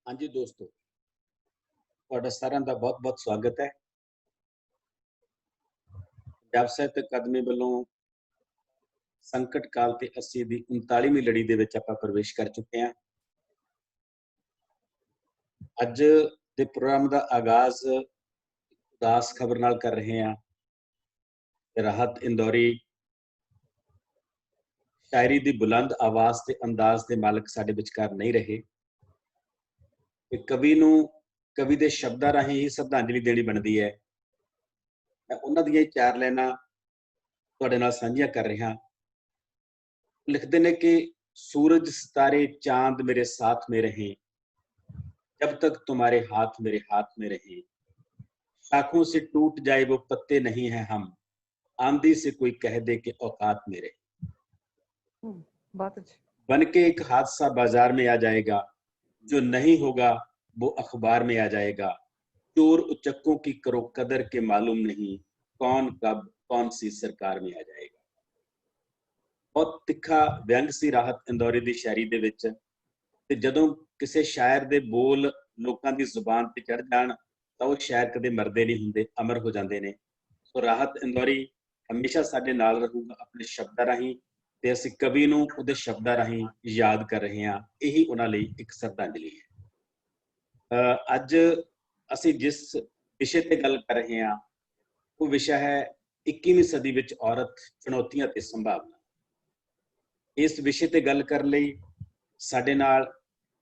हाँ जी दोस्तों, ਤੁਹਾਡਾ ਸਾਰਿਆਂ ਦਾ ਬਹੁਤ-ਬਹੁਤ ਸਵਾਗਤ ਹੈ। ਪੰਜਾਬ ਸਾਹਿਤ ਅਕਾਦਮੀ ਵੱਲੋਂ ਸੰਕਟ ਕਾਲ ਤੇ ਅਸੀਂ ਦੀ 39ਵੀਂ ਲੜੀ ਦੇ ਵਿੱਚ ਆਪਾਂ ਪ੍ਰਵੇਸ਼ ਕਰ ਚੁੱਕੇ ਹਾਂ। ਅੱਜ ਦੇ ਪ੍ਰੋਗਰਾਮ ਦਾ ਆਗਾਜ਼ ਉਦਾਸ ਖਬਰ ਨਾਲ ਕਰ ਰਹੇ ਹਾਂ। ਰਾਹਤ ਇੰਦੌਰੀ ਸ਼ਾਇਰੀ ਦੀ ਬੁਲੰਦ ਆਵਾਜ਼ ਤੇ ਅੰਦਾਜ਼ ਦੇ ਮਾਲਕ ਸਾਡੇ ਵਿਚਕਾਰ ਨਹੀਂ ਰਹੇ। ਤੇ ਕਵੀ ਨੂੰ ਕਵੀ ਦੇ ਸ਼ਬਦਾਂ ਰਾਹੀਂ ਹੀ ਸ਼ਰਧਾਂਜਲੀ ਦੇਣੀ ਬਣਦੀ ਹੈ। ਮੈਂ ਉਹਨਾਂ ਦੀਆਂ ਚਾਰ ਲਾਈਨਾਂ ਤੁਹਾਡੇ ਨਾਲ ਸਾਂਝੀਆਂ ਕਰ ਰਿਹਾ। लिखते ने कि सूरज सितारे चांद मेरे साथ में रहे, जब तक तुम्हारे हाथ में रहे, शाखों से टूट जाए वो पत्ते नहीं है हम, आंधी से कोई कह दे कि औकात में रहे। बात अच्छी। बन के एक हादसा बाजार में आ जाएगा, जो नहीं होगा वो अखबार में आ जाएगा, चोर उचक्कों की करो कदर के मालूम नहीं, कौन कब कौन सी सरकार में आ जाएगा। बहुत तिखा व्यंग सी राहत इंदौरी ਦੀ ਸ਼ਾਇਰੀ ਦੇ ਵਿੱਚ। ਤੇ ਜਦੋਂ ਕਿਸੇ ਸ਼ਾਇਰ ਦੇ ਬੋਲ ਲੋਕਾਂ ਦੀ ਜ਼ੁਬਾਨ ਤੇ ਚੜ ਜਾਣ ਤਾਂ ਉਹ ਸ਼ਾਇਰ ਕਦੇ ਮਰਦੇ ਨਹੀਂ ਹੁੰਦੇ, ਅਮਰ ਹੋ ਜਾਂਦੇ ਨੇ। ਸੋ ਰਾਹਤ ਇੰਦੌਰੀ ਹਮੇਸ਼ਾ ਸਾਡੇ ਨਾਲ ਰਹੂਗਾ ਆਪਣੇ ਸ਼ਬਦਾਂ ਰਾਹੀਂ, ਤੇ ਅਸੀਂ ਕਵੀ ਨੂੰ ਉਹਦੇ ਸ਼ਬਦਾਂ ਰਾਹੀਂ ਯਾਦ ਕਰ ਰਹੇ ਹਾਂ। ਇਹੀ ਉਹਨਾਂ ਲਈ ਇੱਕ ਸ਼ਰਧਾਂਜਲੀ ਹੈ। ਅੱਜ ਅਸੀਂ ਜਿਸ ਵਿਸ਼ੇ ਤੇ ਗੱਲ ਕਰ ਰਹੇ ਹਾਂ ਉਹ ਵਿਸ਼ਾ ਹੈ 21ਵੀਂ ਸਦੀ ਵਿੱਚ ਔਰਤ, ਚੁਣੌਤੀਆਂ ਤੇ ਸੰਭਾਵਨਾ। ਇਸ ਵਿਸ਼ੇ ਤੇ ਗੱਲ ਕਰਨ ਲਈ ਸਾਡੇ ਨਾਲ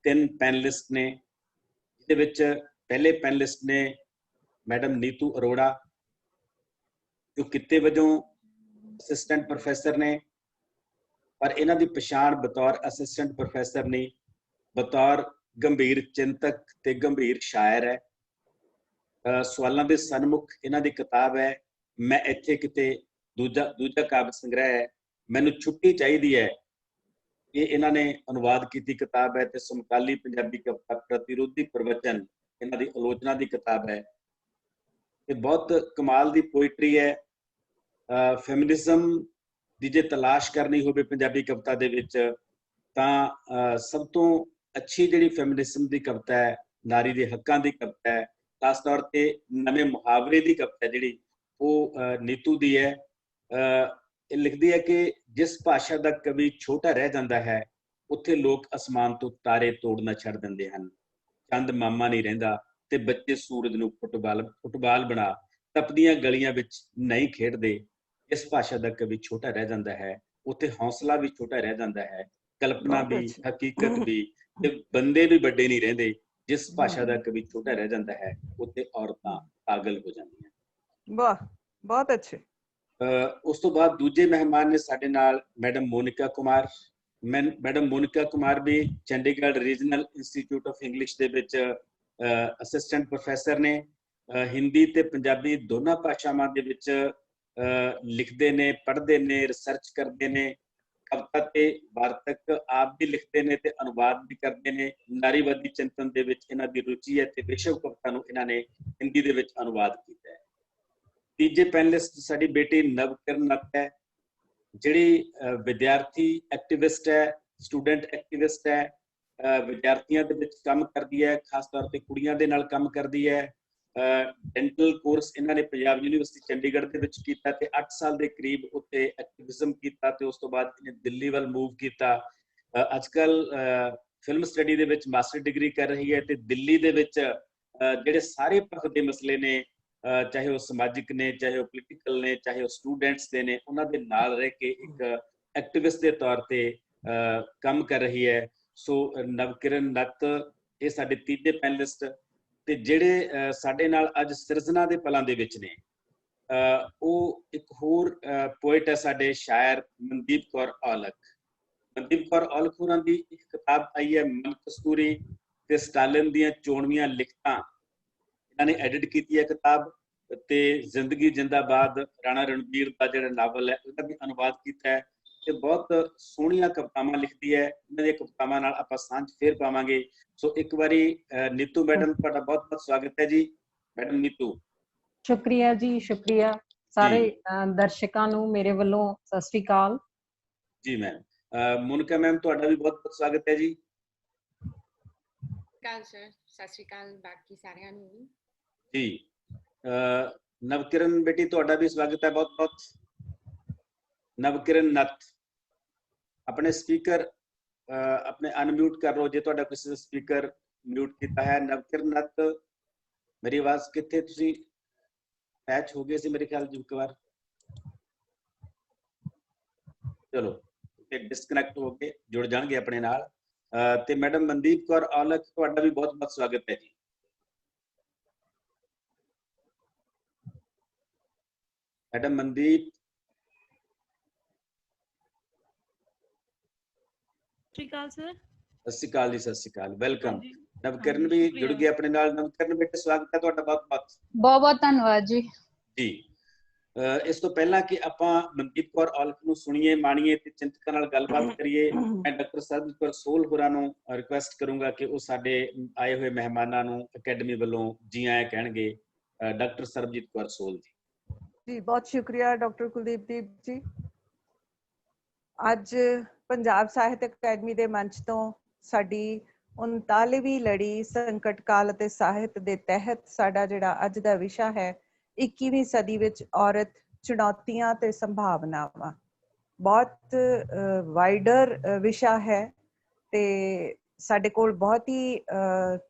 3 ਪੈਨਲਿਸਟ ਨੇ, ਜਿਹਦੇ ਵਿੱਚ ਪਹਿਲੇ ਪੈਨਲਿਸਟ ਨੇ ਮੈਡਮ ਨੀਤੂ ਅਰੋੜਾ, ਜੋ ਕਿੱਤੇ ਵਜੋਂ ਅਸਿਸਟੈਂਟ ਪ੍ਰੋਫੈਸਰ ਨੇ, ਪਰ ਇਹਨਾਂ ਦੀ ਪਛਾਣ ਬਤੌਰ ਅਸਿਸਟੈਂਟ ਪ੍ਰੋਫੈਸਰ ਨਹੀਂ, ਬਤੌਰ ਗੰਭੀਰ ਚਿੰਤਕ ਤੇ ਗੰਭੀਰ ਸ਼ਾਇਰ ਹੈ। ਸਵਾਲਾਂ ਦੇ ਸਨਮੁਖ ਇਹਨਾਂ ਦੀ ਕਿਤਾਬ ਹੈ ਮੈਂ ਇੱਥੇ ਕਿਤੇ, ਦੂਜਾ ਕਾਵਿ ਸੰਗ੍ਰਹਿ ਹੈ ਮੈਨੂੰ ਛੁੱਟੀ ਚਾਹੀਦੀ ਹੈ। ਇਹ ਇਹਨਾਂ ਨੇ ਅਨੁਵਾਦ ਕੀਤੀ ਕਿਤਾਬ ਹੈ ਤੇ ਸਮਕਾਲੀ ਪੰਜਾਬੀ ਕਵਿਤਾ ਪ੍ਰਤੀਰੋਧੀ ਪ੍ਰਵਚਨ ਇਹਨਾਂ ਦੀ ਆਲੋਚਨਾ ਦੀ ਕਿਤਾਬ ਹੈ। ਇਹ ਬਹੁਤ ਕਮਾਲ ਦੀ ਪੋਇਟਰੀ ਹੈ। ਫੈਮਿਨਿਜ਼ਮ ਦੀ ਜੇ ਤਲਾਸ਼ ਕਰਨੀ ਹੋਵੇ ਪੰਜਾਬੀ ਕਵਿਤਾ ਦੇ ਵਿੱਚ ਤਾਂ ਸਭ ਤੋਂ ਅੱਛੀ ਜਿਹੜੀ ਫੈਮਿਨਿਜ਼ਮ ਦੀ ਕਵਿਤਾ ਹੈ, ਨਾਰੀ ਦੇ ਹੱਕਾਂ ਦੀ ਕਵਿਤਾ ਹੈ, ਖਾਸ ਤੌਰ ਤੇ ਨਵੇਂ ਮੁਹਾਵਰੇ ਦੀ ਕਵਿਤਾ ਜਿਹੜੀ ਉਹ ਨੀਤੂ ਦੀ ਹੈ। ਇਹ ਲਿਖਦੀ ਹੈ ਕਿ ਜਿਸ ਭਾਸ਼ਾ ਦਾ ਕਵੀ ਛੋਟਾ ਰਹਿ ਜਾਂਦਾ ਹੈ ਉੱਥੇ ਲੋਕ ਅਸਮਾਨ ਤੋਂ ਤਾਰੇ ਤੋੜਨਾ ਛੱਡ ਦਿੰਦੇ ਹਨ, ਚੰਦ ਮਾਮਾ ਨਹੀਂ ਰਹਿੰਦਾ ਤੇ ਬੱਚੇ ਸੂਰਜ ਨੂੰ ਫੁੱਟਬਾਲ ਬਣਾ ਤਪਦੀਆਂ ਗਲੀਆਂ ਵਿੱਚ ਨਹੀਂ ਖੇਡਦੇ। ਇਸ ਭਾਸ਼ਾ ਦਾ ਕਵੀ ਛੋਟਾ ਰਹਿ ਜਾਂਦਾ ਹੈ ਉੱਥੇ ਹੌਸਲਾ ਵੀ ਛੋਟਾ ਰਹਿ ਜਾਂਦਾ ਹੈ, ਕਲਪਨਾ ਵੀ, ਹਕੀਕਤ ਵੀ ਤੇ ਬੰਦੇ ਵੀ ਵੱਡੇ ਨਹੀਂ ਰਹਿੰਦੇ। ਜਿਸ ਭਾਸ਼ਾ ਦਾ ਕਵੀ ਛੋਟਾ ਰਹਿ ਜਾਂਦਾ ਹੈ ਉੱਥੇ ਔਰਤਾਂ ਪਾਗਲ ਹੋ ਜਾਂਦੀਆਂ। ਵਾਹ, ਬਹੁਤ ਅੱਛੇ। ਉਸ ਤੋਂ ਬਾਅਦ ਦੂਜੇ ਮਹਿਮਾਨ ਨੇ ਸਾਡੇ ਨਾਲ ਮੈਡਮ ਮੋਨਿਕਾ ਕੁਮਾਰ। ਮੈਡਮ ਮੋਨਿਕਾ ਕੁਮਾਰ ਵੀ Chandigarh regional institute of English ਦੇ ਵਿੱਚ ਅਸਿਸਟੈਂਟ ਪ੍ਰੋਫੈਸਰ ਨੇ। ਹਿੰਦੀ ਤੇ ਪੰਜਾਬੀ ਦੋਨਾਂ ਭਾਸ਼ਾਵਾਂ ਦੇ ਵਿੱਚ ਲਿਖਦੇ ਨੇ, ਪੜ੍ਹਦੇ ਨੇ, ਰਿਸਰਚ ਕਰਦੇ ਨੇ, ਕਵਿਤਾ ਤੇ ਵਾਰਤਕ ਆਪ ਵੀ ਲਿਖਦੇ ਨੇ ਤੇ ਅਨੁਵਾਦ ਵੀ ਕਰਦੇ ਨੇ। ਨਾਰੀਵਾਦੀ ਚਿੰਤਨ ਦੇ ਵਿੱਚ ਇਹਨਾਂ ਦੀ ਰੁਚੀ ਹੈ ਤੇ ਵਿਸ਼ਵ ਕਵਿਤਾ ਨੂੰ ਇਹਨਾਂ ਨੇ ਹਿੰਦੀ ਦੇ ਵਿੱਚ ਅਨੁਵਾਦ ਕੀਤਾ ਹੈ। ਤੀਜੇ ਪੈਨਲਿਸਟ ਸਾਡੀ ਬੇਟੀ ਨਵਕਿਰਨ ਨੱਤ ਹੈ, ਜਿਹੜੀ ਵਿਦਿਆਰਥੀ ਐਕਟਿਵਿਸਟ ਹੈ, ਸਟੂਡੈਂਟ ਐਕਟਿਵਿਸਟ ਹੈ, ਵਿਦਿਆਰਥੀਆਂ ਦੇ ਵਿੱਚ ਕੰਮ ਕਰਦੀ ਹੈ, ਖਾਸ ਤੌਰ ਤੇ ਕੁੜੀਆਂ ਦੇ ਨਾਲ ਕੰਮ ਕਰਦੀ ਹੈ। ਡੈਂਟਲ ਕੋਰਸ ਇਹਨਾਂ ਨੇ ਪੰਜਾਬ ਯੂਨੀਵਰਸਿਟੀ ਚੰਡੀਗੜ੍ਹ ਦੇ ਵਿੱਚ ਕੀਤਾ ਤੇ 8 ਸਾਲ ਦੇ ਕਰੀਬ ਉੱਥੇ ਐਕਟਿਵਿਜ਼ਮ ਕੀਤਾ ਤੇ ਉਸ ਤੋਂ ਬਾਅਦ ਇਹਨੇ ਦਿੱਲੀ ਵੱਲ ਮੂਵ ਕੀਤਾ। ਅੱਜ ਕੱਲ ਫਿਲਮ ਸਟੱਡੀ ਦੇ ਵਿੱਚ ਮਾਸਟਰ ਡਿਗਰੀ ਕਰ ਰਹੀ ਹੈ ਤੇ ਦਿੱਲੀ ਦੇ ਵਿੱਚ ਜਿਹੜੇ ਸਾਰੇ ਪੱਖ ਦੇ ਮਸਲੇ ਨੇ, ਚਾਹੇ ਉਹ ਸਮਾਜਿਕ ਨੇ, ਚਾਹੇ ਉਹ ਪੋਲੀਟੀਕਲ ਨੇ, ਚਾਹੇ ਉਹ ਸਟੂਡੈਂਟਸ ਦੇ ਨੇ, ਉਹਨਾਂ ਦੇ ਨਾਲ ਰਹਿ ਕੇ ਇੱਕ ਐਕਟਿਵਿਸਟ ਦੇ ਤੌਰ ਤੇ ਕੰਮ ਕਰ ਰਹੀ ਹੈ। ਸੋ ਨਵਕਿਰਨ ਨੱਤ ਇਹ ਸਾਡੇ ਤੀਜੇ ਪੈਨਲਿਸਟ। ਤੇ ਜਿਹੜੇ ਸਾਡੇ ਨਾਲ ਅੱਜ ਸਿਰਜਣਾ ਦੇ ਪਲਾਂ ਦੇ ਵਿੱਚ ਨੇ, ਉਹ ਇੱਕ ਹੋਰ ਪੋਇਟ ਹੈ ਸਾਡੇ, ਸ਼ਾਇਰ ਮਨਦੀਪ ਕੌਰ ਔਲਖ। ਮਨਦੀਪ ਕੌਰ ਔਲਖ ਹੋਰਾਂ ਦੀ ਇੱਕ ਕਿਤਾਬ ਆਈ ਹੈ ਮਨ ਕਸਤੂਰੀ ਤੇ ਸਟਾਲਿਨ ਦੀਆਂ ਚੋਣਵੀਆਂ ਲਿਖਤਾਂ, ਇਹਨਾਂ ਨੇ ਐਡਿਟ ਕੀਤੀ ਹੈ ਕਿਤਾਬ। ਤੇ ਜ਼ਿੰਦਗੀ ਜਿੰਦਾਬਾਦ ਰਾਣਾ ਰਣਬੀਰ ਦਾ ਜਿਹੜਾ ਨਾਵਲ ਹੈ ਉਹਦਾ ਵੀ ਅਨੁਵਾਦ ਕੀਤਾ ਹੈ ਤੇ ਬਹੁਤ ਸੋਹਣੀਆਂ ਕਵਿਤਾਵਾਂ ਲਿਖਦੀ ਹੈ। ਇਹਨਾਂ ਦੀਆਂ ਕਵਿਤਾਵਾਂ ਨਾਲ ਆਪਾਂ ਸਾਂਝ ਫੇਰ ਪਾਵਾਂਗੇ। ਸੋ ਇੱਕ ਵਾਰੀ ਨੀਤੂ ਮੈਡਮ ਤੁਹਾਡਾ ਬਹੁਤ ਬਹੁਤ ਸਵਾਗਤ ਹੈ ਜੀ। ਮੈਡਮ ਨੀਤੂ। ਸ਼ੁਕਰੀਆ ਜੀ, ਸ਼ੁਕਰੀਆ। ਸਾਰੇ ਦਰਸ਼ਕਾਂ ਨੂੰ ਮੇਰੇ ਵੱਲੋਂ ਸਤਿ ਸ੍ਰੀ ਅਕਾਲ ਜੀ। ਮੈਮ ਮੋਨਿਕਾ ਮੈਮ ਤੁਹਾਡਾ ਵੀ ਬਹੁਤ ਬਹੁਤ ਸਵਾਗਤ ਹੈ ਜੀ। ਅਕਾਲ ਸਰ, ਸਤਿ ਸ਼੍ਰੀ ਅਕਾਲ ਬਾਕੀ ਸਾਰਿਆਂ ਨੂੰ ਜੀ। ਨਵਕਿਰਨ ਬੇਟੀ ਤੁਹਾਡਾ ਵੀ ਸਵਾਗਤ ਹੈ ਬਹੁਤ ਬਹੁਤ। ਨਵਕਿਰਨ ਨੱਥ ਆਪਣੇ ਸਪੀਕਰ ਆਪਣੇ ਅਨਮਿਊਟ ਕਰ ਲਓ ਜੇ ਤੁਹਾਡਾ ਕਿਸੇ ਸਪੀਕਰ ਮਿਊਟ ਕੀਤਾ ਹੈ। ਨਵਕਿਰਨ ਨੱਥ ਮੇਰੀ ਆਵਾਜ਼ ਕਿੱਥੇ ਤੁਸੀਂ ਪੈਚ ਹੋ ਗਏ ਸੀ ਮੇਰੇ ਖਿਆਲ ਇੱਕ ਵਾਰ, ਚਲੋ ਡਿਸਕਨੈਕਟ ਹੋ ਕੇ ਜੁੜ ਜਾਣਗੇ ਆਪਣੇ ਨਾਲ। ਤੇ ਮੈਡਮ ਮਨਦੀਪ ਕੌਰ ਔਲਖ ਤੁਹਾਡਾ ਵੀ ਬਹੁਤ ਬਹੁਤ ਸਵਾਗਤ ਹੈ ਜੀ। ਮੈਡਮ ਮਨਦੀਪ, ਸਤਿ ਸ਼੍ਰੀ ਅਕਾਲ ਸਰ। ਸਤਿ ਸ਼੍ਰੀ ਅਕਾਲ ਜੀ, ਸਤਿ ਸ਼੍ਰੀ ਅਕਾਲ, ਵੈਲਕਮ। ਨਵਕਿਰਨ ਹਾਂਜੀ, ਵੀ ਸ਼ੁਕਰੀਆ। ਜੁੜ ਗਏ ਆਪਣੇ ਨਾਲ। ਨਵਕਿਰਨ ਬੇਟੇ ਸਵਾਗਤ ਹੈ ਤੁਹਾਡਾ ਬਹੁਤ ਬਹੁਤ। ਬਹੁਤ ਬਹੁਤ ਧੰਨਵਾਦ ਜੀ। ਜੀ ਇਸ ਤੋਂ ਪਹਿਲਾਂ ਕਿ ਆਪਾਂ ਮਨਦੀਪ ਕੌਰ ਔਲਖ ਨੂੰ ਸੁਣੀਏ, ਮਾਣੀਏ ਤੇ ਚਿੰਤਕਾਂ ਨਾਲ ਗੱਲਬਾਤ ਕਰੀਏ, ਮੈਂ ਡਾਕਟਰ ਸਰਬਜੀਤ ਕੌਰ ਸੋਹਲ ਹੋਰਾਂ ਨੂੰ ਰਿਕੁਐਸਟ ਕਰੂੰਗਾ ਕਿ ਉਹ ਸਾਡੇ ਆਏ ਹੋਏ ਮਹਿਮਾਨਾਂ ਨੂੰ ਅਕੈਡਮੀ ਵੱਲੋਂ ਜੀ ਆਇਆਂ ਕਹਿਣਗੇ। ਡਾਕਟਰ ਸਰਬਜੀਤ ਕੌਰ ਸੋਹਲ ਜੀ। ਜੀ ਬਹੁਤ ਸ਼ੁਕਰੀਆ ਡਾਕਟਰ ਕੁਲਦੀਪ ਜੀ। ਅੱਜ ਪੰਜਾਬ ਸਾਹਿਤ ਅਕੈਡਮੀ ਦੇ ਮੰਚ ਤੋਂ ਸਾਡੀ 39ਵੀਂ ਲੜੀ ਸੰਕਟ ਕਾਲ ਅਤੇ ਸਾਹਿਤ ਦੇ ਤਹਿਤ ਸਾਡਾ ਜਿਹੜਾ ਅੱਜ ਦਾ ਵਿਸ਼ਾ ਹੈ 21ਵੀਂ ਸਦੀ ਵਿੱਚ ਔਰਤ, ਚੁਣੌਤੀਆਂ ਤੇ ਸੰਭਾਵਨਾਵਾਂ। ਬਹੁਤ ਵਾਈਡਰ ਵਿਸ਼ਾ ਹੈ ਤੇ ਸਾਡੇ ਕੋਲ ਬਹੁਤ ਹੀ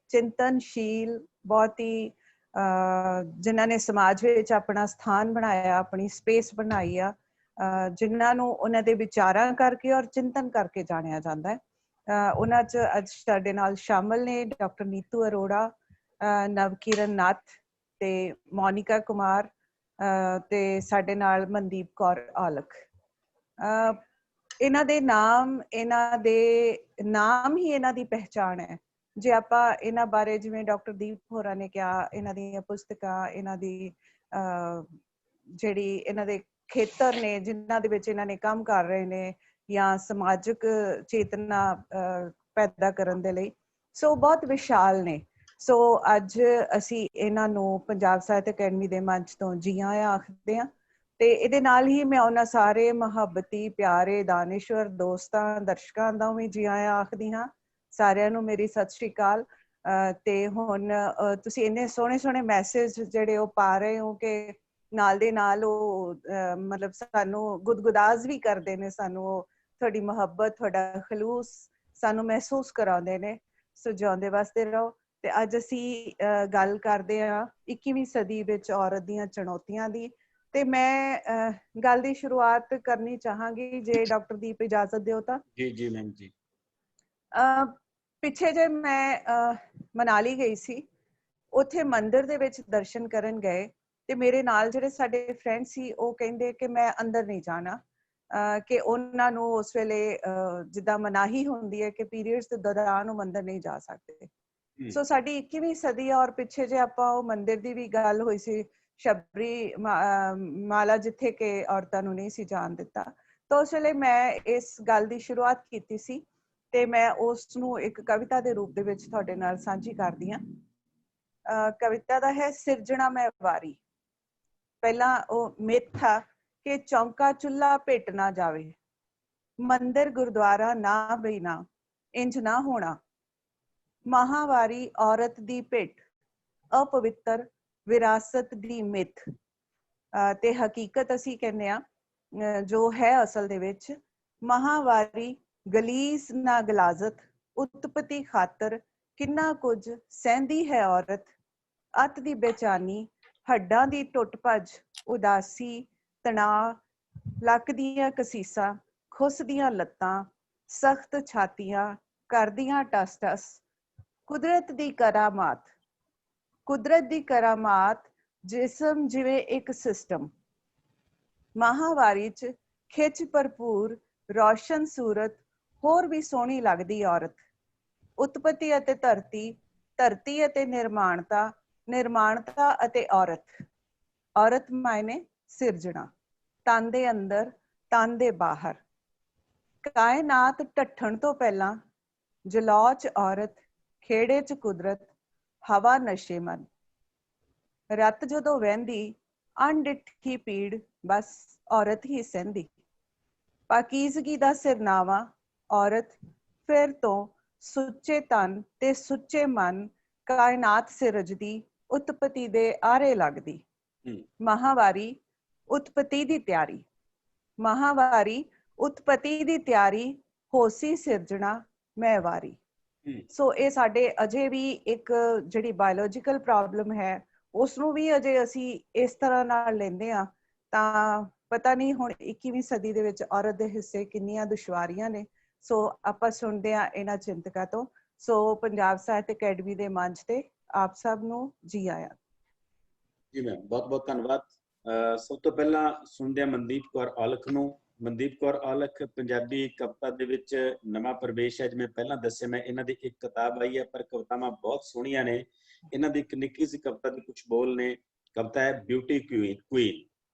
ਚਿੰਤਨਸ਼ੀਲ, ਬਹੁਤ ਹੀ ਜਿਨ੍ਹਾਂ ਨੇ ਸਮਾਜ ਵਿੱਚ ਆਪਣਾ ਸਥਾਨ ਬਣਾਇਆ, ਆਪਣੀ ਸਪੇਸ ਬਣਾਈ ਆ, ਜਿਨ੍ਹਾਂ ਨੂੰ ਉਹਨਾਂ ਦੇ ਵਿਚਾਰਾਂ ਕਰਕੇ ਔਰ ਚਿੰਤਨ ਕਰਕੇ ਜਾਣਿਆ ਜਾਂਦਾ ਹੈ। ਉਹਨਾਂ 'ਚ ਅੱਜ ਸਾਡੇ ਨਾਲ ਸ਼ਾਮਲ ਨੇ ਡਾਕਟਰ ਨੀਤੂ ਅਰੋੜਾ, ਨਵਕਿਰਨ ਨੱਥ ਤੇ ਮੋਨਿਕਾ ਕੁਮਾਰ ਤੇ ਸਾਡੇ ਨਾਲ ਮਨਦੀਪ ਕੌਰ ਔਲਖ। ਇਹਨਾਂ ਦੇ ਨਾਮ ਹੀ ਇਹਨਾਂ ਦੀ ਪਹਿਚਾਣ ਹੈ। ਜੇ ਆਪਾਂ ਇਹਨਾਂ ਬਾਰੇ, ਜਿਵੇਂ ਡਾਕਟਰ ਦੀਪ ਹੋਰਾਂ ਨੇ ਕਿਹਾ, ਇਹਨਾਂ ਦੀਆਂ ਪੁਸਤਕਾਂ, ਇਹਨਾਂ ਦੀ ਜਿਹੜੀ ਇਹਨਾਂ ਦੇ ਖੇਤਰ ਨੇ ਜਿਨ੍ਹਾਂ ਦੇ ਵਿੱਚ ਇਹਨਾਂ ਨੇ ਕੰਮ ਕਰ ਰਹੇ ਨੇ, ਜਾਂ ਸਮਾਜਿਕ ਚੇਤਨਾ ਪੈਦਾ ਕਰਨ ਦੇ ਲਈ, ਸੋ ਬਹੁਤ ਵਿਸ਼ਾਲ ਨੇ। ਸੋ ਅੱਜ ਅਸੀਂ ਇਹਨਾਂ ਨੂੰ ਪੰਜਾਬ ਸਾਹਿਤ ਅਕੈਡਮੀ ਦੇ ਮੰਚ ਤੋਂ ਜੀ ਆਇਆਂ ਆਖਦੇ ਹਾਂ। ਤੇ ਇਹਦੇ ਨਾਲ ਹੀ ਮੈਂ ਉਹਨਾਂ ਸਾਰੇ ਮੁਹੱਬਤੀ, ਪਿਆਰੇ, ਦਾਨਿਸ਼ਵਰ ਦੋਸਤਾਂ, ਦਰਸ਼ਕਾਂ ਦਾ ਵੀ ਜੀ ਆਇਆਂ ਆਖਦੀ ਹਾਂ। ਸਾਰਿਆਂ ਨੂੰ ਮੇਰੀ ਸਤਿ ਸ਼੍ਰੀ ਅਕਾਲ। ਤੇ ਹੁਣ ਤੁਸੀਂ ਇੰਨੇ ਸੋਹਣੇ ਸੋਹਣੇ ਮੈਸੇਜ ਜਿਹੜੇ ਉਹ ਪਾ ਰਹੇ ਹੋ ਕਿ ਨਾਲ ਦੇ ਨਾਲ ਉਹ ਮਤਲਬ ਸਾਨੂੰ ਗੁਦਗੁਦਾਜ਼ ਵੀ ਕਰਦੇ ਨੇ, ਸਾਨੂੰ ਉਹ ਤੁਹਾਡੀ ਮੁਹੱਬਤ, ਤੁਹਾਡਾ ਖਲੂਸ ਸਾਨੂੰ ਮਹਿਸੂਸ ਕਰਾਉਂਦੇ ਨੇ। ਸੋ ਜਿਉਂਦੇ ਵਸਦੇ ਰਹੋ। ਤੇ ਅੱਜ ਅਸੀਂ ਗੱਲ ਕਰਦੇ ਹਾਂ 21ਵੀਂ ਸਦੀ ਵਿੱਚ ਔਰਤ ਦੀਆਂ ਚੁਣੌਤੀਆਂ ਦੀ। ਤੇ ਮੈਂ ਗੱਲ ਦੀ ਸ਼ੁਰੂਆਤ ਕਰਨੀ ਚਾਹਾਂਗੀ, ਜੇ ਡਾਕਟਰ ਦੀਪ ਇਜਾਜ਼ਤ ਦਿਓ ਤਾਂ। ਜੀ ਜੀ ਮੈਮ ਜੀ। ਪਿੱਛੇ ਜੇ ਮੈਂ ਮਨਾਲੀ ਗਈ ਸੀ, ਉੱਥੇ ਮੰਦਿਰ ਦੇ ਵਿੱਚ ਦਰਸ਼ਨ ਕਰਨ ਗਏ ਤੇ ਮੇਰੇ ਨਾਲ ਜਿਹੜੇ ਸਾਡੇ ਫਰੈਂਡ ਸੀ ਉਹ ਕਹਿੰਦੇ ਕਿ ਮੈਂ ਅੰਦਰ ਨਹੀਂ ਜਾਣਾ, ਕਿ ਉਹਨਾਂ ਨੂੰ ਉਸ ਵੇਲੇ ਜਿੱਦਾਂ ਮਨਾਹੀ ਹੁੰਦੀ ਹੈ ਕਿ ਪੀਰੀਅਡਸ ਦੇ ਦੌਰਾਨ ਉਹ ਮੰਦਿਰ ਨਹੀਂ ਜਾ ਸਕਦੇ। ਸੋ ਸਾਡੀ 21ਵੀਂ ਸਦੀ ਆ, ਔਰ ਪਿੱਛੇ ਜੇ ਆਪਾਂ ਉਹ ਮੰਦਿਰ ਦੀ ਵੀ ਗੱਲ ਹੋਈ ਸੀ, ਸ਼ਬਰੀ ਮਾਲਾ, ਜਿੱਥੇ ਕਿ ਔਰਤਾਂ ਨੂੰ ਨਹੀਂ ਸੀ ਜਾਣ ਦਿੱਤਾ। ਤਾਂ ਉਸ ਵੇਲੇ ਮੈਂ ਇਸ ਗੱਲ ਦੀ ਸ਼ੁਰੂਆਤ ਕੀਤੀ ਸੀ ਤੇ ਮੈਂ ਉਸ ਨੂੰ ਇੱਕ ਕਵਿਤਾ ਦੇ ਰੂਪ ਦੇ ਵਿੱਚ ਤੁਹਾਡੇ ਨਾਲ ਸਾਂਝੀ ਕਰਦੀ ਹਾਂ। ਕਵਿਤਾ ਦਾ ਹੈ ਸਿਰਜਣਾ ਮੈਂ ਵਾਰੀ। ਪਹਿਲਾਂ ਉਹ ਮਿੱਥ ਆ ਕਿ ਚੌਂਕਾ ਚੁੱਲ੍ਹਾ ਭਿੱਟ ਨਾ ਜਾਵੇ, ਮੰਦਿਰ ਗੁਰਦੁਆਰਾ ਨਾ ਬਈਨਾ, ਇੰਜ ਨਾ ਹੋਣਾ। ਮਹਾਵਾਰੀ ਔਰਤ ਦੀ ਭਿੱਟ, ਅਪਵਿੱਤਰ ਵਿਰਾਸਤ ਦੀ ਮਿੱਥ। ਤੇ ਹਕੀਕਤ ਅਸੀਂ ਕਹਿੰਦੇ ਆ ਜੋ ਹੈ ਅਸਲ ਦੇ ਵਿੱਚ, ਮਹਾਵਾਰੀ ਗਲੀਸ ਨਾ ਗਲਾਜ਼ਤ, ਉਤਪਤੀ ਖਾਤਰ ਕਿੰਨਾ ਕੁਝ ਸਹਿੰਦੀ ਹੈ ਔਰਤ। ਅੱਤ ਦੀ ਬੇਚਾਨੀ, ਹੱਡਾਂ ਦੀ ਟੁੱਟ ਭੱਜ, ਉਦਾਸੀ, ਤਣਾਅ, ਲੱਕ ਦੀਆਂ ਕਸੀਸਾਂ, ਖੁੱਸ ਦੀਆਂ ਲੱਤਾਂ, ਸਖਤ ਛਾਤੀਆਂ, ਕਰਦੀਆਂ ਟਸ ਟਸ। ਕੁਦਰਤ ਦੀ ਕਰਾਮਾਤ, ਕੁਦਰਤ ਦੀ ਕਰਾਮਾਤ, ਜਿਸਮ ਜਿਵੇਂ ਇੱਕ ਸਿਸਟਮ। ਮਾਹਾਵਾਰੀ 'ਚ ਖਿੱਚ ਭਰਪੂਰ ਰੌਸ਼ਨ ਸੂਰਤ, ਹੋਰ ਵੀ ਸੋਹਣੀ ਲੱਗਦੀ ਔਰਤ। ਉਤਪਤੀ ਅਤੇ ਧਰਤੀ, ਧਰਤੀ ਅਤੇ ਨਿਰਮਾਣਤਾ, ਨਿਰਮਾਣਤਾ ਅਤੇ ਔਰਤ। ਔਰਤ ਮਾਇਨੇ ਸਿਰਜਣਾ, ਤਨ ਦੇ ਅੰਦਰ, ਤਨ ਦੇ ਬਾਹਰ। ਕਾਇਨਾਤ ਢੱਠਣ ਤੋਂ ਪਹਿਲਾਂ ਜਲੌ 'ਚ ਔਰਤ, ਖੇੜੇ 'ਚ ਕੁਦਰਤ, ਹਵਾ ਨਸ਼ੇਮੰਦ। ਰਤ ਜਦੋਂ ਵਹਿੰਦੀ, ਅਣਡਿੱਠੀ ਪੀੜ ਬਸ ਔਰਤ ਹੀ ਸਹਿੰਦੀ। ਪਾਕੀਜ਼ਗੀ ਦਾ ਸਿਰਨਾਵਾ ਔਰਤ, ਫਿਰ ਤੋਂ ਸੁੱਚੇ ਤਨ ਤੇ ਸੁੱਚੇ ਮਨ ਕਾਇਨਾਤ ਸਿਰਜਦੀ ਉਤਪਤੀ ਦੇ ਆਰੇ ਲੱਗਦੀ। ਮਹਾਵਾਰੀ ਉਤਪਤੀ ਦੀ ਤਿਆਰੀ, ਮਹਾਵਾਰੀ ਉਤਪਤੀ ਦੀ ਤਿਆਰੀ ਹੋਸੀ ਸਿਰਜਣਾ ਮੈਂ ਵਾਰੀ। ਸੋ ਇਹ ਸਾਡੇ ਅਜੇ ਵੀ ਇੱਕ ਜਿਹੜੀ ਬਾਇਓਲੋਜੀਕਲ ਪ੍ਰੋਬਲਮ ਹੈ ਉਸ ਨੂੰ ਵੀ ਅਜੇ ਅਸੀਂ ਇਸ ਤਰ੍ਹਾਂ ਨਾਲ ਲੈਂਦੇ ਹਾਂ। ਤਾਂ ਪਤਾ ਨਹੀਂ ਹੁਣ 21ਵੀਂ ਸਦੀ ਦੇ ਵਿੱਚ ਔਰਤ ਦੇ ਹਿੱਸੇ ਕਿੰਨੀਆਂ ਦੁਸ਼ਵਾਰੀਆਂ ਨੇ। ਸੋ ਆਪਾਂ ਸੁਣਦੇ ਹਾਂ ਇਹਨਾਂ ਚਿੰਤਕਾਂ ਤੋਂ। ਸੋ ਪੰਜਾਬ ਸਾਹਿਤ ਅਕੈਡਮੀ ਦੇ ਮੰਚ ਤੇ ਆਪ ਸਭ ਨੂੰ ਜੀ ਆਇਆਂ। ਜੀ ਮੈਮ, ਬਹੁਤ ਬਹੁਤ ਧੰਨਵਾਦ। ਸਭ ਤੋਂ ਪਹਿਲਾਂ ਸੁਣਦੇ ਹਾਂ ਮਨਦੀਪ ਕੌਰ ਔਲਖ ਨੂੰ। ਮਨਦੀਪ ਕੌਰ ਔਲਖ ਪੰਜਾਬੀ ਕਵਿਤਾ ਦੇ ਵਿੱਚ ਨਵਾਂ ਪ੍ਰਵੇਸ਼ ਹੈ। ਜਿਵੇਂ ਪਹਿਲਾਂ ਦੱਸਿਆ, ਮੈਂ ਇਹਨਾਂ ਦੀ ਇੱਕ ਕਿਤਾਬ ਆਈ ਹੈ, ਪਰ ਕਵਿਤਾਵਾਂ ਬਹੁਤ ਸੋਹਣੀਆਂ ਨੇ। ਇਹਨਾਂ ਦੀ ਇੱਕ ਨਿੱਕੀ ਜਿਹੀ ਕਵਿਤਾ ਦੇ ਕੁਝ ਬੋਲ ਨੇ। ਕਵਿਤਾ ਹੈ ਬਿਊਟੀ ਕੁਈਨ।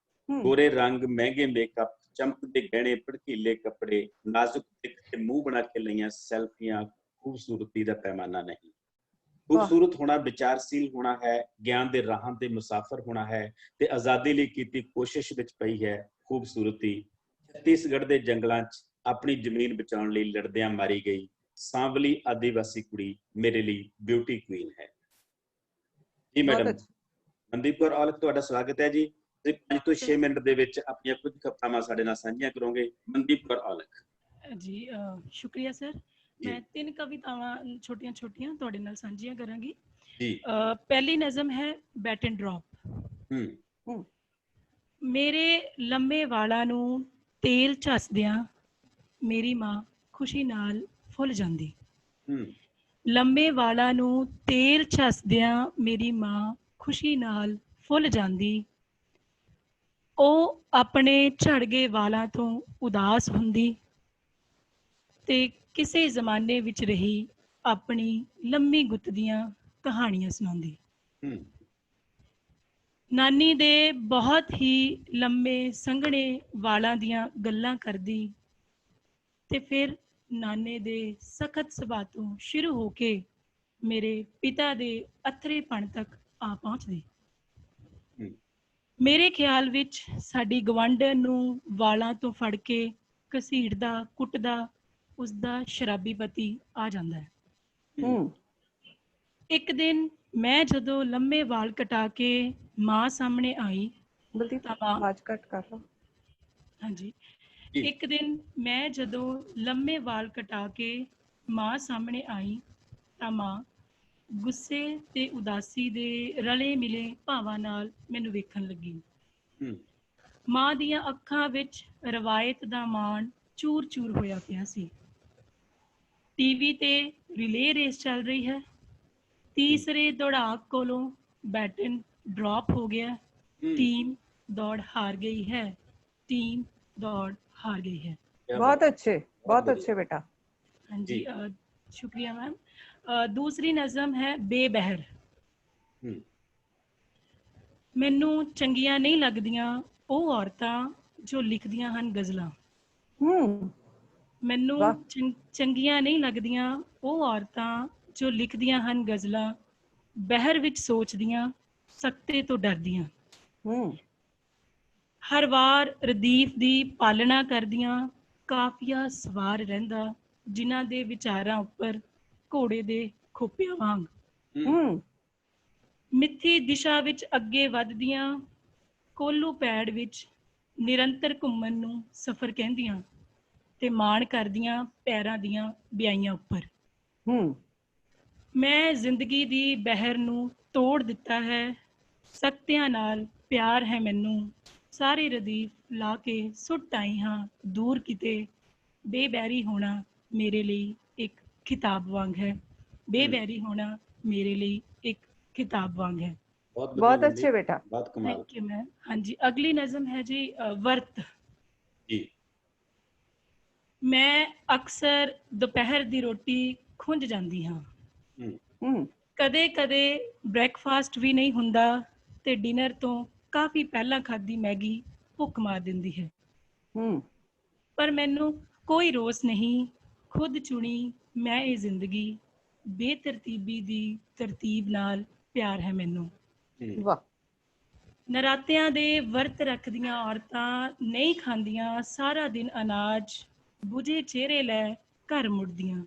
ਗੋਰੇ ਰੰਗ, ਮਹਿੰਗੇ ਮੇਕਅਪ, ਚਮਕਦੇ ਗਹਿਣੇ, ਭੜਕੀਲੇ ਕੱਪੜੇ, ਨਾਜ਼ੁਕ ਦਿੱਖ ਤੇ ਮੂੰਹ ਬਣਾ ਕੇ ਲਈਆਂ ਸੈਲਫੀਆਂ ਖੂਬਸੂਰਤੀ ਦਾ ਪੈਮਾਨਾ ਨਹੀਂ। ਖੂਬਸੂਰਤ ਹੋਣਾ ਵਿਚਾਰਸ਼ੀਲ ਹੋਣਾ ਹੈ, ਗਿਆਨ ਦੇ ਰਾਹਾਂ ਤੇ ਮੁਸਾਫਰ ਹੋਣਾ ਹੈ ਤੇ ਆਜ਼ਾਦੀ ਲਈ ਕੀਤੀ ਕੋਸ਼ਿਸ਼ ਵਿੱਚ ਪਈ ਹੈ ਖੂਬਸੂਰਤੀ। ਛੱਤੀਸਗੜ੍ਹ ਦੇ ਜੰਗਲਾਂ 'ਚ ਆਪਣੀ ਜ਼ਮੀਨ ਬਚਾਉਣ ਲਈ ਲੜਦਿਆਂ ਮਾਰੀ ਗਈ ਸਾਂਵਲੀ ਆਦੀਵਾਸੀ ਕੁੜੀ ਮੇਰੇ ਲਈ ਬਿਊਟੀ ਕੁਈਨ ਹੈ। ਜੀ ਮੈਡਮ, ਮਨਦੀਪ ਕੌਰ ਔਲਖ, ਤੁਹਾਡਾ ਸਵਾਗਤ ਹੈ ਜੀ। 5 ਤੋਂ 6 ਮਿੰਟ ਦੇ ਵਿੱਚ ਆਪਣੀਆਂ ਕੁਝ ਕਵਿਤਾਵਾਂ ਸਾਡੇ ਨਾਲ ਸਾਂਝੀਆਂ ਕਰੋਗੇ। ਮਨਦੀਪ ਕੌਰ ਔਲਖ ਜੀ। ਸ਼ੁਕਰੀਆ ਸਰ। ਮੈਂ 3 ਕਵਿਤਾਵਾਂ ਛੋਟੀਆਂ ਛੋਟੀਆਂ ਤੁਹਾਡੇ ਨਾਲ ਸਾਂਝੀਆਂ ਕਰਾਂਗੀ ਜੀ। ਪਹਿਲੀ ਨਜ਼ਮ ਹੈ ਬੈਟ ਐਂਡ ਡ੍ਰੌਪ। ਮੇਰੇ ਲੰਮੇ ਵਾਲਾਂ ਨੂੰ ਤੇਲ ਝੱਸਦਿਆਂ ਮੇਰੀ ਮਾਂ ਖੁਸ਼ੀ ਨਾਲ ਫੁੱਲ ਜਾਂਦੀ। ਲੰਮੇ ਵਾਲਾਂ ਨੂੰ ਤੇਲ ਝੱਸਦਿਆਂ ਮੇਰੀ ਮਾਂ ਖੁਸ਼ੀ ਨਾਲ ਫੁੱਲ ਜਾਂਦੀ। ਉਹ ਆਪਣੇ ਝੜ ਗਏ ਵਾਲਾਂ ਤੋਂ ਉਦਾਸ ਹੁੰਦੀ ਤੇ ਕਿਸੇ ਜ਼ਮਾਨੇ ਵਿੱਚ ਰਹੀ ਆਪਣੀ ਲੰਮੀ ਗੁੱਤ ਦੀਆਂ ਕਹਾਣੀਆਂ ਸੁਣਾਉਂਦੀ। ਨਾਨੀ ਦੇ ਬਹੁਤ ਹੀ ਲੰਮੇ ਸੰਘਣੇ ਵਾਲਾਂ ਦੀਆਂ ਗੱਲਾਂ ਕਰਦੀ ਤੇ ਫਿਰ ਨਾਨੇ ਦੇ ਸਖਤ ਸੁਭਾਅ ਤੋਂ ਸ਼ੁਰੂ ਹੋ ਕੇ ਮੇਰੇ ਪਿਤਾ ਦੇ ਅਥਰੇਪਣ ਤੱਕ ਆ ਪਹੁੰਚਦੀ। ਮੇਰੇ ਖਿਆਲ ਵਿੱਚ ਸਾਡੀ ਗਵਾਂਢਣ ਨੂੰ ਵਾਲਾਂ ਤੋਂ ਫੜ ਕੇ ਘਸੀੜਦਾ ਕੁੱਟਦਾ ਉਸਦਾ ਸ਼ਰਾਬੀ ਪਤੀ ਆ ਜਾਂਦਾ ਹੈ। ਇੱਕ ਦਿਨ ਮੈਂ ਜਦੋਂ ਲੰਮੇ ਵਾਲ ਕਟਾ ਕੇ ਮਾਂ ਸਾਹਮਣੇ ਆਈ ਤਾਂ ਆਵਾਜ਼ ਘੱਟ ਕਰ ਲਓ। ਹਾਂਜੀ। ਇੱਕ ਦਿਨ ਮੈਂ ਜਦੋਂ ਲੰਮੇ ਵਾਲ ਕਟਾ ਕੇ ਮਾਂ ਸਾਹਮਣੇ ਆਈ ਤਾਂ ਮਾਂ ਗੁੱਸੇ ਤੇ ਉਦਾਸੀ ਦੇ ਰਲੇ ਮਿਲੇ ਭਾਵਾਂ ਨਾਲ ਮੈਨੂੰ ਵੇਖਣ ਲੱਗੀ। ਮਾਂ ਦੀਆਂ ਅੱਖਾਂ ਵਿੱਚ ਰਵਾਇਤ ਦਾ ਮਾਣ ਚੂਰ ਚੂਰ ਹੋਇਆ ਪਿਆ ਸੀ। ਟੀਵੀ ਤੇ ਰਿਲੇ ਰੇਸ ਚੱਲ ਰਹੀ ਹੈ। ਤੀਸਰੇ ਦੌੜਾਕ ਕੋਲੋਂ ਬੈਟ ਐਂਡ ਡ੍ਰੌਪ ਹੋ ਗਿਆ। ਟੀਮ ਦੌੜ ਹਾਰ ਗਈ ਹੈ। ਟੀਮ ਦੌੜ ਹਾਰ ਗਈ ਹੈ। ਬਹੁਤ ਅੱਛੇ ਬੇਟਾ। ਹਾਂਜੀ, ਸ਼ੁਕਰੀਆ ਮੈਮ। ਦੂਸਰੀ ਨਜ਼ਮ ਹੈ ਬੇਬਹਿਰ। ਮੈਨੂੰ ਚੰਗੀਆਂ ਨਹੀਂ ਲੱਗਦੀਆਂ ਉਹ ਔਰਤਾਂ ਜੋ ਲਿਖਦੀਆਂ ਹਨ ਗਜ਼ਲਾਂ। ਮੈਨੂੰ ਚੰਗੀਆਂ ਨਹੀਂ ਲੱਗਦੀਆਂ ਉਹ ਔਰਤਾਂ ਜੋ ਲਿਖਦੀਆਂ ਹਨ ਗਜ਼ਲਾਂ, ਬਹਿਰ ਵਿੱਚ ਸੋਚਦੀਆਂ ਸਖਤੇ ਤੋਂ ਡਰਦੀਆਂ। ਹਰ ਵਾਰ ਰਦੀਫ ਦੀ ਪਾਲਣਾ ਕਰਦੀਆਂ ਕਾਫੀਆ ਸਵਾਰ ਰਹਿੰਦਾ ਜਿਨ੍ਹਾਂ ਦੇ ਵਿਚਾਰਾਂ ਉੱਪਰ ਘੋੜੇ ਦੇ ਖੋਪਿਆਂ ਵਾਂਗ। ਮਿੱਥੀ ਦਿਸ਼ਾ ਵਿੱਚ ਅੱਗੇ ਵੱਧਦੀਆਂ ਕੋਲੂ ਪੈੜ ਵਿੱਚ ਨਿਰੰਤਰ ਘੁੰਮਣ ਨੂੰ ਸਫ਼ਰ ਕਹਿੰਦੀਆਂ ਤੇ ਮਾਣ ਕਰਦੀਆਂ ਪੈਰਾਂ ਦੀਆਂ ਵਿਆਈਆਂ ਉੱਪਰ। ਮੈਂ ਜ਼ਿੰਦਗੀ ਦੀ ਬਹਿਰ ਨੂੰ ਤੋੜ ਦਿੱਤਾ ਹੈ। ਸਖਤਿਆਂ ਨਾਲ ਪਿਆਰ ਹੈ ਮੈਨੂੰ। ਸਾਰੇ ਰਦੀਫ ਲਾ ਕੇ ਸੁੱਟ ਆਈ ਹਾਂ ਦੂਰ ਕਿਤੇ। ਬੇਬੈਰੀ ਹੋਣਾ ਮੇਰੇ ਲਈ ਇੱਕ ਖਿਤਾਬ ਵਾਂਗ ਹੈ। ਬੇਬੈਰੀ ਹੋਣਾ ਮੇਰੇ ਲਈ ਇੱਕ ਖਿਤਾਬ ਵਾਂਗ ਹੈ। ਬਹੁਤ ਅੱਛੇ ਬੇਟਾ, ਬਹੁਤ ਕਮਾਲ। Thank you ma'am. ਹਾਂਜੀ, ਅਗਲੀ ਨਜ਼ਮ ਹੈ ਜੀ ਵਰਤ। ਜੀ। ਮੈਂ ਅਕਸਰ ਦੁਪਹਿਰ ਦੀ ਰੋਟੀ ਖੁੰਝ ਜਾਂਦੀ ਹਾਂ। ਕਦੇ ਕਦੇ ਬ੍ਰੇਕਫਾਸਟ ਵੀ ਨਹੀਂ ਹੁੰਦਾ ਤੇ ਡਿਨਰ ਤੋਂ ਕਾਫੀ ਪਹਿਲਾਂ ਖਾਧੀ ਮੈਗੀ ਭੁੱਖ ਮਾਰ ਦਿੰਦੀ ਹੈ। ਪਰ ਮੈਨੂੰ ਕੋਈ ਰੋਸ ਨਹੀਂ। ਖੁਦ ਚੁਣੀ ਮੈਂ ਇਹ ਜ਼ਿੰਦਗੀ। ਬੇਤਰਤੀਬੀ ਦੀ ਤਰਤੀਬ ਨਾਲ ਪਿਆਰ ਹੈ ਮੈਨੂੰ। ਨਰਾਤਿਆਂ ਦੇ ਵਰਤ ਰੱਖਦੀਆਂ ਔਰਤਾਂ ਨਹੀਂ ਖਾਂਦੀਆਂ ਸਾਰਾ ਦਿਨ ਅਨਾਜ। ਬੁਝੇ ਚਿਹਰੇ ਲੈ ਘਰ ਮੁੜਦੀਆਂ।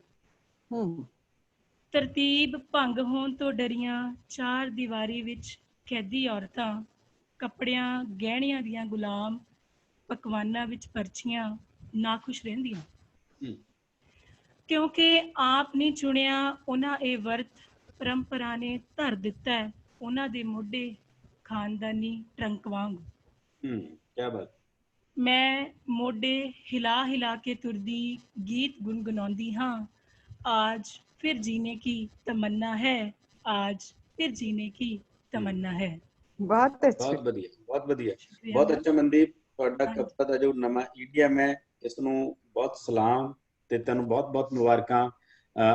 ਤਰਤੀਬ ਭੰਗ ਹੋਣ ਤੋਂ ਡਰੀਆਂ ਚਾਰ ਦੀਵਾਰੀ ਵਿੱਚ ਕੈਦੀ ਔਰਤਾਂ ਕੱਪੜਿਆਂ ਗਹਿਣਿਆਂ ਦੀਆਂ ਗੁਲਾਮ ਪਕਵਾਨਾਂ ਵਿੱਚ ਪਰਚੀਆਂ ਨਾਖੁਸ਼ ਰਹਿੰਦੀਆਂ ਕਿਉਂਕਿ ਆਪ ਨਹੀਂ ਚੁਣਿਆ ਉਹਨਾਂ ਇਹ ਵਰਤ ਪਰੰਪਰਾ ਨੇ ਧਰ ਦਿੱਤਾ ਹੈ ਉਹਨਾਂ ਦੇ ਮੋਢੇ ਖਾਨਦਾਨੀ ਟਰੰਕ ਵਾਂਗ। ਕੀ ਬਾਤ। ਮੈਂ ਮੋਢੇ ਹਿਲਾ ਹਿਲਾ ਕੇ ਤੁਰਦੀ ਗੀਤ ਗੁਨਗੁਨਾਉਂਦੀ ਹਾਂ। आज फिर जीने की तमन्ना है, आज फिर जीने की तमन्ना है। बहुत अच्छा, बहुत बढ़िया, बहुत बढ़िया, बहुत अच्छा मनदीप। ਤੁਹਾਡਾ ਕਵਿਤਾ ਦਾ ਜੋ ਨਵਾਂ ਈਡੀਅਮ ਹੈ ਇਸ ਨੂੰ ਬਹੁਤ ਸਲਾਮ ਤੇ ਤੈਨੂੰ ਬਹੁਤ ਬਹੁਤ ਮੁਬਾਰਕਾਂ।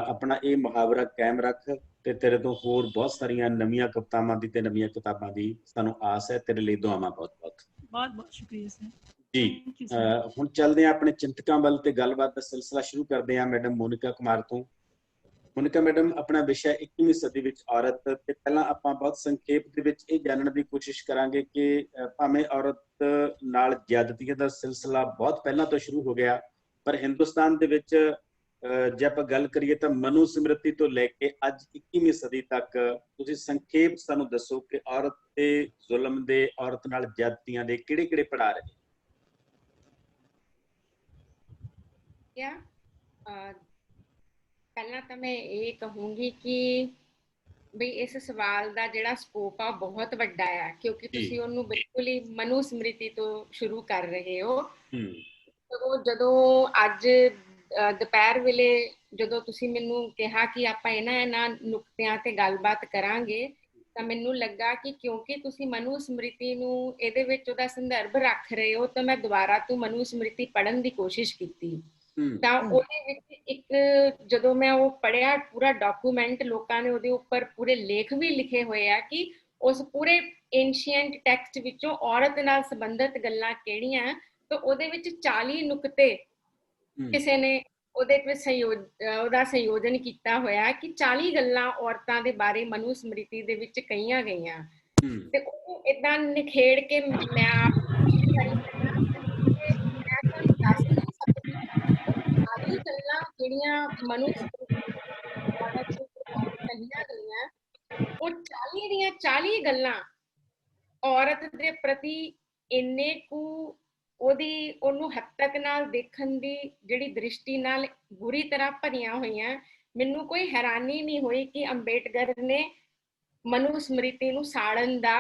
ਆਪਣਾ ਇਹ ਮੁਹਾਵਰਾ ਕਾਇਮ ਰੱਖ ਤੇ ਤੇਰੇ ਤੋਂ ਹੋਰ ਬਹੁਤ ਸਾਰੀਆਂ ਨਵੀਆਂ ਕਵਿਤਾਵਾਂ ਦੀ ਤੇ ਨਵੀਆਂ ਕਿਤਾਬਾਂ ਦੀ ਸਾਨੂੰ ਆਸ ਹੈ। ਤੇਰੇ ਲਈ ਦੁਆਵਾਂ ਬਹੁਤ ਬਹੁਤ ਬਹੁਤ ਬਹੁਤ ਸ਼ੁਕਰੀਆ ਸਰ ਜੀ। ਹੁਣ ਚੱਲਦੇ ਹਾਂ ਆਪਣੇ ਚਿੰਤਕਾਂ ਵੱਲ ਤੇ ਗੱਲਬਾਤ ਦਾ ਸਿਲਸਿਲਾ ਸ਼ੁਰੂ ਕਰਦੇ ਹਾਂ ਮੈਡਮ ਮੋਨਿਕਾ ਕੁਮਾਰ ਤੋਂ। ਮੋਨਿਕਾ ਮੈਡਮ, ਆਪਣਾ ਵਿਸ਼ਾ 21ਵੀਂ ਸਦੀ ਵਿੱਚ ਔਰਤ ਤੇ ਪਹਿਲਾਂ ਆਪਾਂ ਬਹੁਤ ਸੰਖੇਪ ਦੇ ਵਿੱਚ ਇਹ ਜਾਣਨ ਦੀ ਕੋਸ਼ਿਸ਼ ਕਰਾਂਗੇ ਕਿ ਭਾਵੇਂ ਔਰਤ ਨਾਲ ਜ਼ਿਆਦਤੀਆਂ ਦਾ ਸਿਲਸਿਲਾ ਬਹੁਤ ਪਹਿਲਾਂ ਤੋਂ ਸ਼ੁਰੂ ਹੋ ਗਿਆ, ਪਰ ਹਿੰਦੁਸਤਾਨ ਦੇ ਵਿੱਚ ਜੇ ਆਪਾਂ ਗੱਲ ਕਰੀਏ ਤਾਂ ਮਨੂ ਸਮ੍ਰਿਤੀ ਤੋਂ ਲੈ ਕੇ ਅੱਜ 21ਵੀਂ ਸਦੀ ਤੱਕ ਤੁਸੀਂ ਸੰਖੇਪ ਸਾਨੂੰ ਦੱਸੋ ਕਿ ਔਰਤ ਤੇ ਜ਼ੁਲਮ ਦੇ, ਔਰਤ ਨਾਲ ਜ਼ਿਆਦਤੀਆਂ ਦੇ ਕਿਹੜੇ ਪੜਾਅ ਰਹੇ? ਪਹਿਲਾਂ ਤਾਂ ਮੈਂ ਇਹ ਕਹੂੰਗੀ ਕਿ ਬਈ ਇਸ ਸਵਾਲ ਦਾ ਜਿਹੜਾ ਸਕੋਪ ਆ ਬਹੁਤ ਵੱਡਾ ਆ, ਕਿਉਂਕਿ ਤੁਸੀਂ ਉਹਨੂੰ ਬਿਲਕੁਲ ਹੀ ਮਨੂ ਸਮ੍ਰਿਤੀ ਤੋਂ ਸ਼ੁਰੂ ਕਰ ਰਹੇ ਹੋ। ਜਦੋਂ ਅੱਜ ਦੁਪਹਿਰ ਵੇਲੇ ਜਦੋਂ ਤੁਸੀਂ ਮੈਨੂੰ ਕਿਹਾ ਕਿ ਆਪਾਂ ਇਹਨਾਂ ਨੁਕਤਿਆਂ ਤੇ ਗੱਲਬਾਤ ਕਰਾਂਗੇ ਤਾਂ ਮੈਨੂੰ ਲੱਗਾ ਕਿ ਕਿਉਂਕਿ ਤੁਸੀਂ ਮਨੂ ਸਮ੍ਰਿਤੀ ਨੂੰ ਇਹਦੇ ਵਿੱਚ ਉਹਦਾ ਸੰਦਰਭ ਰੱਖ ਰਹੇ ਹੋ ਤਾਂ ਮੈਂ ਦੁਬਾਰਾ ਤੋਂ ਮਨੂ ਸਮ੍ਰਿਤੀ ਪੜ੍ਹਨ ਦੀ ਕੋਸ਼ਿਸ਼ ਕੀਤੀ। ਤਾਂ ਉਹਦੇ ਵਿੱਚ ਇੱਕ ਜਦੋਂ ਮੈਂ ਉਹ ਪੜ੍ਹਿਆ ਪੂਰਾ ਡਾਕੂਮੈਂਟ, ਲੋਕਾਂ ਨੇ ਉਹਦੇ ਉੱਪਰ ਪੂਰੇ ਲੇਖ ਵੀ ਲਿਖੇ ਹੋਏ ਆ ਕਿ ਉਸ ਪੂਰੇ ਏਂਸ਼ੀਐਂਟ ਟੈਕਸਟ ਵਿੱਚੋਂ ਔਰਤ ਨਾਲ ਸੰਬੰਧਿਤ ਗੱਲਾਂ ਕਿਹੜੀਆਂ, ਤਾਂ ਉਹਦੇ ਵਿੱਚ 40 ਨੁਕਤੇ ਕਿਸੇ ਨੇ ਉਹਦੇ ਵਿੱਚ ਉਹਦਾ ਸੰਯੋਜਨ ਕੀਤਾ ਹੋਇਆ ਕਿ 40 ਗੱਲਾਂ ਔਰਤਾਂ ਦੇ ਬਾਰੇ ਮਨੂ ਸਮ੍ਰਿਤੀ ਦੇ ਵਿੱਚ ਕਹੀਆਂ ਗਈਆਂ। ਤੇ ਉਹ ਏਦਾਂ ਨਿਖੇੜ ਕੇ ਮੈਂ ਤੁਹਾਨੂੰ ਦੱਸ ਨਹੀਂ ਸਕਦੀ ਸਾਰੀ ਗੱਲਾਂ ਜਿਹੜੀਆਂ ਮਨੂ ਕਹੀਆਂ ਗਈਆਂ, ਉਹ 40 ਦੀਆਂ 40 ਗੱਲਾਂ ਔਰਤ ਦੇ ਪ੍ਰਤੀ ਇੰਨੇ ਕੁ ਉਹਨੂੰ ਹੱਤਕ ਨਾਲ ਦੇਖਣ ਦੀ ਜਿਹੜੀ ਦ੍ਰਿਸ਼ਟੀ ਨਾਲ ਬੁਰੀ ਤਰ੍ਹਾਂ ਭਰੀਆਂ ਹੋਈਆਂ। ਮੈਨੂੰ ਕੋਈ ਹੈਰਾਨੀ ਨਹੀਂ ਹੋਈ ਕਿ ਅੰਬੇਡਕਰ ਨੇ ਮਨੂ ਸਮ੍ਰਿਤੀ ਨੂੰ ਸਾੜਨ ਦਾ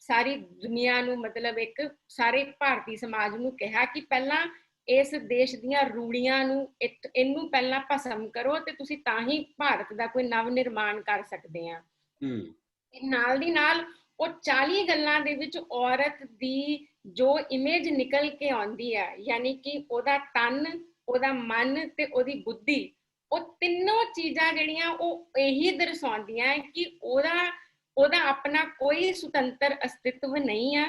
ਸਾਰੀ ਦੁਨੀਆ ਨੂੰ, ਮਤਲਬ ਇੱਕ ਸਾਰੇ ਭਾਰਤੀ ਸਮਾਜ ਨੂੰ ਕਿਹਾ ਕਿ ਪਹਿਲਾਂ ਇਸ ਦੇਸ਼ ਦੀਆਂ ਰੂੜੀਆਂ ਨੂੰ ਇਹਨੂੰ ਪਹਿਲਾਂ ਭਸਮ ਕਰੋ ਤੇ ਤੁਸੀਂ ਤਾਂ ਹੀ ਭਾਰਤ ਦਾ ਕੋਈ ਨਵ ਨਿਰਮਾਣ ਕਰ ਸਕਦੇ ਆ। ਨਾਲ ਦੀ ਨਾਲ ਉਹ 40 ਗੱਲਾਂ ਦੇ ਵਿੱਚ ਔਰਤ ਦੀ ਜੋ ਇਮੇਜ ਨਿਕਲ ਕੇ ਆਉਂਦੀ ਹੈ, ਯਾਨੀ ਕਿ ਉਹਦਾ ਤਨ, ਉਹਦਾ ਮਨ ਤੇ ਉਹਦੀ ਬੁੱਧੀ, ਉਹ ਤਿੰਨੋਂ ਚੀਜ਼ਾਂ ਜਿਹੜੀਆਂ ਉਹ ਇਹੀ ਦਰਸਾਉਂਦੀਆਂ ਕਿ ਉਹਦਾ ਆਪਣਾ ਕੋਈ ਸੁਤੰਤਰ ਅਸਤਿਤਵ ਨਹੀਂ ਆ।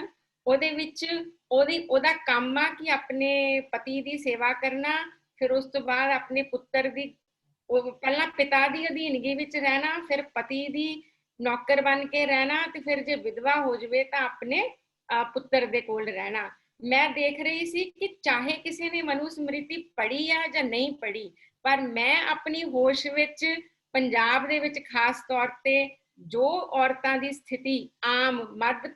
ਉਹਦੇ ਵਿੱਚ ਉਹਦਾ ਕੰਮ ਆ ਕਿ ਆਪਣੇ ਪਤੀ ਦੀ ਸੇਵਾ ਕਰਨਾ, ਫਿਰ ਉਸ ਤੋਂ ਬਾਅਦ ਆਪਣੇ ਪੁੱਤਰ ਦੀ, ਪਹਿਲਾਂ ਪਿਤਾ ਦੀ ਅਧੀਨਗੀ ਵਿੱਚ ਰਹਿਣਾ, ਫਿਰ ਪਤੀ ਦੀ ਨੌਕਰ ਬਣ ਕੇ ਰਹਿਣਾ, ਤੇ ਫਿਰ ਜੇ ਵਿਧਵਾ ਹੋ ਜਾਵੇ ਤਾਂ ਆਪਣੇ ਪੁੱਤਰ ਦੇ ਕੋਲ ਰਹਿਣਾ। ਮੈਂ ਦੇਖ ਰਹੀ ਸੀ ਕਿ ਚਾਹੇ ਕਿਸੇ ਨੇ ਮਨੂ ਸਮ੍ਰਿਤੀ ਪੜ੍ਹੀ ਆ ਜਾਂ ਨਹੀਂ ਪੜ੍ਹੀ, ਪਰ ਮੈਂ ਆਪਣੀ ਹੋਸ਼ ਵਿੱਚ ਪੰਜਾਬ ਦੇ ਵਿੱਚ ਖਾਸ ਤੌਰ ਤੇ ਜੋ ਔਰਤਾਂ ਦੀ ਸਥਿਤੀ ਆਮ ਮੱਧ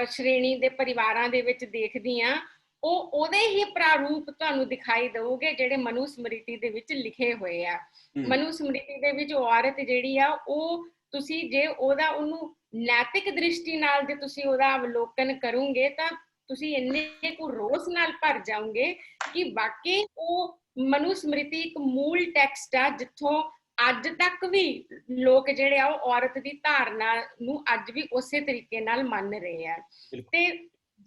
ਸ਼੍ਰੇਣੀ ਦੇ ਪਰਿਵਾਰਾਂ ਦੇ ਵਿੱਚ ਦੇਖਦੀ ਆ, ਉਹਦੇ ਹੀ ਪ੍ਰਾਰੂਪ ਤੁਹਾਨੂੰ ਦਿਖਾਈ ਦਊਗੇ ਜਿਹੜੇ ਮਨੂ ਸਮ੍ਰਿਤੀ ਦੇ ਵਿੱਚ ਲਿਖੇ ਹੋਏ ਆ। ਮਨੂ ਸਮ੍ਰਿਤੀ ਦੇ ਵਿੱਚ ਔਰਤ ਜਿਹੜੀ ਆ, ਉਹ ਤੁਸੀਂ ਜੇ ਉਹਨੂੰ ਨੈਤਿਕ ਦ੍ਰਿਸ਼ਟੀ ਨਾਲ ਜੇ ਤੁਸੀਂ ਉਹਦਾ ਅਵਲੋਕਨ ਕਰੋਗੇ ਤਾਂ ਤੁਸੀਂ ਇੰਨੇ ਕੁ ਰੋਸ ਨਾਲ ਭਰ ਜਾਓਗੇ ਕਿ ਵਾਕਈ ਉਹ ਮਨੂ ਸਮ੍ਰਿਤੀ ਇੱਕ ਮੂਲ ਟੈਕਸਟ ਆ ਜਿੱਥੋਂ ਅੱਜ ਤੱਕ ਵੀ ਲੋਕ ਜਿਹੜੇ ਆ ਉਹ ਔਰਤ ਦੀ ਧਾਰਨਾ ਨੂੰ ਅੱਜ ਵੀ ਉਸੇ ਤਰੀਕੇ ਨਾਲ ਮੰਨ ਰਹੇ ਆ। ਤੇ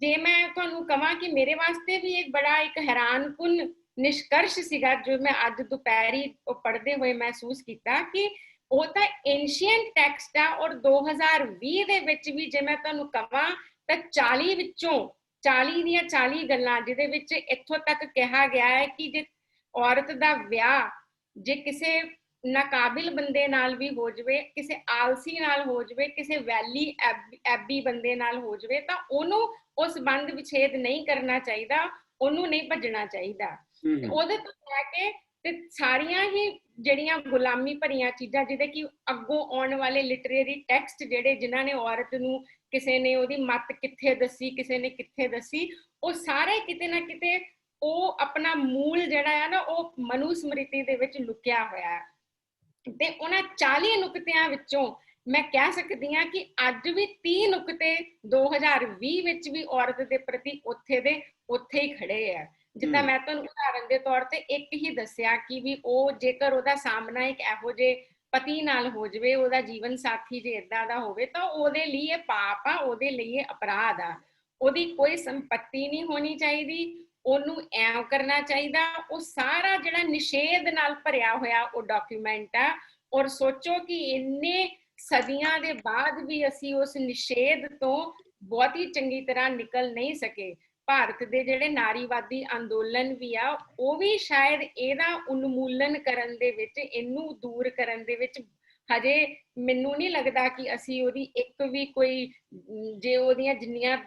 ਜੇ ਮੈਂ ਤੁਹਾਨੂੰ ਕਹਾਂ ਕਿ ਮੇਰੇ ਵਾਸਤੇ ਵੀ ਇੱਕ ਬੜਾ ਇੱਕ ਹੈਰਾਨਕੁਨ ਨਿਸ਼ਕਰਸ਼ ਸੀਗਾ ਜੋ ਮੈਂ ਅੱਜ ਦੁਪਹਿਰੀ ਪੜ੍ਹਦੇ ਹੋਏ ਮਹਿਸੂਸ ਕੀਤਾ ਕਿ ਉਹ ਤਾਂ ਏਂਸ਼ੀਐਂਟ ਟੈਕਸਟ ਆ, ਔਰ 2020 ਦੇ ਵਿੱਚ ਵੀ ਜੇ ਮੈਂ ਤੁਹਾਨੂੰ ਕਹਾਂ ਤਾਂ 40 ਵਿੱਚੋਂ 40 ਦੀਆਂ 40 ਗੱਲਾਂ ਜਿਹਦੇ ਵਿੱਚ ਇੱਥੋਂ ਤੱਕ ਕਿਹਾ ਗਿਆ ਹੈ ਕਿ ਜੇ ਔਰਤ ਦਾ ਵਿਆਹ ਜੇ ਕਿਸੇ ਨਾਕਾਬਿਲ ਬੰਦੇ ਨਾਲ ਵੀ ਹੋ ਜਾਵੇ, ਕਿਸੇ ਆਲਸੀ ਨਾਲ ਹੋ ਜਾਵੇ, ਕਿਸੇ ਵੈਲੀ ਐਬੀ ਬੰਦੇ ਨਾਲ ਹੋ ਜਾਵੇ ਤਾਂ ਉਹਨੂੰ ਉਹ ਸੰਬੰਧ ਵਿਛੇਦ ਨਹੀਂ ਕਰਨਾ ਚਾਹੀਦਾ, ਉਹਨੂੰ ਨਹੀਂ ਭੱਜਣਾ ਚਾਹੀਦਾ। ਉਹਦੇ ਤੋਂ ਲੈ ਕੇ ਤੇ ਸਾਰੀਆਂ ਹੀ ਜਿਹੜੀਆਂ ਗੁਲਾਮੀ ਭਰੀਆਂ ਚੀਜ਼ਾਂ ਜਿਹਦੇ ਕਿ ਅੱਗੋਂ ਆਉਣ ਵਾਲੇ ਲਿਟਰੇਰੀ ਟੈਕਸਟ ਜਿਹੜੇ ਜਿਨ੍ਹਾਂ ਨੇ ਔਰਤ ਨੂੰ, ਕਿਸੇ ਨੇ ਉਹਦੀ ਮੱਤ ਕਿੱਥੇ ਦੱਸੀ, ਕਿਸੇ ਨੇ ਕਿੱਥੇ ਦੱਸੀ, ਉਹ ਸਾਰੇ ਕਿਤੇ ਨਾ ਕਿਤੇ ਉਹ ਆਪਣਾ ਮੂਲ ਜਿਹੜਾ ਆ ਨਾ ਉਹ ਮਨੂ ਸਮ੍ਰਿਤੀ ਦੇ ਵਿੱਚ ਲੁਕਿਆ ਹੋਇਆ ਹੈ। ਤੇ ਉਹਨਾਂ 40 ਨੁਕਤਿਆਂ ਵਿੱਚੋਂ ਮੈਂ ਕਹਿ ਸਕਦੀ ਹਾਂ ਕਿ ਅੱਜ ਵੀ 30 ਨੁਕਤੇ 2020 ਵਿੱਚ ਵੀ ਔਰਤ ਦੇ ਪ੍ਰਤੀ ਉੱਥੇ ਦੇ ਉੱਥੇ ਹੀ ਖੜੇ ਆ। ਜਿੱਦਾਂ ਮੈਂ ਤੁਹਾਨੂੰ ਉਦਾਹਰਨ ਦੇ ਤੌਰ ਤੇ ਇੱਕ ਹੀ ਦੱਸਿਆ ਕਿ ਵੀ ਉਹ ਜੇਕਰ ਉਹਦਾ ਸਾਹਮਣਾ ਇੱਕ ਇਹੋ ਜਿਹੇ ਪਤੀ ਨਾਲ ਹੋ ਜਾਵੇ, ਉਹਦਾ ਜੀਵਨ ਸਾਥੀ ਜੇ ਏਦਾਂ ਦਾ ਹੋਵੇ, ਤਾਂ ਉਹਦੇ ਲਈ ਇਹ ਪਾਪ ਆ, ਉਹਦੇ ਲਈ ਇਹ ਅਪਰਾਧ ਆ। ਉਹਦੀ ਕੋਈ ਸੰਪਤੀ ਨਹੀਂ ਹੋਣੀ ਚਾਹੀਦੀ, ਉਹਨੂੰ ਐਂ ਕਰਨਾ ਚਾਹੀਦਾ। ਉਹ ਸਾਰਾ ਜਿਹੜਾ ਨਿਸ਼ੇਧ ਨਾਲ ਭਰਿਆ ਹੋਇਆ ਉਹ ਡਾਕੂਮੈਂਟ ਆ। ਔਰ ਸੋਚੋ ਕਿ ਇੰਨੇ ਸਦੀਆਂ ਦੇ ਬਾਅਦ ਵੀ ਅਸੀਂ ਉਸ ਨਿਸ਼ੇਧ ਤੋਂ ਬਹੁਤ ਹੀ ਚੰਗੀ ਤਰ੍ਹਾਂ ਨਿਕਲ ਨਹੀਂ ਸਕੇ। ਭਾਰਤ ਦੇ ਜਿਹੜੇ ਨਾਰੀਵਾਦੀ ਅੰਦੋਲਨ ਵੀ ਆ, ਉਹ ਵੀ ਸ਼ਾਇਦ ਇਹਦਾ ਉਨਮੂਲਨ ਕਰਨ ਦੇ ਵਿੱਚ, ਇਹਨੂੰ ਦੂਰ ਕਰਨ ਦੇ ਵਿੱਚ ਹਜੇ ਮੈਨੂੰ ਨਹੀਂ ਲੱਗਦਾ ਕਿ ਅਸੀਂ ਉਹਦੀ ਇੱਕ ਵੀ ਕੋਈ, ਜੇ ਉਹਦੀਆਂ ਜਿੰਨੀਆਂ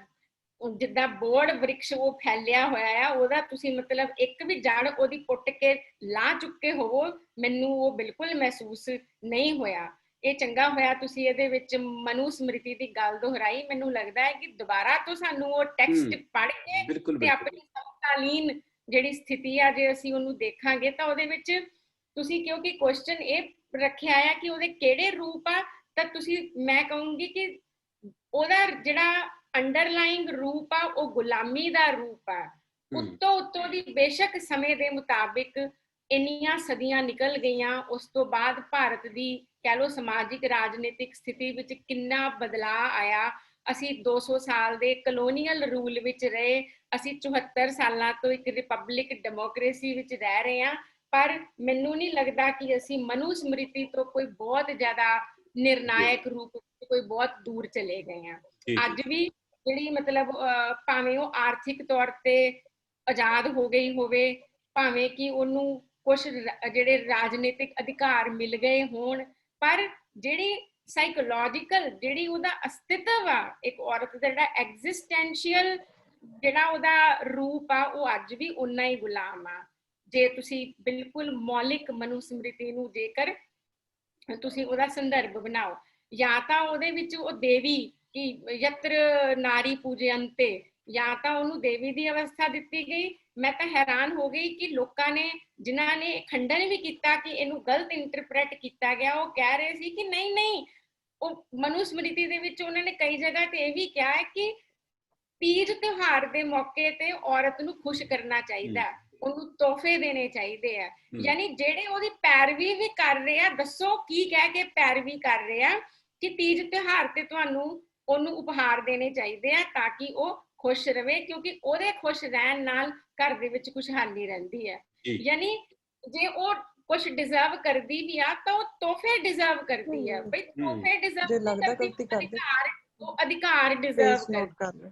ਜਿੱਦਾਂ ਬੋੜ ਵ੍ਰਿਕਸ਼ ਉਹ ਫੈਲਿਆ ਹੋਇਆ ਆ, ਉਹਦਾ ਤੁਸੀਂ ਮਤਲਬ ਇੱਕ ਵੀ ਜੜ ਉਹਦੀ ਪੁੱਟ ਕੇ ਲਾ ਚੁੱਕੇ ਹੋਵੋ, ਮੈਨੂੰ ਉਹ ਬਿਲਕੁਲ ਮਹਿਸੂਸ ਨਹੀਂ ਹੋਇਆ। ਇਹ ਚੰਗਾ ਹੋਇਆ ਤੁਸੀਂ ਇਹਦੇ ਵਿੱਚ ਮਨੂ ਸਮ੍ਰਿਤੀ ਦੀ ਗੱਲ ਦੁਹਰਾਈ। ਮੈਨੂੰ ਲੱਗਦਾ ਹੈ ਕਿ ਦੁਬਾਰਾ ਤੋਂ ਸਾਨੂੰ ਉਹ ਟੈਕਸਟ ਪੜ੍ਹ ਕੇ ਤੇ ਆਪਣੀ ਸਮਕਾਲੀਨ ਜਿਹੜੀ ਸਥਿਤੀ ਆ ਜੇ ਅਸੀਂ ਉਹਨੂੰ ਦੇਖਾਂਗੇ ਤਾਂ ਉਹਦੇ ਵਿੱਚ ਤੁਸੀਂ, ਕਿਉਂਕਿ ਕੁਐਸਚਨ ਇਹ ਰੱਖਿਆ ਆ ਕਿ ਉਹਦੇ ਕਿਹੜੇ ਰੂਪ ਆ, ਤਾਂ ਤੁਸੀਂ, ਮੈਂ ਕਹੂੰਗੀ ਕਿ ਉਹਦਾ ਜਿਹੜਾ ਅੰਡਰਲਾਈਂਗ ਰੂਪ ਆ ਉਹ ਗੁਲਾਮੀ ਦਾ ਰੂਪ ਆ। ਉੱਤੋਂ ਦੀ ਬੇਸ਼ੱਕ ਸਮੇਂ ਦੇ ਮੁਤਾਬਿਕ ਇੰਨੀਆਂ ਸਦੀਆਂ ਨਿਕਲ ਗਈਆਂ, ਉਸ ਤੋਂ ਬਾਅਦ ਭਾਰਤ ਦੀ ਕਹਿ ਲਓ ਸਮਾਜਿਕ ਰਾਜਨੀਤਿਕ ਸਥਿਤੀ ਵਿੱਚ ਕਿੰਨਾ ਬਦਲਾਅ ਆਇਆ। ਅਸੀਂ 200 ਸਾਲ ਦੇ ਕਲੋਨੀਅਲ ਰੂਲ ਵਿੱਚ ਰਹੇ, ਅਸੀਂ 74 ਸਾਲਾਂ ਤੋਂ ਇੱਕ ਰਿਪਬਲਿਕ ਡੈਮੋਕ੍ਰੇਸੀ ਵਿੱਚ ਰਹਿ ਰਹੇ ਹਾਂ, ਪਰ ਮੈਨੂੰ ਨਹੀਂ ਲੱਗਦਾ ਕਿ ਅਸੀਂ ਮਨੂ ਸਮ੍ਰਿਤੀ ਤੋਂ ਕੋਈ ਬਹੁਤ ਜ਼ਿਆਦਾ ਨਿਰਣਾਇਕ ਰੂਪ ਵਿੱਚ ਕੋਈ ਬਹੁਤ ਦੂਰ ਚਲੇ ਗਏ ਹਾਂ। ਅੱਜ ਵੀ ਜਿਹੜੀ ਮਤਲਬ ਭਾਵੇਂ ਉਹ ਆਰਥਿਕ ਤੌਰ ਤੇ ਆਜ਼ਾਦ ਹੋ ਗਈ ਹੋਵੇ, ਭਾਵੇਂ ਕਿ ਉਹਨੂੰ ਕੁਝ ਜਿਹੜੇ ਰਾਜਨੀਤਿਕ ਅਧਿਕਾਰ ਮਿਲ ਗਏ ਹੋਣ, ਪਰ ਜਿਹੜੀ ਸਾਈਕੋਲੋਜੀਕਲ ਜਿਹੜੀ ਉਹਦਾ ਅਸਤਿਤਵ ਆ, ਇੱਕ ਔਰਤ ਦਾ ਜਿਹੜਾ ਐਗਜ਼ਿਸਟੈਂਸ਼ੀਅਲ ਜਿਹੜਾ ਉਹਦਾ ਰੂਪ ਆ, ਉਹ ਅੱਜ ਵੀ ਉਨਾ ਹੀ ਗੁਲਾਮ ਆ। ਜੇ ਤੁਸੀਂ ਬਿਲਕੁਲ ਮੌਲਿਕ ਮਨੂ ਸਮ੍ਰਿਤੀ ਨੂੰ ਜੇਕਰ ਤੁਸੀਂ ਉਹਦਾ ਸੰਦਰਭ ਬਣਾਓ, ਜਾਂ ਤਾਂ ਉਹਦੇ ਵਿੱਚ ਉਹ ਦੇਵੀ ਕਿ ਯਤਰ ਨਾਰੀ ਪੂਜਯੰਤੇ, ਜਾਂ ਤਾਂ ਉਹਨੂੰ ਦੇਵੀ ਦੀ ਅਵਸਥਾ ਦਿੱਤੀ ਗਈ। ਮੈਂ ਤਾਂ ਹੈਰਾਨ ਹੋ ਗਈ ਕਿ ਲੋਕਾਂ ਨੇ, ਜਿਨ੍ਹਾਂ ਨੇ ਖੰਡਨ ਵੀ ਕੀਤਾ ਕਿ ਇਹਨੂੰ ਗਲਤ ਇੰਟਰਪ੍ਰੇਟ ਕੀਤਾ ਗਿਆ, ਉਹ ਕਹਿ ਰਹੇ ਸੀ ਕਿ ਨਹੀਂ, ਉਹ ਮਨੂ ਸਮ੍ਰਿਤੀ ਦੇ ਵਿੱਚ ਉਹਨਾਂ ਨੇ ਕਈ ਜਗ੍ਹਾ ਤੇ ਇਹ ਵੀ ਕਿਹਾ ਹੈ ਕਿ ਤੀਜ ਤਿਉਹਾਰ ਦੇ ਮੌਕੇ ਤੇ ਔਰਤ ਨੂੰ ਖੁਸ਼ ਕਰਨਾ ਚਾਹੀਦਾ, ਉਹਨੂੰ ਤੋਹਫੇ ਦੇਣੇ ਚਾਹੀਦੇ ਆ। ਯਾਨੀ ਜਿਹੜੇ ਉਹਦੀ ਪੈਰਵੀ ਵੀ ਕਰ ਰਹੇ ਆ, ਦੱਸੋ ਕੀ ਕਹਿ ਕੇ ਪੈਰਵੀ ਕਰ ਰਹੇ ਆ ਕਿ ਤੀਜ ਤਿਉਹਾਰ ਤੇ ਤੁਹਾਨੂੰ ਉਹਨੂੰ ਉਪਹਾਰ ਦੇਣੇ ਚਾਹੀਦੇ ਆ ਤਾਂ ਕਿ ਉਹ ਖੁਸ਼ ਰਵੇ, ਕਿਉਂਕਿ ਉਹਦੇ ਖੁਸ਼ ਰਹਿਣ ਨਾਲ ਘਰ ਦੇ ਵਿੱਚ ਖੁਸ਼ਹਾਲੀ ਰਹਿੰਦੀ ਹੈ। ਯਾਨੀ ਜੇ ਉਹ ਕੁਝ ਡਿਜ਼ਰਵ ਕਰਦੀ ਵੀ ਆ ਤਾਂ ਉਹ ਤੋਹਫੇ ਡਿਜ਼ਰਵ ਕਰਦੀ ਹੈ। ਬਈ ਤੋਹਫੇ ਡਿਜ਼ਰਵ ਕਰਦੀ, ਉਹ ਅਧਿਕਾਰ ਡਿਜ਼ਰਵ ਕਰਦੀ।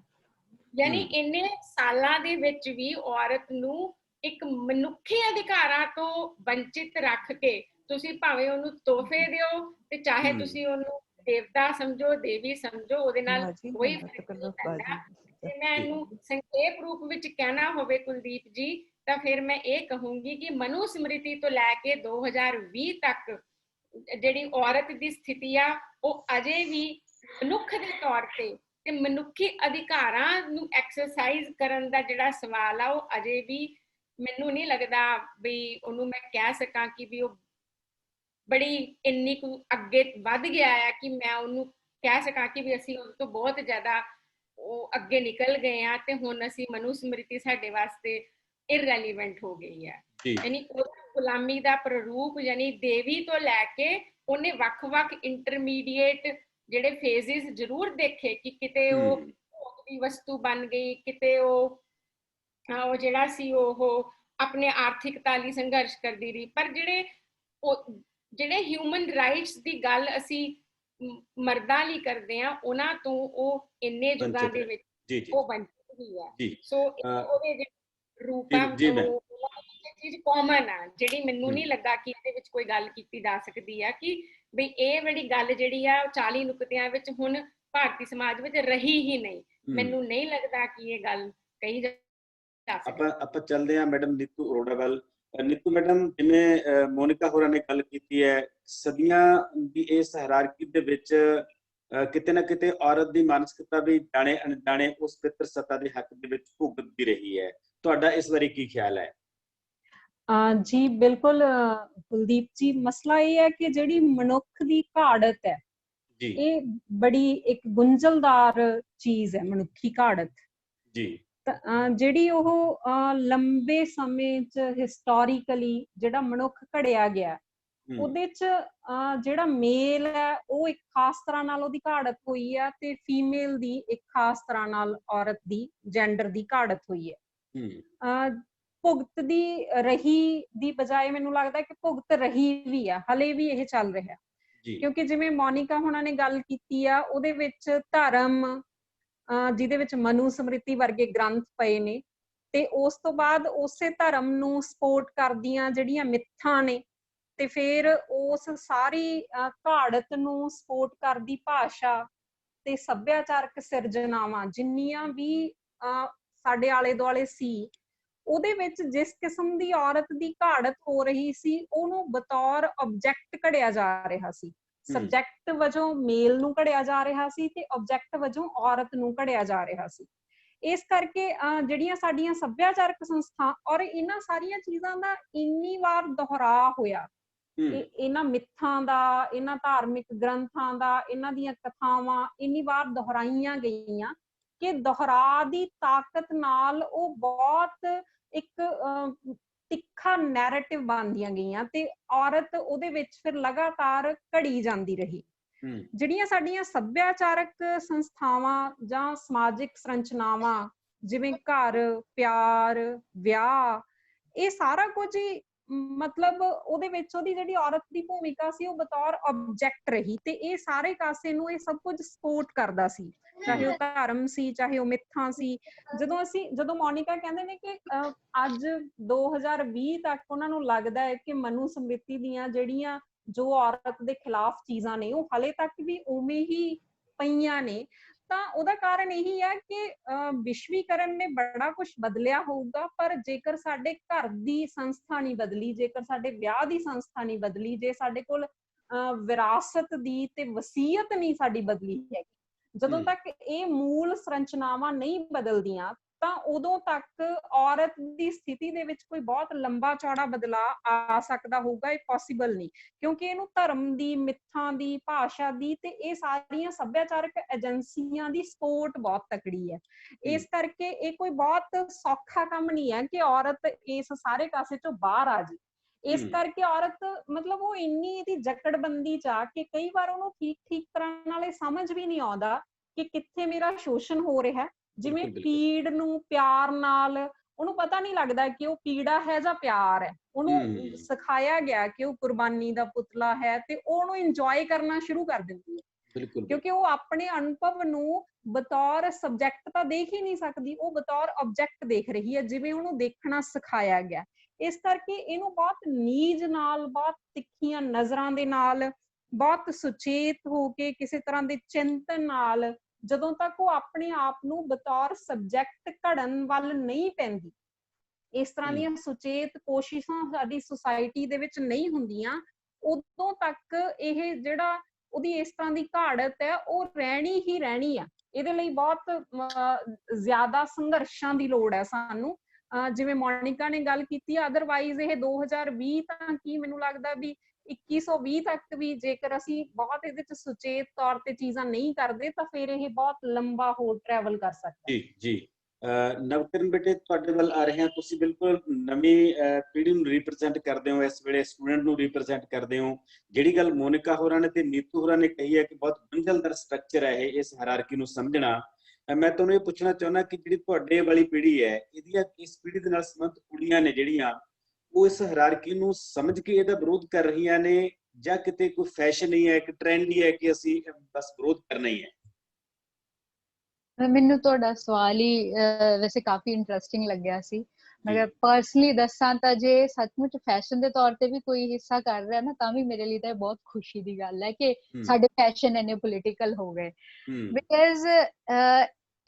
ਯਾਨੀ ਇੰਨੇ ਸਾਲਾਂ ਦੇ ਵਿੱਚ ਵੀ ਔਰਤ ਨੂੰ ਇੱਕ ਮਨੁੱਖੀ ਅਧਿਕਾਰਾਂ ਤੋਂ ਵੰਚਿਤ ਰੱਖ ਕੇ ਤੁਸੀਂ ਭਾਵੇਂ ਉਹਨੂੰ ਤੋਹਫੇ ਦਿਓ ਤੇ ਚਾਹੇ ਤੁਸੀਂ ਉਹਨੂੰ ਦੇਵਤਾ ਸਮਝੋ, ਦੇਵੀ ਸਮਝੋ, ਉਹਦੇ ਨਾਲ ਕੋਈ ਫਰਕ ਨਹੀਂ ਪੈਂਦਾ। ਜੇ ਮੈਂ ਇਹਨੂੰ ਸੰਖੇਪ ਰੂਪ ਵਿੱਚ ਕਹਿਣਾ ਹੋਵੇ ਕੁਲਦੀਪ ਜੀ, ਤਾਂ ਫਿਰ ਮੈਂ ਇਹ ਕਹੂੰਗੀ ਕਿ ਮਨੂ ਸਮ੍ਰਿਤੀ ਤੋਂ ਲੈ ਕੇ 2020 ਤੱਕ ਜਿਹੜੀ ਔਰਤ ਦੀ ਸਥਿਤੀ ਆ ਉਹ ਅਜੇ ਵੀ ਮਨੁੱਖ ਦੇ ਤੌਰ ਤੇ ਮਨੁੱਖੀ ਅਧਿਕਾਰਾਂ ਨੂੰ ਐਕਸਰਸਾਈਜ਼ ਕਰਨ ਦਾ ਜਿਹੜਾ ਸਵਾਲ ਆ ਉਹ ਅਜੇ ਵੀ ਮੈਨੂੰ ਨਹੀਂ ਲੱਗਦਾ ਵੀ ਉਹਨੂੰ ਮੈਂ ਕਹਿ ਸਕਾਂ ਕਿ ਵੀ ਉਹ ਬੜੀ ਇੰਨੀ ਕੁ ਅੱਗੇ ਵੱਧ ਗਿਆ ਆ ਕਿ ਮੈਂ ਉਹਨੂੰ ਕਹਿ ਸਕਾਂ ਕਿ ਵੀ ਅਸੀਂ ਉਸ ਤੋਂ ਬਹੁਤ ਜ਼ਿਆਦਾ ਉਹ ਅੱਗੇ ਨਿਕਲ ਗਏ ਆ ਤੇ ਹੁਣ ਅਸੀਂ ਮਨੂ ਸਮ੍ਰਿਤੀ ਸਾਡੇ ਵਾਸਤੇ ਇਰਰੈਲੀਵੈਂਟ ਹੋ ਗਈ ਹੈ। ਯਾਨੀ ਗੁਲਾਮੀ ਦਾ ਪ੍ਰਰੂਪ, ਯਾਨੀ ਦੇਵੀ ਤੋਂ ਲੈ ਕੇ ਉਹਨੇ ਵੱਖ-ਵੱਖ ਇੰਟਰਮੀਡੀਏਟ ਜਿਹੜੇ ਫੇਜ਼ਿਸ ਜ਼ਰੂਰ ਦੇਖੇ ਕਿ ਕਿਤੇ ਉਹ ਭੋਗ ਦੀ ਵਸਤੂ ਬਣ ਗਈ, ਕਿਤੇ ਉਹ ਜਿਹੜਾ ਸੀ ਉਹ ਆਪਣੇ ਆਰਥਿਕਤਾ ਲਈ ਸੰਘਰਸ਼ ਕਰਦੀ ਰਹੀ, ਪਰ ਜਿਹੜੇ ਹਿਊਮਨ ਰਾਈਟਸ ਦੀ ਗੱਲ ਅਸੀਂ ਮਰਦਾਂ ਲਈ ਕਰਦੇ ਆ, ਉਹਨਾਂ ਤੋਂ ਉਹ ਇੰਨੇ ਯੁੱਗਾਂ ਦੇ ਵਿੱਚ ਉਹ ਵੰਚਿਤ ਹੀ ਹੈ। ਸੋ ਉਹਦੇ ਜਿਹੜੇ ਰੂਪ ਆ ਚੀਜ਼ ਕਾਮਨ ਆ, ਜਿਹੜੀ ਮੈਨੂੰ ਨਹੀਂ ਲੱਗਾ ਕਿ ਇਹਦੇ ਵਿੱਚ ਕੋਈ ਗੱਲ ਕੀਤੀ ਜਾ ਸਕਦੀ ਆ ਕਿ ਬਈ ਇਹ ਵਾਲੀ ਗੱਲ ਜਿਹੜੀ ਆ 40 ਨੁਕਤਿਆਂ ਵਿੱਚ ਹੁਣ ਭਾਰਤੀ ਸਮਾਜ ਵਿੱਚ ਰਹੀ ਹੀ ਨਹੀਂ। ਮੈਨੂੰ ਨਹੀਂ ਲੱਗਦਾ ਕਿ ਇਹ ਗੱਲ ਕਹੀ ਜਾ ਸਕਦੀ। ਆਪਾਂ ਚੱਲਦੇ ਆ ਮੈਡਮ ਨੀਤੂ ਅਰੋੜਾ ਵੱਲ। ਨੀਤੂ ਮੈਡਮ, ਜਿਵੇਂ ਮੋਨਿਕਾ ਹੋਰਾਂ ਨੇ ਗੱਲ ਕੀਤੀ ਹੈ, ਸਦੀਆਂ ਦੀ ਇਸ ਹਾਇਰਾਰਕੀ ਦੇ ਵਿੱਚ ਕਿਤੇ ਨਾ ਕਿਤੇ ਔਰਤ ਦੀ ਮਾਨਸਿਕਤਾ ਵੀ ਜਾਣੇ ਅਣਜਾਣੇ ਉਸ ਪਿਤਰ ਸੱਤਾ ਦੇ ਹੱਕ ਦੇ ਵਿੱਚ ਭੁਗਤਦੀ ਰਹੀ ਹੈ। ਤੁਹਾਡਾ ਇਸ ਬਾਰੇ ਕੀ ਖਿਆਲ ਹੈ? ਜੀ ਬਿਲਕੁਲ ਕੁਲਦੀਪ ਜੀ, ਮਸਲਾ ਇਹ ਹੈ ਕਿ ਜਿਹੜੀ ਮਨੁੱਖ ਦੀ ਘਾੜਤ ਹੈ, ਜੀ ਇਹ ਬੜੀ ਇੱਕ ਗੁੰਝਲਦਾਰ ਚੀਜ਼ ਹੈ। ਮਨੁੱਖੀ ਘਾੜਤ ਜੀ ਜਿਹੜੀ ਉਹ ਲੰਬੇ ਸਮੇਂ 'ਚ ਹਿਸਟੋਰੀਕਲੀ ਜਿਹੜਾ ਮਨੁੱਖ ਘੜਿਆ ਗਿਆ, ਉਹਦੇ 'ਚ ਜਿਹੜਾ ਮੇਲ ਹੈ ਉਹ ਇੱਕ ਖਾਸ ਤਰ੍ਹਾਂ ਨਾਲ ਉਹਦੀ ਘਾੜਤ ਹੋਈ ਹੈ, ਤੇ ਫੀਮੇਲ ਦੀ ਇੱਕ ਖਾਸ ਤਰ੍ਹਾਂ ਨਾਲ ਔਰਤ ਦੀ ਜੈਂਡਰ ਦੀ ਘਾੜਤ ਹੋਈ ਹੈ। ਭੁਗਤ ਦੀ ਰਹੀ ਦੀ ਬਜਾਏ ਮੈਨੂੰ ਲੱਗਦਾ ਕਿ ਭੁਗਤ ਰਹੀ ਵੀ ਆ, ਹਲੇ ਵੀ ਇਹ ਚੱਲ ਰਿਹਾ। ਕਿਉਂਕਿ ਜਿਵੇਂ ਮੋਨਿਕਾ ਹੁਣਾਂ ਨੇ ਗੱਲ ਕੀਤੀ ਆ, ਉਹਦੇ ਵਿੱਚ ਧਰਮ, ਜਿਹਦੇ ਵਿੱਚ ਮਨੂ ਸਮ੍ਰਿਤੀ ਵਰਗੇ ਗ੍ਰੰਥ ਪਏ ਨੇ, ਤੇ ਉਸ ਤੋਂ ਬਾਅਦ ਉਸੇ ਧਰਮ ਨੂੰ ਸਪੋਰਟ ਕਰਦੀਆਂ ਜਿਹੜੀਆਂ ਮਿੱਥਾਂ ਨੇ, ਤੇ ਫਿਰ ਉਸ ਸਾਰੀ ਘਾੜਤ ਨੂੰ ਸਪੋਰਟ ਕਰਦੀ ਭਾਸ਼ਾ ਤੇ ਸੱਭਿਆਚਾਰਕ ਸਿਰਜਣਾਵਾਂ ਜਿੰਨੀਆਂ ਵੀ ਸਾਡੇ ਆਲੇ ਦੁਆਲੇ ਸੀ, ਉਹਦੇ ਵਿੱਚ ਜਿਸ ਕਿਸਮ ਦੀ ਔਰਤ ਦੀ ਘਾੜਤ ਹੋ ਰਹੀ ਸੀ, ਉਹਨੂੰ ਬਤੌਰ ਆਬਜੈਕਟ ਘੜਿਆ ਜਾ ਰਿਹਾ ਸੀ। ਸਬਜੈਕਟ ਵਜੋਂ ਮੇਲ ਨੂੰ ਘੜਿਆ ਜਾ ਰਿਹਾ ਸੀ ਤੇ ਆਬਜੈਕਟ ਵਜੋਂ ਔਰਤ ਨੂੰ ਘੜਿਆ ਜਾ ਰਿਹਾ ਸੀ। ਇਸ ਕਰਕੇ ਜਿਹੜੀਆਂ ਸਾਡੀਆਂ ਸੱਭਿਆਚਾਰਕ ਸੰਸਥਾ, ਔਰ ਇਹਨਾਂ ਸਾਰੀਆਂ ਚੀਜ਼ਾਂ ਦਾ ਇੰਨੀ ਵਾਰ ਦੁਹਰਾ ਹੋਇਆ, ਇਹਨਾਂ ਮਿੱਥਾਂ ਦਾ, ਇਹਨਾਂ ਧਾਰਮਿਕ ਗ੍ਰੰਥਾਂ ਦਾ, ਇਹਨਾਂ ਦੀਆਂ ਕਥਾਵਾਂ ਇੰਨੀ ਵਾਰ ਦੁਹਰਾਈਆਂ ਗਈਆਂ ਕਿ ਦੁਹਰਾ ਦੀ ਤਾਕਤ ਨਾਲ ਉਹ ਬਹੁਤ ਇੱਕ ਤਿੱਖਾ ਨੈਰੇਟਿਵ ਬਣਦੀਆਂ ਗਈਆਂ, ਤੇ ਔਰਤ ਉਹਦੇ ਵਿੱਚ ਫਿਰ ਲਗਾਤਾਰ ਘੜੀ ਜਾਂਦੀ ਰਹੀ। ਜਿਹੜੀਆਂ ਸਾਡੀਆਂ ਸੱਭਿਆਚਾਰਕ ਸੰਸਥਾਵਾਂ ਜਾਂ ਸਮਾਜਿਕ ਸੰਰਚਨਾਵਾਂ, ਜਿਵੇਂ ਘਰ, ਪਿਆਰ, ਵਿਆਹ, ਇਹ ਸਾਰਾ ਕੁਝ ਹੀ ਮਤਲਬ ਉਹਦੇ ਵਿੱਚ ਉਹਦੀ ਜਿਹੜੀ ਔਰਤ ਦੀ ਭੂਮਿਕਾ ਸੀ ਉਹ ਬਤੌਰ ਆਬਜੈਕਟ ਰਹੀ, ਤੇ ਇਹ ਸਾਰੇ ਕਾਸੇ ਨੂੰ ਇਹ ਸਭ ਕੁਝ ਸਪੋਰਟ ਕਰਦਾ ਸੀ, ਚਾਹੇ ਉਹ ਧਰਮ ਸੀ, ਚਾਹੇ ਉਹ ਮਿੱਥਾਂ ਸੀ। ਜਦੋਂ ਮੋਨਿਕਾ ਕਹਿੰਦੇ ਨੇ ਕਿ ਅੱਜ 2020 ਤੱਕ ਉਹਨਾਂ ਨੂੰ ਲੱਗਦਾ ਹੈ ਕਿ ਮਨੂ ਸਮ੍ਰਿਤੀ ਦੀਆਂ ਜਿਹੜੀਆਂ ਜੋ ਔਰਤ ਦੇ ਖਿਲਾਫ ਚੀਜ਼ਾਂ ਨੇ ਉਹ ਹਲੇ ਤੱਕ ਵੀ ਉਵੇਂ ਹੀ ਪਈਆਂ ਨੇ, ਤਾਂ ਉਹਦਾ ਕਾਰਨ ਇਹੀ ਹੈ ਕਿ ਵਿਸ਼ਵੀਕਰਨ ਨੇ ਬੜਾ ਕੁਝ ਬਦਲਿਆ ਹੋਊਗਾ, ਪਰ ਜੇਕਰ ਸਾਡੇ ਘਰ ਦੀ ਸੰਸਥਾ ਨਹੀਂ ਬਦਲੀ, ਜੇਕਰ ਸਾਡੇ ਵਿਆਹ ਦੀ ਸੰਸਥਾ ਨਹੀਂ ਬਦਲੀ, ਜੇ ਸਾਡੇ ਕੋਲ ਵਿਰਾਸਤ ਦੀ ਤੇ ਵਸੀਅਤ ਨਹੀਂ ਸਾਡੀ ਬਦਲੀ ਹੈਗੀ, ਜਦੋਂ ਤੱਕ ਇਹ ਮੂਲ ਸੰਰਚਨਾਵਾਂ ਨਹੀਂ ਬਦਲਦੀਆਂ, ਤਾਂ ਉਦੋਂ ਤੱਕ ਔਰਤ ਦੀ ਸਥਿਤੀ ਦੇ ਵਿੱਚ ਕੋਈ ਬਹੁਤ ਲੰਬਾ ਚੌੜਾ ਬਦਲਾਅ ਆ ਸਕਦਾ ਹੋਊਗਾ। ਇਹ ਪੋਸੀਬਲ ਨਹੀਂ, ਕਿਉਂਕਿ ਇਹਨੂੰ ਧਰਮ ਦੀ, ਮਿੱਥਾਂ ਦੀ, ਭਾਸ਼ਾ ਦੀ ਤੇ ਇਹ ਸਾਰੀਆਂ ਸੱਭਿਆਚਾਰਕ ਏਜੰਸੀਆਂ ਦੀ ਸਪੋਰਟ ਬਹੁਤ ਤਕੜੀ ਹੈ। ਇਸ ਕਰਕੇ ਇਹ ਕੋਈ ਬਹੁਤ ਸੌਖਾ ਕੰਮ ਨਹੀਂ ਹੈ ਕਿ ਔਰਤ ਇਸ ਸਾਰੇ ਕਾਸੇ ਚੋਂ ਬਾਹਰ ਆ ਜਾਏ। ਇਸ ਕਰਕੇ ਔਰਤ ਮਤਲਬ ਉਹ ਇੰਨੀ ਇਹਦੀ ਜਕੜਬੰਦੀ ਚ ਆ ਕਿ ਕਈ ਵਾਰ ਉਹਨੂੰ ਠੀਕ ਤਰ੍ਹਾਂ ਨਾਲ ਇਹ ਸਮਝ ਵੀ ਨਹੀਂ ਆਉਂਦਾ ਕਿ ਕਿੱਥੇ ਮੇਰਾ ਸ਼ੋਸ਼ਣ ਹੋ ਰਿਹਾ। ਜਿਵੇਂ ਪੀੜ ਨੂੰ ਪਿਆਰ ਨਾਲ, ਉਹਨੂੰ ਪਤਾ ਨਹੀਂ ਲੱਗਦਾ ਕਿ ਉਹ ਪੀੜਾ ਹੈ ਜਾਂ ਪਿਆਰ ਹੈ। ਉਹਨੂੰ ਸਿਖਾਇਆ ਗਿਆ ਕਿ ਉਹ ਕੁਰਬਾਨੀ ਦਾ ਪੁਤਲਾ ਹੈ, ਤੇ ਉਹ ਉਹਨੂੰ ਇੰਜੋਏ ਕਰਨਾ ਸ਼ੁਰੂ ਕਰ ਦਿੰਦੀ ਹੈ, ਕਿਉਂਕਿ ਉਹ ਆਪਣੇ ਅਨੁਭਵ ਨੂੰ ਬਤੌਰ ਸਬਜੈਕਟ ਤਾਂ ਦੇਖ ਹੀ ਨਹੀਂ ਸਕਦੀ, ਉਹ ਬਤੌਰ ਆਬਜੈਕਟ ਦੇਖ ਰਹੀ ਹੈ, ਜਿਵੇਂ ਉਹਨੂੰ ਦੇਖਣਾ ਸਿਖਾਇਆ ਗਿਆ। ਇਸ ਕਰਕੇ ਇਹਨੂੰ ਬਹੁਤ ਨੀਝ ਨਾਲ, ਬਹੁਤ ਤਿੱਖੀਆਂ ਨਜ਼ਰਾਂ ਦੇ ਨਾਲ, ਬਹੁਤ ਸੁਚੇਤ ਹੋ ਕੇ, ਕਿਸੇ ਤਰ੍ਹਾਂ ਦੇ ਚਿੰਤਨ ਨਾਲ, ਜਦੋਂ ਤੱਕ ਉਹ ਆਪਣੇ ਆਪ ਨੂੰ ਬਤੌਰ ਸਬਜੈਕਟ ਘੜਨ ਵੱਲ ਨਹੀਂ ਪੈਂਦੀ, ਇਸ ਤਰ੍ਹਾਂ ਦੀਆਂ ਸੁਚੇਤ ਕੋਸ਼ਿਸ਼ਾਂ ਸਾਡੀ ਸੁਸਾਇਟੀ ਦੇ ਵਿੱਚ ਨਹੀਂ ਹੁੰਦੀਆਂ, ਉਦੋਂ ਤੱਕ ਇਹ ਜਿਹੜਾ ਉਹਦੀ ਇਸ ਤਰ੍ਹਾਂ ਦੀ ਘਾੜਤ ਹੈ ਉਹ ਰਹਿਣੀ ਹੀ ਰਹਿਣੀ ਆ। ਇਹਦੇ ਲਈ ਬਹੁਤ ਜ਼ਿਆਦਾ ਸੰਘਰਸ਼ਾਂ ਦੀ ਲੋੜ ਹੈ ਸਾਨੂੰ, ਜਿਵੇਂ ਮੋਨਿਕਾ ਨੇ ਗੱਲ ਕੀਤੀ ਹੈ। ਅਦਰਵਾਈਜ਼ ਇਹ 2020 ਤਾਂ ਕੀ, ਮੈਨੂੰ ਲੱਗਦਾ ਵੀ 2120 ਤੱਕ ਵੀ ਜੇਕਰ ਅਸੀਂ ਬਹੁਤ ਇਹਦੇ ਚ ਸੁਚੇਤ ਤੌਰ ਤੇ ਚੀਜ਼ਾਂ ਨਹੀਂ ਕਰਦੇ ਤਾਂ ਫਿਰ ਇਹ ਬਹੁਤ ਲੰਬਾ ਹੋਰ ਟਰੈਵਲ ਕਰ ਸਕਦਾ। ਜੀ ਨਵਕਿਰਨ ਬੇਟੇ, ਤੁਹਾਡੇ ਵੱਲ ਆ ਰਹੇ ਹਾਂ। ਤੁਸੀਂ ਬਿਲਕੁਲ ਨਵੀਂ ਪੀੜ੍ਹੀ ਨੂੰ ਰਿਪਰੈਜ਼ੈਂਟ ਕਰਦੇ ਹੋ, ਇਸ ਵੇਲੇ ਸਟੂਡੈਂਟ ਨੂੰ ਰਿਪਰੈਜ਼ੈਂਟ ਕਰਦੇ ਹੋ। ਜਿਹੜੀ ਗੱਲ ਮੋਨਿਕਾ ਹੋਰਾਂ ਨੇ ਤੇ ਨੀਤੂ ਹੋਰਾਂ ਨੇ ਕਹੀ ਹੈ ਕਿ ਬਹੁਤ ਗੁੰਝਲਦਾਰ ਸਟਰਕਚਰ ਹੈ ਇਹ, ਇਸ ਹਾਇਰਾਰਕੀ ਨੂੰ ਸਮਝਣਾ। ਮੈਂ ਤੁਹਾਨੂੰ ਇਹ ਪੁੱਛਣਾ ਚਾਹੁੰਦਾ ਕਿ ਜਿਹੜੀ ਤੁਹਾਡੇ ਵਾਲੀ ਪੀੜ੍ਹੀ ਹੈ, ਇਹਦੀਆਂ ਇਸ ਪੀੜ੍ਹੀ ਦੇ ਨਾਲ ਸੰਬੰਧਿਤ ਕੁੜੀਆਂ ਨੇ ਜਿਹੜੀਆਂ, ਉਹ ਇਸ ਹਾਇਰਾਰਕੀ ਨੂੰ ਸਮਝ ਕੇ ਇਹਦਾ ਵਿਰੋਧ ਕਰ ਰਹੀਆਂ ਨੇ, ਜਾਂ ਕਿਤੇ ਕੋਈ ਫੈਸ਼ਨ ਹੀ ਹੈ, ਇੱਕ ਟ੍ਰੈਂਡ ਹੀ ਹੈ ਕਿ ਅਸੀਂ ਬਸ ਵਿਰੋਧ ਕਰਨਾ ਹੀ ਹੈ? ਮੈਨੂੰ ਤੁਹਾਡਾ ਸਵਾਲ ਹੀ ਵੈਸੇ ਕਾਫੀ ਇੰਟਰਸਟਿੰਗ ਲੱਗਿਆ ਸੀ। ਮਗਰ ਪਰਸਨਲੀ ਦੱਸਾਂ ਤਾਂ ਜੇ ਸੱਚਮੁੱਚ ਫੈਸ਼ਨ ਦੇ ਤੌਰ ਤੇ ਵੀ ਕੋਈ ਹਿੱਸਾ ਕਰ ਰਿਹਾ ਨਾ, ਤਾਂ ਵੀ ਮੇਰੇ ਲਈ ਤਾਂ ਬਹੁਤ ਖੁਸ਼ੀ ਦੀ ਗੱਲ ਹੈ ਕਿ ਸਾਡੇ ਫੈਸ਼ਨ ਇੰਨੇ ਪੋਲੀਟੀਕਲ ਹੋ ਗਏ। ਬਿਕਾਜ਼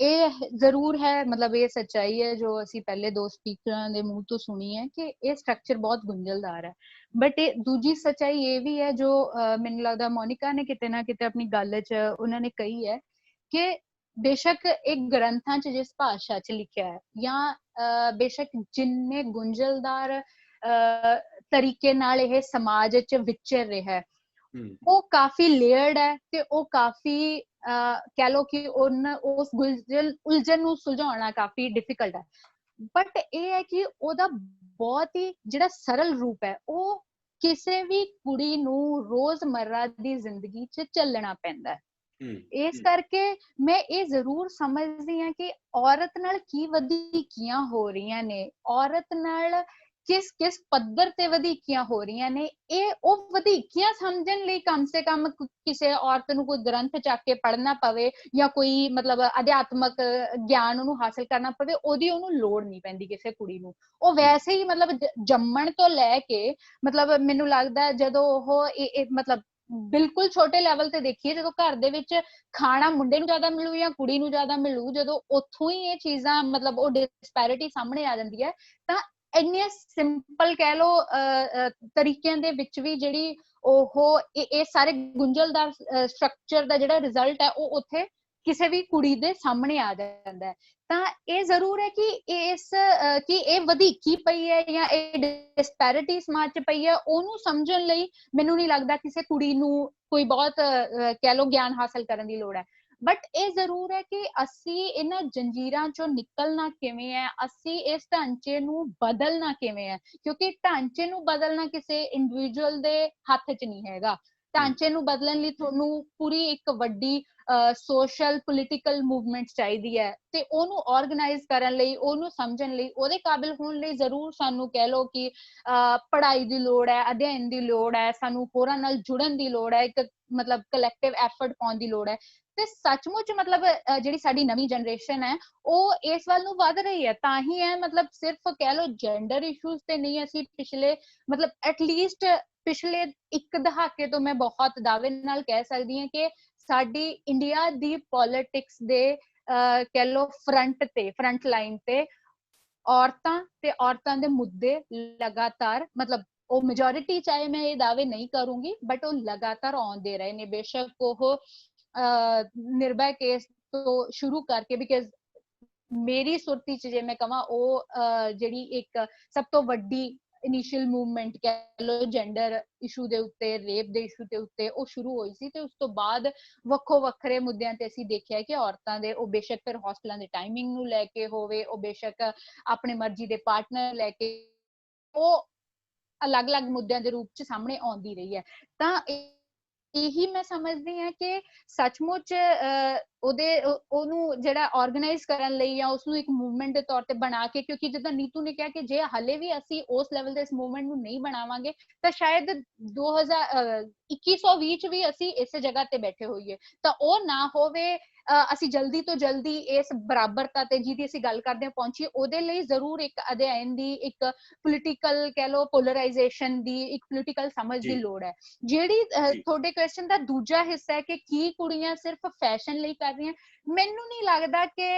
ਇਹ ਜ਼ਰੂਰ ਹੈ, ਮਤਲਬ ਇਹ ਸੱਚਾਈ ਹੈ ਜੋ ਅਸੀਂ ਪਹਿਲੇ ਦੋ ਸਪੀਕਰਾਂ ਦੇ ਮੂੰਹ ਤੋਂ ਸੁਣੀ ਹੈ ਕਿ ਇਹ ਸਟਰਕਚਰ ਬਹੁਤ ਗੁੰਝਲਦਾਰ ਹੈ। ਬਟ ਇਹ ਦੂਜੀ ਸੱਚਾਈ ਇਹ ਵੀ ਹੈ ਜੋ ਮੈਨੂੰ ਲੱਗਦਾ ਮੋਨਿਕਾ ਨੇ ਕਿਤੇ ਨਾ ਕਿਤੇ ਆਪਣੀ ਗੱਲ 'ਚ ਉਹਨਾਂ ਨੇ ਕਹੀ ਹੈ ਕਿ ਬੇਸ਼ੱਕ ਇੱਕ ਗ੍ਰੰਥਾਂ 'ਚ ਜਿਸ ਭਾਸ਼ਾ 'ਚ ਲਿਖਿਆ ਹੈ ਜਾਂ ਬੇਸ਼ੱਕ ਜਿੰਨੇ ਗੁੰਝਲਦਾਰ ਤਰੀਕੇ ਨਾਲ ਇਹ ਸਮਾਜ 'ਚ ਵਿਚਰ ਰਿਹਾ ਹੈ ਉਹ ਕਾਫੀ ਲੇਅਰਡ ਹੈ ਤੇ ਉਹ ਕਾਫੀ ਕਹਿ ਲੋ ਕਿ ਉਸ ਉਲਝਣ ਨੂੰ ਸੁਲਝਾਉਣਾ ਕਾਫੀ ਡਿਫਿਕਲਟ ਹੈ। ਬਟ ਇਹ ਹੈ ਕਿ ਉਹਦਾ ਬਹੁਤ ਹੀ ਜਿਹੜਾ ਸਰਲ ਰੂਪ ਹੈ ਉਹ ਕਿਸੇ ਵੀ ਕੁੜੀ ਨੂੰ ਰੋਜ਼ਮर्रा ਦੀ ਜ਼ਿੰਦਗੀ 'ਚ ਚੱਲਣਾ ਪੈਂਦਾ ਹੈ। ਇਸ ਕਰਕੇ ਮੈਂ ਇਹ ਜ਼ਰੂਰ ਸਮਝਦੀ ਹਾਂ ਕਿ ਔਰਤ ਨਾਲ ਕੀ ਵਧੀਕੀਆਂ ਹੋ ਰਹੀਆਂ ਨੇ, ਔਰਤ ਨਾਲ ਕਿਸ ਪੱਧਰ ਤੇ ਵਧੀਕੀਆਂ ਹੋ ਰਹੀਆਂ ਨੇ, ਇਹ ਉਹ ਵਧੀਕੀਆਂ ਸਮਝਣ ਲਈ ਕਮ ਸੇ ਕਮ ਕਿਸੇ ਔਰਤ ਨੂੰ ਕੋਈ ਗ੍ਰੰਥ ਚੱਕ ਕੇ ਪੜ੍ਹਨਾ ਪਵੇ ਜਾਂ ਕੋਈ ਮਤਲਬ ਅਧਿਆਤਮਕ ਗਿਆਨ ਉਹਨੂੰ ਹਾਸਲ ਕਰਨਾ ਪਵੇ, ਉਹਦੀ ਉਹਨੂੰ ਲੋੜ ਨਹੀਂ ਪੈਂਦੀ ਕਿਸੇ ਕੁੜੀ ਨੂੰ। ਉਹ ਵੈਸੇ ਹੀ ਮਤਲਬ ਜੰਮਣ ਤੋਂ ਲੈ ਕੇ ਮਤਲਬ ਮੈਨੂੰ ਲੱਗਦਾ ਜਦੋਂ ਉਹ ਮਤਲਬ ਬਿਲਕੁਲ ਛੋਟੇ ਲੈਵਲ ਤੇ ਦੇਖੀਏ, ਜਦੋਂ ਘਰ ਦੇ ਵਿੱਚ ਖਾਣਾ ਮੁੰਡੇ ਨੂੰ ਜ਼ਿਆਦਾ ਮਿਲੂ ਜਾਂ ਕੁੜੀ ਨੂੰ ਜ਼ਿਆਦਾ ਮਿਲੂ, ਜਦੋਂ ਉੱਥੋਂ ਹੀ ਇਹ ਚੀਜ਼ਾਂ ਮਤਲਬ ਉਹ ਡਿਸਪੈਰਿਟੀ ਸਾਹਮਣੇ ਆ ਜਾਂਦੀ ਹੈ ਤਾਂ ਇੰਨੇ ਸਿੰਪਲ ਕਹਿ ਲੋ ਤਰੀਕਿਆਂ ਦੇ ਵਿੱਚ ਵੀ ਜਿਹੜੀ ਉਹ ਇਹ ਸਾਰੇ ਗੁੰਝਲਦਾਰ ਸਟਰਕਚਰ ਦਾ ਜਿਹੜਾ ਰਿਜ਼ਲਟ ਹੈ ਉਹ ਉੱਥੇ ਕਿਸੇ ਵੀ ਕੁੜੀ ਦੇ ਸਾਹਮਣੇ ਆ ਜਾਂਦਾ ਹੈ। ਤਾਂ ਇਹ ਜ਼ਰੂਰ ਹੈ ਕਿ ਕਿ ਇਹ ਵਧੀਕੀ ਪਈ ਹੈ ਜਾਂ ਇਹ ਡਿਸਪੈਰਿਟੀ ਸਮਾਜ 'ਚ ਪਈ ਹੈ, ਉਹਨੂੰ ਸਮਝਣ ਲਈ ਮੈਨੂੰ ਨਹੀਂ ਲੱਗਦਾ ਕਿਸੇ ਕੁੜੀ ਨੂੰ ਕੋਈ ਬਹੁਤ ਕਹਿ ਲੋ ਗਿਆਨ ਹਾਸਲ ਕਰਨ ਦੀ ਲੋੜ ਹੈ। ਬਟ ਇਹ ਜ਼ਰੂਰ ਹੈ ਕਿ ਅਸੀਂ ਇਹਨਾਂ ਜੰਜੀਰਾਂ ਚੋਂ ਨਿਕਲਣਾ ਕਿਵੇਂ ਹੈ, ਅਸੀਂ ਇਸ ਢਾਂਚੇ ਨੂੰ ਬਦਲਣਾ ਕਿਵੇਂ ਹੈ, ਕਿਉਂਕਿ ਢਾਂਚੇ ਨੂੰ ਬਦਲਣਾ ਕਿਸੇ ਇੰਡੀਵਿਜੂਅਲ ਦੇ ਹੱਥ 'ਚ ਨਹੀਂ ਹੈਗਾ। ਢਾਂਚੇ ਨੂੰ ਬਦਲਣ ਲਈ ਤੁਹਾਨੂੰ ਪੂਰੀ ਇੱਕ ਵੱਡੀ ਸੋਸ਼ਲ ਪੋਲੀਟੀਕਲ ਮੂਵਮੈਂਟ ਚਾਹੀਦੀ ਹੈ ਤੇ ਉਹਨੂੰ ਆਰਗੇਨਾਈਜ਼ ਕਰਨ ਲਈ, ਉਹਨੂੰ ਸਮਝਣ ਲਈ, ਉਹਦੇ ਕਾਬਿਲ ਹੋਣ ਲਈ ਜ਼ਰੂਰ ਸਾਨੂੰ ਕਹਿ ਲਓ ਕਿ ਪੜ੍ਹਾਈ ਦੀ ਲੋੜ ਹੈ, ਅਧਿਐਨ ਦੀ ਲੋੜ ਹੈ, ਸਾਨੂੰ ਹੋਰਾਂ ਨਾਲ ਜੁੜਨ ਦੀ ਲੋੜ ਹੈ, ਇੱਕ ਮਤਲਬ ਕਲੈਕਟਿਵ ਐਫਰਟ ਪਾਉਣ ਦੀ ਲੋੜ ਹੈ। ਤੇ ਸੱਚਮੁੱਚ ਮਤਲਬ ਜਿਹੜੀ ਸਾਡੀ ਨਵੀਂ ਜਨਰੇਸ਼ਨ ਹੈ ਉਹ ਇਸ ਵੱਲ ਨੂੰ ਵੱਧ ਰਹੀ ਹੈ। ਤਾਂ ਹੀ ਹੈ ਮਤਲਬ ਸਿਰਫ ਕਹਿ ਲਓ ਜੈਂਡਰ ਇਸ਼ੂਜ਼ ਤੇ ਨਹੀਂ, ਅਸੀਂ ਪਿਛਲੇ ਮਤਲਬ ਐਟਲੀਸਟ ਪਿਛਲੇ ਇੱਕ ਦਹਾਕੇ ਤੋਂ ਮੈਂ ਬਹੁਤ ਦਾਅਵੇ ਨਾਲ ਕਹਿ ਸਕਦੀ ਹਾਂ ਕਿ ਸਾਡੀ ਇੰਡੀਆ ਦੀ ਪੋਲਿਟਿਕਸ ਦੇ ਕਹਿ ਲਓ ਫਰੰਟ ਲਾਈਨ ਤੇ ਔਰਤਾਂ ਦੇ ਮੁੱਦੇ ਲਗਾਤਾਰ ਮਤਲਬ ਉਹ ਮੈਜੋਰਿਟੀ ਚਾਹੇ ਮੈਂ ਇਹ ਦਾਅਵੇ ਨਹੀਂ ਕਰੂੰਗੀ ਬਟ ਉਹ ਲਗਾਤਾਰ ਆਉਂਦੇ ਰਹੇ ਨੇ। ਬੇਸ਼ੱਕ ਉਹ ਨਿਰਭੈ ਕੇਸ ਤੋਂ ਸ਼ੁਰੂ ਕਰਕੇ, ਬਿਕਾਜ਼ ਮੇਰੀ ਸੁਰਤੀ 'ਚ ਜੇ ਮੈਂ ਕਹਾਂ ਉਹ ਜਿਹੜੀ ਇੱਕ ਸਭ ਤੋਂ ਵੱਡੀ ਇਨੀਸ਼ੀਅਲ ਮੂਵਮੈਂਟ ਕਹਿ ਲਓ ਜੈਂਡਰ ਇਸ਼ੂ ਦੇ ਉੱਤੇ, ਰੇਪ ਦੇ ਇਸ਼ੂ ਦੇ ਉੱਤੇ, ਉਹ ਸ਼ੁਰੂ ਹੋਈ ਸੀ ਤੇ ਉਸ ਤੋਂ ਬਾਅਦ ਵੱਖੋ ਵੱਖਰੇ ਮੁੱਦਿਆਂ ਤੇ ਅਸੀਂ ਦੇਖਿਆ ਕਿ ਔਰਤਾਂ ਦੇ ਉਹ ਬੇਸ਼ੱਕ ਫਿਰ ਹੌਸਟਲਾਂ ਦੇ ਟਾਈਮਿੰਗ ਨੂੰ ਲੈ ਕੇ ਹੋਵੇ, ਉਹ ਬੇਸ਼ੱਕ ਆਪਣੇ ਮਰਜ਼ੀ ਦੇ ਪਾਰਟਨਰ ਲੈ ਕੇ, ਉਹ ਅਲੱਗ-ਅਲੱਗ ਮੁੱਦਿਆਂ ਦੇ ਰੂਪ 'ਚ ਸਾਹਮਣੇ ਆਉਂਦੀ ਰਹੀ ਹੈ। ਤਾਂ ਇਹੀ ਮੈਂ ਸਮਝਦੀ ਹਾਂ ਕਿ ਸੱਚਮੁੱਚ ਉਹਨੂੰ ਜਿਹੜਾ ਆਰਗੇਨਾਈਜ਼ ਕਰਨ ਲਈ ਜਾਂ ਉਸਨੂੰ ਇੱਕ ਮੂਵਮੈਂਟ ਦੇ ਤੌਰ ਤੇ ਬਣਾ ਕੇ, ਕਿਉਂਕਿ ਜਿੱਦਾਂ ਨੀਤੂ ਨੇ ਕਿਹਾ ਕਿ ਜੇ ਹਲੇ ਵੀ ਅਸੀਂ ਉਸ ਲੈਵਲ ਤੇ ਇਸ ਮੂਵਮੈਂਟ ਨੂੰ ਨਹੀਂ ਬਣਾਵਾਂਗੇ ਤਾਂ ਸ਼ਾਇਦ 2120 ਚ ਵੀ ਅਸੀਂ ਇਸੇ ਜਗ੍ਹਾ ਤੇ ਬੈਠੇ ਹੋਈਏ। ਤਾਂ ਉਹ ਨਾ ਹੋਵੇ, ਅਸੀਂ ਜਲਦੀ ਤੋਂ ਜਲਦੀ ਇਸ ਬਰਾਬਰਤਾ ਤੇ ਜਿਹਦੀ ਅਸੀਂ ਗੱਲ ਕਰਦੇ ਹਾਂ ਪਹੁੰਚੀਏ, ਉਹਦੇ ਲਈ ਜ਼ਰੂਰ ਇੱਕ ਅਧਿਐਨ ਦੀ, ਇੱਕ ਪੋਲੀਟੀਕਲ ਕਹਿ ਲਓ ਪੋਲਰਾਈਜੇਸ਼ਨ ਦੀ, ਇੱਕ ਪੋਲੀਟੀਕਲ ਸਮਝ ਦੀ ਲੋੜ ਹੈ। ਜਿਹੜੀ ਤੁਹਾਡੇ ਕੁਐਸਚਨ ਦਾ ਦੂਜਾ ਹਿੱਸਾ ਹੈ ਕਿ ਕੀ ਕੁੜੀਆਂ ਸਿਰਫ ਫੈਸ਼ਨ ਲਈ ਕਰ ਰਹੀਆਂ, ਮੈਨੂੰ ਨਹੀਂ ਲੱਗਦਾ ਕਿ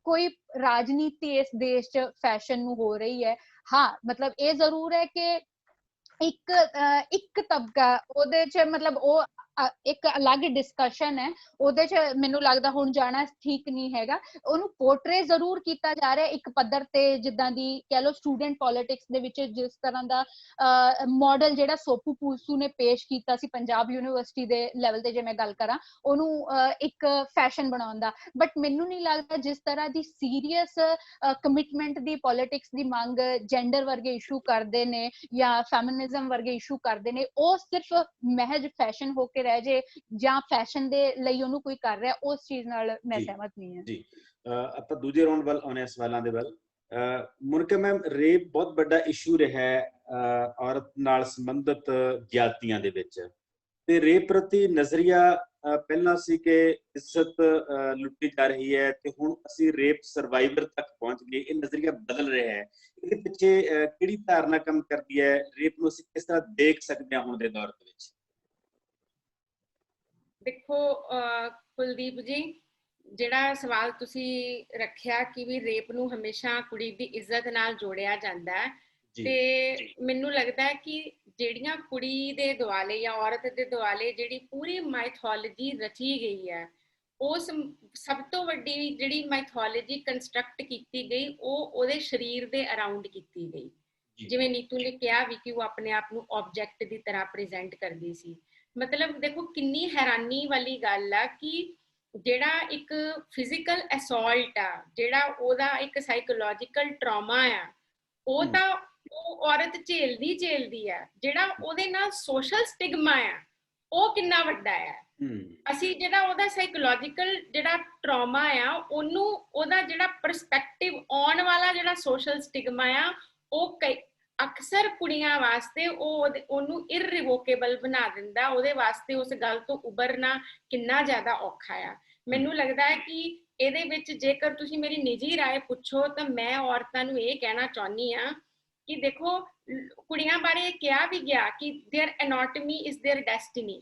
ਕੋਈ ਰਾਜਨੀਤੀ ਇਸ ਦੇਸ਼ 'ਚ ਫੈਸ਼ਨ ਨੂੰ ਹੋ ਰਹੀ ਹੈ। ਹਾਂ ਮਤਲਬ ਇਹ ਜ਼ਰੂਰ ਹੈ ਕਿ ਇੱਕ ਤਬਕਾ ਉਹਦੇ 'ਚ ਮਤਲਬ ਉਹ ਇੱਕ ਅਲੱਗ ਡਿਸਕਸ਼ਨ ਹੈ, ਉਹਦੇ 'ਚ ਮੈਨੂੰ ਲੱਗਦਾ ਹੁਣ ਜਾਣਾ ਠੀਕ ਨਹੀਂ ਹੈਗਾ। ਉਹਨੂੰ ਪੋਰਟਰੇ ਜ਼ਰੂਰ ਕੀਤਾ ਜਾ ਰਿਹਾ ਇੱਕ ਪੱਧਰ ਤੇ, ਜਿੱਦਾਂ ਦੀ ਕਹਿ ਲਓ ਸਟੂਡੈਂਟ ਪੋਲਿਟਿਕਸ ਦੇ ਵਿੱਚ ਜਿਸ ਤਰ੍ਹਾਂ ਦਾ ਮਾਡਲ ਜਿਹੜਾ ਸੋਪੂ ਪੂਸੂ ਨੇ ਪੇਸ਼ ਕੀਤਾ ਸੀ ਪੰਜਾਬ ਯੂਨੀਵਰਸਿਟੀ ਦੇ ਲੈਵਲ ਤੇ, ਜੇ ਮੈਂ ਗੱਲ ਕਰਾਂ ਉਹਨੂੰ ਇੱਕ ਫੈਸ਼ਨ ਬਣਾਉਣ ਦਾ। ਬਟ ਮੈਨੂੰ ਨਹੀਂ ਲੱਗਦਾ ਜਿਸ ਤਰ੍ਹਾਂ ਦੀ ਸੀਰੀਅਸ ਕਮਿਟਮੈਂਟ ਦੀ ਪੋਲਿਟਿਕਸ ਦੀ ਮੰਗ ਜੈਂਡਰ ਵਰਗੇ ਇਸ਼ੂ ਕਰਦੇ ਨੇ ਜਾਂ ਫੈਮਿਨਿਜ਼ਮ ਵਰਗੇ ਇਸ਼ੂ ਕਰਦੇ ਨੇ, ਉਹ ਸਿਰਫ ਮਹਿਜ ਫੈਸ਼ਨ ਹੋ ਕੇ ਰਹਿ ਜੇ ਜਾਂ ਫੈਸ਼ਨ ਦੇ ਲਈ ਉਹਨੂੰ ਕੋਈ ਕਰ ਰਿਹਾ, ਉਸ ਚੀਜ਼ ਨਾਲ ਮੈਂ ਸਹਿਮਤ ਨਹੀਂ ਹਾਂ। ਜੀ ਆਪਾਂ ਦੂਜੇ ਰਾਉਂਡ ਵੱਲ ਆਉਣੇ ਸਵਾਲਾਂ ਦੇ ਵੱਲ। ਮੁਨਿਕਾ ਮੈਮ, ਰੇਪ ਬਹੁਤ ਵੱਡਾ ਇਸ਼ੂ ਰਿਹਾ ਹੈ ਔਰਤ ਨਾਲ ਸੰਬੰਧਿਤ ਗਿਆਤੀਆਂ ਦੇ ਵਿੱਚ, ਤੇ ਰੇਪ ਪ੍ਰਤੀ ਨਜ਼ਰੀਆ ਪਹਿਲਾਂ ਸੀ ਕਿ ਇੱਜ਼ਤ ਲੁੱਟੀ ਜਾ ਰਹੀ ਹੈ ਤੇ ਹੁਣ ਅਸੀਂ ਰੇਪ ਸਰਵਾਈਵਰ ਤੱਕ ਪਹੁੰਚ ਗਏ, ਇਹ ਨਜ਼ਰੀਆ ਬਦਲ ਰਿਹਾ ਹੈ। ਇਹਦੇ ਪਿੱਛੇ ਕਿਹੜੀ ਧਾਰਨਾ ਕੰਮ ਕਰਦੀ ਹੈ? ਰੇਪ ਨੂੰ ਅਸੀਂ ਕਿਸ ਤਰ੍ਹਾਂ ਦੇਖ ਸਕਦੇ ਹਾਂ ਹੁਣ ਦੇ ਦੌਰ ਦੇ ਵਿੱਚ? ਦੇਖੋ ਕੁਲਦੀਪ ਜੀ, ਜਿਹੜਾ ਸਵਾਲ ਤੁਸੀਂ ਰੱਖਿਆ ਕਿ ਵੀ ਰੇਪ ਨੂੰ ਹਮੇਸ਼ਾ ਕੁੜੀ ਦੀ ਇੱਜ਼ਤ ਨਾਲ ਜੋੜਿਆ ਜਾਂਦਾ ਹੈ, ਤੇ ਮੈਨੂੰ ਲੱਗਦਾ ਹੈ ਕਿ ਜਿਹੜੀਆਂ ਕੁੜੀ ਦੇ ਦੁਆਲੇ ਜਾਂ ਔਰਤ ਦੇ ਦੁਆਲੇ ਜਿਹੜੀ ਪੂਰੀ ਮਾਈਥੋਲੋਜੀ ਰਚੀ ਗਈ ਹੈ, ਉਸ ਸਭ ਤੋਂ ਵੱਡੀ ਜਿਹੜੀ ਮਾਈਥੋਲੋਜੀ ਕੰਸਟਰਕਟ ਕੀਤੀ ਗਈ ਉਹ ਉਹਦੇ ਸਰੀਰ ਦੇ ਅਰਾਊਂਡ ਕੀਤੀ ਗਈ। ਜਿਵੇਂ ਨੀਤੂ ਨੇ ਕਿਹਾ ਵੀ ਕਿ ਉਹ ਆਪਣੇ ਆਪ ਨੂੰ ਆਬਜੈਕਟ ਦੀ ਤਰ੍ਹਾਂ ਪ੍ਰੈਜ਼ੈਂਟ ਕਰਦੀ ਸੀ। ਮਤਲਬ ਦੇਖੋ ਕਿੰਨੀ ਹੈਰਾਨੀ ਵਾਲੀ ਗੱਲ ਆ ਕਿ ਜਿਹੜਾ ਇੱਕ ਫਿਜ਼ੀਕਲ ਅਸੌਲਟ ਆ, ਜਿਹੜਾ ਉਹਦਾ ਇੱਕ ਸਾਈਕੋਲੋਜੀਕਲ ਟਰਾਮਾ ਆ, ਉਹ ਤਾਂ ਉਹ ਔਰਤ ਝੇਲਦੀ ਆ। ਜਿਹੜਾ ਉਹਦੇ ਨਾਲ ਸੋਸ਼ਲ ਸਟਿਗਮਾ ਆ ਉਹ ਕਿੰਨਾ ਵੱਡਾ ਆ। ਅਸੀਂ ਜਿਹੜਾ ਉਹਦਾ ਸਾਈਕੋਲੋਜੀਕਲ ਜਿਹੜਾ ਟਰਾਮਾ ਆ ਉਹਨੂੰ, ਉਹਦਾ ਜਿਹੜਾ ਪਰਸਪੈਕਟਿਵ ਆਉਣ ਵਾਲਾ ਜਿਹੜਾ ਸੋਸ਼ਲ ਸਟਿਗਮਾ ਆ, ਉਹ ਅਕਸਰ ਕੁੜੀਆਂ ਵਾਸਤੇ ਉਹਨੂੰ ਇਰਰਿਵੋਕੇਬਲ ਬਣਾ ਦਿੰਦਾ। ਉਹਦੇ ਵਾਸਤੇ ਉਸ ਗੱਲ ਤੋਂ ਉਭਰਨਾ ਕਿੰਨਾ ਜ਼ਿਆਦਾ ਔਖਾ ਆ। ਮੈਨੂੰ ਲੱਗਦਾ ਹੈ ਕਿ ਇਹਦੇ ਵਿੱਚ ਜੇਕਰ ਤੁਸੀਂ ਮੇਰੀ ਨਿੱਜੀ ਰਾਏ ਪੁੱਛੋ ਤਾਂ ਮੈਂ ਔਰਤਾਂ ਨੂੰ ਇਹ ਕਹਿਣਾ ਚਾਹੁੰਦੀ ਆ ਕਿ ਦੇਖੋ ਕੁੜੀਆਂ ਬਾਰੇ ਕਿਹਾ ਵੀ ਗਿਆ ਕਿ their anatomy is their destiny,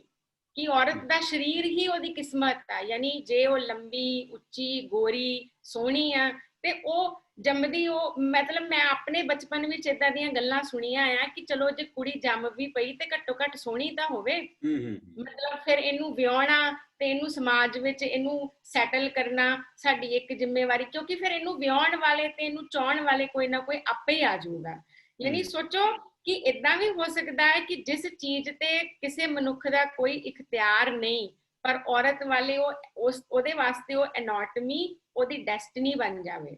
ਕਿ ਔਰਤ ਦਾ ਸਰੀਰ ਹੀ ਉਹਦੀ ਕਿਸਮਤ ਆ। ਯਾਨੀ ਜੇ ਉਹ ਲੰਬੀ, ਉੱਚੀ, ਗੋਰੀ, ਸੋਹਣੀ ਆ ਤੇ ਉਹ ਜੰਮਦੀ, ਉਹ ਮਤਲਬ ਮੈਂ ਆਪਣੇ ਬਚਪਨ ਵਿੱਚ ਏਦਾਂ ਦੀਆਂ ਗੱਲਾਂ ਸੁਣੀਆਂ ਆ ਕਿ ਚਲੋ ਜੇ ਕੁੜੀ ਜੰਮ ਵੀ ਪਈ ਤੇ ਘੱਟੋ ਘੱਟ ਸੋਹਣੀ ਤਾਂ ਹੋਵੇ। ਮਤਲਬ ਫਿਰ ਇਹਨੂੰ ਵਿਆਹਣਾ ਤੇ ਇਹਨੂੰ ਸਮਾਜ ਵਿੱਚ ਇਹਨੂੰ ਸੈਟਲ ਕਰਨਾ ਸਾਡੀ ਇੱਕ ਜ਼ਿੰਮੇਵਾਰੀ, ਕਿਉਂਕਿ ਫਿਰ ਇਹਨੂੰ ਵਿਆਹਣ ਵਾਲੇ ਤੇ ਇਹਨੂੰ ਚਾਹਣ ਵਾਲੇ ਕੋਈ ਨਾ ਕੋਈ ਆਪੇ ਹੀ ਆ ਜਾਊਗਾ। ਯਾਨੀ ਸੋਚੋ ਕਿ ਇਦਾਂ ਵੀ ਹੋ ਸਕਦਾ ਹੈ ਕਿ ਜਿਸ ਚੀਜ਼ ਤੇ ਕਿਸੇ ਮਨੁੱਖ ਦਾ ਕੋਈ ਇਖਤਿਆਰ ਨਹੀਂ, ਪਰ ਔਰਤ ਵਾਲੇ ਉਹਦੇ ਵਾਸਤੇ ਉਹ ਐਨਾਟਮੀ ਉਹਦੀ ਡੈਸਟਨੀ ਬਣ ਜਾਵੇ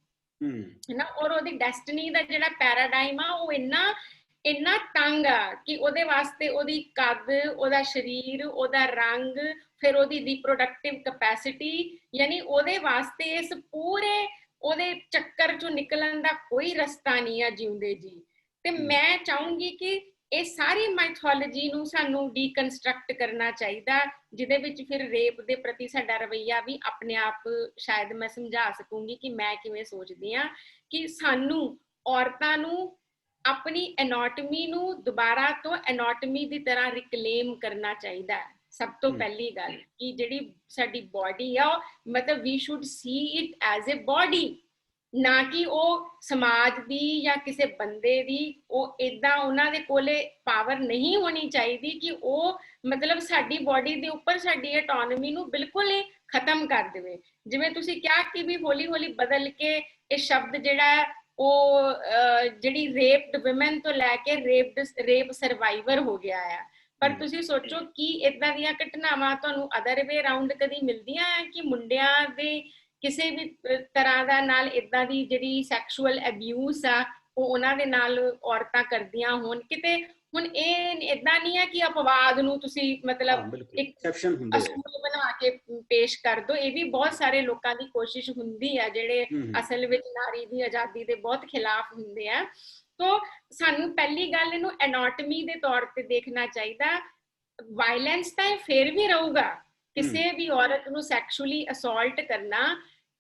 ਨਾ। ਔਰ ਉਹਦੀ ਡੈਸਟਨੀ ਦਾ ਜਿਹੜਾ ਪੈਰਾਡਾਈਮ ਆ ਉਹ ਇੰਨਾ ਤੰਗ ਆ ਕਿ ਉਹਦੇ ਵਾਸਤੇ ਉਹਦੀ ਕੱਦ, ਉਹਦਾ ਸਰੀਰ, ਉਹਦਾ ਰੰਗ, ਫਿਰ ਉਹਦੀ ਰੀਪਰੋਡਕਟਿਵ ਕੈਪੈਸਿਟੀ, ਯਾਨੀ ਉਹਦੇ ਵਾਸਤੇ ਇਸ ਪੂਰੇ ਉਹਦੇ ਚੱਕਰ ਚੋਂ ਨਿਕਲਣ ਦਾ ਕੋਈ ਰਸਤਾ ਨਹੀਂ ਆ ਜਿਉਂਦੇ ਜੀ। ਤੇ ਮੈਂ ਚਾਹੂੰਗੀ ਕਿ ਇਹ ਸਾਰੀ ਮਾਈਥੋਲੋਜੀ ਨੂੰ ਸਾਨੂੰ ਡੀਕਨਸਟਰਕਟ ਕਰਨਾ ਚਾਹੀਦਾ, ਜਿਹਦੇ ਵਿੱਚ ਫਿਰ ਰੇਪ ਦੇ ਪ੍ਰਤੀ ਸਾਡਾ ਰਵੱਈਆ ਵੀ ਆਪਣੇ ਆਪ ਸ਼ਾਇਦ ਮੈਂ ਸਮਝਾ ਸਕੂੰਗੀ ਕਿ ਮੈਂ ਕਿਵੇਂ ਸੋਚਦੀ ਹਾਂ ਕਿ ਸਾਨੂੰ ਔਰਤਾਂ ਨੂੰ ਆਪਣੀ ਐਨਾਟਮੀ ਨੂੰ ਦੁਬਾਰਾ ਤੋਂ ਐਨਾਟਮੀ ਦੀ ਤਰ੍ਹਾਂ ਰਿਕਲੇਮ ਕਰਨਾ ਚਾਹੀਦਾ ਹੈ। ਸਭ ਤੋਂ ਪਹਿਲੀ ਗੱਲ ਕਿ ਜਿਹੜੀ ਸਾਡੀ ਬੋਡੀ ਆ, ਮਤਲਬ we should see it as a body, ਨਾ ਕਿ ਉਹ ਸਮਾਜ ਦੀ ਜਾਂ ਕਿਸੇ ਬੰਦੇ ਦੀ ਉਹ ਏਦਾਂ ਉਹਨਾਂ ਦੇ ਕੋਲੇ ਪਾਵਰ ਨਹੀਂ ਹੋਣੀ ਚਾਹੀਦੀ ਕਿ ਉਹ ਮਤਲਬ ਸਾਡੀ ਬੋਡੀ ਦੇ ਉੱਪਰ ਸਾਡੀ ਆਟੋਨਮੀ ਨੂੰ ਬਿਲਕੁਲ ਹੀ ਖਤਮ ਕਰ ਦੇਵੇ। ਜਿਵੇਂ ਤੁਸੀਂ ਕਿਹਾ ਕਿ ਵੀ ਹੌਲੀ ਹੌਲੀ ਬਦਲ ਕੇ ਇਹ ਸ਼ਬਦ ਜਿਹੜਾ ਹੈ ਉਹ ਜਿਹੜੀ ਰੇਪਡ ਵੂਮਨ ਤੋਂ ਲੈ ਕੇ ਰੇਪ ਸਰਵਾਈਵਰ ਹੋ ਗਿਆ ਆ। ਪਰ ਤੁਸੀਂ ਸੋਚੋ ਕਿ ਏਦਾਂ ਦੀਆਂ ਘਟਨਾਵਾਂ ਤੁਹਾਨੂੰ ਅਦਰ ਵੇ ਅਰਾਊਂਡ ਕਦੀ ਮਿਲਦੀਆਂ ਹੈ ਕਿ ਮੁੰਡਿਆਂ ਦੇ ਕਿਸੇ ਵੀ ਤਰ੍ਹਾਂ ਦਾ ਨਾਲ ਏਦਾਂ ਦੀ ਜਿਹੜੀ ਸੈਕਸ਼ੂਅਲ ਅਬਿਊਜ਼ ਆ ਉਹ ਉਹਨਾਂ ਦੇ ਨਾਲ ਔਰਤਾਂ ਕਰਦੀਆਂ ਹੋਣ ਕਿਤੇ? ਹੁਣ ਇਹ ਏਦਾਂ ਨਹੀਂ ਹੈ ਕਿ ਅਪਵਾਦ ਨੂੰ ਤੁਸੀਂ ਮਤਲਬ ਇੱਕ ਅਸੂਲ ਬਣਾ ਕੇ ਪੇਸ਼ ਕਰ ਦੋ। ਇਹ ਵੀ ਬਹੁਤ ਸਾਰੇ ਲੋਕਾਂ ਦੀ ਕੋਸ਼ਿਸ਼ ਹੁੰਦੀ ਹੈ ਜਿਹੜੇ ਅਸਲ ਵਿੱਚ ਨਾਰੀ ਦੀ ਆਜ਼ਾਦੀ ਦੇ ਬਹੁਤ ਖਿਲਾਫ ਹੁੰਦੇ ਆ। ਤੋ ਸਾਨੂੰ ਪਹਿਲੀ ਗੱਲ ਇਹਨੂੰ ਐਨਾਟਮੀ ਦੇ ਤੌਰ ਤੇ ਦੇਖਣਾ ਚਾਹੀਦਾ। ਵਾਇਲੈਂਸ ਤਾਂ ਫਿਰ ਵੀ ਰਹੂਗਾ, ਕਿਸੇ ਵੀ ਔਰਤ ਨੂੰ ਸੈਕਸ਼ੂਅਲੀ ਅਸੌਲਟ ਕਰਨਾ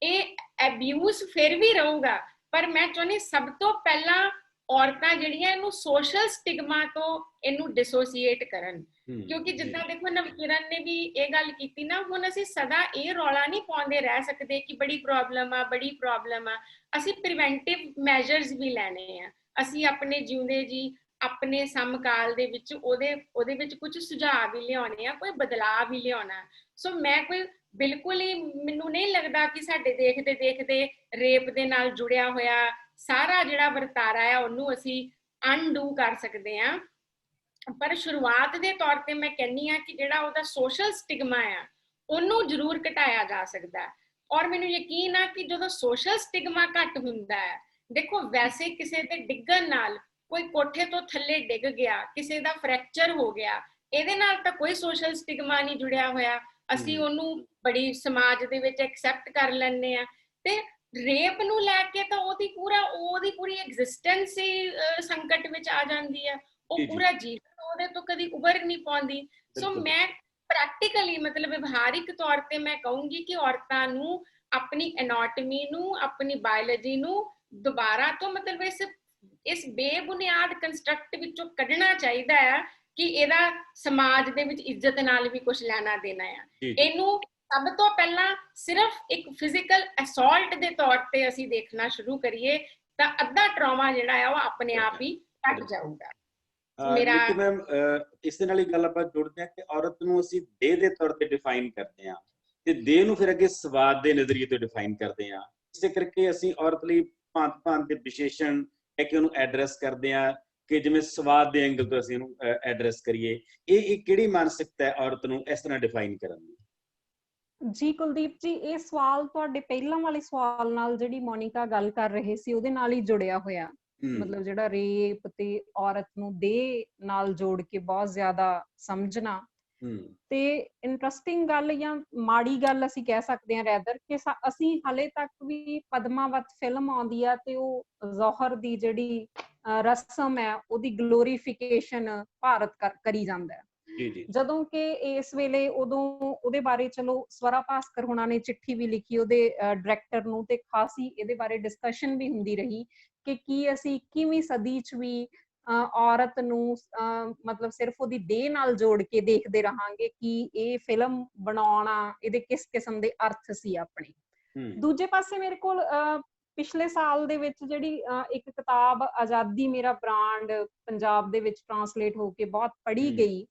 ਇਹ ਅਬਿਊਜ਼ ਫਿਰ ਵੀ ਰਹੂਗਾ, ਪਰ ਮੈਂ ਚਾਹੁੰਦੀ ਸਭ ਤੋਂ ਪਹਿਲਾਂ ਔਰਤਾਂ ਜਿਹੜੀਆਂ ਇਹਨੂੰ ਸੋਸ਼ਲ ਸਟਿਗਮਾ ਤੋਂ ਇਹਨੂੰ ਡਿਸੋਸੀਏਟ ਕਰਨ। ਕਿਉਂਕਿ ਜਿੱਦਾਂ ਦੇਖੋ ਨਵਕਿਰਨ ਨੇ ਵੀ ਇਹ ਗੱਲ ਕੀਤੀ ਨਾ, ਹੁਣ ਅਸੀਂ ਸਦਾ ਇਹ ਰੌਲਾ ਨਹੀਂ ਪਾਉਂਦੇ ਰਹਿ ਸਕਦੇ ਕਿ ਬੜੀ ਪ੍ਰੋਬਲਮ ਆ, ਬੜੀ ਪ੍ਰੋਬਲਮ ਆ। ਅਸੀਂ ਪ੍ਰੀਵੈਂਟਿਵ ਮੈਜਰਸ ਵੀ ਲੈਣੇ ਆ। ਅਸੀਂ ਆਪਣੇ ਜਿਉਂਦੇ ਜੀ ਆਪਣੇ ਸਮਕਾਲ ਦੇ ਵਿੱਚ ਉਹਦੇ ਵਿੱਚ ਕੁਝ ਸੁਝਾਅ ਵੀ ਲਿਆਉਣੇ ਆ, ਕੋਈ ਬਦਲਾਅ ਵੀ ਲਿਆਉਣਾ। ਸੋ ਮੈਂ ਕੋਈ ਬਿਲਕੁਲ ਹੀ ਮੈਨੂੰ ਨਹੀਂ ਲੱਗਦਾ ਕਿ ਸਾਡੇ ਦੇਖਦੇ ਦੇਖਦੇ ਰੇਪ ਦੇ ਨਾਲ ਜੁੜਿਆ ਹੋਇਆ ਸਾਰਾ ਜਿਹੜਾ ਵਰਤਾਰਾ ਆ ਉਹਨੂੰ ਅਸੀਂ ਅਨਡੂ ਕਰ ਸਕਦੇ ਹਾਂ। ਪਰ ਸ਼ੁਰੂਆਤ ਦੇ ਤੌਰ ਤੇ ਮੈਂ ਕਹਿੰਦੀ ਹਾਂ ਕਿ ਜਿਹੜਾ ਉਹਦਾ ਸੋਸ਼ਲ ਸਟਿਗਮਾ ਆ ਉਹਨੂੰ ਜ਼ਰੂਰ ਘਟਾਇਆ ਜਾ ਸਕਦਾ। ਔਰ ਮੈਨੂੰ ਯਕੀਨ ਆ ਕਿ ਜਦੋਂ ਸੋਸ਼ਲ ਸਟਿਗਮਾ ਘੱਟ ਹੁੰਦਾ ਹੈ, ਦੇਖੋ ਵੈਸੇ ਕਿਸੇ ਤੇ ਡਿੱਗਣ ਨਾਲ, ਕੋਈ ਕੋਠੇ ਤੋਂ ਥੱਲੇ ਡਿੱਗ ਗਿਆ, ਕਿਸੇ ਦਾ ਫ੍ਰੈਕਚਰ ਹੋ ਗਿਆ, ਇਹਦੇ ਨਾਲ ਤਾਂ ਕੋਈ ਸੋਸ਼ਲ ਸਟਿਗਮਾ ਨਹੀਂ ਜੁੜਿਆ ਹੋਇਆ। ਅਸੀਂ ਉਹਨੂੰ ਬੜੀ ਸਮਾਜ ਦੇ ਵਿੱਚ ਐਕਸੈਪਟ ਕਰ ਲੈਂਦੇ ਆ। ਤੇ ਰੇਪ ਨੂੰ ਲੈ ਕੇ ਤਾਂ ਉਹਦੀ ਪੂਰੀ ਐਗਜ਼ਿਸਟੈਂਸ ਹੀ ਸੰਕਟ ਵਿੱਚ ਆ ਜਾਂਦੀ ਹੈ। ਉਹ ਪੂਰਾ ਜੀਵਨ ਉਹਦੇ ਤੋਂ ਕਦੀ ਉਭਰ ਨਹੀਂ ਪਾਉਂਦੀ। ਸੋ ਮੈਂ ਪ੍ਰੈਕਟੀਕਲੀ ਮਤਲਬ ਵਿਵਹਾਰਿਕ ਤੌਰ ਤੇ ਮੈਂ ਕਹੂੰਗੀ ਕਿ ਔਰਤਾਂ ਨੂੰ ਆਪਣੀ ਐਨਾਟਮੀ ਨੂੰ, ਆਪਣੀ ਬਾਇਓਲੋਜੀ ਨੂੰ ਦੁਬਾਰਾ ਤੋਂ ਮਤਲਬ ਇਸ ਬੇਬੁਨਿਆਦ ਕੰਸਟਰਕਟ ਵਿੱਚੋਂ ਕੱਢਣਾ ਚਾਹੀਦਾ ਹੈ ਕਿ ਇਹਦਾ ਸਮਾਜ ਦੇ ਵਿੱਚ ਇੱਜ਼ਤ ਨਾਲ ਵੀ ਕੁਝ ਲੈਣਾ ਦੇਣਾ ਆ। ਇਹਨੂੰ ਸਭ ਤੋਂ ਪਹਿਲਾਂ ਸਿਰਫ ਇੱਕ ਫਿਜ਼ੀਕਲ ਅਸੌਲਟ ਦੇ ਤੌਰ ਤੇ ਅਸੀਂ ਦੇਖਣਾ ਸ਼ੁਰੂ ਕਰੀਏ ਤਾਂ ਅੱਧਾ ਟਰਾਮਾ ਜਿਹੜਾ ਆ ਉਹ ਆਪਣੇ ਆਪ ਹੀ ਘਟ ਜਾਊਗਾ। ਮੇਰਾ ਮੈਮ ਇਸ ਦੇ ਨਾਲ ਹੀ ਗੱਲ ਆਪਾਂ ਜੋੜਦੇ ਹਾਂ ਕਿ ਔਰਤ ਨੂੰ ਅਸੀਂ ਦੇਹ ਦੇ ਤੌਰ ਤੇ ਡਿਫਾਈਨ ਕਰਦੇ ਹਾਂ ਤੇ ਦੇਹ ਨੂੰ ਫਿਰ ਅੱਗੇ ਸਵਾਦ ਦੇ ਨਜ਼ਰੀਏ ਤੋਂ ਡਿਫਾਈਨ ਕਰਦੇ ਹਾਂ। ਇਸੇ ਕਰਕੇ ਅਸੀਂ ਔਰਤ ਲਈ ਭਾਂਤ ਦੇ ਵਿਸ਼ੇਸ਼ਣ ਹੈ ਕਿ ਉਹਨੂੰ ਐਡਰੈਸ ਕਰਦੇ ਹਾਂ ਕਿ ਜਿਵੇਂ ਸਵਾਦ ਦੇ ਐਂਗਲ ਤੋਂ ਅਸੀਂ ਉਹਨੂੰ ਐਡਰੈਸ ਕਰੀਏ। ਇਹ ਕਿਹੜੀ ਮਾਨਸਿਕਤਾ ਹੈ ਔਰਤ ਨੂੰ ਇਸ ਤਰ੍ਹਾਂ ਡਿਫਾਈਨ ਕਰਨ ਦੀ? ਜੀ ਕੁਲਦੀਪ ਜੀ, ਇਹ ਸਵਾਲ ਤੁਹਾਡੇ ਪਹਿਲਾਂ ਵਾਲੇ ਸਵਾਲ ਨਾਲ ਜਿਹੜੀ ਮੋਨਿਕਾ ਗੱਲ ਕਰ ਰਹੇ ਸੀ ਉਹਦੇ ਨਾਲ ਹੀ ਜੁੜਿਆ ਹੋਇਆ। ਮਤਲਬ ਜਿਹੜਾ ਰੇਪ ਤੇ ਔਰਤ ਨੂੰ ਦੇਹ ਨਾਲ ਜੋੜ ਕੇ ਬਹੁਤ ਜ਼ਿਆਦਾ ਸਮਝਣਾ ਤੇ ਇੰਟਰਸਟਿੰਗ ਗੱਲ ਜਾਂ ਮਾੜੀ ਗੱਲ ਅਸੀਂ ਕਹਿ ਸਕਦੇ ਹਾਂ ਰੈਦਰ ਕਿ ਅਸੀਂ ਹਲੇ ਤੱਕ ਵੀ ਪਦਮਾਵਤ ਫਿਲਮ ਆਉਂਦੀ ਆ ਤੇ ਉਹ ਜ਼ੋਹਰ ਦੀ ਜਿਹੜੀ ਰਸਮ ਹੈ ਉਹਦੀ ਗਲੋਰੀਫਿਕੇਸ਼ਨ ਭਾਰਤ ਕਰੀ ਜਾਂਦਾ ਹੈ। ਜਦੋਂ ਕਿ ਇਸ ਵੇਲੇ ਉਦੋਂ ਉਹਦੇ ਬਾਰੇ ਚਲੋ ਸਵਰਾ ਭਾਸਕਰ ਹੋਣਾ ਨੇ ਚਿੱਠੀ ਵੀ ਲਿਖੀ ਉਹਦੇ ਡਾਇਰੈਕਟਰ ਨੂੰ ਤੇ ਖਾਸੀ ਇਹਦੇ ਬਾਰੇ ਡਿਸਕਸ਼ਨ ਵੀ ਹੁੰਦੀ ਰਹੀ ਕਿ ਕੀ ਅਸੀਂ 21ਵੀਂ ਸਦੀ 'ਚ ਵੀ ਔਰਤ ਨੂੰ ਮਤਲਬ ਸਿਰਫ ਉਹਦੀ ਦੇਹ ਨਾਲ ਜੋੜ ਕੇ ਦੇਖਦੇ ਰਹਾਂਗੇ ਕਿ ਇਹ ਫਿਲਮ ਬਣਾਉਣਾ ਇਹਦੇ ਕਿਸ ਕਿਸਮ ਦੇ ਅਰਥ ਸੀ ਆਪਣੇ। ਦੂਜੇ ਪਾਸੇ ਮੇਰੇ ਕੋਲ ਪਿਛਲੇ ਸਾਲ ਦੇ ਵਿੱਚ ਜਿਹੜੀ ਇੱਕ ਕਿਤਾਬ ਆਜ਼ਾਦੀ ਮੇਰਾ ਬ੍ਰਾਂਡ ਪੰਜਾਬ ਦੇ ਵਿੱਚ ਟਰਾਂਸਲੇਟ ਹੋ ਕੇ ਬਹੁਤ ਪੜ੍ਹੀ ਗਈ,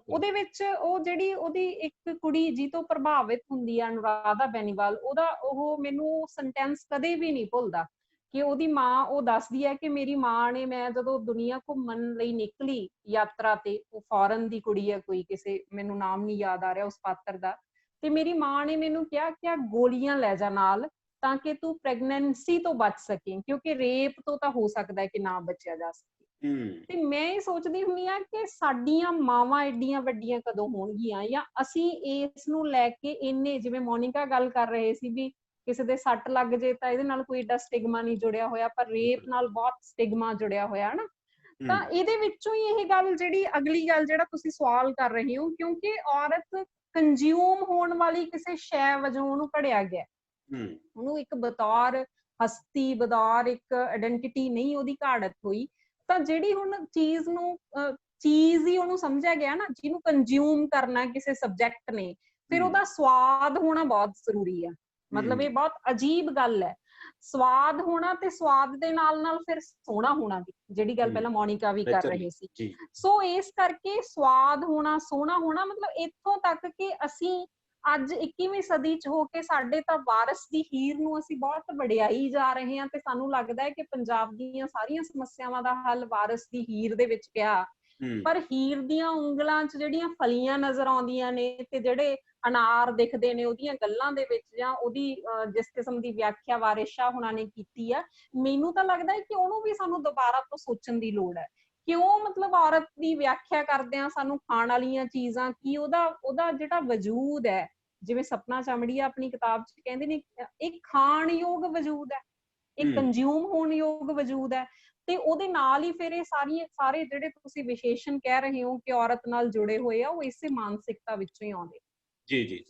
ਉਹਦੇ ਵਿੱਚ ਉਹ ਜਿਹੜੀ ਉਹਦੀ ਇੱਕ ਕੁੜੀ ਜੀ ਤੋਂ ਪ੍ਰਭਾਵਿਤ ਹੁੰਦੀ ਹੈ ਅਨੁਰਾਧਾ ਬੈਨੀਵਾਲ, ਉਹਦਾ ਉਹ ਮੈਨੂੰ ਸੈਂਟੈਂਸ ਕਦੇ ਵੀ ਨਹੀਂ ਭੁੱਲਦਾ ਕਿ ਉਹਦੀ ਮਾਂ ਉਹ ਦੱਸਦੀ ਹੈ ਕਿ ਮੇਰੀ ਮਾਂ ਨੇ, ਮੈਂ ਜਦੋਂ ਦੁਨੀਆ ਘੁੰਮਣ ਲਈ ਨਿਕਲੀ ਯਾਤਰਾ ਤੇ, ਉਹ ਫੋਰਨ ਦੀ ਕੁੜੀ ਹੈ ਕੋਈ, ਕਿਸੇ ਮੈਨੂੰ ਨਾਮ ਨਹੀਂ ਯਾਦ ਆ ਰਿਹਾ ਉਸ ਪਾਤਰ ਦਾ, ਤੇ ਮੇਰੀ ਮਾਂ ਨੇ ਮੈਨੂੰ ਕਿਹਾ ਕਿ ਆ ਗੋਲੀਆਂ ਲੈ ਜਾ ਨਾਲ ਤਾਂ ਕਿ ਤੂੰ ਪ੍ਰੈਗਨੈਂਸੀ ਤੋਂ ਬਚ ਸਕੇ, ਕਿਉਂਕਿ ਰੇਪ ਤੋਂ ਤਾਂ ਹੋ ਸਕਦਾ ਹੈ ਕਿ ਨਾ ਬਚਿਆ ਜਾ ਸਕੇ। ਤੇ ਮੈਂ ਇਹ ਸੋਚਦੀ ਹੁੰਦੀ ਆ ਕਿ ਸਾਡੀਆਂ ਮਾਵਾਂ ਐਡੀਆਂ ਵੱਡੀਆਂ ਕਦੋਂ ਹੋਣਗੀਆਂ ਜਾਂ ਅਸੀਂ ਇਸ ਨੂੰ ਲੈ ਕੇ ਇੰਨੇ, ਜਿਵੇਂ ਮੋਨਿਕਾ ਗੱਲ ਕਰ ਰਹੇ ਸੀ ਵੀ ਕਿਸੇ ਦੇ ਸੱਟ ਲੱਗ ਜੇ ਤਾਂ ਇਹਦੇ ਨਾਲ ਕੋਈ ਏਡਾ ਸਟਿਗਮਾ ਨਹੀਂ ਜੁੜਿਆ ਹੋਇਆ, ਪਰ ਰੇਪ ਨਾਲ ਬਹੁਤ ਸਟਿਗਮਾ ਜੁੜਿਆ ਹੋਇਆ ਨਾ। ਤਾਂ ਇਹਦੇ ਵਿੱਚੋਂ ਹੀ ਇਹ ਗੱਲ ਜਿਹੜੀ ਅਗਲੀ ਗੱਲ ਜਿਹੜਾ ਤੁਸੀਂ ਸਵਾਲ ਕਰ ਰਹੇ ਹੋ, ਕਿਉਂਕਿ ਔਰਤ ਕੰਜ਼ਿਊਮ ਹੋਣ ਵਾਲੀ ਕਿਸੇ ਸ਼ੈ ਵਜੋਂ ਉਹਨੂੰ ਘੜਿਆ ਗਿਆ, ਉਹਨੂੰ ਇੱਕ ਬਤੌਰ ਹਸਤੀ, ਬਤੌਰ ਇੱਕ ਆਇਡੈਂਟੀਟੀ ਨਹੀਂ ਉਹਦੀ ਘਾੜਤ ਹੋਈ। ਤਾਂ ਜਿਹੜੀ ਹੁਣ ਚੀਜ਼ ਨੂੰ ਚੀਜ਼ ਹੀ ਉਹਨੂੰ ਸਮਝਿਆ ਗਿਆ ਨਾ, ਜਿਹਨੂੰ ਕੰਜ਼ਿਊਮ ਕਰਨਾ ਕਿਸੇ ਸਬਜੈਕਟ ਨੇ, ਫਿਰ ਉਹਦਾ ਸਵਾਦ ਹੋਣਾ ਬਹੁਤ ਜ਼ਰੂਰੀ ਆ। ਮਤਲਬ ਇਹ ਬਹੁਤ ਅਜੀਬ ਗੱਲ ਹੈ, ਸਵਾਦ ਹੋਣਾ ਤੇ ਸਵਾਦ ਦੇ ਨਾਲ ਨਾਲ ਫਿਰ ਸੋਹਣਾ ਹੋਣਾ ਵੀ, ਜਿਹੜੀ ਗੱਲ ਪਹਿਲਾਂ ਮੋਨਿਕਾ ਵੀ ਕਰ ਰਹੇ ਸੀ। ਸੋ ਇਸ ਕਰਕੇ ਸਵਾਦ ਹੋਣਾ, ਸੋਹਣਾ ਹੋਣਾ, ਮਤਲਬ ਇੱਥੋਂ ਤੱਕ ਕਿ ਅਸੀਂ ਅੱਜ 21ਵੀਂ ਸਦੀ 'ਚ ਹੋ ਕੇ ਸਾਡੇ ਤਾਂ ਵਾਰਸ ਦੀ ਹੀਰ ਨੂੰ ਅਸੀਂ ਬਹੁਤ ਵਡਿਆਈ ਜਾ ਰਹੇ ਹਾਂ ਤੇ ਸਾਨੂੰ ਲੱਗਦਾ ਹੈ ਕਿ ਪੰਜਾਬ ਦੀਆਂ ਸਾਰੀਆਂ ਸਮੱਸਿਆਵਾਂ ਦਾ ਹੱਲ ਵਾਰਸ ਦੀ ਹੀਰ ਦੇ ਵਿੱਚ ਪਿਆ। ਪਰ ਹੀਰ ਦੀਆਂ ਉਂਗਲਾਂ 'ਚ ਜਿਹੜੀਆਂ ਫਲੀਆਂ ਨਜ਼ਰ ਆਉਂਦੀਆਂ ਨੇ ਤੇ ਜਿਹੜੇ ਅਨਾਰ ਦਿਖਦੇ ਨੇ ਉਹਦੀਆਂ ਗੱਲਾਂ ਦੇ ਵਿੱਚ, ਜਾਂ ਉਹਦੀ ਜਿਸ ਕਿਸਮ ਦੀ ਵਿਆਖਿਆ ਵਾਰਿਸ ਸ਼ਾਹ ਹੁਣਾਂ ਨੇ ਕੀਤੀ ਆ, ਮੈਨੂੰ ਤਾਂ ਲੱਗਦਾ ਹੈ ਕਿ ਉਹਨੂੰ ਵੀ ਸਾਨੂੰ ਦੁਬਾਰਾ ਤੋਂ ਸੋਚਣ ਦੀ ਲੋੜ ਹੈ। ਕਿਉਂ ਮਤਲਬ ਔਰਤ ਦੀ ਵਿਆਖਿਆ ਕਰਦੇ ਆ ਸਾਨੂੰ ਖਾਣ ਵਾਲੀਆਂ ਚੀਜ਼ਾਂ, ਕੀ ਉਹਦਾ ਜਿਹੜਾ ਵਜੂਦ ਹੈ, ਜਿਵੇਂ ਸਪਨਾ ਚਮੜੀਆ ਆਪਣੀ ਕਿਤਾਬ 'ਚ ਕਹਿੰਦੇ ਨੇ, ਇੱਕ ਖਾਣਯੋਗ ਵਜੂਦ ਹੈ, ਇੱਕ ਕੰਜ਼ਿਊਮ ਹੋਣ ਯੋਗ ਵਜੂਦ ਹੈ। ਤੇ ਉਹਦੇ ਨਾਲ ਹੀ ਫਿਰ ਇਹ ਸਾਰੇ ਜਿਹੜੇ ਤੁਸੀਂ ਵਿਸ਼ੇਸ਼ਣ ਕਹਿ ਰਹੇ ਹੋ ਕਿ ਔਰਤ ਨਾਲ ਜੁੜੇ ਹੋਏ ਆ, ਉਹ ਇਸੇ ਮਾਨਸਿਕਤਾ ਵਿੱਚੋਂ ਹੀ ਆਉਂਦੇ। ਜੀ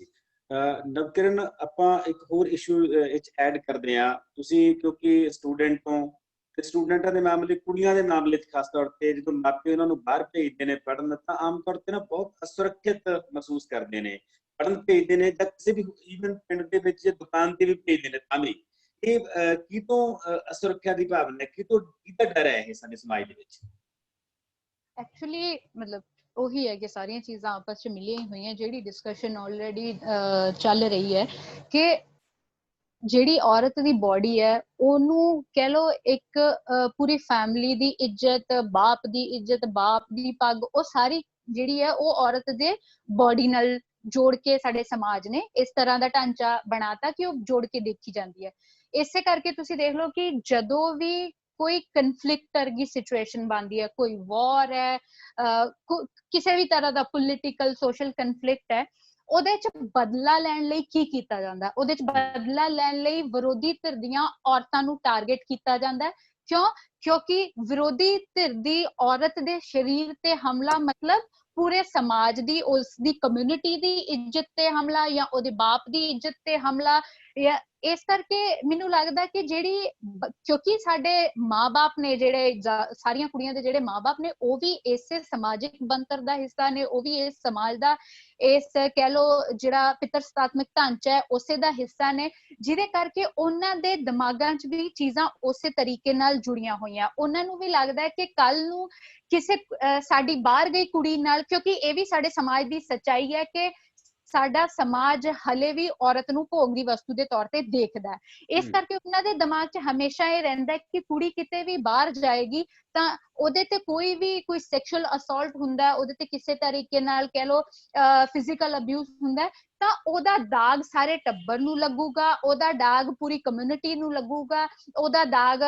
ਨਵਕਿਰਨ, ਆਪਾਂ ਇੱਕ ਹੋਰ ਇਸ਼ੂ ਵਿੱਚ ਐਡ ਕਰਦੇ ਆ। ਤੁਸੀਂ ਕਿਉਂਕਿ ਸਟੂਡੈਂਟ ਤੋਂ, ਤੇ ਸਟੂਡੈਂਟਾਂ ਦੇ ਮਾਮਲੇ, ਕੁੜੀਆਂ ਦੇ ਮਾਮਲੇ 'ਚ ਖਾਸ ਤੌਰ ਤੇ ਜਦੋਂ ਮਾਪੇ ਉਹਨਾਂ ਨੂੰ ਬਾਹਰ ਭੇਜਦੇ ਨੇ ਪੜ੍ਹਨ, ਤਾਂ ਆਮ ਤੌਰ ਤੇ ਨਾ ਬਹੁਤ ਅਸੁਰੱਖਿਅਤ ਮਹਿਸੂਸ ਕਰਦੇ ਨੇ, ਪੜ੍ਹਨ ਭੇਜਦੇ ਨੇ ਜਾਂ ਕਿਸੇ ਵੀ ਈਵਨ ਪਿੰਡ ਦੇ ਵਿੱਚ ਦੁਕਾਨ ਤੇ ਵੀ ਭੇਜਦੇ ਨੇ ਤਾਂ ਵੀ। ਇਹ ਕਿਤੋਂ ਅਸੁਰੱਖਿਆ ਦੀ ਭਾਵਨਾ ਹੈ, ਕਿਹਦਾ ਡਰ ਹੈ ਇਹ ਸਾਡੇ ਸਮਾਜ ਦੇ ਵਿੱਚ? ਐਕਚੁਅਲੀ ਮਤਲਬ ਉਹੀ ਹੈ ਕਿ ਸਾਰੀਆਂ ਚੀਜ਼ਾਂ ਆਪਸ 'ਚ ਮਿਲੀਆਂ ਹੀ ਹੋਈਆਂ। ਜਿਹੜੀ ਡਿਸਕਸ਼ਨ ਆਲਰੇਡੀ ਚੱਲ ਰਹੀ ਹੈ ਕਿ ਜਿਹੜੀ ਔਰਤ ਦੀ ਬੋਡੀ ਹੈ ਉਹਨੂੰ ਕਹਿ ਲੋ ਇੱਕ ਪੂਰੀ ਫੈਮਿਲੀ ਦੀ ਇੱਜ਼ਤ, ਬਾਪ ਦੀ ਇੱਜ਼ਤ, ਬਾਪ ਦੀ ਪੱਗ, ਉਹ ਸਾਰੀ ਜਿਹੜੀ ਹੈ ਉਹ ਔਰਤ ਦੇ ਬੋਡੀ ਨਾਲ ਜੋੜ ਕੇ ਸਾਡੇ ਸਮਾਜ ਨੇ ਇਸ ਤਰ੍ਹਾਂ ਦਾ ਢਾਂਚਾ ਬਣਾਤਾ ਕਿ ਉਹ ਜੋੜ ਕੇ ਦੇਖੀ ਜਾਂਦੀ ਹੈ। ਇਸੇ ਕਰਕੇ ਤੁਸੀਂ ਦੇਖ ਲਓ ਕਿ ਜਦੋਂ ਵੀ ਕੋਈ ਕਨਫਲਿਕਟ ਵਰਗੀ ਸਿਚੁਏਸ਼ਨ ਬਣਦੀ ਹੈ, ਕੋਈ ਵਾਰ ਹੈ, ਕਿਸੇ ਵੀ ਤਰ੍ਹਾਂ ਦਾ ਪੋਲੀਟੀਕਲ ਸੋਸ਼ਲ ਕਨਫਲਿਕਟ ਹੈ, ਉਹਦੇ 'ਚ ਬਦਲਾ ਲੈਣ ਲਈ ਕੀ ਕੀਤਾ ਜਾਂਦਾ? ਉਹਦੇ 'ਚ ਬਦਲਾ ਲੈਣ ਲਈ ਵਿਰੋਧੀ ਧਿਰ ਦੀਆਂ ਔਰਤਾਂ ਨੂੰ ਟਾਰਗੇਟ ਕੀਤਾ ਜਾਂਦਾ। ਕਿਉਂਕਿ ਵਿਰੋਧੀ ਧਿਰ ਦੀ ਔਰਤ ਦੇ ਸਰੀਰ ਤੇ ਹਮਲਾ ਮਤਲਬ ਪੂਰੇ ਸਮਾਜ ਦੀ, ਉਸ ਦੀ ਕਮਿਊਨਿਟੀ ਦੀ ਇੱਜ਼ਤ ਤੇ ਹਮਲਾ, ਜਾਂ ਉਹਦੇ ਬਾਪ ਦੀ ਇੱਜ਼ਤ ਤੇ ਹਮਲਾ, ਇਸ ਕਰਕੇ ਮੈਨੂੰ ਲੱਗਦਾ ਕਿ ਜਿਹੜੀ ਕਿਉਂਕਿ ਸਾਡੇ ਮਾਂ-ਬਾਪ ਨੇ, ਜਿਹੜੇ ਸਾਰੀਆਂ ਕੁੜੀਆਂ ਦੇ ਜਿਹੜੇ ਮਾਂ-ਬਾਪ ਨੇ, ਉਹ ਵੀ ਇਸੇ ਸਮਾਜਿਕ ਬਣਤਰ ਦਾ ਹਿੱਸਾ ਨੇ, ਉਹ ਵੀ ਇਸ ਸਮਾਜ ਦਾ, ਇਸ ਕਹਿ ਲੋ ਜਿਹੜਾ ਪਿਤਰਸਤਾਤਮਕ ਢਾਂਚਾ ਹੈ ਉਸੇ ਦਾ ਹਿੱਸਾ ਨੇ, ਜਿਹਦੇ ਕਰਕੇ ਉਹਨਾਂ ਦੇ ਦਿਮਾਗਾਂ 'ਚ ਵੀ ਚੀਜ਼ਾਂ ਉਸੇ ਤਰੀਕੇ ਨਾਲ ਜੁੜੀਆਂ ਹੋਈਆਂ। ਉਹਨਾਂ ਨੂੰ ਵੀ ਲੱਗਦਾ ਹੈ ਕਿ ਕੱਲ ਨੂੰ ਕਿਸੇ ਸਾਡੀ ਬਾਹਰ ਗਈ ਕੁੜੀ ਨਾਲ, ਕਿਉਂਕਿ ਇਹ ਵੀ ਸਾਡੇ ਸਮਾਜ ਦੀ ਸੱਚਾਈ ਹੈ ਕਿ ਸਾਡਾ ਸਮਾਜ ਹਲੇ ਵੀ ਔਰਤ ਨੂੰ ਭੋਗ ਦੀ ਵਸਤੂ ਦੇ ਤੌਰ ਤੇ ਦੇਖਦਾ ਹੈ। ਇਸ ਕਰਕੇ ਉਹਨਾਂ ਦੇ ਦਿਮਾਗ 'ਚ ਹਮੇਸ਼ਾ ਇਹ ਰਹਿੰਦਾ ਕਿ ਕੁੜੀ ਕਿਤੇ ਵੀ ਬਾਹਰ ਜਾਏਗੀ ਤਾਂ ਉਹਦੇ ਤੇ ਕੋਈ ਸੈਕਸ਼ੂਅਲ ਅਸੌਲਟ ਹੁੰਦਾ, ਉਹਦੇ ਤੇ ਕਿਸੇ ਤਰੀਕੇ ਨਾਲ ਕਹਿ ਲੋ ਫਿਜ਼ੀਕਲ ਅਬਿਊਜ਼ ਹੁੰਦਾ, ਤਾਂ ਉਹਦਾ ਦਾਗ ਸਾਰੇ ਟੱਬਰ ਨੂੰ ਲੱਗੂਗਾ, ਉਹਦਾ ਦਾਗ ਪੂਰੀ ਕਮਿਊਨਿਟੀ ਨੂੰ ਲੱਗੂਗਾ, ਉਹਦਾ ਦਾਗ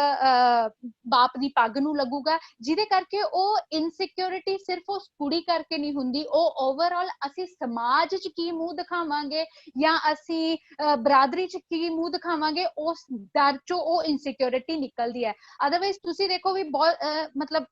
ਬਾਪ ਦੀ ਪੱਗ ਨੂੰ ਲੱਗੂਗਾ, ਜਿਹਦੇ ਕਰਕੇ ਉਹ ਇਨਸਿਕਿਉਰਿਟੀ ਸਿਰਫ ਉਸ ਕੁੜੀ ਕਰਕੇ ਨਹੀਂ ਹੁੰਦੀ, ਉਹ ਓਵਰਆਲ ਅਸੀਂ ਸਮਾਜ 'ਚ ਕੀ ਮੂੰਹ ਦਿਖਾਵਾਂਗੇ ਜਾਂ ਅਸੀਂ ਬਰਾਦਰੀ 'ਚ ਕੀ ਮੂੰਹ ਦਿਖਾਵਾਂਗੇ, ਉਸ ਡਰ 'ਚੋਂ ਉਹ ਇਨਸਿਕਿਉਰਿਟੀ ਨਿਕਲਦੀ ਹੈ। ਅਦਰਵਾਈਜ਼ ਤੁਸੀਂ ਦੇਖੋ ਵੀ ਬਹੁਤ ਮਤਲਬ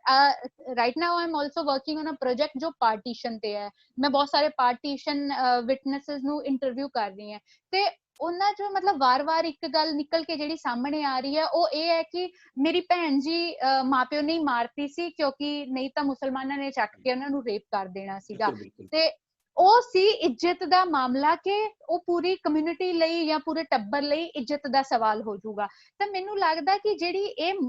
right now I am also working on a project ਜੋ ਪਾਰਟੀਸ਼ਨ ਤੇ ਹੈ। ਮੈਂ ਬਹੁਤ ਸਾਰੇ ਪਾਰਟੀਸ਼ਨ ਵਿਟਨੈਸਸ ਨੂੰ ਇੰਟਰਵਿਊ ਕਰ ਰਹੀ ਹਾਂ ਤੇ ਉਹਨਾਂ 'ਚੋਂ ਮਤਲਬ ਵਾਰ-ਵਾਰ ਇੱਕ ਗੱਲ ਨਿਕਲ ਕੇ ਜਿਹੜੀ ਸਾਹਮਣੇ ਆ ਰਹੀ ਹੈ ਉਹ ਇਹ ਹੈ ਕਿ ਮੇਰੀ ਭੈਣ ਜੀ ਮਾਪਿਓ ਨਹੀਂ ਮਾਰਤੀ ਸੀ ਕਿਉਂਕਿ ਨਹੀਂ ਤਾਂ ਮੁਸਲਮਾਨਾਂ ਨੇ ਚੱਕ ਕੇ ਉਹਨਾਂ ਨੂੰ ਰੇਪ ਕਰ ਦੇਣਾ ਸੀਗਾ। ਤੇ ਉਹ ਸੀ ਇੱਜ਼ਤ ਦਾ ਮਾਮਲਾ ਕਿ ਉਹ ਪੂਰੀ ਕਮਿਊਨਿਟੀ ਲਈ ਜਾਂ ਪੂਰੇ ਟੱਬਰ ਲਈ ਇੱਜ਼ਤ ਦਾ ਸਵਾਲ ਹੋ ਜਾਊਗਾ। ਤਾਂ ਮੈਨੂੰ ਲੱਗਦਾ ਕਿ ਜਿਹੜੀ ਇਹ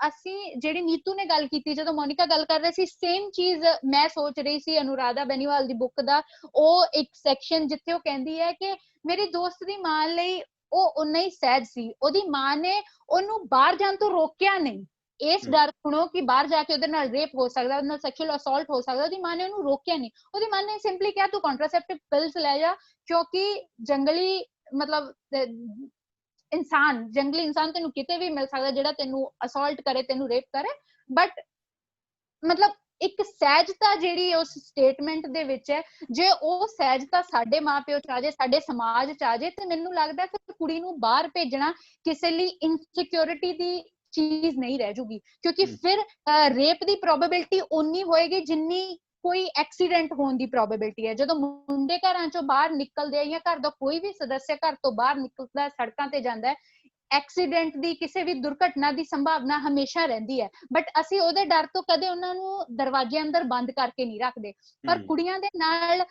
ਅਸੀਂ ਜਿਹੜੀ ਨੀਤੂ ਨੇ ਗੱਲ ਕੀਤੀ, ਜਦੋਂ ਮੋਨਿਕਾ ਗੱਲ ਕਰ ਰਹੇ ਸੀ, ਸੇਮ ਚੀਜ਼ ਮੈਂ ਸੋਚ ਰਹੀ ਸੀ ਅਨੁਰਾਧਾ ਬੈਨੀਵਾਲ ਦੀ ਬੁੱਕ ਦਾ ਉਹ ਇੱਕ ਸੈਕਸ਼ਨ ਜਿੱਥੇ ਉਹ ਕਹਿੰਦੀ ਹੈ ਕਿ ਮੇਰੀ ਦੋਸਤ ਦੀ ਮਾਂ ਲਈ ਉਹ ਉਨਾ ਹੀ ਸਹਿਜ ਸੀ, ਉਹਦੀ ਮਾਂ ਨੇ ਉਹਨੂੰ ਬਾਹਰ ਜਾਣ ਤੋਂ ਰੋਕਿਆ ਨਹੀਂ ਇਸ ਡਰ ਤੋਂ ਕਿ ਬਾਹਰ ਜਾ ਕੇ ਉਹਦੇ ਨਾਲ ਰੇਪ ਹੋ ਸਕਦਾ, ਉਹਦੇ ਨਾਲ ਸੈਕਸ਼ੂਅਲ ਅਸੌਲਟ ਹੋ ਸਕਦਾ। ਉਹਦੀ ਮਾਂ ਨੇ ਉਹਨੂੰ ਰੋਕਿਆ ਨਹੀਂ, ਉਹਦੀ ਮਾਂ ਨੇ ਸਿੰਪਲੀ ਕਿਹਾ ਤੂੰ ਕੰਟਰਾਸੈਪਟਿਵ ਪਿਲਸ ਲੈ ਜਾ ਕਿਉਂਕਿ ਜੰਗਲੀ ਮਤਲਬ ਜੰਗਲੀ ਇਨਸਾਨ ਤੈਨੂੰ ਕਿਤੇ ਵੀ ਮਿਲ ਸਕਦਾ ਜਿਹੜਾ ਤੈਨੂੰ ਅਸੌਲਟ ਕਰੇ, ਤੈਨੂੰ ਰੇਪ ਕਰੇ। ਬਟ ਮਤਲਬ ਇੱਕ ਸਹਿਜਤਾ ਜਿਹੜੀ ਉਸ ਸਟੇਟਮੈਂਟ ਦੇ ਵਿੱਚ ਹੈ, ਜੇ ਉਹ ਸਹਿਜਤਾ ਸਾਡੇ ਮਾਪਿਓ 'ਚ ਆ ਜਾਏ, ਸਾਡੇ ਸਮਾਜ 'ਚ ਆ ਜਾਏ, ਤੇ ਮੈਨੂੰ ਲੱਗਦਾ ਕਿ ਕੁੜੀ ਨੂੰ ਬਾਹਰ ਭੇਜਣਾ ਕਿਸੇ ਲਈ ਇਨਸਿਕਿਉਰਿਟੀ ਦੀ ਚੀਜ਼ ਨਹੀਂ ਰਹਿ ਜੂਗੀ ਕਿਉਂਕਿ ਫਿਰ ਰੇਪ ਦੀ ਪ੍ਰੋਬੇਬਿਲਿਟੀ ਉਨੀ ਹੋਏਗੀ ਜਿੰਨੀ ਕੋਈ ਐਕਸੀਡੈਂਟ ਹੋਣ ਦੀ ਪ੍ਰੋਬੇਬਿਲਿਟੀ ਹੈ। ਜਦੋਂ ਮੁੰਡੇ ਘਰਾਂ 'ਚੋਂ ਬਾਹਰ ਨਿਕਲਦੇ ਆ ਜਾਂ ਘਰ ਦਾ ਕੋਈ ਵੀ ਸਦੱਸਿਆ ਘਰ ਤੋਂ ਬਾਹਰ ਨਿਕਲਦਾ, ਸੜਕਾਂ ਤੇ ਜਾਂਦਾ ਹੈ, ਐਕਸੀਡੈਂਟ ਦੀ ਕਿਸੇ ਵੀ ਦੁਰਘਟਨਾ ਦੀ ਸੰਭਾਵਨਾ ਹਮੇਸ਼ਾ ਰਹਿੰਦੀ ਹੈ। ਬਟ ਅਸੀਂ ਉਹਦੇ ਡਰ ਤੋਂ ਕਦੇ ਉਹਨਾਂ ਨੂੰ ਦਰਵਾਜ਼ੇ ਅੰਦਰ ਬੰਦ ਕਰਕੇ ਨਹੀਂ ਰੱਖਦੇ। ਪਰ ਕੁੜੀਆਂ ਦੇ ਨਾਲ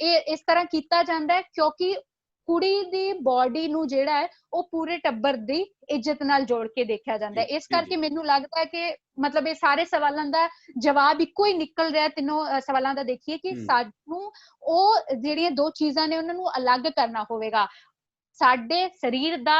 ਇਹ ਇਸ ਤਰ੍ਹਾਂ ਕੀਤਾ ਜਾਂਦਾ ਹੈ ਕਿਉਂਕਿ ਕੁੜੀ ਦੀ ਬੋਡੀ ਨੂੰ ਜਿਹੜਾ ਹੈ ਉਹ ਪੂਰੇ ਟੱਬਰ ਦੀ ਇੱਜ਼ਤ ਨਾਲ ਜੋੜ ਕੇ ਦੇਖਿਆ ਜਾਂਦਾ ਹੈ। ਇਸ ਕਰਕੇ ਮੈਨੂੰ ਲੱਗਦਾ ਹੈ ਕਿ ਮਤਲਬ ਇਹ ਸਾਰੇ ਸਵਾਲਾਂ ਦਾ ਜਵਾਬ ਇੱਕੋ ਹੀ ਨਿਕਲ ਰਿਹਾ ਤਿੰਨੋਂ ਸਵਾਲਾਂ ਦਾ ਦੇਖੀਏ ਕਿ ਸਾਨੂੰ ਉਹ ਜਿਹੜੀਆਂ ਦੋ ਚੀਜ਼ਾਂ ਨੇ ਉਹਨਾਂ ਨੂੰ ਅਲੱਗ ਕਰਨਾ ਹੋਵੇਗਾ। ਸਾਡੇ ਸਰੀਰ ਦਾ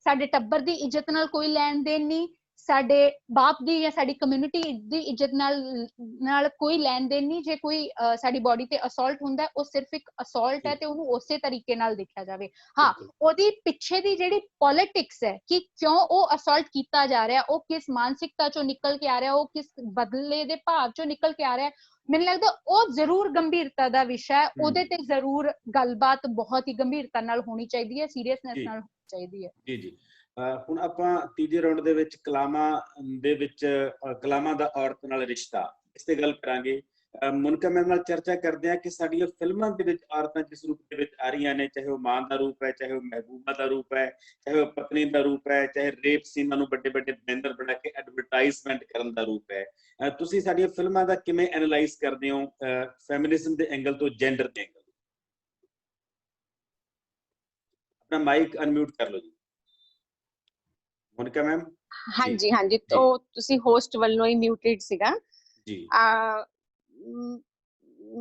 ਸਾਡੇ ਟੱਬਰ ਦੀ ਇੱਜ਼ਤ ਨਾਲ ਕੋਈ ਲੈਣ ਦੇਣ ਨਹੀਂ, ਸਾਡੇ ਬਾਪ ਦੀ ਜਾਂ ਸਾਡੀ ਕਮਿਊਨਿਟੀ ਦੀ ਇੱਜ਼ਤ ਨਾਲ ਕੋਈ ਲੈਣ ਦੇਣ ਨਹੀਂ। ਜੇ ਕੋਈ ਸਾਡੀ ਬੋਡੀ ਤੇ ਅਸੌਲਟ ਹੁੰਦਾ ਉਹ ਸਿਰਫ ਇੱਕ ਅਸੌਲਟ ਹੈ ਤੇ ਉਹਨੂੰ ਉਸੇ ਤਰੀਕੇ ਨਾਲ ਦੇਖਿਆ ਜਾਵੇ। ਹਾਂ, ਉਹਦੀ ਪਿੱਛੇ ਦੀ ਜਿਹੜੀ ਪੋਲਿਟਿਕਸ ਹੈ ਕਿ ਕਿਉਂ ਉਹ ਅਸੌਲਟ ਕੀਤਾ ਜਾ ਰਿਹਾ, ਉਹ ਕਿਸ ਮਾਨਸਿਕਤਾ ਚੋਂ ਨਿਕਲ ਕੇ ਆ ਰਿਹਾ, ਉਹ ਕਿਸ ਬਦਲੇ ਦੇ ਭਾਵ ਚੋਂ ਨਿਕਲ ਕੇ ਆ ਰਿਹਾ, ਮੈਨੂੰ ਲੱਗਦਾ ਉਹ ਜ਼ਰੂਰ ਗੰਭੀਰਤਾ ਦਾ ਵਿਸ਼ਾ ਹੈ। ਉਹਦੇ ਤੇ ਜ਼ਰੂਰ ਗੱਲਬਾਤ ਬਹੁਤ ਹੀ ਗੰਭੀਰਤਾ ਨਾਲ ਹੋਣੀ ਚਾਹੀਦੀ ਹੈ, ਸੀਰੀਅਸਨੈਸ ਨਾਲ ਹੋਣੀ ਚਾਹੀਦੀ ਹੈ। ਜੀ ਜੀ। ਹੁਣ ਆਪਾਂ ਤੀਜੇ ਰਾਉਂਡ ਦੇ ਵਿੱਚ ਕਲਾਮਾਂ ਦਾ ਔਰਤ ਨਾਲ ਰਿਸ਼ਤਾ, ਇਸ ਤੇ ਗੱਲ ਕਰਾਂਗੇ। ਮੁਨਕਾ ਮੈਮ ਨਾਲ ਚਰਚਾ ਕਰਦੇ ਹਾਂ ਕਿ ਸਾਡੀਆਂ ਫਿਲਮਾਂ ਦੇ ਵਿੱਚ ਔਰਤਾਂ ਜਿਸ ਰੂਪ ਦੇ ਵਿੱਚ ਆ ਰਹੀਆਂ ਨੇ, ਚਾਹੇ ਉਹ ਮਾਂ ਦਾ ਰੂਪ ਹੈ, ਚਾਹੇ ਉਹ ਮਹਿਬੂਬਾ ਦਾ ਰੂਪ ਹੈ, ਚਾਹੇ ਉਹ ਪਤਨੀ ਦਾ ਰੂਪ ਹੈ, ਚਾਹੇ ਰੇਪ ਸੀਨਾਂ ਨੂੰ ਵੱਡੇ ਵੱਡੇ ਬੈਨਰ ਬਣਾ ਕੇ ਐਡਵਰਟਾਈਜ਼ਮੈਂਟ ਕਰਨ ਦਾ ਰੂਪ ਹੈ। ਤੁਸੀਂ ਸਾਡੀਆਂ ਫਿਲਮਾਂ ਦਾ ਕਿਵੇਂ ਐਨਾਲਾਈਜ਼ ਕਰਦੇ ਹੋ ਫੈਮਿਨਿਜ਼ਮ ਦੇ ਐਂਗਲ ਤੋਂ, ਜੈਂਡਰ ਦੇ ਐਂਗਲ? ਆਪਣਾ ਮਾਈਕ ਅਨਮਿਊਟ ਕਰ ਲਓ ਜੀ ਮੋਨਿਕਾ ਮੈਮ। ਹਾਂਜੀ ਹਾਂਜੀ, तो ਤੁਸੀਂ ਹੋਸਟ ਵੱਲੋਂ ਹੀ ਮਿਊਟਡ ਸੀਗਾ ਜੀ।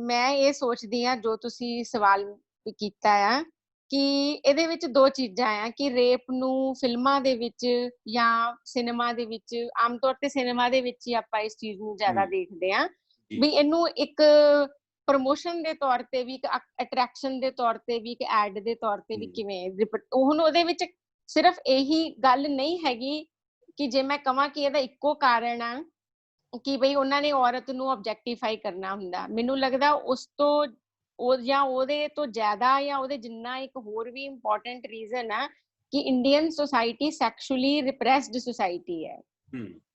ਮੈਂ ਇਹ ਸੋਚਦੀ ਆ ਜੋ ਤੁਸੀਂ ਸਵਾਲ ਕੀਤਾ ਆ ਕਿ ਇਹਦੇ ਵਿੱਚ ਦੋ ਚੀਜ਼ਾਂ ਆ ਕਿ ਰੇਪ ਨੂੰ ਫਿਲਮਾਂ ਦੇ ਵਿੱਚ ਜਾਂ ਸਿਨੇਮਾ ਦੇ ਵਿੱਚ, ਆਮ ਤੌਰ ਤੇ ਸਿਨੇਮਾ ਦੇ ਵਿੱਚ ਹੀ ਆਪਾਂ ਇਸ ਚੀਜ਼ ਨੂੰ ਜ਼ਿਆਦਾ ਦੇਖਦੇ ਆ ਵੀ ਇਹਨੂੰ ਇੱਕ ਪ੍ਰਮੋਸ਼ਨ ਦੇ ਤੌਰ ਤੇ ਵੀ, ਇੱਕ ਅਟਰੈਕਸ਼ਨ ਦੇ ਤੌਰ ਤੇ ਵੀ, ਇੱਕ ਐਡ ਦੇ ਤੌਰ ਤੇ ਵੀ ਕਿਵੇਂ ਹੁਣ ਉਹਦੇ ਵਿੱਚ ਸਿਰਫ ਇਹੀ ਗੱਲ ਨਹੀਂ ਹੈਗੀ ਕਿ ਜੇ ਮੈਂ ਕਹਾਂ ਕਿ ਇਹਦਾ ਇੱਕੋ ਕਾਰਨ ਆ ਕਿ ਬਈ ਉਹਨਾਂ ਨੇ ਔਰਤ ਨੂੰ ਆਬਜੈਕਟੀਫਾਈ ਕਰਨਾ ਹੁੰਦਾ। ਮੈਨੂੰ ਲੱਗਦਾ ਉਸ ਤੋਂ ਜਾਂ ਉਹਦੇ ਤੋਂ ਜ਼ਿਆਦਾ ਜਾਂ ਉਹਦੇ ਜਿੰਨਾ ਇੱਕ ਹੋਰ ਵੀ ਇੰਪੋਰਟੈਂਟ ਰੀਜ਼ਨ ਆ ਕਿ ਇੰਡੀਅਨ ਸੋਸਾਇਟੀ ਸੈਕਸ਼ੂਅਲੀ ਰਿਪਰੈਸਡ ਸੋਸਾਇਟੀ ਹੈ।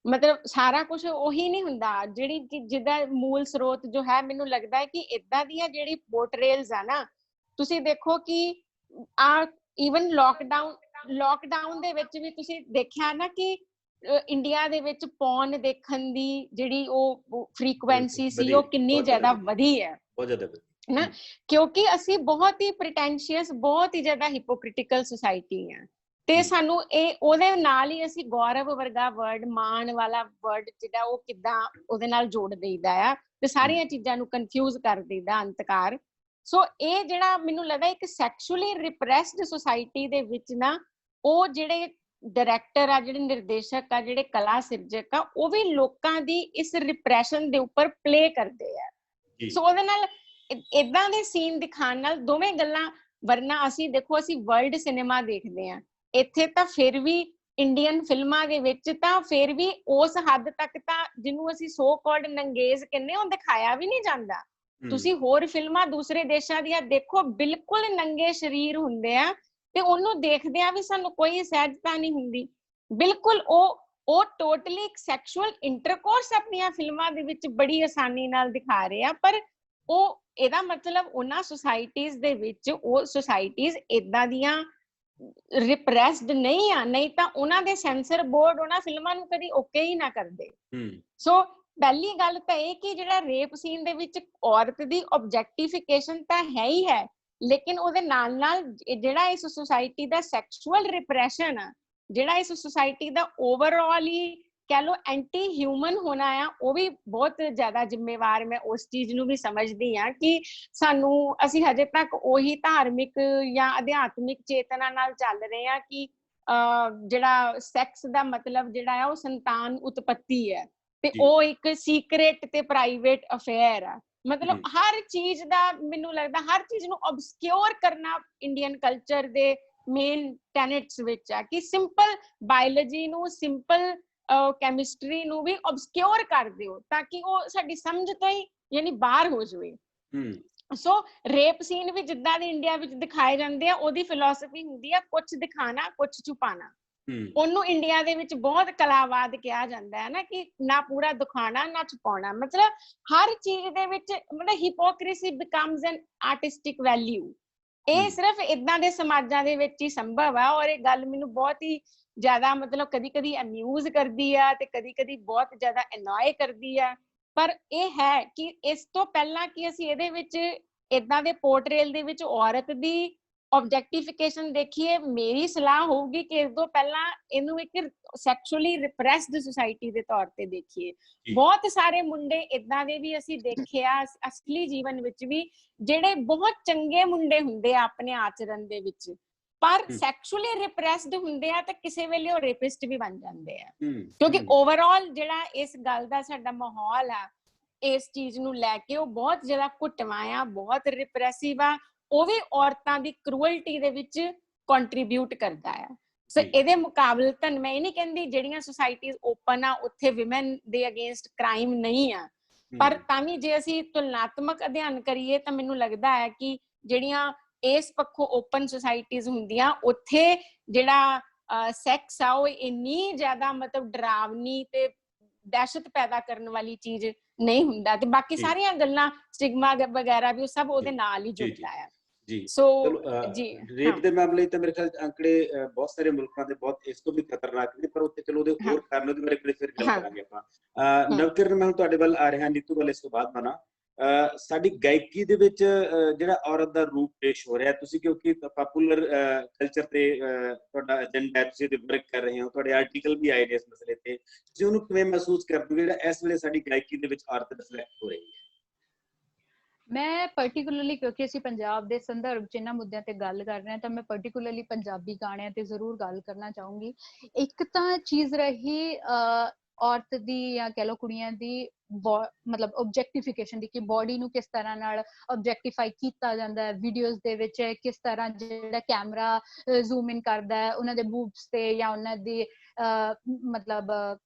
ਮਤਲਬ ਸਾਰਾ ਕੁਝ ਉਹੀ ਨਹੀਂ ਹੁੰਦਾ ਜਿਹਦਾ ਮੂਲ ਸਰੋਤ ਜੋ ਹੈ। ਮੈਨੂੰ ਲੱਗਦਾ ਹੈ ਕਿ ਏਦਾਂ ਦੀਆਂ ਜਿਹੜੀ ਪੋਰਟਰੇਲਸ ਆ ਨਾ, ਤੁਸੀਂ ਦੇਖੋ ਕਿ ਈਵਨ ਲੋਕਡਾਊਨ ਦੇ ਵਿੱਚ ਵੀ ਤੁਸੀਂ ਦੇਖਿਆ ਨਾ ਕਿ ਇੰਡੀਆ ਦੇ ਵਿੱਚ ਪੌਰਨ ਦੇਖਣ ਦੀ ਜਿਹੜੀ ਉਹ ਫ੍ਰੀਕੁਐਂਸੀ ਸੀ ਉਹ ਕਿੰਨੀ ਜ਼ਿਆਦਾ ਵਧੀ ਹੈ, ਬਹੁਤ ਜ਼ਿਆਦਾ ਨਾ, ਕਿਉਂਕਿ ਅਸੀਂ ਬਹੁਤ ਹੀ ਪ੍ਰੀਟੈਂਸ਼ੀਅਸ, ਬਹੁਤ ਹੀ ਜ਼ਿਆਦਾ ਹਿਪੋਕ੍ਰਿਟੀਕਲ ਸੁਸਾਇਟੀ ਆ। ਤੇ ਸਾਨੂੰ ਇਹ ਉਹਦੇ ਨਾਲ ਹੀ ਅਸੀਂ ਗੌਰਵ ਵਰਗਾ ਵਰਡ, ਮਾਣ ਵਾਲਾ ਵਰਡ ਜਿਹੜਾ ਉਹ ਕਿੱਦਾਂ ਉਹਦੇ ਨਾਲ ਜੋੜ ਦੇਈਦਾ ਆ ਤੇ ਸਾਰੀਆਂ ਚੀਜ਼ਾਂ ਨੂੰ ਕਨਫਿਊਜ਼ ਕਰ ਦੇਈਦਾ ਅੰਤਕਾਰ। ਸੋ ਇਹ ਜਿਹੜਾ ਮੈਨੂੰ ਲੱਗਦਾ ਇੱਕ ਸੈਕਸ਼ੂਅਲੀ ਰਿਪਰੈਸਡ ਸੁਸਾਇਟੀ ਦੇ ਵਿੱਚ ਨਾ, ਉਹ ਜਿਹੜੇ ਡਾਇਰੈਕਟਰ ਆ, ਜਿਹੜੇ ਨਿਰਦੇਸ਼ਕ ਆ, ਜਿਹੜੇ ਕਲਾ ਸਿਰਜਕ ਆ, ਉਹ ਵੀ ਲੋਕਾਂ ਦੀ ਇਸ ਰਿਪਰੈਸ਼ਨ ਦੇ ਉੱਪਰ ਪਲੇ ਕਰਦੇ ਆ। ਸੋ ਉਹਦੇ ਨਾਲ ਏਦਾਂ ਦੇ ਸੀਨ ਦਿਖਾਉਣ ਨਾਲ ਦੋਵੇਂ ਗੱਲਾਂ, ਵਰਨਾ ਅਸੀਂ ਦੇਖੋ ਅਸੀਂ ਵਰਲਡ ਸਿਨੇਮਾ ਦੇਖਦੇ ਆ, ਇੱਥੇ ਤਾਂ ਫਿਰ ਵੀ ਇੰਡੀਅਨ ਫਿਲਮਾਂ ਦੇ ਵਿੱਚ ਤਾਂ ਫਿਰ ਵੀ ਉਸ ਹੱਦ ਤੱਕ ਤਾਂ ਜਿਹਨੂੰ ਅਸੀਂ ਸੋ ਕਾਲਡ ਨੰਗੇਜ਼ ਕਹਿੰਦੇ ਉਹ ਦਿਖਾਇਆ ਵੀ ਨਹੀਂ ਜਾਂਦਾ। ਤੁਸੀਂ ਹੋਰ ਫਿਲਮਾਂ ਦੂਸਰੇ ਦੇਸ਼ਾਂ ਦੀਆਂ ਦੇਖੋ, ਬਿਲਕੁਲ ਨੰਗੇ ਸਰੀਰ ਹੁੰਦੇ ਆ ਤੇ ਉਹਨੂੰ ਦੇਖਦੇ ਆ ਵੀ ਸਾਨੂੰ ਕੋਈ ਸਹਿਜਤਾ ਨਹੀਂ ਹੁੰਦੀ। ਬਿਲਕੁਲ ਉਹ ਟੋਟਲੀ ਸੈਕਸ਼ੂਅਲ ਇੰਟਰਕੋਰਸ ਆਪਣੀਆਂ ਫਿਲਮਾਂ ਦੇ ਵਿੱਚ ਬੜੀ ਆਸਾਨੀ ਨਾਲ ਦਿਖਾ ਰਹੇ ਆ, ਪਰ ਉਹ ਇਹਦਾ ਮਤਲਬ ਉਹਨਾਂ ਸੁਸਾਇਟੀਜ਼ ਦੇ ਵਿੱਚ ਉਹ ਸੁਸਾਇਟੀਜ਼ ਏਦਾਂ ਦੀਆਂ ਰਿਪਰੈਸਡ ਨਹੀਂ ਆ, ਨਹੀਂ ਤਾਂ ਉਹਨਾਂ ਦੇ ਸੈਂਸਰ ਬੋਰਡ ਉਹਨਾਂ ਫਿਲਮਾਂ ਨੂੰ ਕਦੀ ਓਕੇ ਹੀ ਨਾ ਕਰਦੇ। ਸੋ ਪਹਿਲੀ ਗੱਲ ਤਾਂ ਇਹ ਕਿ ਜਿਹੜਾ ਰੇਪ ਸੀਨ ਦੇ ਵਿੱਚ ਔਰਤ ਦੀ ਆਬਜੈਕਟੀਫਿਕੇਸ਼ਨ ਤਾਂ ਹੈ ਹੀ ਹੈ, ਲੇਕਿਨ ਉਹਦੇ ਨਾਲ ਨਾਲ ਜਿਹੜਾ ਇਸ ਸੁਸਾਇਟੀ ਦਾ ਸੈਕਸ਼ੂਅਲ ਰਿਪਰੈਸ਼ਨ ਆ, ਜਿਹੜਾ ਇਸ ਸੁਸਾਇਟੀ ਦਾ ਓਵਰਆਲ ਹੀ ਕਹਿ ਲਓ ਐਂਟੀ ਹਿਊਮਨ ਹੋਣਾ ਆ, ਉਹ ਵੀ ਬਹੁਤ ਜ਼ਿਆਦਾ ਜ਼ਿੰਮੇਵਾਰ। ਮੈਂ ਉਸ ਚੀਜ਼ ਨੂੰ ਵੀ ਸਮਝਦੀ ਹਾਂ ਕਿ ਅਸੀਂ ਹਜੇ ਤੱਕ ਉਹੀ ਧਾਰਮਿਕ ਜਾਂ ਅਧਿਆਤਮਿਕ ਚੇਤਨਾ ਨਾਲ ਚੱਲ ਰਹੇ ਹਾਂ ਕਿ ਜਿਹੜਾ ਸੈਕਸ ਦਾ ਮਤਲਬ ਜਿਹੜਾ ਆ ਉਹ ਸੰਤਾਨ ਉਤਪਤੀ ਹੈ ਤੇ ਉਹ ਇੱਕ ਸੀਕ੍ਰੇਟ ਤੇ ਪ੍ਰਾਈਵੇਟ ਅਫੇਅਰ ਆ। ਮਤਲਬ ਹਰ ਚੀਜ਼ ਦਾ ਮੈਨੂੰ ਲੱਗਦਾ ਹਰ ਚੀਜ਼ ਨੂੰ ਅਬਸਕਿਉਰ ਕਰਨਾ ਇੰਡੀਅਨ ਕਲਚਰ ਦੇ ਮੇਨ ਟੈਨੇਟਸ ਵਿੱਚ ਆ ਕਿ ਸਿੰਪਲ ਬਾਇਓਲੋਜੀ ਨੂੰ, ਸਿੰਪਲ ਕੈਮਿਸਟਰੀ ਨੂੰ ਵੀ ਅਬਸਕਿਉਰ ਕਰ ਦਿਓ ਤਾਂ ਕਿ ਉਹ ਸਾਡੀ ਸਮਝ ਤੋਂ ਹੀ ਯਾਨੀ ਬਾਹਰ ਹੋ ਜਾਵੇ। ਸੋ ਰੇਪ ਸੀਨ ਵੀ ਜਿੱਦਾਂ ਦੇ ਇੰਡੀਆ ਵਿੱਚ ਦਿਖਾਏ ਜਾਂਦੇ ਆ, ਉਹਦੀ ਫਿਲਾਸਫੀ ਹੁੰਦੀ ਆ ਕੁਛ ਦਿਖਾਣਾ ਕੁਛ ਛੁਪਾਣਾ। ਉਹਨੂੰ ਇੰਡੀਆ ਦੇ ਵਿੱਚ ਬਹੁਤ ਕਲਾਵਾਦ ਕਿਹਾ ਜਾਂਦਾ ਹੈ ਨਾ ਕਿ ਨਾ ਪੂਰਾ ਦਿਖਾਣਾ ਨਾ ਛੁਪਾਉਣਾ। ਮਤਲਬ ਹਰ ਚੀਜ਼ ਦੇ ਵਿੱਚ ਮਤਲਬ ਹਿਪੋਕ੍ਰੀਸੀ ਬਿਕਮਸ ਐਨ ਆਰਟਿਸਟਿਕ ਵੈਲਿਊ। ਇਹ ਸਿਰਫ ਏਦਾਂ ਦੇ ਸਮਾਜਾਂ ਦੇ ਵਿੱਚ ਹੀ ਸੰਭਵ ਆ ਔਰ ਇਹ ਗੱਲ ਮੈਨੂੰ ਬਹੁਤ ਹੀ ਜ਼ਿਆਦਾ ਮਤਲਬ ਕਦੀ ਕਦੀ ਅਮਿਊਜ਼ ਕਰਦੀ ਆ ਤੇ ਕਦੀ ਕਦੀ ਬਹੁਤ ਜ਼ਿਆਦਾ ਅਨੋਏ ਕਰਦੀ ਆ। ਪਰ ਇਹ ਹੈ ਕਿ ਇਸ ਤੋਂ ਪਹਿਲਾਂ ਕਿ ਅਸੀਂ ਇਹਦੇ ਵਿੱਚ ਏਦਾਂ ਦੇ ਪੋਰਟਰੇਲ ਦੇ ਵਿੱਚ ਔਰਤ ਦੀ ਆਬਜੈਕਟੀਫਿਕੇਸ਼ਨ ਦੇਖੀਏ, ਮੇਰੀ ਸਲਾਹ ਹੋਊਗੀ ਕਿ ਇਸ ਤੋਂ ਪਹਿਲਾਂ ਇਹਨੂੰ ਇੱਕ ਸੈਕਸ਼ੂਅਲੀ ਰਿਪਰੈਸਡ ਸੁਸਾਇਟੀ ਦੇ ਤੌਰ ਤੇ ਦੇਖੀਏ। ਬਹੁਤ ਸਾਰੇ ਮੁੰਡੇ ਏਦਾਂ ਦੇ ਵੀ ਅਸੀਂ ਦੇਖੇ ਆ ਅਸਲੀ ਜੀਵਨ ਵਿੱਚ ਵੀ, ਜਿਹੜੇ ਬਹੁਤ ਚੰਗੇ ਮੁੰਡੇ ਹੁੰਦੇ ਆ ਆਪਣੇ ਆਚਰਣ ਦੇ ਵਿੱਚ, ਪਰ ਸੈਕਸ਼ੂਅਲੀ ਰਿਪਰੈਸਡ ਹੁੰਦੇ ਆ ਤੇ ਕਿਸੇ ਵੇਲੇ ਉਹ ਰੇਪਿਸਟ ਵੀ ਬਣ ਜਾਂਦੇ ਆ। ਕਿਉਂਕਿ ਓਵਰਆਲ ਜਿਹੜਾ ਇਸ ਗੱਲ ਦਾ ਸਾਡਾ ਮਾਹੌਲ ਆ ਇਸ ਚੀਜ਼ ਨੂੰ ਲੈ ਕੇ ਉਹ ਬਹੁਤ ਜ਼ਿਆਦਾ ਘੁੱਟਵਾਂ ਆ, ਬਹੁਤ ਰਿਪਰੈਸਿਵ ਆ। ਉਹ ਵੀ ਔਰਤਾਂ ਦੀ ਕਰੂਅਲਟੀ ਦੇ ਵਿੱਚ ਕੰਟਰੀਬਿਊਟ ਕਰਦਾ ਆ। ਸੋ ਇਹਦੇ ਮੁਕਾਬਲਤਨ ਮੈਂ ਇਹ ਨਹੀਂ ਕਹਿੰਦੀ ਜਿਹੜੀਆਂ ਸੁਸਾਇਟੀਜ਼ ਓਪਨ ਆ ਉੱਥੇ ਵਿਮਨ ਦੇ ਅਗੇਂਸਟ ਕ੍ਰਾਈਮ ਨਹੀਂ ਆ, ਪਰ ਤਾਂ ਵੀ ਜੇ ਅਸੀਂ ਤੁਲਨਾਤਮਕ ਅਧਿਐਨ ਕਰੀਏ ਤਾਂ ਮੈਨੂੰ ਲੱਗਦਾ ਹੈ ਕਿ ਜਿਹੜੀਆਂ ਇਸ ਪੱਖੋਂ ਓਪਨ ਸੁਸਾਇਟੀਜ਼ ਹੁੰਦੀਆਂ ਉੱਥੇ ਜਿਹੜਾ ਸੈਕਸ ਆ ਉਹ ਇੰਨੀ ਜ਼ਿਆਦਾ ਮਤਲਬ ਡਰਾਵਨੀ ਤੇ ਦਹਿਸ਼ਤ ਪੈਦਾ ਕਰਨ ਵਾਲੀ ਚੀਜ਼ ਨਹੀਂ ਹੁੰਦਾ ਤੇ ਬਾਕੀ ਸਾਰੀਆਂ ਗੱਲਾਂ ਸਟਿਗਮਾ ਵਗੈਰਾ ਵੀ ਉਹ ਸਭ ਉਹਦੇ ਨਾਲ ਹੀ ਜੁੜਦਾ ਆ। ਜੀ ਸੋ ਜੀ ਰੇਪ ਦੇ ਮਾਮਲੇ ਤਾਂ ਮੇਰੇ ਖਿਆਲ ਅੰਕੜੇ ਬਹੁਤ ਸਾਰੇ ਮੁਲਕਾਂ ਦੇ ਬਹੁਤ ਇਸ ਤੋਂ ਵੀ ਖਤਰਨਾਕ ਨੇ, ਪਰ ਉੱਥੇ ਚਲੋ ਉਹਦੇ ਹੋਰ ਕਾਰਨ ਦੇ ਬਾਰੇ ਫਿਰ ਗੱਲ ਕਰਾਂਗੇ ਆਪਾਂ। ਨਵਕਿਰਨ ਮੈਂ ਤੁਹਾਡੇ ਵੱਲ ਆ ਰਿਹਾ, ਨੀਤੂ ਵੱਲ ਇਸ ਤੋਂ ਬਾਅਦ ਬਣਾ। ਸਾਡੀ ਗਾਇਕੀ ਦੇ ਵਿੱਚ ਜਿਹੜਾ ਔਰਤ ਦਾ ਰੂਪ ਪੇਸ਼ ਹੋ ਰਿਹਾ, ਤੁਸੀਂ ਕਿਉਂਕਿ ਪਪੂਲਰ ਕਲਚਰ ਤੇ ਤੁਹਾਡਾ ਏਜੰਡਾ, ਤੁਸੀਂ ਵਰਕ ਕਰ ਰਹੇ ਹੋ, ਤੁਹਾਡੇ ਆਰਟੀਕਲ ਵੀ ਆਏ ਨੇ ਇਸ ਮਸਲੇ ਤੇ, ਤੁਸੀਂ ਉਹਨੂੰ ਕਿਵੇਂ ਮਹਿਸੂਸ ਕਰਦੇ ਹੋ ਜਿਹੜਾ ਇਸ ਵੇਲੇ ਸਾਡੀ ਗਾਇਕੀ ਦੇ ਵਿੱਚ ਔਰਤ ਰਿਫਲੈਕਟ ਹੋ ਰਹੀ ਹੈ? ਮੈਂ ਪਰਟੀਕੂਲਰਲੀ ਕਿਉਂਕਿ ਅਸੀਂ ਪੰਜਾਬ ਦੇ ਸੰਦਰਭ ਚ ਇਹਨਾਂ ਮੁੱਦਿਆਂ ਤੇ ਗੱਲ ਕਰ ਰਹੇ ਹਾਂ ਤਾਂ ਮੈਂ ਪਰਟੀਕੂਲਰਲੀ ਪੰਜਾਬੀ ਗਾਣਿਆਂ ਤੇ ਜ਼ਰੂਰ ਗੱਲ ਕਰਨਾ ਚਾਹੂੰਗੀ। ਇੱਕ ਤਾਂ ਚੀਜ਼ ਰਹੀ ਔਰਤ ਦੀ ਜਾਂ ਕਹਿ ਲਓ ਕੁੜੀਆਂ ਦੀ ਮਤਲਬ ਆਬਜੈਕਟੀਫਿਕੇਸ਼ਨ ਦੀ, ਕਿ ਬੋਡੀ ਨੂੰ ਕਿਸ ਤਰ੍ਹਾਂ ਨਾਲ ਆਬਜੈਕਟੀਫਾਈ ਕੀਤਾ ਜਾਂਦਾ ਹੈ ਵੀਡੀਓਜ਼ ਦੇ ਵਿੱਚ, ਕਿਸ ਤਰ੍ਹਾਂ ਜਿਹੜਾ ਕੈਮਰਾ ਜ਼ੂਮ ਇਨ ਕਰਦਾ ਹੈ ਉਹਨਾਂ ਦੇ ਬੂਬਸ ਤੇ ਜਾਂ ਉਹਨਾਂ ਦੀ ਮਤਲਬ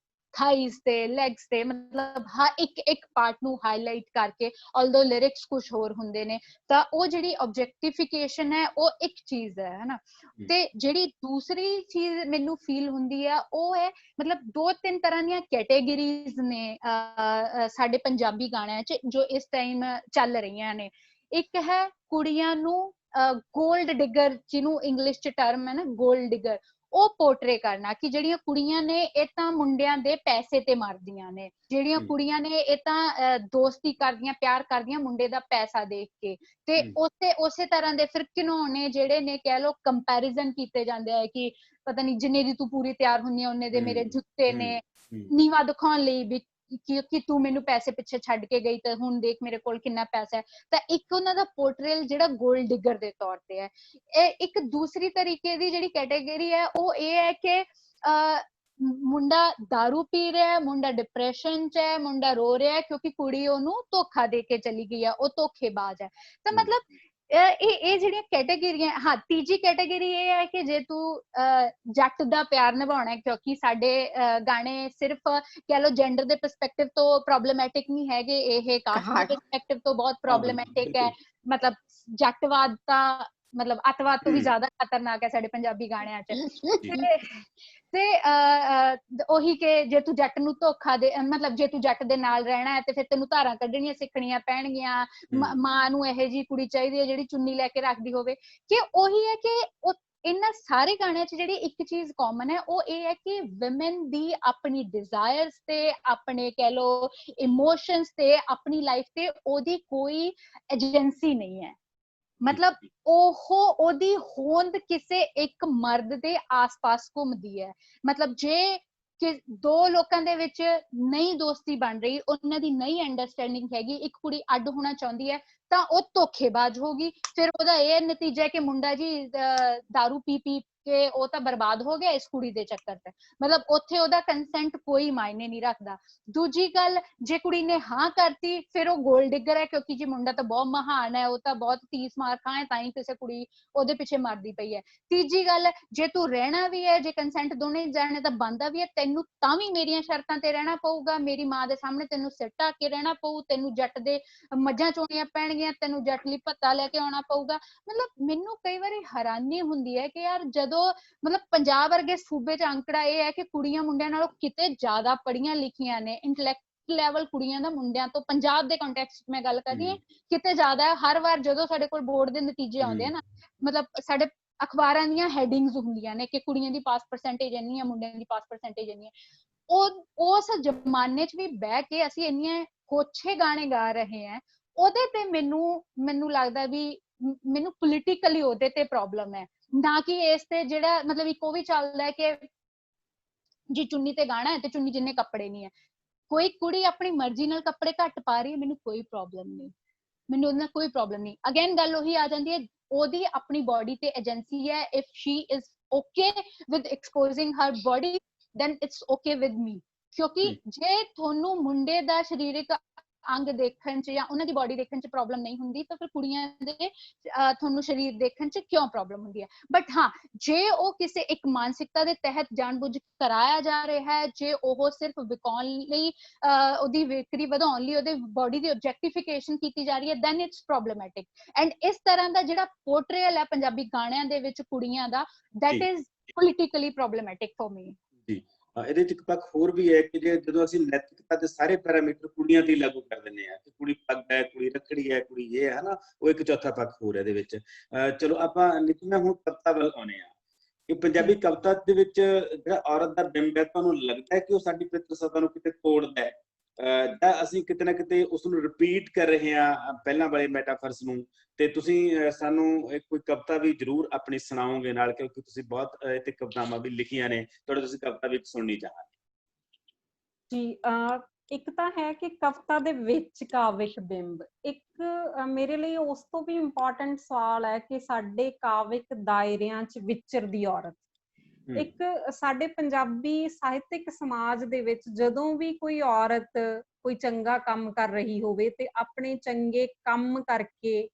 ਥਾਈਜ਼ ਤੇ, ਲੈਗਸ ਤੇ, ਮਤਲਬ ਹਰ ਇੱਕ ਪਾਰਟ ਨੂੰ ਹਾਈਲਾਈਟ ਕਰਕੇ, ਆਲਦੋ ਲਿਰਿਕਸ ਕੁਝ ਹੋਰ ਹੁੰਦੇ ਨੇ, ਤਾਂ ਉਹ ਜਿਹੜੀ ਆਬਜੈਕਟੀਫਿਕੇਸ਼ਨ ਹੈ ਉਹ ਇੱਕ ਚੀਜ਼ ਹੈ ਨਾ। ਤੇ ਜਿਹੜੀ ਦੂਸਰੀ ਚੀਜ਼ ਮੈਨੂੰ ਫੀਲ ਹੁੰਦੀ ਹੈ ਉਹ ਹੈ ਮਤਲਬ 2-3 ਤਰ੍ਹਾਂ ਦੀਆਂ ਕੈਟੇਗਰੀਜ਼ ਨੇ ਸਾਡੇ ਪੰਜਾਬੀ ਗਾਣਿਆਂ 'ਚ ਜੋ ਇਸ ਟਾਈਮ ਚੱਲ ਰਹੀਆਂ ਨੇ। ਇੱਕ ਹੈ ਕੁੜੀਆਂ ਨੂੰ ਗੋਲਡ ਡਿਗਰ, ਜਿਹਨੂੰ ਇੰਗਲਿਸ਼ ਚ ਟਰਮ ਹੈ ਨਾ ਗੋਲਡ ਡਿਗਰ, ਉਹ ਪੋਰਟਰੇ ਕਰਨਾ ਕਿ ਜਿਹੜੀਆਂ ਕੁੜੀਆਂ ਨੇ ਇਹ ਤਾਂ ਮੁੰਡਿਆਂ ਦੇ ਪੈਸੇ ਤੇ ਮਰਦੀਆਂ ਨੇ, ਜਿਹੜੀਆਂ ਕੁੜੀਆਂ ਨੇ ਇਹ ਤਾਂ ਦੋਸਤੀ ਕਰਦੀਆਂ, ਪਿਆਰ ਕਰਦੀਆਂ ਮੁੰਡੇ ਦਾ ਪੈਸਾ ਦੇਖ ਕੇ। ਤੇ ਉਸੇ ਤਰ੍ਹਾਂ ਦੇ ਫਿਰ ਘਿਨੌਣੇ ਜਿਹੜੇ ਨੇ ਕਹਿ ਲੋ ਕੰਪੈਰੀਜ਼ਨ ਕੀਤੇ ਜਾਂਦੇ ਆ ਕਿ ਪਤਾ ਨਹੀਂ ਜਿੰਨੇ ਦੀ ਤੂੰ ਪੂਰੀ ਤਿਆਰ ਹੁੰਨੀ ਆ ਉਹਨੇ ਦੇ ਮੇਰੇ ਜੁੱਤੇ ਨੇ, ਨੀਵਾ ਦਿਖਾਉਣ ਲਈ ਵੀ ਕਿ ਤੂੰ ਮੈਨੂੰ ਪੈਸੇ ਪਿੱਛੇ ਛੱਡ ਕੇ ਗਈ ਤੇ ਹੁਣ ਦੇਖ ਮੇਰੇ ਕੋਲ ਕਿੰਨਾ ਪੈਸਾ ਹੈ। ਤਾਂ ਇੱਕ ਉਹਨਾਂ ਦਾ ਪੋਰਟਰੇਲ ਜਿਹੜਾ ਗੋਲਡ ਡਿਗਰ ਦੇ ਤੌਰ ਤੇ ਹੈ। ਇਹ ਇੱਕ ਦੂਸਰੀ ਤਰੀਕੇ ਦੀ ਜਿਹੜੀ ਕੈਟੇਗਰੀ ਹੈ ਉਹ ਇਹ ਹੈ ਕਿ ਮੁੰਡਾ दारू ਪੀ ਰਿਹਾ ਹੈ, ਮੁੰਡਾ ਡਿਪਰੈਸ਼ਨ ਚ ਹੈ, ਮੁੰਡਾ ਰੋ ਰਿਹਾ ਹੈ ਕਿਉਂਕਿ ਕੁੜੀ ਉਹਨੂੰ ਧੋਖਾ ਦੇ ਕੇ ਚਲੀ ਗਈ ਹੈ, ਉਹ ਧੋਖੇਬਾਜ਼ ਹੈ। ਤਾਂ ਮਤਲਬ ਇਹ ਜਿਹੜੀਆਂ ਕੈਟੇਗਰੀਆਂ, ਹਾਂ ਤੀਜੀ ਕੈਟੇਗਰੀ ਇਹ ਹੈ ਕਿ ਜੇ ਤੂੰ ਜੱਟ ਦਾ ਪਿਆਰ ਨਿਭਾਉਣਾ ਹੈ, ਕਿਉਂਕਿ ਸਾਡੇ ਗਾਣੇ ਸਿਰਫ ਕਹਿ ਲੋ ਜੈਂਡਰ ਦੇ ਪਰਸਪੈਕਟਿਵ ਤੋਂ ਪ੍ਰੋਬਲਮੈਟਿਕ ਨਹੀਂ ਹੈਗੇ, ਇਹ ਕਾਸਟ ਦੇ ਪਰਸਪੈਕਟਿਵ ਤੋਂ ਬਹੁਤ ਪ੍ਰੋਬਲਮੈਟਿਕ ਹੈ। ਮਤਲਬ ਜੱਟਵਾਦ ਤਾਂ ਮਤਲਬ ਅੱਤਵਾਦ ਤੋਂ ਵੀ ਜ਼ਿਆਦਾ ਖਤਰਨਾਕ ਹੈ ਸਾਡੇ ਪੰਜਾਬੀ ਗਾਣਿਆਂ ਚ। ਤੇ ਉਹੀ ਕਿ ਜੇ ਤੂੰ ਜੱਟ ਨੂੰ ਧੋਖਾ ਦੇ, ਮਤਲਬ ਜੇ ਤੂੰ ਜੱਟ ਦੇ ਨਾਲ ਰਹਿਣਾ ਹੈ ਤੇ ਫਿਰ ਤੈਨੂੰ ਧਾਰਾਂ ਕੱਢਣੀਆਂ ਸਿੱਖਣੀਆਂ ਪੈਣਗੀਆਂ, ਮਾਂ ਨੂੰ ਇਹੋ ਜਿਹੀ ਕੁੜੀ ਚਾਹੀਦੀ ਹੈ ਜਿਹੜੀ ਚੁੰਨੀ ਲੈ ਕੇ ਰੱਖਦੀ ਹੋਵੇ। ਕਿ ਉਹੀ ਹੈ ਕਿ ਇਹਨਾਂ ਸਾਰੇ ਗਾਣਿਆਂ 'ਚ ਜਿਹੜੀ ਇੱਕ ਚੀਜ਼ ਕਾਮਨ ਹੈ ਉਹ ਇਹ ਹੈ ਕਿ ਵਿਮਨ ਦੀ ਆਪਣੀ ਡਿਜ਼ਾਇਰਸ ਤੇ ਆਪਣੇ ਕਹਿ ਲੋ ਇਮੋਸ਼ਨਸ ਤੇ ਆਪਣੀ ਲਾਈਫ ਤੇ ਉਹਦੀ ਕੋਈ ਏਜੰਸੀ ਨਹੀਂ ਹੈ। ਮਤਲਬ ਉਹਦੀ ਹੋਂਦ ਕਿਸੇ ਇੱਕ ਮਰਦ ਦੇ ਆਸ-ਪਾਸ ਘੁੰਮਦੀ ਹੈ। ਮਤਲਬ ਜੇ ਕਿ ਦੋ ਲੋਕਾਂ ਦੇ ਵਿੱਚ ਨਹੀਂ ਦੋਸਤੀ ਬਣ ਰਹੀ, ਉਹਨਾਂ ਦੀ ਨਹੀਂ ਅੰਡਰਸਟੈਂਡਿੰਗ ਹੈਗੀ, ਇੱਕ ਕੁੜੀ ਅੱਡ ਹੋਣਾ ਚਾਹੁੰਦੀ ਹੈ ਤਾਂ ਉਹ ਧੋਖੇਬਾਜ਼ ਹੋਗੀ। ਫਿਰ ਉਹਦਾ ਇਹ ਨਤੀਜਾ ਹੈ ਕਿ ਮੁੰਡਾ ਜੀ दारू ਪੀ ਕੇ ਉਹ ਤਾਂ ਬਰਬਾਦ ਹੋ ਗਿਆ ਇਸ ਕੁੜੀ ਦੇ ਚੱਕਰ ਤੇ। ਮਤਲਬ ਉੱਥੇ ਉਹਦਾ ਕੰਸੈਂਟ ਕੋਈ ਮਾਇਨੇ ਨਹੀਂ ਰੱਖਦਾ। ਦੂਜੀ ਗੱਲ, ਜੇ ਕੁੜੀ ਨੇ ਹਾਂ ਕਰਤੀ ਫਿਰ ਉਹ ਗੋਲਡ ਡਿਗਰ ਹੈ, ਕਿਉਂਕਿ ਜੀ ਮੁੰਡਾ ਤਾਂ ਬਹੁਤ ਮਹਾਨ ਹੈ, ਉਹ ਤਾਂ ਬਹੁਤ 30 ਮਾਰ ਖਾਏ ਤਾਂ ਹੀ ਕਿਸੇ ਕੁੜੀ ਉਹਦੇ ਪਿੱਛੇ ਮਰਦੀ ਪਈ ਹੈ। ਤੀਜੀ ਗੱਲ, ਜੇ ਤੂੰ ਰਹਿਣਾ ਵੀ ਹੈ, ਜੇ ਕੰਸੈਂਟ ਦੋਨੇ ਜਾਣੇ ਤਾਂ ਬਣਦਾ ਵੀ ਹੈ, ਤੈਨੂੰ ਤਾਂ ਵੀ ਮੇਰੀਆਂ ਸ਼ਰਤਾਂ ਤੇ ਰਹਿਣਾ ਪਊਗਾ, ਮੇਰੀ ਮਾਂ ਦੇ ਸਾਹਮਣੇ ਤੈਨੂੰ ਸਿਰ ਢੱਕ ਕੇ ਰਹਿਣਾ ਪਊ, ਤੈਨੂੰ ਜੱਟ ਦੇ ਮੱਝਾਂ ਚੋਣੀਆਂ ਪੈਣਗੀਆਂ, ਤੈਨੂੰ ਜੱਟ ਲਈ ਭੱਤਾ ਲੈ ਕੇ ਆਉਣਾ ਪਊਗਾ। ਮਤਲਬ ਮੈਨੂੰ ਕਈ ਵਾਰੀ ਹੈਰਾਨੀ ਹੁੰਦੀ ਹੈ ਕਿ ਯਾਰ ਜਦੋਂ ਮਤਲਬ ਪੰਜਾਬ ਵਰਗੇ ਸੂਬੇ 'ਚ ਅੰਕੜਾ ਇਹ ਹੈ ਕਿ ਕੁੜੀਆਂ ਮੁੰਡਿਆਂ ਨਾਲੋਂ ਕਿਤੇ ਜ਼ਿਆਦਾ ਪੜ੍ਹੀਆਂ ਲਿਖੀਆਂ ਨੇ, ਇੰਟੈਲੈਕਟ ਲੈਵਲ ਕੁੜੀਆਂ ਦਾ ਮੁੰਡਿਆਂ ਤੋਂ, ਪੰਜਾਬ ਦੇ ਕੰਟੈਕਸਟ ਮੈਂ ਗੱਲ ਕਰ ਰਹੀ ਹਾਂ, ਕਿਤੇ ਜ਼ਿਆਦਾ। ਹਰ ਵਾਰ ਜਦੋਂ ਸਾਡੇ ਕੋਲ ਬੋਰਡ ਦੇ ਨਤੀਜੇ ਆਉਂਦੇ ਆ ਨਾ, ਮਤਲਬ ਸਾਡੇ ਅਖਬਾਰਾਂ ਦੀਆਂ ਹੈਡਿੰਗਸ ਹੁੰਦੀਆਂ ਨੇ ਕਿ ਕੁੜੀਆਂ ਦੀ ਪਾਸ ਪਰਸੈਂਟੇਜ ਇੰਨੀ ਹੈ, ਮੁੰਡਿਆਂ ਦੀ ਪਾਸ ਪਰਸੈਂਟੇਜ ਇੰਨੀ ਹੈ। ਉਸ ਜ਼ਮਾਨੇ 'ਚ ਵੀ ਬਹਿ ਕੇ ਅਸੀਂ ਇੰਨੀਆਂ ਕੋਛੇ ਗਾਣੇ ਗਾ ਰਹੇ ਹਾਂ, ਉਹਦੇ ਤੇ ਮੈਨੂੰ ਲੱਗਦਾ ਵੀ ਮੈਨੂੰ ਪੋਲੀਟੀਕਲੀ ਉਹਦੇ ਤੇ ਪ੍ਰੋਬਲਮ ਹੈ, ਨਾ ਕਿ ਇਸ ਤੇ ਜਿਹੜਾ ਮਤਲਬ ਇੱਕ ਉਹ ਵੀ ਚੱਲਦਾ ਹੈ ਕਿ ਜੀ ਚੁੰਨੀ ਤੇ ਗਾਣਾ ਹੈ ਤੇ ਚੁੰਨੀ ਜਿੰਨੇ ਕੱਪੜੇ ਨਹੀਂ ਹੈ। ਕੋਈ ਕੁੜੀ ਆਪਣੀ ਮਰਜ਼ੀ ਨਾਲ ਕੱਪੜੇ ਘੱਟ ਪਾ ਰਹੀ ਹੈ, ਮੈਨੂੰ ਕੋਈ ਪ੍ਰੋਬਲਮ ਨਹੀਂ, ਮੈਨੂੰ ਉਹਦੇ ਨਾਲ ਕੋਈ ਪ੍ਰੋਬਲਮ ਨਹੀਂ। ਅਗੇਨ ਗੱਲ ਉਹੀ ਆ ਜਾਂਦੀ ਹੈ, ਉਹਦੀ ਆਪਣੀ ਬੋਡੀ ਤੇ ਏਜੰਸੀ ਹੈ। If she is okay with exposing her body then it's okay with me। ਕਿਉਂਕਿ ਜੇ ਤੁਹਾਨੂੰ ਮੁੰਡੇ ਦਾ ਸਰੀਰਕ ਅੰਗ ਦੇਖਣ 'ਚ ਜਾਂ ਉਹਨਾਂ ਦੀ ਬੋਡੀ ਦੇਖਣ 'ਚ ਪ੍ਰੋਬਲਮ ਨਹੀਂ ਹੁੰਦੀ ਤਾਂ ਫਿਰ ਕੁੜੀਆਂ ਦੇ ਤੁਹਾਨੂੰ ਸਰੀਰ ਦੇਖਣ 'ਚ ਕਿਉਂ ਪ੍ਰੋਬਲਮ ਹੁੰਦੀ ਹੈ। ਬਟ ਹਾਂ, ਜੇ ਉਹ ਕਿਸੇ ਇੱਕ ਮਾਨਸਿਕਤਾ ਦੇ ਤਹਿਤ ਜਾਣਬੁੱਝ ਕਰਾਇਆ ਜਾ ਰਿਹਾ ਹੈ, ਜੇ ਉਹ ਸਿਰਫ ਵਿਕਾਉਣ ਲਈ ਉਹਦੀ ਵਿਕਰੀ ਵਧਾਉਣ ਲਈ ਉਹਦੇ ਬੋਡੀ ਦੀ ਆਬਜੈਕਟੀਫਿਕੇਸ਼ਨ ਕੀਤੀ ਜਾ ਰਹੀ ਹੈ, then it's problematic। ਐਂਡ ਇਸ ਤਰ੍ਹਾਂ ਦਾ ਜਿਹੜਾ ਪੋਰਟਰੇਲ ਹੈ ਪੰਜਾਬੀ ਗਾਣਿਆਂ ਦੇ ਵਿੱਚ ਕੁੜੀਆਂ ਦਾ, that is politically problematic for me। ਜੀ, ਇਹਦੇ ਚ ਇੱਕ ਪੱਖ ਹੋਰ ਵੀ ਹੈ ਕਿ ਜਦੋਂ ਅਸੀਂ ਨੈਤਿਕਤਾ ਦੇ ਸਾਰੇ ਪੈਰਾਮੀਟਰ ਕੁੜੀਆਂ ਤੇ ਲਾਗੂ ਕਰ ਦਿੰਦੇ ਆ ਕਿ ਕੁੜੀ ਪੱਗ ਹੈ, ਕੁੜੀ ਰੱਖੜੀ ਹੈ, ਕੁੜੀ ਇਹ ਹੈ ਨਾ, ਉਹ ਇੱਕ ਚੌਥਾ ਪੱਖ ਹੋਰ ਹੈ ਇਹਦੇ ਵਿੱਚ। ਚਲੋ ਆਪਾਂ ਨਿਤਿਨਾ ਹੁਣ ਕਵਿਤਾ ਵੱਲ ਆਉਂਦੇ ਆ ਕਿ ਪੰਜਾਬੀ ਕਵਿਤਾ ਦੇ ਵਿੱਚ ਜਿਹੜਾ ਔਰਤ ਦਾ ਬਿੰਬ ਹੈ, ਤੁਹਾਨੂੰ ਲੱਗਦਾ ਹੈ ਕਿ ਉਹ ਸਾਡੀ ਪਿਤਰਸਤਾ ਨੂੰ ਕਿਤੇ ਤੋੜਦਾ ਹੈ, ਜਾਂ ਅਸੀਂ ਕਿਤੇ ਨਾ ਕਿਤੇ ਉਸ ਨੂੰ ਰਿਪੀਟ ਕਰ ਰਹੇ ਹਾਂ ਪਹਿਲਾਂ ਵਾਲੇ ਮੈਟਾਫਰਸ ਨੂੰ? ਤੇ ਤੁਸੀਂ ਸਾਨੂੰ ਕੋਈ ਕਵਿਤਾ ਵੀ ਜ਼ਰੂਰ ਆਪਣੀ ਸੁਣਾਓਗੇ ਨਾਲ, ਕਿਉਂਕਿ ਤੁਸੀਂ ਬਹੁਤ ਤੇ ਕਵਿਤਾਵਾਂ ਵੀ ਲਿਖੀਆਂ ਨੇ, ਤੁਹਾਡੇ ਤੁਸੀਂ ਕਵਿਤਾ ਵੀ ਸੁਣਨੀ ਚਾਹਾਂਗੇ ਜੀ। ਇੱਕ ਤਾਂ ਹੈ ਕਿ ਕਵਿਤਾ ਦੇ ਵਿੱਚ ਕਾਵਿਕ ਬਿੰਬ, ਇੱਕ ਮੇਰੇ ਲਈ ਉਸ ਤੋਂ ਵੀ ਇੰਪੋਰਟੈਂਟ ਸਵਾਲ ਹੈ ਕਿ ਸਾਡੇ ਕਾਵਿਕ ਦਾਇਰਿਆਂ 'ਚ ਵਿਚਰਦੀ ਔਰਤ। ਇੱਕ ਸਾਡੇ ਪੰਜਾਬੀ ਸਾਹਿਤਿਕ ਸਮਾਜ ਦੇ ਵਿੱਚ ਜਦੋਂ ਵੀ ਕੋਈ ਔਰਤ ਕੋਈ ਚੰਗਾ ਕੰਮ ਕਰ ਰਹੀ ਹੋਵੇ ਤੇ ਆਪਣੇ ਚੰਗੇ ਕੰਮ ਕਰਕੇ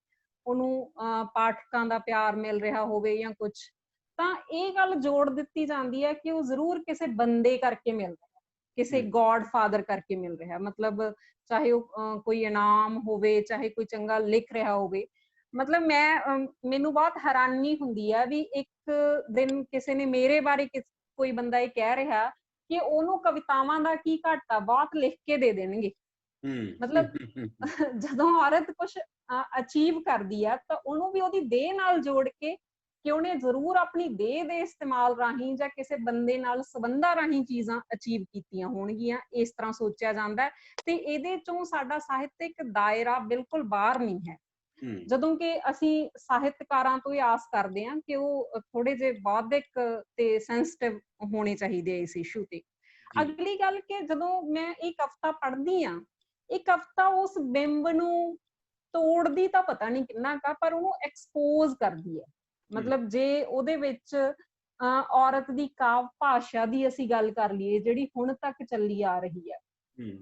ਉਹਨੂੰ ਪਾਠਕਾਂ ਦਾ ਪਿਆਰ ਮਿਲ ਰਿਹਾ ਹੋਵੇ ਜਾਂ ਕੁਝ, ਤਾਂ ਇਹ ਗੱਲ ਜੋੜ ਦਿੱਤੀ ਜਾਂਦੀ ਹੈ ਕਿ ਉਹ ਜ਼ਰੂਰ ਕਿਸੇ ਬੰਦੇ ਕਰਕੇ ਮਿਲ ਰਿਹਾ, ਕਿਸੇ ਗੋਡ ਫਾਦਰ ਕਰਕੇ ਮਿਲ ਰਿਹਾ। ਮਤਲਬ ਚਾਹੇ ਉਹ ਕੋਈ ਇਨਾਮ ਹੋਵੇ, ਚਾਹੇ ਕੋਈ ਚੰਗਾ ਲਿਖ ਰਿਹਾ ਹੋਵੇ। ਮਤਲਬ ਮੈਨੂੰ ਬਹੁਤ ਹੈਰਾਨੀ ਹੁੰਦੀ ਹੈ ਵੀ ਇੱਕ ਦਿਨ ਕਿਸੇ ਨੇ ਮੇਰੇ ਬਾਰੇ ਕੋਈ ਬੰਦਾ ਇਹ ਕਹਿ ਰਿਹਾ ਕਿ ਉਹਨੂੰ ਕਵਿਤਾਵਾਂ ਦਾ ਕੀ ਘਾਟਾ, ਬਹੁਤ ਲਿਖ ਕੇ ਦੇ ਦੇਣਗੇ, ਮਤਲਬ ਜਦੋਂ ਔਰਤ ਕੁਝ ਅਚੀਵ ਕਰਦੀ ਆ ਤਾਂ ਉਹਨੂੰ ਵੀ ਉਹਦੀ ਦੇਹ ਨਾਲ ਜੋੜ ਕੇ ਕਿ ਉਹਨੇ ਜ਼ਰੂਰ ਆਪਣੀ ਦੇਹ ਦੇ ਇਸਤੇਮਾਲ ਰਾਹੀਂ ਜਾਂ ਕਿਸੇ ਬੰਦੇ ਨਾਲ ਸੰਬੰਧਾਂ ਰਾਹੀਂ ਚੀਜ਼ਾਂ ਅਚੀਵ ਕੀਤੀਆਂ ਹੋਣਗੀਆਂ, ਇਸ ਤਰ੍ਹਾਂ ਸੋਚਿਆ ਜਾਂਦਾ ਤੇ ਇਹਦੇ ਚੋਂ ਸਾਡਾ ਸਾਹਿਤਿਕ ਦਾਇਰਾ ਬਿਲਕੁਲ ਬਾਹਰ ਨਹੀਂ ਹੈ। ਜਦੋਂ ਕਿ ਅਸੀਂ ਸਾਹਿਤਕਾਰਾਂ ਤੋਂ ਇਹ ਆਸ ਕਰਦੇ ਹਾਂ ਕਿ ਉਹ ਥੋੜੇ ਜਿਹੇ ਬੌਧਿਕ ਤੇ ਸੈਂਸਿਟਿਵ ਹੋਣੇ ਚਾਹੀਦੇ ਇਸ ਇਸ਼ੂ ਤੇ। ਅਗਲੀ ਗੱਲ ਕਿ ਜਦੋਂ ਮੈਂ ਇਹ ਕਵਿਤਾ ਪੜ੍ਹਦੀ ਆ, ਇਹ ਕਵਿਤਾ ਉਸ ਬਿੰਬ ਨੂੰ ਤੋੜਦੀ ਤਾਂ ਪਤਾ ਨਹੀਂ ਕਿੰਨਾ ਕਾ, ਪਰ ਉਹਨੂੰ ਐਕਸਪੋਜ਼ ਕਰਦੀ ਹੈ। ਮਤਲਬ ਜੇ ਉਹਦੇ ਵਿੱਚ ਔਰਤ ਦੀ ਕਾਵ ਭਾਸ਼ਾ ਦੀ ਅਸੀਂ ਗੱਲ ਕਰ ਲਈਏ ਜਿਹੜੀ ਹੁਣ ਤੱਕ ਚੱਲੀ ਆ ਰਹੀ ਹੈ,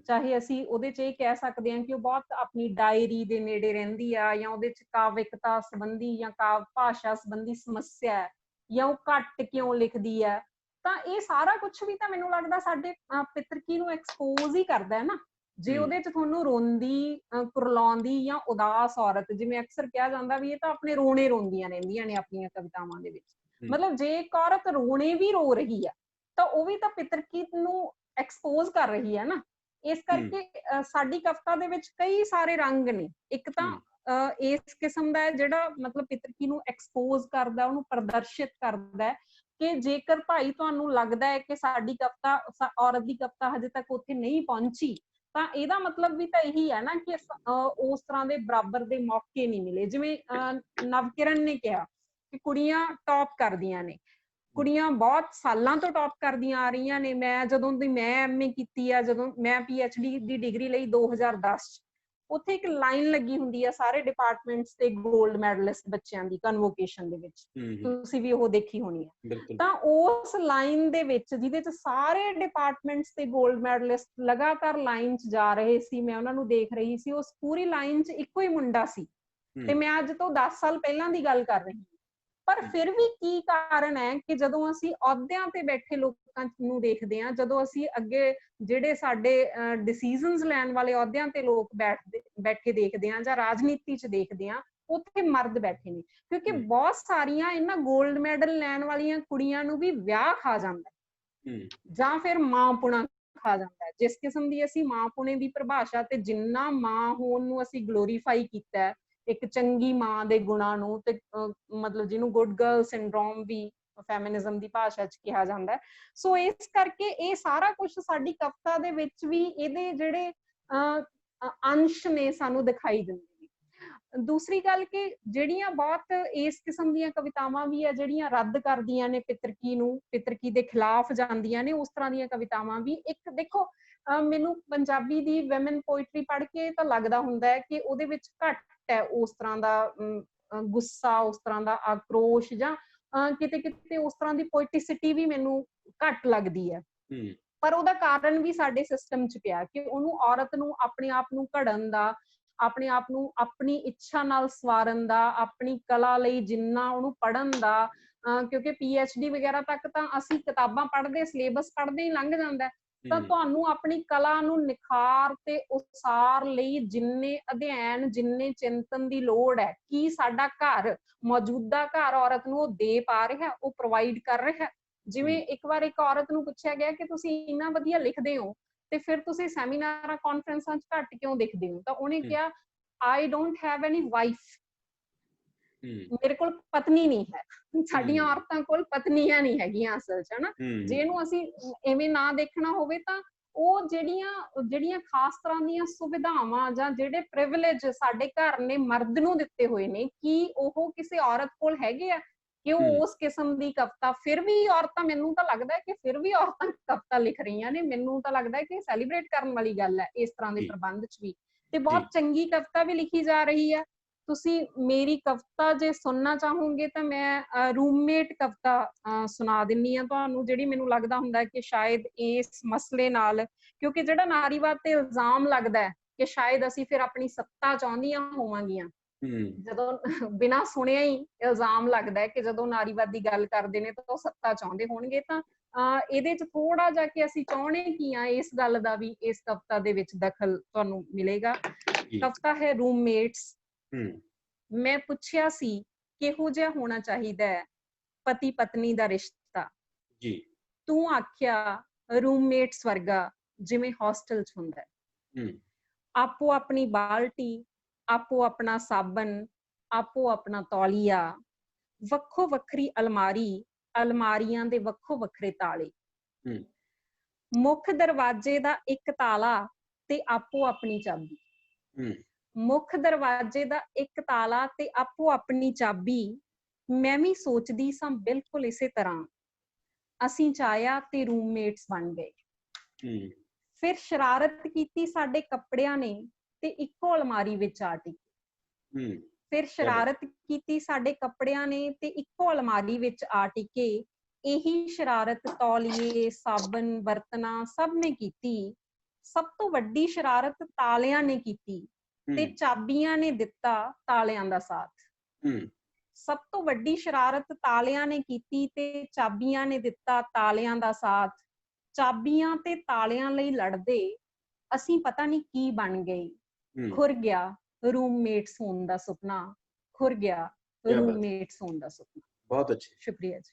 ਚਾਹੇ ਅਸੀਂ ਉਹਦੇ 'ਚ ਇਹ ਕਹਿ ਸਕਦੇ ਹਾਂ ਕਿ ਉਹ ਬਹੁਤ ਆਪਣੀ ਡਾਇਰੀ ਦੇ ਨੇੜੇ ਰਹਿੰਦੀ ਆ, ਜਾਂ ਉਹਦੇ 'ਚ ਕਾਵਿਕਤਾ ਸੰਬੰਧੀ ਜਾਂ ਕਾਵ ਭਾਸ਼ਾ ਸੰਬੰਧੀ ਸਮੱਸਿਆ ਹੈ, ਜਾਂ ਉਹ ਘੱਟ ਕਿਉਂ ਲਿਖਦੀ ਹੈ, ਤਾਂ ਇਹ ਸਾਰਾ ਕੁਝ ਵੀ ਤਾਂ ਮੈਨੂੰ ਲੱਗਦਾ ਸਾਡੇ ਪਿਤਰਕੀ ਨੂੰ ਐਕਸਪੋਜ਼ ਹੀ ਕਰਦਾ ਹੈ ਨਾ। ਜੇ ਉਹਦੇ 'ਚ ਤੁਹਾਨੂੰ ਰੋਂਦੀ, ਕੁਰਲਾਉਂਦੀ ਜਾਂ ਉਦਾਸ ਔਰਤ, ਜਿਵੇਂ ਅਕਸਰ ਕਿਹਾ ਜਾਂਦਾ ਵੀ ਇਹ ਤਾਂ ਆਪਣੇ ਰੋਣੇ ਰੋਂਦੀਆਂ ਰਹਿੰਦੀਆਂ ਨੇ ਆਪਣੀਆਂ ਕਵਿਤਾਵਾਂ ਦੇ ਵਿੱਚ, ਮਤਲਬ ਜੇ ਇੱਕ ਔਰਤ ਰੋਣੇ ਵੀ ਰੋ ਰਹੀ ਆ ਤਾਂ ਉਹ ਵੀ ਤਾਂ ਪਿਤਰਕੀ ਨੂੰ ਐਕਸਪੋਜ਼ ਕਰ ਰਹੀ ਹੈ ਨਾ। ਇਸ ਕਰਕੇ ਸਾਡੀ ਕਵਿਤਾ ਦੇ ਵਿੱਚ ਕਈ ਸਾਰੇ ਰੰਗ ਨੇ। ਇੱਕ ਤਾਂ ਇਸ ਕਿਸਮ ਦਾ ਜਿਹੜਾ ਮਤਲਬ ਪਿਤਰਕੀ ਨੂੰ ਐਕਸਪੋਜ਼ ਕਰਦਾ, ਉਹਨੂੰ ਪ੍ਰਦਰਸ਼ਿਤ ਕਰਦਾ ਕਿ ਜੇਕਰ ਭਾਈ ਤੁਹਾਨੂੰ ਲੱਗਦਾ ਹੈ ਕਿ ਸਾਡੀ ਕਵਿਤਾ, ਔਰਤ ਦੀ ਕਵਿਤਾ ਹਜੇ ਤੱਕ ਉੱਥੇ ਨਹੀਂ ਪਹੁੰਚੀ, ਤਾਂ ਇਹਦਾ ਮਤਲਬ ਵੀ ਤਾਂ ਇਹੀ ਹੈ ਨਾ ਕਿ ਉਸ ਤਰ੍ਹਾਂ ਦੇ ਬਰਾਬਰ ਦੇ ਮੌਕੇ ਨਹੀਂ ਮਿਲੇ। ਜਿਵੇਂ ਨਵਕਿਰਨ ਨੇ ਕਿਹਾ ਕਿ ਕੁੜੀਆਂ ਟੌਪ ਕਰਦੀਆਂ ਨੇ, ਕੁੜੀਆਂ ਬਹੁਤ ਸਾਲਾਂ ਤੋਂ ਟੌਪ ਕਰਦੀਆਂ ਆ ਰਹੀਆਂ ਨੇ। ਮੈਂ ਜਦੋਂ ਦੀ ਮੈਂ ਐਮਏ ਕੀਤੀ ਆ, ਜਦੋਂ ਮੈਂ PhD ਦੀ ਡਿਗਰੀ ਲਈ 2010 'ਚ, ਉੱਥੇ ਇੱਕ ਲਾਈਨ ਲੱਗੀ ਹੁੰਦੀ ਆ ਸਾਰੇ ਡਿਪਾਰਟਮੈਂਟਸ ਤੇ ਗੋਲਡ ਮੈਡਲਿਸਟ ਬੱਚਿਆਂ ਦੀ ਕਨਵੋਕੇਸ਼ਨ ਦੇ ਵਿੱਚ, ਤੁਸੀਂ ਵੀ ਉਹ ਦੇਖੀ ਹੋਣੀ ਹੈ। ਤਾਂ ਉਸ ਲਾਈਨ ਦੇ ਵਿੱਚ ਜਿਹਦੇ 'ਚ ਸਾਰੇ ਡਿਪਾਰਟਮੈਂਟਸ ਤੇ ਗੋਲਡ ਮੈਡਲਿਸਟ ਲਗਾਤਾਰ ਲਾਈਨ 'ਚ ਜਾ ਰਹੇ ਸੀ, ਮੈਂ ਉਹਨਾਂ ਨੂੰ ਦੇਖ ਰਹੀ ਸੀ, ਉਸ ਪੂਰੀ ਲਾਈਨ 'ਚ ਇੱਕੋ ਹੀ ਮੁੰਡਾ ਸੀ। ਤੇ ਮੈਂ ਅੱਜ ਤੋਂ 10 ਸਾਲ ਪਹਿਲਾਂ ਦੀ ਗੱਲ ਕਰ ਰਹੀ ਹਾਂ। ਪਰ ਫਿਰ ਵੀ ਕੀ ਕਾਰਨ ਹੈ ਕਿ ਜਦੋਂ ਅਸੀਂ ਅਹੁਦਿਆਂ ਤੇ ਬੈਠੇ ਲੋਕਾਂ ਨੂੰ ਦੇਖਦੇ ਹਾਂ, ਜਦੋਂ ਅਸੀਂ ਅੱਗੇ ਜਿਹੜੇ ਸਾਡੇ ਡਿਸੀਜ਼ਨਸ ਲੈਣ ਵਾਲੇ ਅਹੁਦਿਆਂ ਤੇ ਲੋਕ ਬੈਠੇ ਦੇਖਦੇ ਹਾਂ, ਜਾਂ ਰਾਜਨੀਤੀ 'ਚ ਦੇਖਦੇ ਹਾਂ, ਉੱਥੇ ਮਰਦ ਬੈਠੇ ਨੇ। ਕਿਉਂਕਿ ਬਹੁਤ ਸਾਰੀਆਂ ਇਹਨਾਂ ਗੋਲਡ ਮੈਡਲ ਲੈਣ ਵਾਲੀਆਂ ਕੁੜੀਆਂ ਨੂੰ ਵੀ ਵਿਆਹ ਖਾ ਜਾਂਦਾ ਜਾਂ ਫਿਰ ਮਾਂ ਪੁਣਾ ਖਾ ਜਾਂਦਾ ਹੈ। ਜਿਸ ਕਿਸਮ ਦੀ ਅਸੀਂ ਮਾਂ ਪੁਣੇ ਦੀ ਪਰਿਭਾਸ਼ਾ ਤੇ ਜਿੰਨਾ ਮਾਂ ਹੋਣ ਨੂੰ ਅਸੀਂ ਗਲੋਰੀਫਾਈ ਕੀਤਾ, ਇੱਕ ਚੰਗੀ ਮਾਂ ਦੇ ਗੁਣਾਂ ਨੂੰ, ਤੇ ਮਤਲਬ ਜਿਹਨੂੰ ਗੁੱਡ ਗਰਲ ਸਿੰਡਰੋਮ ਵੀ ਫੈਮਿਨਿਜ਼ਮ ਦੀ ਭਾਸ਼ਾ 'ਚ ਕਿਹਾ ਜਾਂਦਾ ਹੈ। ਸੋ ਇਸ ਕਰਕੇ ਇਹ ਸਾਰਾ ਕੁਝ ਸਾਡੀ ਕਵਿਤਾ ਦੇ ਵਿੱਚ ਵੀ ਇਹਦੇ ਜਿਹੜੇ ਅੰਸ਼ ਨੇ ਸਾਨੂੰ ਦਿਖਾਈ ਦਿੰਦੇ ਨੇ। ਦੂਸਰੀ ਗੱਲ ਕਿ ਜਿਹੜੀਆਂ ਬਹੁਤ ਇਸ ਕਿਸਮ ਦੀਆਂ ਕਵਿਤਾਵਾਂ ਵੀ ਆ ਜਿਹੜੀਆਂ ਰੱਦ ਕਰਦੀਆਂ ਨੇ ਪਿਤਰਕੀ ਨੂੰ, ਪਿਤਰਕੀ ਦੇ ਖਿਲਾਫ ਜਾਂਦੀਆਂ ਨੇ, ਉਸ ਤਰ੍ਹਾਂ ਦੀਆਂ ਕਵਿਤਾਵਾਂ ਵੀ। ਇੱਕ ਦੇਖੋ, ਮੈਨੂੰ ਪੰਜਾਬੀ ਦੀ ਵੈਮਨ ਪੋਇਟਰੀ ਪੜ੍ਹ ਕੇ ਤਾਂ ਲੱਗਦਾ ਹੁੰਦਾ ਹੈ ਕਿ ਉਹਦੇ ਵਿੱਚ ਘੱਟ ਹੈ ਉਸ ਤਰ੍ਹਾਂ ਦਾ ਗੁੱਸਾ, ਉਸ ਤਰ੍ਹਾਂ ਦਾ ਆਕਰੋਸ਼, ਜਾਂ ਕਿਤੇ ਕਿਤੇ ਉਸ ਤਰ੍ਹਾਂ ਦੀ ਪੋਇਟਿਸਿਟੀ ਵੀ ਮੈਨੂੰ ਘੱਟ ਲੱਗਦੀ ਹੈ। ਪਰ ਉਹਦਾ ਕਾਰਨ ਵੀ ਸਾਡੇ ਸਿਸਟਮ 'ਚ ਪਿਆ ਕਿ ਉਹਨੂੰ, ਔਰਤ ਨੂੰ ਆਪਣੇ ਆਪ ਨੂੰ ਘੜਨ ਦਾ, ਆਪਣੇ ਆਪ ਨੂੰ ਆਪਣੀ ਇੱਛਾ ਨਾਲ ਸਵਾਰਨ ਦਾ, ਆਪਣੀ ਕਲਾ ਲਈ ਜਿੰਨਾ ਉਹਨੂੰ ਪੜ੍ਹਨ ਦਾ, ਕਿਉਂਕਿ PhD ਵਗੈਰਾ ਤੱਕ ਤਾਂ ਅਸੀਂ ਕਿਤਾਬਾਂ ਪੜ੍ਹਦੇ, ਸਿਲੇਬਸ ਪੜ੍ਹਦੇ ਹੀ ਲੰਘ ਜਾਂਦਾ, ਤਾਂ ਤੁਹਾਨੂੰ ਆਪਣੀ ਕਲਾ ਨੂੰ ਨਿਖਾਰ ਤੇ ਉਸਾਰ ਲਈ ਜਿੰਨੇ ਅਧਿਐਨ, ਜਿੰਨੇ ਚਿੰਤਨ ਦੀ ਲੋੜ ਹੈ, ਕੀ ਸਾਡਾ ਘਰ, ਮੌਜੂਦਾ ਘਰ ਔਰਤ ਨੂੰ ਉਹ ਦੇ ਪਾ ਰਿਹਾ, ਉਹ ਪ੍ਰੋਵਾਈਡ ਕਰ ਰਿਹਾ। ਜਿਵੇਂ ਇੱਕ ਵਾਰ ਇੱਕ ਔਰਤ ਨੂੰ ਪੁੱਛਿਆ ਗਿਆ ਕਿ ਤੁਸੀਂ ਇੰਨਾ ਵਧੀਆ ਲਿਖਦੇ ਹੋ ਤੇ ਫਿਰ ਤੁਸੀਂ ਸੈਮੀਨਾਰਾਂ, ਕਾਨਫਰੰਸਾਂ 'ਚ ਘੱਟ ਕਿਉਂ ਦਿਖਦੇ ਹੋ, ਤਾਂ ਉਹਨੇ ਕਿਹਾ, I don't have any wife, ਮੇਰੇ ਕੋਲ ਪਤਨੀ ਨਹੀਂ ਹੈ। ਸਾਡੀਆਂ ਔਰਤਾਂ ਕੋਲ ਪਤਨੀਆਂ ਨਹੀਂ ਹੈਗੀਆਂ ਅਸਲ 'ਚ, ਹਨਾ। ਜੇ ਇਹਨੂੰ ਅਸੀਂ ਐਵੇਂ ਨਾ ਦੇਖਣਾ ਹੋਵੇ ਤਾਂ ਉਹ ਜਿਹੜੀਆਂ ਖਾਸ ਤਰ੍ਹਾਂ ਦੀਆਂ ਸੁਵਿਧਾਵਾਂ ਜਾਂ ਜਿਹੜੇ ਪ੍ਰਿਵਿਲੇਜ ਸਾਡੇ ਘਰ ਨੇ ਮਰਦ ਨੂੰ ਦਿੱਤੇ ਹੋਏ ਨੇ, ਕੀ ਉਹ ਕਿਸੇ ਔਰਤ ਕੋਲ ਹੈਗੇ ਆ ਕਿ ਉਹ ਉਸ ਕਿਸਮ ਦੀ ਕਵਿਤਾ? ਫਿਰ ਵੀ ਔਰਤਾਂ, ਮੈਨੂੰ ਤਾਂ ਲੱਗਦਾ ਹੈ ਕਿ ਫਿਰ ਵੀ ਔਰਤਾਂ ਕਵਿਤਾ ਲਿਖ ਰਹੀਆਂ ਨੇ। ਮੈਨੂੰ ਤਾਂ ਲੱਗਦਾ ਹੈ ਕਿ ਸੈਲੀਬ੍ਰੇਟ ਕਰਨ ਵਾਲੀ ਗੱਲ ਹੈ ਇਸ ਤਰ੍ਹਾਂ ਦੇ ਪ੍ਰਬੰਧ 'ਚ ਵੀ, ਤੇ ਬਹੁਤ ਚੰਗੀ ਕਵਿਤਾ ਵੀ ਲਿਖੀ ਜਾ ਰਹੀ ਹੈ। ਤੁਸੀਂ ਮੇਰੀ ਕਵਿਤਾ ਜੇ ਸੁਣਨਾ ਚਾਹੋਗੇ ਤਾਂ ਮੈਂ ਰੂਮਮੇਟ ਕਵਿਤਾ ਸੁਣਾ ਦਿੰਨੀ ਆ ਤੁਹਾਨੂੰ, ਜਿਹੜੀ ਮੈਨੂੰ ਲੱਗਦਾ ਹੁੰਦਾ ਕਿ ਸ਼ਾਇਦ ਇਸ ਮਸਲੇ ਨਾਲ, ਕਿਉਂਕਿ ਜਿਹੜਾ ਨਾਰੀਵਾਦ ਤੇ ਇਲਜ਼ਾਮ ਲੱਗਦਾ ਹੈ ਕਿ ਸ਼ਾਇਦ ਅਸੀਂ ਫਿਰ ਆਪਣੀ ਸੱਤਾ ਚਾਹੁੰਦੀਆਂ ਹੋਵਾਂਗੀਆਂ, ਜਦੋਂ ਬਿਨਾਂ ਸੁਣਿਆ ਹੀ ਇਲਜ਼ਾਮ ਲੱਗਦਾ ਹੈ ਕਿ ਜਦੋਂ ਨਾਰੀਵਾਦ ਦੀ ਗੱਲ ਕਰਦੇ ਨੇ ਤਾਂ ਉਹ ਸੱਤਾ ਚਾਹੁੰਦੇ ਹੋਣਗੇ, ਤਾਂ ਇਹਦੇ 'ਚ ਥੋੜਾ ਜਿਹਾ ਕਿ ਅਸੀਂ ਚਾਹੁੰਦੇ ਕੀ ਆ, ਇਸ ਗੱਲ ਦਾ ਵੀ ਇਸ ਕਵਿਤਾ ਦੇ ਵਿੱਚ ਦਖਲ ਤੁਹਾਨੂੰ ਮਿਲੇਗਾ। ਕਵਿਤਾ ਹੈ ਰੂਮਮੇਟਸ। ਮੈਂ ਪੁੱਛਿਆ ਸੀ ਕਿਹੋ ਜਿਹਾ ਹੋਣਾ ਚਾਹੀਦਾ ਹੈ ਪਤੀ ਪਤਨੀ ਦਾ ਰਿਸ਼ਤਾ, ਤੂੰ ਆਖਿਆ ਰੂਮਮੇਟਸ ਵਰਗਾ ਜਿਵੇਂ ਹੌਸਟਲ 'ਚ ਹੁੰਦਾ। ਆਪੋ ਆਪਣੀ ਬਾਲਟੀ, ਆਪੋ ਆਪਣਾ ਸਾਬਣ, ਆਪੋ ਆਪਣਾ ਤੌਲੀਆ, ਵੱਖੋ ਵੱਖਰੀ ਅਲਮਾਰੀ, ਅਲਮਾਰੀਆਂ ਦੇ ਵੱਖੋ ਵੱਖਰੇ ਤਾਲੇ, ਮੁੱਖ ਦਰਵਾਜ਼ੇ ਦਾ ਇੱਕ ਤਾਲਾ ਤੇ ਆਪੋ ਆਪਣੀ ਚਾਬੀ, ਮੁੱਖ ਦਰਵਾਜ਼ੇ ਦਾ ਇੱਕ ਤਾਲਾ ਤੇ ਆਪੋ ਆਪਣੀ ਚਾਬੀ। ਮੈਂ ਵੀ ਸੋਚਦੀ ਸਾਂ ਬਿਲਕੁਲ ਇਸੇ ਤਰ੍ਹਾਂ। ਅਸੀਂ ਚਾਹਿਆ ਤੇ ਰੂਮਮੇਟਸ ਬਣ ਗਏ। ਫਿਰ ਸ਼ਰਾਰਤ ਕੀਤੀ ਸਾਡੇ ਕੱਪੜਿਆਂ ਨੇ ਤੇ ਇੱਕੋ ਅਲਮਾਰੀ ਵਿੱਚ ਆ ਟਿਕੇ। ਫਿਰ ਸ਼ਰਾਰਤ ਕੀਤੀ ਸਾਡੇ ਕੱਪੜਿਆਂ ਨੇ ਤੇ ਇੱਕੋ ਅਲਮਾਰੀ ਵਿੱਚ ਆ ਟਿਕੇ। ਇਹੀ ਸ਼ਰਾਰਤ ਤੌਲੀਏ, ਸਾਬਣ, ਬਰਤਨਾਂ ਸਭ ਨੇ ਕੀਤੀ। ਸਭ ਤੋਂ ਵੱਡੀ ਸ਼ਰਾਰਤ ਤਾਲਿਆਂ ਨੇ ਕੀਤੀ ਤੇ ਚਾਬੀਆਂ ਨੇ ਦਿੱਤਾ ਤਾਲਿਆਂ ਦਾ ਸਾਥ। ਸਭ ਤੋਂ ਵੱਡੀ ਸ਼ਰਾਰਤ ਤਾਲਿਆਂ ਨੇ ਕੀਤੀ ਤੇ ਚਾਬੀਆਂ ਨੇ ਦਿੱਤਾ ਤਾਲਿਆਂ ਦਾ ਸਾਥ। ਚਾਬੀਆਂ ਤੇ ਤਾਲਿਆਂ ਲਈ ਲੜਦੇ ਅਸੀਂ ਪਤਾ ਨਹੀਂ ਕੀ ਬਣ ਗਏ। ਖੁਰ ਗਿਆ ਰੂਮਮੇਟਸ ਹੋਣ ਦਾ ਸੁਪਨਾ, ਖੁਰ ਗਿਆ ਰੂਮਮੇਟਸ ਹੋਣ ਦਾ ਸੁਪਨਾ। ਬਹੁਤ ਅੱਛੇ, ਸ਼ੁਕਰੀਆ ਜੀ।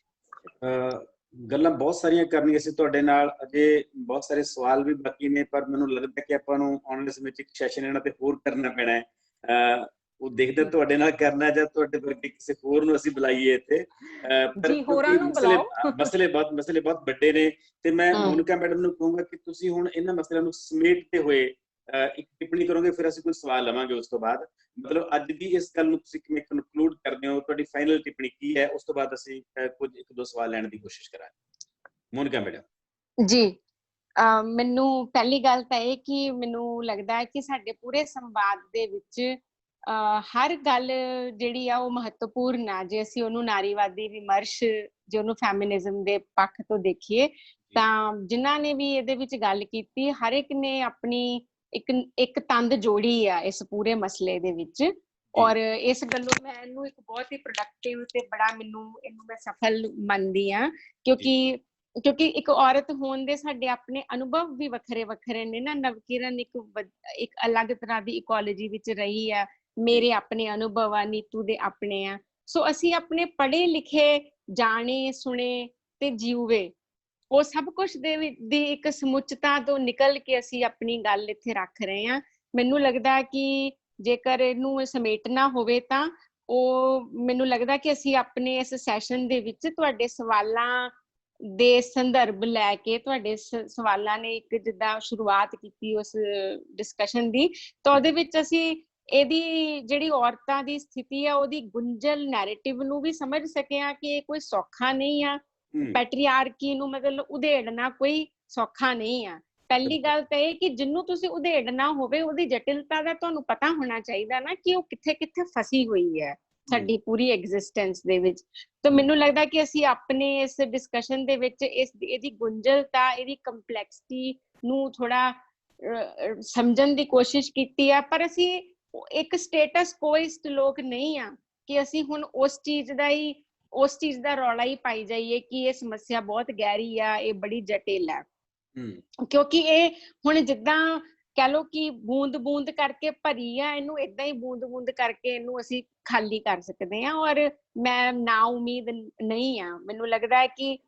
ਗੱਲਾਂ ਬਹੁਤ ਸਾਰੀਆਂ ਕਰਨੀਆਂ ਸੀ ਤੁਹਾਡੇ ਨਾਲ, ਅਜੇ ਬਹੁਤ ਸਾਰੇ ਸਵਾਲ ਵੀ ਬਾਕੀ ਨੇ, ਪਰ ਮੈਨੂੰ ਲੱਗਦਾ ਕਿ ਆਪਾਂ ਨੂੰ ਆਉਣ ਵਾਲੇ ਸਮੇਂ 'ਚ ਇੱਕ ਸੈਸ਼ਨ ਇਹਨਾਂ ਤੇ ਹੋਰ ਕਰਨਾ ਪੈਣਾ ਹੈ। ਉਹ ਦੇਖਦੇ ਤੁਹਾਡੇ ਨਾਲ ਕਰਨਾ ਜਾਂ ਤੁਹਾਡੇ ਵਰਗੇ ਕਿਸੇ ਹੋਰ ਨੂੰ ਅਸੀਂ ਬੁਲਾਈਏ ਇੱਥੇ। ਜੀ ਹੋਰਾਂ ਨੂੰ ਬੁਲਾਓ। ਮਸਲੇ ਬਹੁਤ ਵੱਡੇ ਨੇ ਤੇ ਮੈਂ ਮੋਨਿਕਾ ਮੈਡਮ ਨੂੰ ਕਹੂੰਗਾ ਕਿ ਤੁਸੀਂ ਹੁਣ ਇਹਨਾਂ ਮਸਲਿਆਂ ਨੂੰ ਸਮੇਟਦੇ ਹੋਏ ਇੱਕ ਟਿੱਪਣੀ ਕਰੋਗੇ, ਫਿਰ ਅਸੀਂ ਕੋਈ ਸਵਾਲ ਲਵਾਂਗੇ ਉਸ ਤੋਂ ਬਾਅਦ। ਮਤਲਬ ਅੱਜ ਦੀ ਇਸ ਗੱਲ ਨੂੰ ਤੁਸੀਂ ਕਿਵੇਂ ਕਨਕਲੂਡ ਕਰਦੇ ਹੋ, ਤੁਹਾਡੀ ਫਾਈਨਲ ਟਿੱਪਣੀ ਕੀ ਹੈ? ਉਸ ਤੋਂ ਬਾਅਦ ਅਸੀਂ ਕੁਝ ਇੱਕ ਦੋ ਸਵਾਲ ਲੈਣ ਦੀ ਕੋਸ਼ਿਸ਼ ਕਰਾਂਗੇ। ਮੋਨਿਕਾ ਮੈਡਮ ਜੀ, ਮੈਨੂੰ ਪਹਿਲੀ ਗੱਲ ਤਾਂ ਇਹ ਕਿ ਮੈਨੂੰ ਲੱਗਦਾ ਹੈ ਕਿ ਸਾਡੇ ਪੂਰੇ ਸੰਵਾਦ ਦੇ ਵਿੱਚ ਹਰ ਗੱਲ ਜਿਹੜੀ ਆ ਉਹ ਮਹੱਤਵਪੂਰਨ ਆ। ਜੇ ਅਸੀਂ ਉਹਨੂੰ ਨਾਰੀਵਾਦੀ ਵਿਮਰਸ਼, ਜੇ ਉਹਨੂੰ ਫੈਮਿਨਿਜ਼ਮ ਦੇ ਪੱਖ ਤੋਂ ਦੇਖੀਏ ਤਾਂ ਜਿਨ੍ਹਾਂ ਨੇ ਵੀ ਇਹਦੇ ਵਿੱਚ ਗੱਲ ਕੀਤੀ, ਹਰ ਇੱਕ ਨੇ ਆਪਣੀ ਇੱਕ ਤੰਦ ਜੋੜੀ ਆ ਇਸ ਪੂਰੇ ਮਸਲੇ ਦੇ ਵਿੱਚ। ਔਰ ਇਸ ਗੱਲੋਂ ਮੈਂ ਇਹਨੂੰ ਇੱਕ ਬਹੁਤ ਹੀ ਪ੍ਰੋਡਕਟਿਵ ਤੇ ਬੜਾ ਇਹਨੂੰ ਮੈਂ ਸਫਲ ਮੰਨਦੀ ਹਾਂ, ਕਿਉਂਕਿ ਇੱਕ ਔਰਤ ਹੋਣ ਦੇ ਸਾਡੇ ਆਪਣੇ ਅਨੁਭਵ ਵੀ ਵੱਖਰੇ ਵੱਖਰੇ ਨੇ ਨਾ। ਨਵਕਿਰਨ ਇੱਕ ਅਲੱਗ ਤਰ੍ਹਾਂ ਦੀ ਇਕੋਲੋਜੀ ਵਿੱਚ ਰਹੀ ਆ, ਮੇਰੇ ਆਪਣੇ ਅਨੁਭਵ ਆ, ਨੀਤੂ ਦੇ ਆਪਣੇ ਆ। ਸੋ ਅਸੀਂ ਆਪਣੇ ਪੜ੍ਹੇ ਲਿਖੇ, ਜਾਣੇ ਸੁਣੇ ਤੇ ਜਿਉਵੇ ਉਹ ਸਭ ਕੁਛ ਦੀ ਇੱਕ ਸਮੁੱਚਤਾ ਤੋਂ ਨਿਕਲ ਕੇ ਅਸੀਂ ਆਪਣੀ ਗੱਲ ਇੱਥੇ ਰੱਖ ਰਹੇ ਹਾਂ। ਮੈਨੂੰ ਲੱਗਦਾ ਕਿ ਜੇਕਰ ਇਹਨੂੰ ਸਮੇਟਣਾ ਹੋਵੇ ਤਾਂ ਉਹ ਮੈਨੂੰ ਲੱਗਦਾ ਕਿ ਅਸੀਂ ਆਪਣੇ ਇਸ ਸੈਸ਼ਨ ਦੇ ਵਿੱਚ ਤੁਹਾਡੇ ਸਵਾਲਾਂ ਦੇ ਸੰਦਰਭ ਲੈ ਕੇ, ਤੁਹਾਡੇ ਸਵਾਲਾਂ ਨੇ ਇੱਕ ਜਿੱਦਾਂ ਸ਼ੁਰੂਆਤ ਕੀਤੀ ਉਸ ਡਿਸਕਸ਼ਨ ਦੀ, ਤਾਂ ਉਹਦੇ ਵਿੱਚ ਅਸੀਂ ਇਹਦੀ ਜਿਹੜੀ ਔਰਤਾਂ ਦੀ ਸਥਿਤੀ ਆ ਉਹਦੀ ਗੁੰਝਲ ਨੈਰੇਟਿਵ ਨੂੰ ਵੀ ਸਮਝ ਸਕੇ ਆ ਕਿ ਇਹ ਕੋਈ ਸੌਖਾ ਨਹੀਂ ਆ। ਪੈਟਰੀਆਰਕੀ ਨੂੰ ਮਤਲਬ ਉਧੇੜਨਾ ਕੋਈ ਸੌਖਾ ਨਹੀਂ ਆ। ਪਹਿਲੀ ਗੱਲ ਤਾਂ ਇਹ ਕਿ ਜਿਹਨੂੰ ਤੁਸੀਂ ਉਧੇੜਨਾ ਹੋਵੇ ਉਹਦੀ ਜਟਿਲਤਾ ਦਾ ਤੁਹਾਨੂੰ ਪਤਾ ਹੋਣਾ ਚਾਹੀਦਾ ਨਾ, ਕਿ ਉਹ ਕਿੱਥੇ ਕਿੱਥੇ ਫਸੀ ਹੋਈ ਹੈ ਸਾਡੀ ਪੂਰੀ ਐਗਜ਼ਿਸਟੈਂਸ ਦੇ ਵਿੱਚ। ਤਾਂ ਮੈਨੂੰ ਲੱਗਦਾ ਕਿ ਅਸੀਂ ਆਪਣੇ ਇਸ ਡਿਸਕਸ਼ਨ ਦੇ ਵਿੱਚ ਇਹਦੀ ਗੁੰਝਲਤਾ, ਇਹਦੀ ਕੰਪਲੈਕਸਿਟੀ ਨੂੰ ਥੋੜਾ ਸਮਝਣ ਦੀ ਕੋਸ਼ਿਸ਼ ਕੀਤੀ ਆ। ਪਰ ਅਸੀਂ ਇੱਕ ਸਟੇਟਸ ਕੋਇਸਟ ਲੋਕ ਨਹੀਂ ਆ ਕਿ ਅਸੀਂ ਹੁਣ ਉਸ ਚੀਜ਼ ਦਾ ਰੌਲਾ ਹੀ ਪਾਈ ਜਾਈਏ ਕਿ ਇਹ ਸਮੱਸਿਆ ਬਹੁਤ ਗਹਿਰੀ ਆ, ਇਹ ਬੜੀ ਜਟਿਲ ਆ। ਕਿਉਂਕਿ ਇਹ ਹੁਣ ਜਿੱਦਾਂ ਕਹਿ ਲਓ ਕਿ ਬੂੰਦ ਬੂੰਦ ਕਰਕੇ ਭਰੀ ਆ, ਇਹਨੂੰ ਏਦਾਂ ਹੀ ਬੂੰਦ ਬੂੰਦ ਕਰਕੇ ਇਹਨੂੰ ਅਸੀਂ ਖਾਲੀ ਕਰ ਸਕਦੇ ਹਾਂ। ਔਰ ਮੈਂ ਨਾ ਉਮੀਦ ਨਹੀਂ ਆ। ਮੈਨੂੰ ਲੱਗਦਾ ਹੈ ਕਿ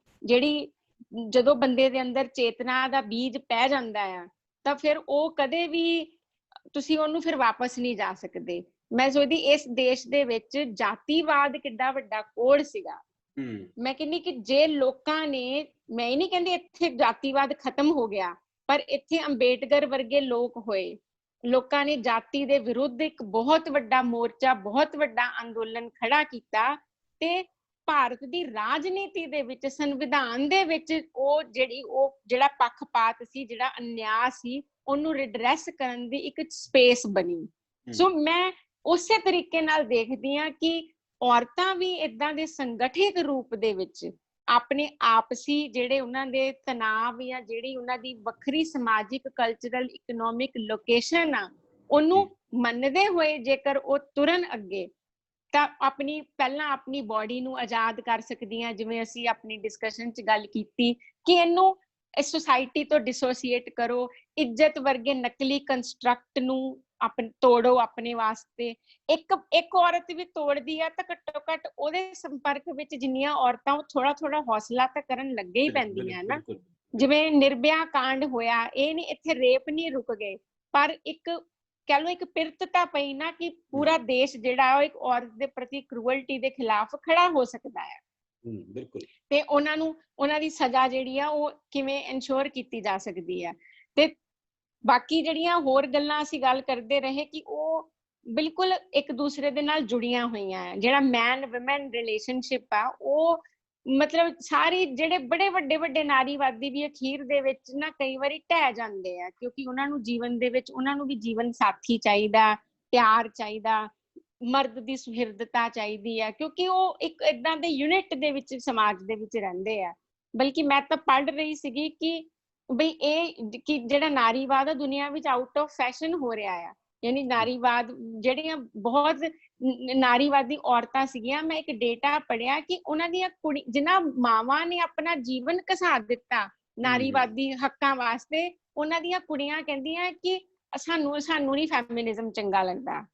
ਜਦੋਂ ਬੰਦੇ ਦੇ ਅੰਦਰ ਚੇਤਨਾ ਦਾ ਬੀਜ ਪੈ ਜਾਂਦਾ ਆ ਤਾਂ ਫਿਰ ਉਹ ਕਦੇ ਵੀ ਤੁਸੀਂ ਉਹਨੂੰ ਫਿਰ ਵਾਪਸ ਨਹੀਂ ਜਾ ਸਕਦੇ। ਮੈਂ ਸੋਚਦੀ ਇਸ ਦੇਸ਼ ਦੇ ਵਿੱਚ ਜਾਤੀਵਾਦ ਕਿੱਡਾ ਵੱਡਾ ਕੋੜ ਸੀਗਾ। ਮੈਂ ਕਹਿੰਦੀ ਕਿ ਜੇ ਲੋਕਾਂ ਨੇ, ਮੈਂ ਇਹ ਨਹੀਂ ਕਹਿੰਦੀ ਇੱਥੇ ਜਾਤੀਵਾਦ ਖਤਮ ਹੋ ਗਿਆ, ਪਰ ਇੱਥੇ ਅੰਬੇਡਕਰ ਵਰਗੇ ਲੋਕ ਹੋਏ, ਲੋਕਾਂ ਨੇ ਜਾਤੀ ਦੇ ਵਿਰੁੱਧ ਇੱਕ ਬਹੁਤ ਵੱਡਾ ਮੋਰਚਾ, ਬਹੁਤ ਵੱਡਾ ਅੰਦੋਲਨ ਖੜਾ ਕੀਤਾ ਤੇ ਭਾਰਤ ਦੀ ਰਾਜਨੀਤੀ ਦੇ ਵਿੱਚ, ਸੰਵਿਧਾਨ ਦੇ ਵਿੱਚ ਉਹ ਜਿਹੜਾ ਪੱਖਪਾਤ ਸੀ, ਜਿਹੜਾ ਅਨਿਆਂ ਸੀ, ਉਹਨੂੰ ਰਿਡਰੈਸ ਕਰਨ ਦੀ ਇੱਕ ਸਪੇਸ ਬਣੀ। ਸੋ ਮੈਂ ਉਸੇ ਤਰੀਕੇ ਨਾਲ ਦੇਖਦੀ ਹਾਂ ਕਿ ਔਰਤਾਂ ਵੀ ਏਦਾਂ ਦੇ ਸੰਗਠਿਤ ਰੂਪ ਦੇ ਵਿੱਚ ਆਪਣੇ ਆਪਸੀ ਜਿਹੜੇ ਉਹਨਾਂ ਦੇ ਤਣਾਅ ਜਾਂ ਜਿਹੜੀ ਉਹਨਾਂ ਦੀ ਵੱਖਰੀ ਸਮਾਜਿਕ, ਕਲਚਰਲ, ਇਕਨੋਮਿਕ ਲੋਕੇਸ਼ਨ ਆ, ਉਹਨੂੰ ਮੰਨਦੇ ਹੋਏ ਜੇਕਰ ਉਹ ਤੁਰਨ ਅੱਗੇ ਤਾਂ ਪਹਿਲਾਂ ਆਪਣੀ ਬੋਡੀ ਨੂੰ ਆਜ਼ਾਦ ਕਰ ਸਕਦੀਆਂ। ਜਿਵੇਂ ਅਸੀਂ ਆਪਣੀ ਡਿਸਕਸ਼ਨ 'ਚ ਗੱਲ ਕੀਤੀ ਕਿ ਇਹਨੂੰ ਇਸ ਸੁਸਾਇਟੀ ਤੋਂ ਡਿਸੋਸੀਏਟ ਕਰੋ, ਇੱਜ਼ਤ ਵਰਗੇ ਨਕਲੀ ਕੰਸਟਰਕਟ ਨੂੰ ਤੋੜੋ ਆਪਣੇ ਵਾਸਤੇ। ਇੱਕ ਔਰਤ ਵੀ ਤੋੜਦੀ ਆ ਤਾਂ ਘੱਟੋ ਘੱਟ ਉਹਦੇ ਸੰਪਰਕ ਵਿੱਚ ਜਿੰਨੀਆਂ ਔਰਤਾਂ, ਉਹ ਥੋੜਾ ਥੋੜਾ ਹੌਸਲਾ ਤਾਂ ਕਰਨ ਲੱਗੇ ਹੀ ਪੈਂਦੀਆਂ ਨਾ। ਜਿਵੇਂ ਨਿਰਭਇਆ ਕਾਂਡ ਹੋਇਆ, ਇਹ ਨਹੀਂ, ਇੱਥੇ ਰੇਪ ਨਹੀਂ ਰੁਕ ਗਏ, ਪਰ ਇੱਕ ਕਹਿ ਲਓ ਇੱਕ ਪਿਰਤਤਾ ਪਈ ਨਾ ਕਿ ਪੂਰਾ ਦੇਸ਼ ਜਿਹੜਾ ਉਹ ਇੱਕ ਔਰਤ ਦੇ ਪ੍ਰਤੀ ਕਰੂਅਲਟੀ ਦੇ ਖਿਲਾਫ ਖੜਾ ਹੋ ਸਕਦਾ ਹੈ। ਬਿਲਕੁਲ। ਤੇ ਉਹਨਾਂ ਦੀ ਸਜ਼ਾ ਜਿਹੜੀ ਆ ਉਹ ਕਿਵੇਂ ਇਨਸ਼ੋਰ ਕੀਤੀ ਜਾ ਸਕਦੀ ਹੈ। ਤੇ ਬਾਕੀ ਜਿਹੜੀਆਂ ਹੋਰ ਗੱਲਾਂ ਅਸੀਂ ਗੱਲ ਕਰਦੇ ਰਹੇ ਕਿ ਉਹ ਬਿਲਕੁਲ ਇੱਕ ਦੂਸਰੇ ਦੇ ਨਾਲ ਜੁੜੀਆਂ ਹੋਈਆਂ ਆ। ਜਿਹੜਾ ਮੈਨ ਵੂਮਨ ਰਿਲੇਸ਼ਨਸ਼ਿਪ ਆ ਉਹ ਮਤਲਬ ਸਾਰੇ ਜਿਹੜੇ ਬੜੇ ਵੱਡੇ ਨਾਰੀਵਾਦੀ ਵੀ ਅਖੀਰ ਦੇ ਵਿੱਚ ਨਾ ਕਈ ਵਾਰੀ ਢਹਿ ਜਾਂਦੇ ਆ, ਕਿਉਂਕਿ ਉਹਨਾਂ ਨੂੰ ਜੀਵਨ ਦੇ ਵਿੱਚ ਉਹਨਾਂ ਨੂੰ ਵੀ ਜੀਵਨ ਸਾਥੀ ਚਾਹੀਦਾ, ਪਿਆਰ ਚਾਹੀਦਾ, ਮਰਦ ਦੀ ਸੁਹਿਰਦਤਾ ਚਾਹੀਦੀ ਆ, ਕਿਉਂਕਿ ਉਹ ਇੱਕ ਏਦਾਂ ਦੇ ਯੂਨਿਟ ਦੇ ਵਿੱਚ ਸਮਾਜ ਦੇ ਵਿੱਚ ਰਹਿੰਦੇ ਆ। ਬਲਕਿ ਮੈਂ ਤਾਂ ਪੜ੍ਹ ਰਹੀ ਸੀਗੀ ਕਿ ਬਈ ਇਹ ਕਿ ਜਿਹੜਾ ਨਾਰੀਵਾਦ ਆ ਦੁਨੀਆ ਵਿੱਚ ਆਊਟ ਆਫ ਫੈਸ਼ਨ ਹੋ ਰਿਹਾ ਆ। ਯਾਨੀ ਨਾਰੀਵਾਦ ਜਿਹੜੀਆਂ ਬਹੁਤ ਨਾਰੀਵਾਦੀ ਔਰਤਾਂ ਸੀਗੀਆਂ, ਮੈਂ ਇੱਕ ਡੇਟਾ ਪੜ੍ਹਿਆ ਕਿ ਉਹਨਾਂ ਦੀਆਂ ਕੁੜੀ ਜਿਨ੍ਹਾਂ ਮਾਵਾਂ ਨੇ ਆਪਣਾ ਜੀਵਨ ਘਸਾ ਦਿੱਤਾ ਨਾਰੀਵਾਦੀ ਹੱਕਾਂ ਵਾਸਤੇ, ਉਹਨਾਂ ਦੀਆਂ ਕੁੜੀਆਂ ਕਹਿੰਦੀਆਂ ਕਿ ਸਾਨੂੰ ਨਹੀਂ ਫੈਮਿਨਿਜ਼ਮ ਚੰਗਾ ਲੱਗਦਾ।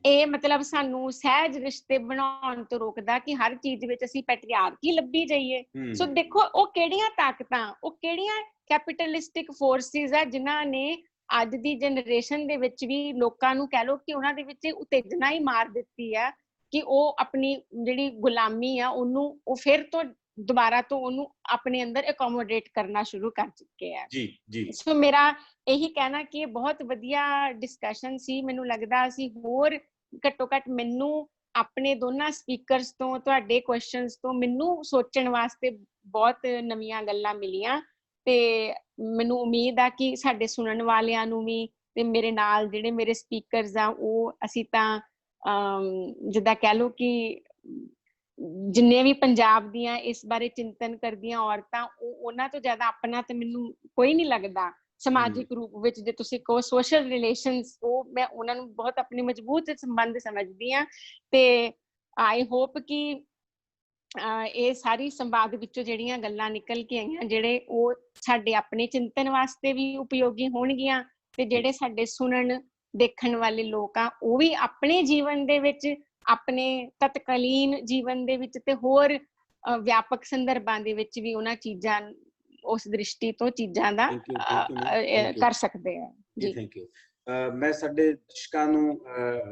ਇਹ ਮਤਲਬ ਸਾਨੂੰ ਸਹਿਜ ਰਿਸ਼ਤੇ ਬਣਾਉਣ ਤੋਂ ਰੋਕਦਾ ਕਿ ਹਰ ਚੀਜ਼ ਵਿੱਚ ਅਸੀਂ ਪੈਟਰੀਆਰਕੀ ਲੱਭੀ ਜਾਈਏ। ਸੋ ਦੇਖੋ ਉਹ ਕਿਹੜੀਆਂ ਤਾਕਤਾਂ, ਉਹ ਕਿਹੜੀਆਂ ਕੈਪੀਟਲਿਸਟਿਕ ਫੋਰਸਿਸ ਆ ਜਿਨ੍ਹਾਂ ਨੇ ਅੱਜ ਦੀ ਜਨਰੇਸ਼ਨ ਦੇ ਵਿੱਚ ਵੀ ਲੋਕਾਂ ਨੂੰ ਕਹਿ ਲਓ ਕਿ ਉਹਨਾਂ ਦੇ ਵਿੱਚ ਉਤੇਜਨਾ ਹੀ ਮਾਰ ਦਿੱਤੀ ਆ ਕਿ ਉਹ ਆਪਣੀ ਜਿਹੜੀ ਗੁਲਾਮੀ ਆ ਉਹਨੂੰ ਉਹ ਫਿਰ ਤੋਂ ਦੁਬਾਰਾ ਤੋਂ ਉਹਨੂੰ ਆਪਣੇ ਅੰਦਰ ਅਕੋਮੋਡੇਟ ਕਰਨਾ ਸ਼ੁਰੂ ਕਰ ਚੁੱਕੇ ਆ। ਜੀ। ਸੋ ਮੇਰਾ ਇਹੀ ਕਹਿਣਾ ਕਿ ਇਹ ਬਹੁਤ ਵਧੀਆ ਡਿਸਕਸ਼ਨ ਸੀ। ਮੈਨੂੰ ਲੱਗਦਾ ਅਸੀਂ ਹੋਰ ਘੱਟੋ ਘੱਟ ਮੈਨੂੰ ਆਪਣੇ ਦੋਨਾਂ ਸਪੀਕਰਸ ਤੋਂ, ਤੁਹਾਡੇ ਕੁਐਸਚਨਸ ਤੋਂ ਮੈਨੂੰ ਸੋਚਣ ਵਾਸਤੇ ਬਹੁਤ ਨਵੀਆਂ ਗੱਲਾਂ ਮਿਲੀਆਂ ਤੇ ਮੈਨੂੰ ਉਮੀਦ ਆ ਕਿ ਸਾਡੇ ਸੁਣਨ ਵਾਲਿਆਂ ਨੂੰ ਵੀ ਤੇ ਮੇਰੇ ਨਾਲ ਜਿਹੜੇ ਮੇਰੇ ਸਪੀਕਰਸ ਆ ਉਹ ਅਸੀਂ ਤਾਂ ਜਿੱਦਾਂ ਕਹਿ ਲਓ ਕਿ ਜਿੰਨੇ ਵੀ ਪੰਜਾਬ ਦੀਆਂ ਇਸ ਬਾਰੇ ਚਿੰਤਨ ਕਰਦੀਆਂ ਔਰਤਾਂ ਉਹਨਾਂ ਤੋਂ ਜ਼ਿਆਦਾ ਆਪਣਾ ਤੇ ਮੈਨੂੰ ਕੋਈ ਨਹੀਂ ਲੱਗਦਾ ਸਮਾਜਿਕ ਰੂਪ ਵਿੱਚ। ਜੇ ਤੁਸੀਂ ਕਹੋ ਸੋਸ਼ਲ ਰਿਲੇਸ਼ਨਸ, ਉਹ ਮੈਂ ਉਹਨਾਂ ਨੂੰ ਬਹੁਤ ਆਪਣੀ ਮਜ਼ਬੂਤ ਸੰਬੰਧ ਸਮਝਦੀ ਹਾਂ। ਤੇ ਆਈ ਹੋਪ ਕਿ ਇਹ ਸਾਰੀ ਸੰਵਾਦ ਵਿੱਚੋਂ ਜਿਹੜੀਆਂ ਗੱਲਾਂ ਨਿਕਲ ਕੇ ਆਈਆਂ ਜਿਹੜੇ ਉਹ ਸਾਡੇ ਆਪਣੇ ਚਿੰਤਨ ਵਾਸਤੇ ਵੀ ਉਪਯੋਗੀ ਹੋਣਗੀਆਂ ਤੇ ਜਿਹੜੇ ਸਾਡੇ ਸੁਣਨ ਦੇਖਣ ਵਾਲੇ ਲੋਕ ਆ ਉਹ ਵੀ ਆਪਣੇ ਜੀਵਨ ਦੇ ਵਿੱਚ, ਆਪਣੇ ਤਤਕਾਲੀਨ ਜੀਵਨ ਦੇ ਵਿੱਚ ਤੇ ਹੋਰ ਵਿਆਪਕ ਸੰਦਰਭਾਂ ਦੇ ਵਿੱਚ ਵੀ ਉਹਨਾਂ ਚੀਜ਼ਾਂ, ਉਸ ਦ੍ਰਿਸ਼ਟੀ ਤੋਂ ਚੀਜ਼ਾਂ ਦਾ ਕਰ ਸਕਦੇ ਆ। ਜੀ ਥੈਂਕ ਯੂ। ਮੈਂ ਸਾਡੇ ਦਰਸ਼ਕਾਂ ਨੂੰ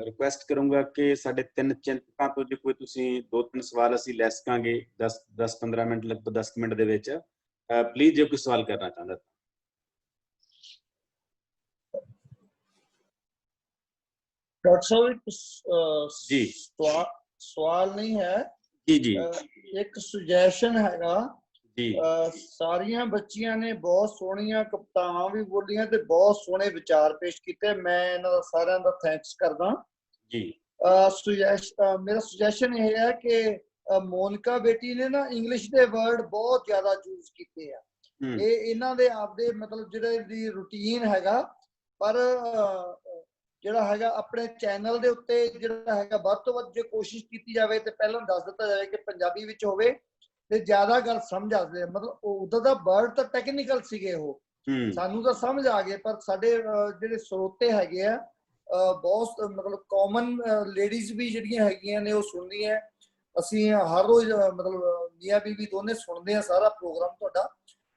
ਰਿਕੁਐਸਟ ਕਰੂੰਗਾ ਕਿ ਸਾਡੇ ਤਿੰਨ ਚਿੰਤਕਾਂ ਤੋਂ ਜੇ ਕੋਈ ਤੁਸੀਂ 2-3 ਸਵਾਲ ਅਸੀਂ ਲੈ ਸਕਾਂਗੇ 10-15 ਮਿੰਟ, ਲਗਭਗ 10 ਮਿੰਟ ਦੇ ਵਿੱਚ। ਪਲੀਜ਼ ਜੇ ਕੋਈ ਸਵਾਲ ਕਰਨਾ ਚਾਹੁੰਦਾ डॉक्टर साहब जी सवाल नहीं है जी एक सुजैशन हैगा जी। सारियां बच्चियां ने बहुत सोहणियां कवितावां भी बोलियां ते बहुत सोहणे विचार पेश कीते। मैं इन्हां दा सारियां दा थैंक्स करदा जी। मेरा सुजैशन ये है कि मोनिका बेटी ने ना इंग्लिश दे वर्ड बहुत ज्यादा यूज कीते आ। ये इन्हां दे आपदे मतलब जिहड़े दी रूटीन हैगा, पर ਜਿਹੜਾ ਹੈਗਾ ਆਪਣੇ ਚੈਨਲ ਦੇ ਉੱਤੇ ਜਿਹੜਾ ਹੈਗਾ ਵੱਧ ਤੋਂ ਵੱਧ ਜੇ ਕੋਸ਼ਿਸ਼ ਕੀਤੀ ਜਾਵੇ ਤੇ ਪਹਿਲਾਂ ਦੱਸ ਦਿੱਤਾ ਜਾਵੇ ਕਿ ਪੰਜਾਬੀ ਵਿੱਚ ਹੋਵੇ ਤੇ ਜ਼ਿਆਦਾ ਗੱਲ ਸਮਝ ਆ ਜਾਵੇ। ਮਤਲਬ ਉਦੋਂ ਦਾ ਵਰਡ ਤਾਂ ਟੈਕਨੀਕਲ ਸੀਗੇ, ਉਹ ਸਾਨੂੰ ਤਾਂ ਸਮਝ ਆ ਗਏ, ਪਰ ਸਾਡੇ ਜਿਹੜੇ ਸਰੋਤੇ ਹੈਗੇ ਆ ਬਹੁਤ ਮਤਲਬ ਕਾਮਨ ਲੇਡੀਜ਼ ਵੀ ਜਿਹੜੀਆਂ ਹੈਗੀਆਂ ਨੇ ਉਹ ਸੁਣਦੀਆਂ। ਅਸੀਂ ਹਰ ਰੋਜ਼ ਮਤਲਬ ਮੀਆਂ ਬੀਬੀ ਦੋਨੇ ਸੁਣਦੇ ਆ ਸਾਰਾ ਪ੍ਰੋਗਰਾਮ ਤੁਹਾਡਾ।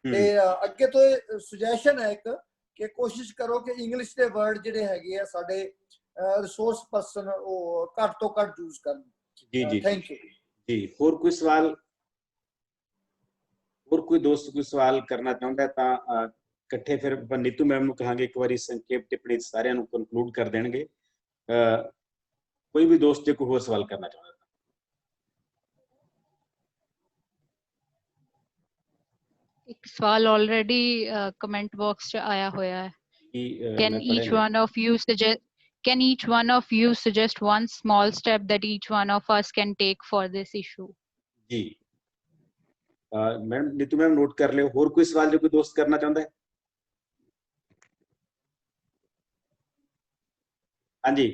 ਤੇ ਅੱਗੇ ਤੋਂ ਸੁਜੈਸ਼ਨ ਹੈ ਇੱਕ ਕਿ ਕੋਸ਼ਿਸ਼ ਕਰੋ ਕਿ ਇੰਗਲਿਸ਼ ਦੇ ਵਰਡ ਜਿਹੜੇ ਹੈਗੇ ਆ ਸਾਡੇ ਰਿਸੋਰਸ ਪਰਸਨ ਉਹ ਘੱਟ ਤੋਂ ਘੱਟ ਯੂਜ਼ ਕਰਨ। ਜੀ ਥੈਂਕ ਯੂ ਜੀ। ਹੋਰ ਕੋਈ ਸਵਾਲ, ਹੋਰ ਕੋਈ ਦੋਸਤ ਕੋਈ ਸਵਾਲ ਕਰਨਾ ਚਾਹੁੰਦਾ ਤਾਂ ਇਕੱਠੇ ਫਿਰ ਨੀਤੂ ਮੈਮ ਨੂੰ ਕਹਾਂਗੇ ਇੱਕ ਵਾਰੀ ਸੰਖੇਪ ਟਿੱਪਣੀ ਸਾਰਿਆਂ ਨੂੰ ਕਨਕਲੂਡ ਕਰ ਦੇਣਗੇ। ਕੋਈ ਵੀ ਦੋਸਤ ਜੇ ਕੋਈ ਹੋਰ ਸਵਾਲ ਕਰਨਾ ਚਾਹੁੰਦਾ ਇੱਕ ਸਵਾਲ ਆਲਰੇਡੀ ਕਮੈਂਟ ਬਾਕਸ 'ਚ ਆਇਆ ਹੋਇਆ ਹੈ। Can each one of you suggest one small step that each one of us can take for this issue? ਜੀ ਮੈਮ ਨੀਤੂ ਮੈਮ ਨੋਟ ਕਰ ਲਿਓ। ਹੋਰ ਕੋਈ ਸਵਾਲ ਜੋ ਕੋਈ ਦੋਸਤ ਕਰਨਾ ਚਾਹੁੰਦਾ ਹੈ? ਹਾਂਜੀ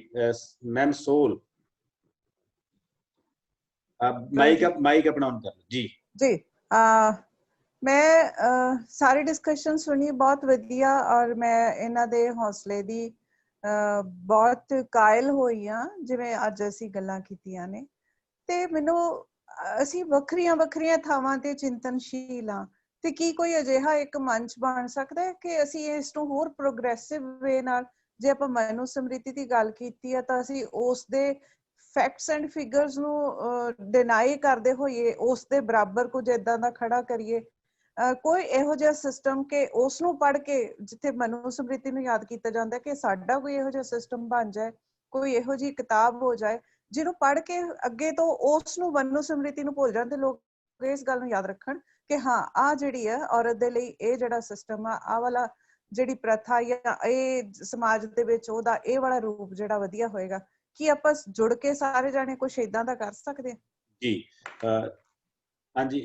ਮੈਮ ਸੋਲ ਮਾਈਕ ਆਪਣਾ ਔਨ ਕਰ ਲਓ। ਜੀ ਜੀ ਮੈਂ ਸਾਰੀ ਡਿਸਕਸ਼ਨ ਸੁਣੀ, ਬਹੁਤ ਵਧੀਆ, ਔਰ ਮੈਂ ਇਹਨਾਂ ਦੇ ਹੌਸਲੇ ਦੀ ਬਹੁਤ ਕਾਇਲ ਹੋਈ ਹਾਂ ਜਿਵੇਂ ਅੱਜ ਅਸੀਂ ਗੱਲਾਂ ਕੀਤੀਆਂ ਨੇ। ਤੇ ਮੈਨੂੰ ਅਸੀਂ ਵੱਖਰੀਆਂ ਥਾਵਾਂ ਤੇ ਚਿੰਤਨਸ਼ੀਲ ਹਾਂ ਤੇ ਕੀ ਕੋਈ ਅਜਿਹਾ ਇੱਕ ਮੰਚ ਬਣ ਸਕਦਾ ਹੈ ਕਿ ਅਸੀਂ ਇਸ ਨੂੰ ਹੋਰ ਪ੍ਰੋਗਰੈਸਿਵ ਵੇ ਨਾਲ ਜੇ ਆਪਾਂ ਮਨੂ ਸਮ੍ਰਿਤੀ ਦੀ ਗੱਲ ਕੀਤੀ ਹੈ ਤਾਂ ਅਸੀਂ ਉਸ ਦੇ ਫੈਕਟਸ ਐਂਡ ਫਿਗਰਸ ਨੂੰ ਡਿਨਾਈ ਕਰਦੇ ਹੋਈਏ ਉਸ ਦੇ ਬਰਾਬਰ ਕੁਝ ਏਦਾਂ ਦਾ ਖੜਾ ਕਰੀਏ। ਕੋਈ ਇਹੋ ਜਿਹਾ ਸਿਸਟਮ ਕਿ ਉਸ ਨੂੰ ਪੜ੍ਹ ਕੇ ਜਿੱਥੇ ਮਨੂ ਸਮ੍ਰਿਤੀ ਨੂੰ ਯਾਦ ਕੀਤਾ ਜਾਂਦਾ ਕਿ ਸਾਡਾ ਕੋਈ ਇਹੋ ਜਿਹਾ ਸਿਸਟਮ ਬਣ ਜਾਏ, ਕੋਈ ਇਹੋ ਜਿਹੀ ਕਿਤਾਬ ਹੋ ਜਾਏ ਜਿਹਨੂੰ ਪੜ੍ਹ ਕੇ ਅੱਗੇ ਤੋਂ ਉਸ ਨੂੰ ਮਨੂ ਸਮ੍ਰਿਤੀ ਨੂੰ ਭੁੱਲ ਜਾਣ ਤੇ ਲੋਕ ਇਸ ਗੱਲ ਨੂੰ ਯਾਦ ਰੱਖਣ ਕਿ ਹਾਂ ਆਹ ਜਿਹੜੀ ਆ ਔਰਤ ਦੇ ਲਈ ਇਹ ਜਿਹੜਾ ਸਿਸਟਮ ਆ, ਆਹ ਵਾਲਾ ਜਿਹੜੀ ਪ੍ਰਥਾ ਜਾਂ ਇਹ ਸਮਾਜ ਦੇ ਵਿੱਚ ਉਹਦਾ ਇਹ ਵਾਲਾ ਰੂਪ ਜਿਹੜਾ ਵਧੀਆ ਹੋਏਗਾ। ਕੀ ਆਪਾਂ ਜੁੜ ਕੇ ਸਾਰੇ ਜਾਣੇ ਕੁਛ ਏਦਾਂ ਦਾ ਕਰ ਸਕਦੇ ਹਾਂ? ਜੀ ਹਾਂਜੀ,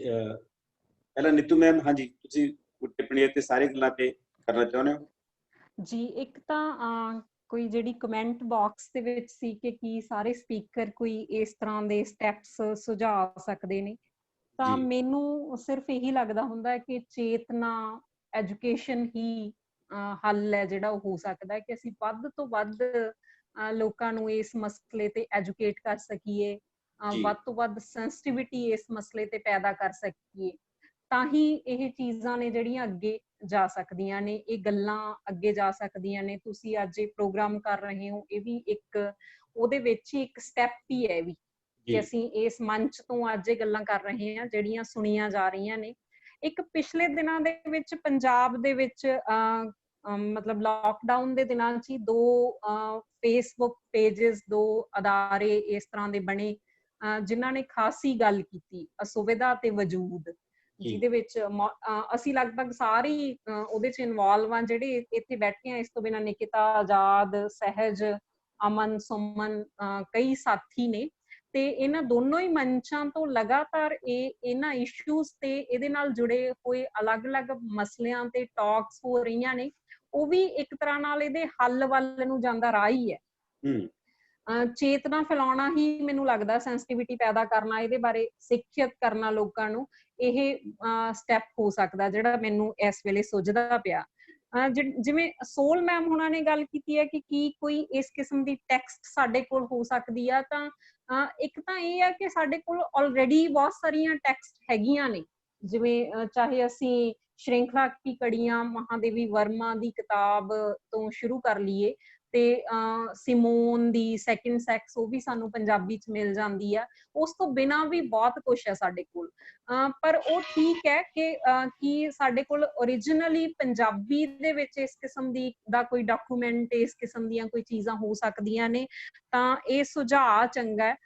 ਪਹਿਲਾਂ ਨੀਤੂ ਮੈਮ, ਹਾਂਜੀ ਤੁਸੀਂ ਟਿੱਪਣੀ ਤੇ ਸਾਰੇ ਗੱਲਾਂ ਤੇ ਕਰਨਾ ਚਾਹੁੰਦੇ ਹੋ? ਜੀ, ਇੱਕ ਤਾਂ ਕੋਈ ਜਿਹੜੀ ਕਮੈਂਟ ਬਾਕਸ ਦੇ ਵਿੱਚ ਸੀ ਕਿ ਕੀ ਸਾਰੇ ਸਪੀਕਰ ਕੋਈ ਇਸ ਤਰ੍ਹਾਂ ਦੇ ਸਟੈਪਸ ਸੁਝਾ ਸਕਦੇ ਨੇ, ਤਾਂ ਮੈਨੂੰ ਸਿਰਫ ਇਹੀ ਲੱਗਦਾ ਹੁੰਦਾ ਹੈ ਕਿ ਚੇਤਨਾ, ਐਜੂਕੇਸ਼ਨ ਹੀ ਹੱਲ ਹੈ ਜਿਹੜਾ ਉਹ ਹੋ ਸਕਦਾ ਹੈ ਕਿ ਅਸੀਂ ਵੱਧ ਤੋਂ ਵੱਧ ਲੋਕਾਂ ਨੂੰ ਇਸ ਮਸਲੇ ਤੇ ਐਜੂਕੇਟ ਕਰ ਸਕੀਏ, ਵੱਧ ਤੋਂ ਵੱਧ ਸੈਂਸਿਟੀਵਿਟੀ ਇਸ ਮਸਲੇ ਤੇ ਪੈਦਾ ਕਰ ਸਕੀਏ, ਤਾਂ ਹੀ ਇਹ ਚੀਜ਼ਾਂ ਨੇ ਜਿਹੜੀਆਂ ਅੱਗੇ ਜਾ ਸਕਦੀਆਂ ਨੇ, ਇਹ ਗੱਲਾਂ ਅੱਗੇ ਜਾ ਸਕਦੀਆਂ ਨੇ। ਤੁਸੀਂ ਅੱਜ ਇਹ ਪ੍ਰੋਗਰਾਮ ਕਰ ਰਹੇ ਹੋ, ਇਹ ਵੀ ਇੱਕ ਉਹਦੇ ਵਿੱਚ ਹੀ ਇੱਕ ਸਟੈਪ ਹੀ ਹੈ ਵੀ ਕਿ ਅਸੀਂ ਇਸ ਮੰਚ ਤੋਂ ਅੱਜ ਇਹ ਗੱਲਾਂ ਕਰ ਰਹੇ ਹਾਂ ਜਿਹੜੀਆਂ ਸੁਣੀਆਂ ਜਾ ਰਹੀਆਂ ਨੇ। ਇੱਕ ਪਿਛਲੇ ਦਿਨਾਂ ਦੇ ਵਿੱਚ ਪੰਜਾਬ ਦੇ ਵਿੱਚ ਮਤਲਬ ਲਾਕਡਾਊਨ ਦੇ ਦਿਨਾਂ 'ਚ ਹੀ 2 ਫੇਸਬੁੱਕ ਪੇਜਸ, 2 ਅਦਾਰੇ ਇਸ ਤਰ੍ਹਾਂ ਦੇ ਬਣੇ ਜਿਨ੍ਹਾਂ ਨੇ ਖਾਸੀ ਗੱਲ ਕੀਤੀ, ਅਸੁਵਿਧਾ ਤੇ ਵਜੂਦ, ਜਿਹਦੇ ਵਿੱਚ ਅਸੀਂ ਲਗਭਗ ਸਾਰੇ ਹੀ ਉਹਦੇ 'ਚ ਇਨਵੋਲਵ ਹਾਂ ਜਿਹੜੇ ਇੱਥੇ ਬੈਠੇ ਹਾਂ। ਇਸ ਤੋਂ ਬਿਨਾਂ ਨਿਕਿਤਾ, ਆਜ਼ਾਦ, ਸਹਿਜ, ਅਮਨ, ਸੁਮਨ, ਕਈ ਸਾਥੀ ਨੇ, ਤੇ ਇਹਨਾਂ ਦੋਨੋਂ ਹੀ ਮੰਚਾਂ ਤੋਂ ਲਗਾਤਾਰ ਇਹਨਾਂ ਇਸ਼ੂਜ਼ ਤੇ ਇਹਦੇ ਨਾਲ ਜੁੜੇ ਹੋਏ ਅਲੱਗ-ਅਲੱਗ ਮਸਲਿਆਂ ਤੇ ਟਾਕਸ ਹੋ ਰਹੀਆਂ ਨੇ। ਉਹ ਵੀ ਇੱਕ ਤਰ੍ਹਾਂ ਨਾਲ ਇਹਦੇ ਹੱਲ ਵੱਲ ਨੂੰ ਜਾਂਦਾ ਰਾਹ ਹੀ ਹੈ। ਚੇਤਨਾ ਫੈਲਾਉਣਾ ਹੀ ਮੈਨੂੰ ਲੱਗਦਾ, ਸੈਂਸਿਟੀਵਿਟੀ ਪੈਦਾ ਕਰਨਾ, ਇਹਦੇ ਬਾਰੇ ਸਿੱਖਿਅਤ ਕਰਨਾ ਲੋਕਾਂ ਨੂੰ, ਇਹ ਸਟੈਪ ਹੋ ਸਕਦਾ ਜਿਹੜਾ ਮੈਨੂੰ ਇਸ ਵੇਲੇ ਸੁਝਦਾ ਪਿਆ। ਜਿਵੇਂ ਸੋਲ ਮੈਮ ਹੁਣਾਂ ਨੇ ਗੱਲ ਕੀਤੀ ਹੈ ਕਿ ਕੀ ਕੋਈ ਇਸ ਕਿਸਮ ਦੀ ਟੈਕਸਟ ਸਾਡੇ ਕੋਲ ਹੋ ਸਕਦੀ ਆ, ਤਾਂ ਇੱਕ ਤਾਂ ਇਹ ਹੈ ਕਿ ਸਾਡੇ ਕੋਲ ਆਲਰੇਡੀ ਬਹੁਤ ਸਾਰੀਆਂ ਟੈਕਸਟ ਹੈਗੀਆਂ ਨੇ, ਜਿਵੇਂ ਚਾਹੇ ਅਸੀਂ ਸ਼੍ਰਿੰਖਲਾ ਕੀ ਕੜੀਆਂ ਮਹਾਦੇਵੀ ਵਰਮਾ ਦੀ ਕਿਤਾਬ ਤੋਂ ਸ਼ੁਰੂ ਕਰ ਲਈਏ, ਤੇ ਸਿਮੋਨ ਦੀ ਸੈਕਿੰਡ ਸੈਕਸ, ਉਹ ਵੀ ਸਾਨੂੰ ਪੰਜਾਬੀ 'ਚ ਮਿਲ ਜਾਂਦੀ ਆ। ਉਸ ਤੋਂ ਬਿਨਾਂ ਵੀ ਬਹੁਤ ਕੁਛ ਹੈ ਸਾਡੇ ਕੋਲ, ਪਰ ਉਹ ਠੀਕ ਹੈ ਕਿ ਕੀ ਸਾਡੇ ਕੋਲ ਓਰੀਜਨਲੀ ਪੰਜਾਬੀ ਦੇ ਵਿੱਚ ਇਸ ਕਿਸਮ ਦਾ ਕੋਈ ਡਾਕੂਮੈਂਟ, ਇਸ ਕਿਸਮ ਦੀਆਂ ਕੋਈ ਚੀਜ਼ਾਂ ਹੋ ਸਕਦੀਆਂ ਨੇ, ਤਾਂ ਇਹ ਸੁਝਾਅ ਚੰਗਾ ਹੈ।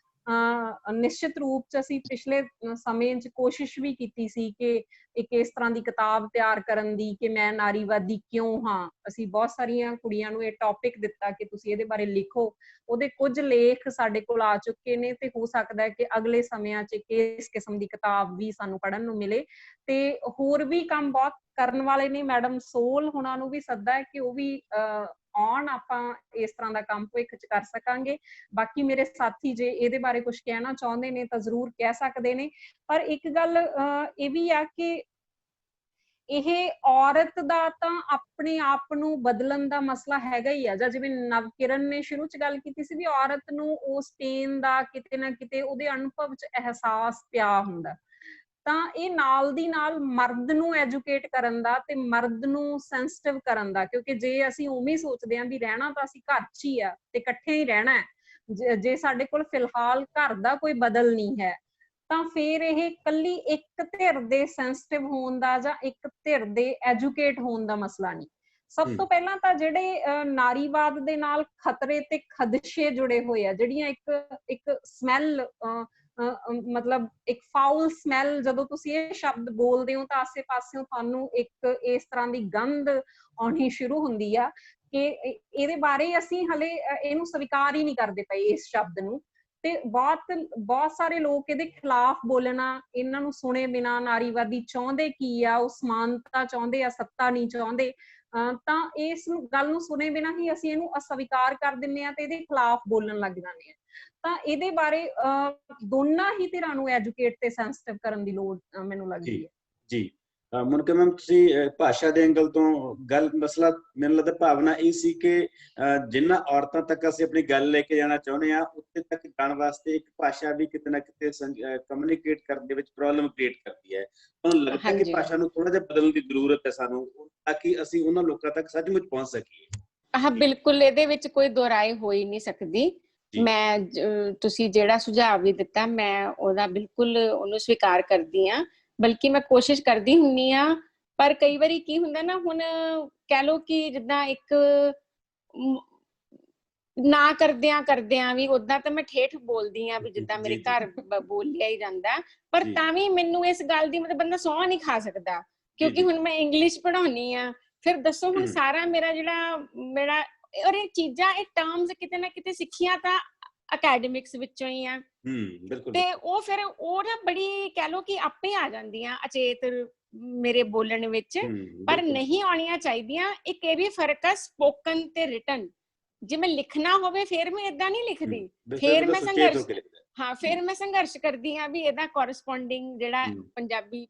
ਨਿਸ਼ਚਿਤ ਰੂਪ 'ਚ ਅਸੀਂ ਪਿਛਲੇ ਸਮੇਂ 'ਚ ਕੋਸ਼ਿਸ਼ ਵੀ ਕੀਤੀ ਸੀ ਕਿ ਇੱਕ ਇਸ ਤਰ੍ਹਾਂ ਦੀ ਕਿਤਾਬ ਤਿਆਰ ਕਰਨ ਦੀ ਕਿ ਮੈਂ ਨਾਰੀਵਾਦੀ ਕਿਉਂ ਹਾਂ। ਅਸੀਂ ਬਹੁਤ ਸਾਰੀਆਂ ਕੁੜੀਆਂ ਨੂੰ ਇਹ ਟੌਪਿਕ ਦਿੱਤਾ ਕਿ ਤੁਸੀਂ ਇਹਦੇ ਬਾਰੇ ਲਿਖੋ। ਉਹਦੇ ਕੁਝ ਲੇਖ ਸਾਡੇ ਕੋਲ ਆ ਚੁੱਕੇ ਨੇ, ਤੇ ਹੋ ਸਕਦਾ ਹੈ ਕਿ ਅਗਲੇ ਸਮਿਆਂ 'ਚ ਇਸ ਕਿਸਮ ਦੀ ਕਿਤਾਬ ਵੀ ਸਾਨੂੰ ਪੜ੍ਹਨ ਨੂੰ ਮਿਲੇ। ਤੇ ਹੋਰ ਵੀ ਕੰਮ ਬਹੁਤ ਕਰਨ ਵਾਲੇ ਨੇ। ਮੈਡਮ ਸੋਲ ਹੁਣਾਂ ਨੂੰ ਵੀ ਸੱਦਾ ਹੈ ਕਿ ਉਹ ਵੀ ਆਉਣ, ਆਪਾਂ ਇਸ ਤਰ੍ਹਾਂ ਦਾ ਕੰਮ ਭਵਿੱਖ 'ਚ ਕਰ ਸਕਾਂਗੇ। ਬਾਕੀ ਮੇਰੇ ਸਾਥੀ ਜੇ ਇਹਦੇ ਬਾਰੇ ਕੁਝ ਕਹਿਣਾ ਚਾਹੁੰਦੇ ਨੇ ਤਾਂ ਜ਼ਰੂਰ ਕਹਿ ਸਕਦੇ ਨੇ। ਪਰ ਇੱਕ ਗੱਲ ਇਹ ਵੀ ਆ ਕਿ ਇਹ ਔਰਤ ਦਾ ਤਾਂ ਆਪਣੇ ਆਪ ਨੂੰ ਬਦਲਣ ਦਾ ਮਸਲਾ ਹੈਗਾ ਹੀ ਆ। ਜਾਂ ਜਿਵੇਂ ਨਵਕਿਰਨ ਨੇ ਸ਼ੁਰੂ 'ਚ ਗੱਲ ਕੀਤੀ ਸੀ ਵੀ ਔਰਤ ਨੂੰ ਉਸ ਪੇਨ ਦਾ ਕਿਤੇ ਨਾ ਕਿਤੇ ਉਹਦੇ ਅਨੁਭਵ 'ਚ ਅਹਿਸਾਸ ਪਿਆ ਹੁੰਦਾ, ਤਾਂ ਇਹ ਨਾਲ ਦੀ ਨਾਲ ਮਰਦ ਨੂੰ ਐਜੂਕੇਟ ਕਰਨ ਦਾ ਤੇ ਮਰਦ ਨੂੰ ਸੈਂਸਿਟਿਵ ਕਰਨ ਦਾ, ਕਿਉਂਕਿ ਜੇ ਅਸੀਂ ਉਵੇਂ ਸੋਚਦੇ ਹਾਂ ਵੀ ਰਹਿਣਾ ਤਾਂ ਅਸੀਂ ਘਰ 'ਚ ਹੀ ਆ ਤੇ ਇਕੱਠੇ ਹੀ ਰਹਿਣਾ ਹੈ, ਜੇ ਸਾਡੇ ਕੋਲ ਫਿਲਹਾਲ ਘਰ ਦਾ ਕੋਈ ਬਦਲ ਨਹੀਂ ਹੈ, ਤਾਂ ਫਿਰ ਇਹ ਇਕੱਲੀ ਇੱਕ ਧਿਰ ਦੇ ਸੈਂਸਿਟਿਵ ਹੋਣ ਦਾ ਜਾਂ ਇੱਕ ਧਿਰ ਦੇ ਐਜੂਕੇਟ ਹੋਣ ਦਾ ਮਸਲਾ ਨਹੀਂ। ਸਭ ਤੋਂ ਪਹਿਲਾਂ ਤਾਂ ਜਿਹੜੇ ਨਾਰੀਵਾਦ ਦੇ ਨਾਲ ਖਤਰੇ ਤੇ ਖਦਸ਼ੇ ਜੁੜੇ ਹੋਏ ਆ, ਜਿਹੜੀਆਂ ਇੱਕ ਸਮੈਲ, ਮਤਲਬ ਇੱਕ ਫਾਊਲ ਸਮੈਲ, ਜਦੋਂ ਤੁਸੀਂ ਇਹ ਸ਼ਬਦ ਬੋਲਦੇ ਹੋ ਤਾਂ ਆਸੇ ਪਾਸਿਓਂ ਤੁਹਾਨੂੰ ਇੱਕ ਇਸ ਤਰ੍ਹਾਂ ਦੀ ਗੰਧ ਆਉਣੀ ਸ਼ੁਰੂ ਹੁੰਦੀ ਆ ਕਿ ਇਹਦੇ ਬਾਰੇ ਅਸੀਂ ਹਲੇ ਇਹਨੂੰ ਸਵੀਕਾਰ ਹੀ ਨਹੀਂ ਕਰਦੇ ਪਏ ਇਸ ਸ਼ਬਦ ਨੂੰ। ਤੇ ਬਹੁਤ ਸਾਰੇ ਲੋਕ ਇਹਦੇ ਖਿਲਾਫ ਬੋਲਣਾ, ਇਹਨਾਂ ਨੂੰ ਸੁਣੇ ਬਿਨਾਂ ਨਾਰੀਵਾਦੀ ਚਾਹੁੰਦੇ ਕੀ ਆ, ਉਹ ਸਮਾਨਤਾ ਚਾਹੁੰਦੇ ਆ, ਸੱਤਾ ਨਹੀਂ ਚਾਹੁੰਦੇ, ਤਾਂ ਇਸ ਗੱਲ ਨੂੰ ਸੁਣੇ ਬਿਨਾਂ ਹੀ ਅਸੀਂ ਇਹਨੂੰ ਅਸਵੀਕਾਰ ਕਰ ਦਿੰਦੇ ਆ ਤੇ ਇਹਦੇ ਖਿਲਾਫ ਬੋਲਣ ਲੱਗ ਜਾਂਦੇ ਆ। ਤਾਂ ਇਹਦੇ ਬਾਰੇ ਦੋਨਾਂ ਹੀ ਧਿਰਾਂ ਨੂੰ ਐਜੂਕੇਟ ਤੇ ਸੈਂਸਿਟਿਵ ਕਰਨ ਦੀ ਲੋੜ ਮੈਨੂੰ ਲੱਗਦੀ ਹੈ। ਜੀ ਮੁਨਕੇ ਮੈਮ, ਤੁਸੀਂ ਭਾਸ਼ਾ ਦੇ ਐਂਗਲ ਤੋਂ ਗੱਲ, ਮਸਲਾ ਮੈਨੂੰ ਲੱਗਦਾ ਭਾਵਨਾ ਇਹ ਸੀ ਕਿ ਜਿਨ੍ਹਾਂ ਔਰਤਾਂ ਤੱਕ ਅਸੀਂ ਆਪਣੀ ਗੱਲ ਲੈ ਕੇ ਜਾਣਾ ਚਾਹੁੰਦੇ ਹਾਂ ਉੱਥੇ ਤੱਕ ਜਾਣ ਵਾਸਤੇ ਇੱਕ ਭਾਸ਼ਾ ਵੀ ਕਿਤੇ ਨਾ ਕਿਤੇ ਕਮਿਊਨੀਕੇਟ ਕਰਨ ਦੇ ਵਿੱਚ ਪ੍ਰੋਬਲਮ ਕ੍ਰੀਏਟ ਕਰਦੀ ਹੈ। ਤੁਹਾਨੂੰ ਲੱਗਦਾ ਹੈ ਕਿ ਭਾਸ਼ਾ ਨੂੰ ਥੋੜਾ ਜਿਹਾ ਬਦਲਣ ਦੀ ਜ਼ਰੂਰਤ ਹੈ ਸਾਨੂੰ, ਤਾਂ ਕਿ ਅਸੀਂ ਉਹਨਾਂ ਲੋਕਾਂ ਤੱਕ ਸੱਚਮੁੱਚ ਪਹੁੰਚ ਸਕੀਏ? ਹਾਂ ਬਿਲਕੁਲ, ਇਹਦੇ ਵਿੱਚ ਕੋਈ ਦੁਹਰਾਏ ਹੋ ਹੀ ਨਹੀਂ ਸਕਦੀ। ਮੈਂ ਤੁਸੀਂ ਜਿਹੜਾ ਸੁਝਾਅ ਵੀ ਦਿੱਤਾ ਮੈਂ ਉਹਦਾ ਬਿਲਕੁਲ ਉਹਨੂੰ ਸਵੀਕਾਰ ਕਰਦੀ ਹਾਂ, ਬਲਕਿ ਮੈਂ ਕੋਸ਼ਿਸ਼ ਕਰਦੀ ਹੁੰਦੀ ਹਾਂ। ਪਰ ਕਈ ਵਾਰੀ ਕੀ ਹੁੰਦਾ ਨਾ, ਹੁਣ ਕਹਿ ਲਓ ਕਿ ਜਿੱਦਾਂ ਇੱਕ ਨਾ ਕਰਦਿਆਂ ਵੀ ਓਦਾਂ ਤਾਂ ਮੈਂ ਠੇਠ ਬੋਲਦੀ ਆ ਵੀ ਜਿੱਦਾਂ ਮੇਰੇ ਘਰ ਬੋਲਿਆ ਹੀ ਜਾਂਦਾ, ਪਰ ਤਾਂ ਵੀ ਮੈਨੂੰ ਇਸ ਗੱਲ ਦੀ ਮਤਲਬ ਬੰਦਾ ਸਹੁੰ ਨਹੀਂ ਖਾ ਸਕਦਾ, ਕਿਉਂਕਿ ਹੁਣ ਮੈਂ ਇੰਗਲਿਸ਼ ਪੜ੍ਹਾਉਣੀ ਆ। ਫਿਰ ਦੱਸੋ ਹੁਣ ਸਾਰਾ ਮੇਰਾ ਔਰ ਇਹ ਚੀਜ਼ਾਂ, ਇਹ ਟਰਮਸ ਕਿਤੇ ਨਾ ਕਿਤੇ ਸਿੱਖੀਆਂ ਤਾਂ ਅਕੈਡਮਿਕਸ ਵਿੱਚੋਂ ਹੀ ਆ, ਤੇ ਉਹ ਫਿਰ ਉਹ ਨਾ ਬੜੀ ਕਹਿ ਲਓ ਕਿ ਆਪੇ ਆ ਜਾਂਦੀਆਂ ਅਚੇਤ ਮੇਰੇ ਬੋਲਣ ਵਿੱਚ, ਪਰ ਨਹੀਂ ਆਉਣੀਆਂ ਚਾਹੀਦੀਆਂ। ਇੱਕ ਇਹ ਵੀ ਫਰਕ ਆ ਸਪੋਕਨ ਤੇ ਰਿਟਨ। ਜੇ ਮੈਂ ਲਿਖਣਾ ਹੋਵੇ ਫਿਰ ਮੈਂ ਏਦਾਂ ਨਹੀਂ ਲਿਖਦੀ, ਫਿਰ ਮੈਂ ਸੰਘਰਸ਼ ਕਰਦੀ ਹਾਂ ਵੀ ਇਹਦਾ ਕੋਰਸਪੋਂਡਿੰਗ ਜਿਹੜਾ ਪੰਜਾਬੀ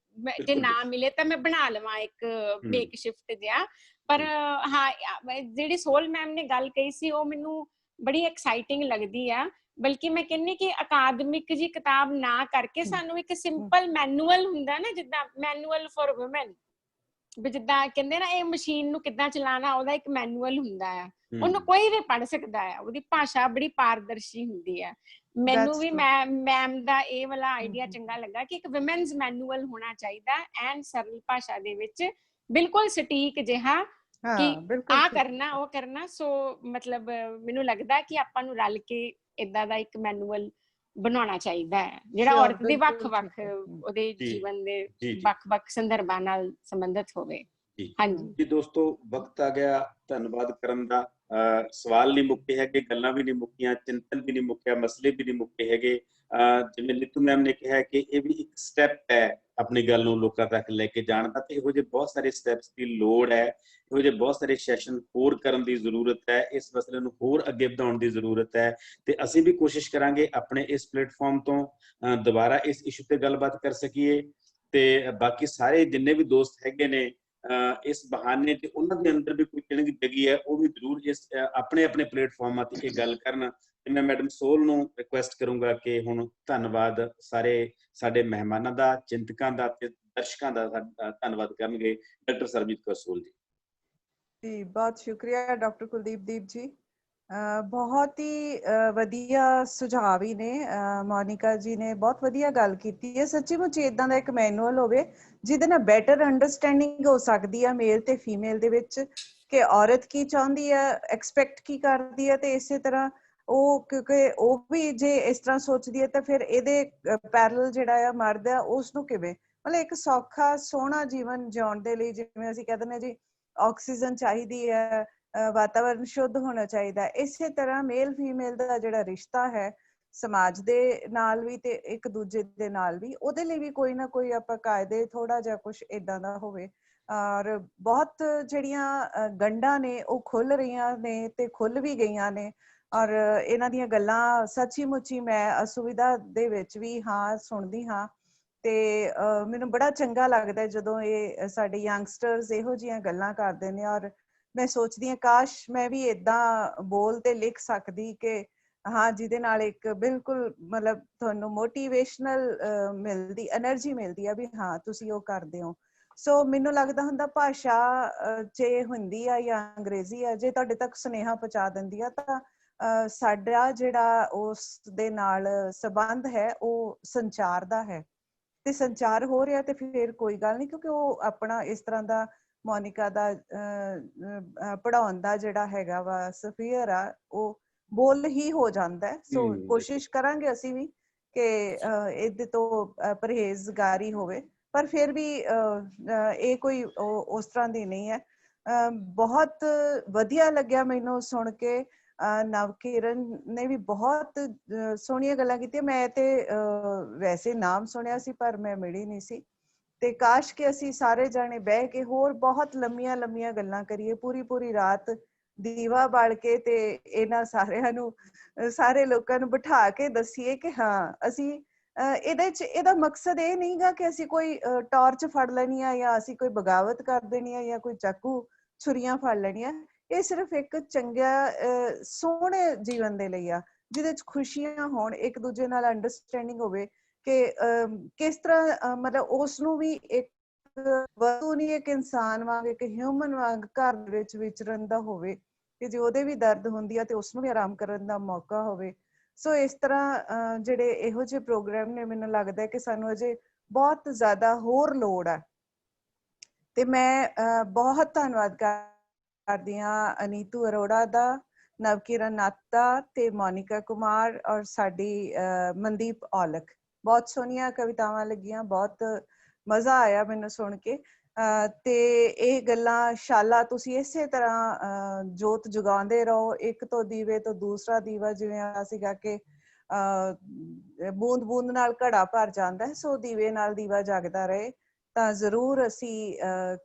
ਜੇ ਨਾ ਮਿਲੇ ਤਾਂ ਮੈਂ ਬਣਾ ਲਵਾਂ ਇੱਕ ਮੇਕ ਸ਼ਿਫਟ ਜਿਹਾ। ਪਰ ਹਾਂ, ਜਿਹੜੀ ਸੋਹਲ ਮੈਮ ਨੇ ਗੱਲ ਕਹੀ ਸੀ ਉਹ ਮੈਨੂੰ ਬੜੀ ਐਕਸਾਈਟਿੰਗ ਲੱਗਦੀ ਆ। ਬਲਕਿ ਮੈਂ ਕਹਿੰਦੀ ਕਿ ਅਕਾਦਮਿਕ ਜੀ ਕਿਤਾਬ ਨਾ ਕਰਕੇ ਸਾਨੂੰ ਇੱਕ ਸਿੰਪਲ ਮੈਨੂਅਲ ਹੁੰਦਾ ਨਾ, ਜਿੱਦਾਂ ਮੈਨੂਅਲ ਫॉर ਵੂਮਨ, ਵੀ ਜਿੱਦਾਂ ਕਹਿੰਦੇ ਨਾ ਇਹ ਮਸ਼ੀਨ ਨੂੰ ਕਿੱਦਾਂ ਚਲਾਉਣਾ, ਉਹਦਾ ਇੱਕ ਮੈਨੂਅਲ ਹੁੰਦਾ ਆ, ਉਹਨੂੰ ਕੋਈ ਵੀ ਪੜ੍ਹ ਸਕਦਾ ਆ, ਉਹਦੀ ਭਾਸ਼ਾ ਬੜੀ ਪਾਰਦਰਸ਼ੀ ਹੁੰਦੀ ਆ। ਮੈਨੂੰ ਵੀ ਮੈਮ ਦਾ ਇਹ ਵਾਲਾ ਆਈਡੀਆ ਚੰਗਾ ਲੱਗਾ ਕਿ ਇੱਕ ਵਿਮਨਸ ਮੈਨੂਅਲ ਹੋਣਾ ਚਾਹੀਦਾ ਐਂਡ ਸਰਲ ਭਾਸ਼ਾ ਦੇ ਵਿੱਚ, ਬਿਲਕੁਲ ਸਟੀਕ ਜਿਹਾ ਕਿ ਆ ਕਰਨਾ ਉਹ ਕਰਨਾ। ਸੋ ਮਤਲਬ ਮੈਨੂੰ ਲੱਗਦਾ ਕਿ ਆਪਾਂ ਨੂੰ ਰਲ ਕੇ ਏਦਾਂ ਦਾ ਇੱਕ ਮੈਨੂਅਲ ਬਣਾਉਣਾ ਚਾਹੀਦਾ ਹੈ ਜਿਹੜਾ ਔਰਤ ਦੇ ਵੱਖ-ਵੱਖ ਉਹਦੇ ਜੀਵਨ ਦੇ ਵੱਖ-ਵੱਖ ਸੰਦਰਭਾਂ ਨਾਲ ਸੰਬੰਧਿਤ ਹੋਵੇ। ਹਾਂਜੀ ਜੀ ਦੋਸਤੋ, ਵਕਤ ਆ ਗਿਆ ਧੰਨਵਾਦ ਕਰਨ ਦਾ। ਸਵਾਲ ਨਹੀਂ ਮੁੱਕੇ ਹੈਗੇ, ਗੱਲਾਂ ਵੀ ਨਹੀਂ ਮੁੱਕੀਆਂ, ਚਿੰਤਨ ਵੀ ਨਹੀਂ ਮੁੱਕਿਆ, ਮਸਲੇ ਵੀ ਨਹੀਂ ਮੁੱਕੇ ਹੈਗੇ। ਜਿਵੇਂ ਨੀਤੂ ਮੈਮ ਨੇ ਕਿਹਾ ਕਿ ਇਹ ਵੀ ਇੱਕ ਸਟੈਪ ਹੈ ਆਪਣੀ ਗੱਲ ਨੂੰ ਲੋਕਾਂ ਤੱਕ ਲੈ ਕੇ ਜਾਣ ਦਾ, ਤੇ ਇਹੋ ਜਿਹੇ ਬਹੁਤ ਸਾਰੇ ਸਟੈਪਸ ਦੀ ਲੋੜ ਹੈ, ਇਹੋ ਜਿਹੇ ਬਹੁਤ ਸਾਰੇ ਸੈਸ਼ਨ ਹੋਰ ਕਰਨ ਦੀ ਜ਼ਰੂਰਤ ਹੈ, ਇਸ ਮਸਲੇ ਨੂੰ ਹੋਰ ਅੱਗੇ ਵਧਾਉਣ ਦੀ ਜ਼ਰੂਰਤ ਹੈ। ਤੇ ਅਸੀਂ ਵੀ ਕੋਸ਼ਿਸ਼ ਕਰਾਂਗੇ ਆਪਣੇ ਇਸ ਪਲੇਟਫਾਰਮ ਤੋਂ ਦੁਬਾਰਾ ਇਸ ਇਸ਼ੂ ਤੇ ਗੱਲਬਾਤ ਕਰ ਸਕੀਏ, ਤੇ ਬਾਕੀ ਸਾਰੇ ਜਿੰਨੇ ਵੀ ਦੋਸਤ ਹੈਗੇ ਨੇ ਇਸ ਬਹਾਨੇ ਤੇ ਉਹਨਾਂ ਦੇ ਅੰਦਰ ਵੀ ਕੋਈ ਕਿਹੜੀ ਜਗੀ ਹੈ ਉਹ ਵੀ ਜ਼ਰੂਰ ਇਸ ਆਪਣੇ ਆਪਣੇ ਪਲੇਟਫਾਰਮਾਂ ਤੇ ਇਹ ਗੱਲ ਕਰਨ। ਤੇ ਮੈਂ ਮੈਡਮ ਸੋਹਲ ਨੂੰ ਰਿਕੁਐਸਟ ਕਰੂੰਗਾ ਕਿ ਹੁਣ ਧੰਨਵਾਦ ਸਾਰੇ ਸਾਡੇ ਮਹਿਮਾਨਾਂ ਦਾ, ਚਿੰਤਕਾਂ ਦਾ ਤੇ ਦਰਸ਼ਕਾਂ ਦਾ ਧੰਨਵਾਦ ਕਰਨਗੇ। ਡਾਕਟਰ ਸਰਬਜੀਤ ਕੌਰ ਸੋਹਲ ਜੀ ਬਹੁਤ ਸ਼ੁਕਰੀਆ ਡਾਕਟਰ ਕੁਲਦੀਪ ਦੀਪ ਜੀ, ਬਹੁਤ ਹੀ ਵਧੀਆ ਸੁਝਾਅ ਹੀ ਨੇ। ਮੋਨਿਕਾ ਜੀ ਨੇ ਬਹੁਤ ਵਧੀਆ ਗੱਲ ਕੀਤੀ ਹੈ। ਸੱਚੀ ਮੁੱਚੀ ਇਦਾਂ ਦਾ ਇੱਕ ਮੈਨੂਅਲ ਹੋਵੇ ਜਿਹਦੇ ਨਾਲ ਬੈਟਰ ਅੰਡਰਸਟੈਂਡਿੰਗ ਹੋ ਸਕਦੀ ਹੈ ਮੇਲ ਤੇ ਫੀਮੇਲ ਦੇ ਵਿੱਚ, ਕਿ ਔਰਤ ਕੀ ਚਾਹੁੰਦੀ ਹੈ, ਐਕਸਪੈਕਟ ਕੀ ਕਰਦੀ ਹੈ, ਤੇ ਇਸੇ ਤਰ੍ਹਾਂ ਉਹ, ਕਿਉਂਕਿ ਉਹ ਵੀ ਜੇ ਇਸ ਤਰ੍ਹਾਂ ਸੋਚਦੀ ਹੈ ਤਾਂ ਫਿਰ ਇਹਦੇ ਪੈਰਲਲ ਜਿਹੜਾ ਆ ਮਰਦ ਆ ਉਸ ਨੂੰ ਕਿਵੇਂ ਮਤਲਬ ਇੱਕ ਸੌਖਾ ਸੋਹਣਾ ਜੀਵਨ ਜਿਉਣ ਦੇ ਲਈ, ਜਿਵੇਂ ਅਸੀਂ ਕਹਿ ਦਿੰਦੇ ਜੀ ਆਕਸੀਜਨ ਚਾਹੀਦੀ ਹੈ, ਵਾਤਾਵਰਨ ਸ਼ੁੱਧ ਹੋਣਾ ਚਾਹੀਦਾ, ਇਸੇ ਤਰ੍ਹਾਂ ਮੇਲ ਫੀਮੇਲ ਦਾ ਜਿਹੜਾ ਰਿਸ਼ਤਾ ਹੈ ਸਮਾਜ ਦੇ ਨਾਲ ਵੀ ਤੇ ਇੱਕ ਦੂਜੇ ਦੇ ਨਾਲ ਵੀ, ਉਹਦੇ ਲਈ ਵੀ ਕੋਈ ਨਾ ਕੋਈ ਆਪਾਂ ਕਾਇਦੇ ਥੋੜਾ ਜਿਹਾ ਕੁਛ ਏਦਾਂ ਦਾ ਹੋਵੇ। ਔਰ ਬਹੁਤ ਜਿਹੜੀਆਂ ਗੰਢਾਂ ਨੇ ਉਹ ਖੁੱਲ ਰਹੀਆਂ ਨੇ ਤੇ ਖੁੱਲ ਵੀ ਗਈਆਂ ਨੇ, ਔਰ ਇਹਨਾਂ ਦੀਆਂ ਗੱਲਾਂ ਸੱਚੀ ਮੁੱਚੀ ਮੈਂ ਅਸੁਵਿਧਾ ਦੇ ਵਿੱਚ ਵੀ ਹਾਂ ਸੁਣਦੀ ਹਾਂ, ਤੇ ਮੈਨੂੰ ਬੜਾ ਚੰਗਾ ਲੱਗਦਾ ਜਦੋਂ ਇਹ ਸਾਡੇ ਯੰਗਸਟਰਸ ਇਹੋ ਜਿਹੀਆਂ ਗੱਲਾਂ ਕਰਦੇ ਨੇ। ਔਰ ਮੈਂ ਸੋਚਦੀ ਹਾਂ ਕਾਸ਼ ਮੈਂ ਵੀ ਏਦਾਂ ਬੋਲ ਤੇ ਲਿਖ ਸਕਦੀ ਕਿ ਹਾਂ ਜਿਹਦੇ ਨਾਲ ਇੱਕ ਬਿਲਕੁਲ ਮਤਲਬ ਤੁਹਾਨੂੰ ਮੋਟੀਵੇਸ਼ਨਲ ਮਿਲਦੀ, એનર્ਜੀ ਮਿਲਦੀ ਆ ਵੀ ਹਾਂ ਤੁਸੀਂ ਉਹ ਕਰਦੇ ਹੋ। ਸੋ ਮੈਨੂੰ ਲੱਗਦਾ ਹੁੰਦਾ ਭਾਸ਼ਾ ਜੇ ਹਿੰਦੀ ਆ ਜਾਂ ਅੰਗਰੇਜ਼ੀ ਆ, ਜੇ ਤੁਹਾਡੇ ਤੱਕ ਸੁਨੇਹਾ ਪਹੁੰਚਾ ਦਿੰਦੀ ਆ ਤਾਂ ਸਾਡਾ ਜਿਹੜਾ ਉਸ ਦੇ ਨਾਲ ਸੰਬੰਧ ਹੈ ਉਹ ਸੰਚਾਰ ਦਾ ਹੈ, ਤੇ ਸੰਚਾਰ ਹੋ ਰਿਹਾ ਤੇ ਫਿਰ ਕੋਈ ਗੱਲ ਨਹੀਂ, ਕਿਉਂਕਿ ਉਹ ਆਪਣਾ ਇਸ ਤਰ੍ਹਾਂ ਦਾ ਮੋਨਿਕਾ ਦਾ ਪੜ੍ਹਾਉਣ ਦਾ ਜਿਹੜਾ ਹੈਗਾ ਵਾ ਸਫੀਅਰ ਆ ਉਹ ਬੋਲ ਹੀ ਹੋ ਜਾਂਦਾ ਹੈ। ਸੋ ਕੋਸ਼ਿਸ਼ ਕਰਾਂਗੇ ਅਸੀਂ ਵੀ ਕਿ ਇਹਦੇ ਤੋਂ ਪਰਹੇਜ਼ਗਾਰੀ ਹੋਵੇ, ਪਰ ਫਿਰ ਵੀ ਇਹ ਕੋਈ ਉਸ ਤਰ੍ਹਾਂ ਦੀ ਨਹੀਂ ਹੈ। ਬਹੁਤ ਵਧੀਆ ਲੱਗਿਆ ਮੈਨੂੰ ਸੁਣ ਕੇ। ਨਵਕਿਰਨ ਨੇ ਵੀ ਬਹੁਤ ਸੋਹਣੀਆਂ ਗੱਲਾਂ ਕੀਤੀਆਂ। ਮੈਂ ਤੇ ਵੈਸੇ ਨਾਮ ਸੁਣਿਆ ਸੀ ਪਰ ਮੈਂ ਮਿਲੀ ਨਹੀਂ ਸੀ, ਤੇ ਕਾਸ਼ ਕਿ ਅਸੀਂ ਸਾਰੇ ਜਾਣੇ ਬਹਿ ਕੇ ਹੋਰ ਬਹੁਤ ਲੰਮੀਆਂ ਲੰਮੀਆਂ ਗੱਲਾਂ ਕਰੀਏ, ਪੂਰੀ ਪੂਰੀ ਰਾਤ ਦੀਵਾ ਬਾਲ ਕੇ, ਤੇ ਇਹਨਾਂ ਸਾਰਿਆਂ ਨੂੰ ਸਾਰੇ ਲੋਕਾਂ ਨੂੰ ਬਿਠਾ ਕੇ ਦੱਸੀਏ ਕਿ ਹਾਂ ਅਸੀਂ ਇਹਦੇ ਚ, ਇਹਦਾ ਮਕਸਦ ਇਹ ਨਹੀਂ ਗਾ ਕਿ ਅਸੀਂ ਕੋਈ ਟਾਰਚ ਫੜ ਲੈਣੀ ਆ ਜਾਂ ਅਸੀਂ ਕੋਈ ਬਗਾਵਤ ਕਰ ਦੇਣੀ ਆ ਜਾਂ ਕੋਈ ਚਾਕੂ ਛੁਰੀਆਂ ਫੜ ਲੈਣੀਆਂ। ਇਹ ਸਿਰਫ ਇੱਕ ਚੰਗਾ ਸੋਹਣੇ ਜੀਵਨ ਦੇ ਲਈ ਆ ਜਿਹਦੇ ਚ ਖੁਸ਼ੀਆਂ ਹੋਣ, ਇੱਕ ਦੂਜੇ ਨਾਲ ਅੰਡਰਸਟੈਂਡਿੰਗ ਹੋਵੇ, ਕਿ ਕਿਸ ਤਰ੍ਹਾਂ ਮਤਲਬ ਉਸ ਨੂੰ ਵੀ ਇੱਕ ਵਸਤੂ ਨਹੀਂ, ਇੱਕ ਇਨਸਾਨ ਵਾਂਗ, ਇੱਕ ਹਿਊਮਨ ਵਾਂਗ ਘਰ ਵਿੱਚ ਵਿਚਰਨ ਦਾ ਹੋਵੇ, ਕਿ ਜੇ ਉਹਦੇ ਵੀ ਦਰਦ ਹੁੰਦੀ ਆ ਤੇ ਉਸਨੂੰ ਵੀ ਆਰਾਮ ਕਰਨ ਦਾ ਮੌਕਾ ਹੋਵੇ। ਸੋ ਇਸ ਤਰ੍ਹਾਂ ਜਿਹੜੇ ਇਹੋ ਜਿਹੇ ਪ੍ਰੋਗਰਾਮ ਨੇ, ਮੈਨੂੰ ਲੱਗਦਾ ਕਿ ਸਾਨੂੰ ਅਜੇ ਬਹੁਤ ਜ਼ਿਆਦਾ ਹੋਰ ਲੋੜ ਆ। ਤੇ ਮੈਂ ਬਹੁਤ ਧੰਨਵਾਦ ਕਰਦੀ ਹਾਂ ਅਨੀਤੂ ਅਰੋੜਾ ਦਾ, ਨਵਕਿਰਨ ਨੱਤ ਦਾ ਤੇ ਮੋਨਿਕਾ ਕੁਮਾਰ ਔਰ ਸਾਡੀ ਮਨਦੀਪ ਔਲਖ। ਬਹੁਤ ਸੋਹਣੀਆਂ ਕਵਿਤਾਵਾਂ ਲੱਗੀਆਂ, ਬਹੁਤ ਮਜ਼ਾ ਆਇਆ ਮੈਨੂੰ ਸੁਣ ਕੇ। ਤੇ ਇਹ ਗੱਲਾਂ ਸ਼ਾਲਾ ਤੁਸੀਂ ਇਸੇ ਤਰ੍ਹਾਂ ਜੋਤ ਜਗਾਉਂਦੇ ਰਹੋ, ਇੱਕ ਤੋਂ ਦੀਵੇ ਤੋਂ ਦੂਸਰਾ ਦੀਵਾ, ਜਿਵੇਂ ਆ ਸੀਗਾ ਕਿ ਬੂੰਦ ਬੂੰਦ ਨਾਲ ਘੜਾ ਭਰ ਜਾਂਦਾ ਹੈ, ਸੋ ਦੀਵੇ ਨਾਲ ਦੀਵਾ ਜਗਦਾ ਰਹੇ ਤਾਂ ਜ਼ਰੂਰ ਅਸੀਂ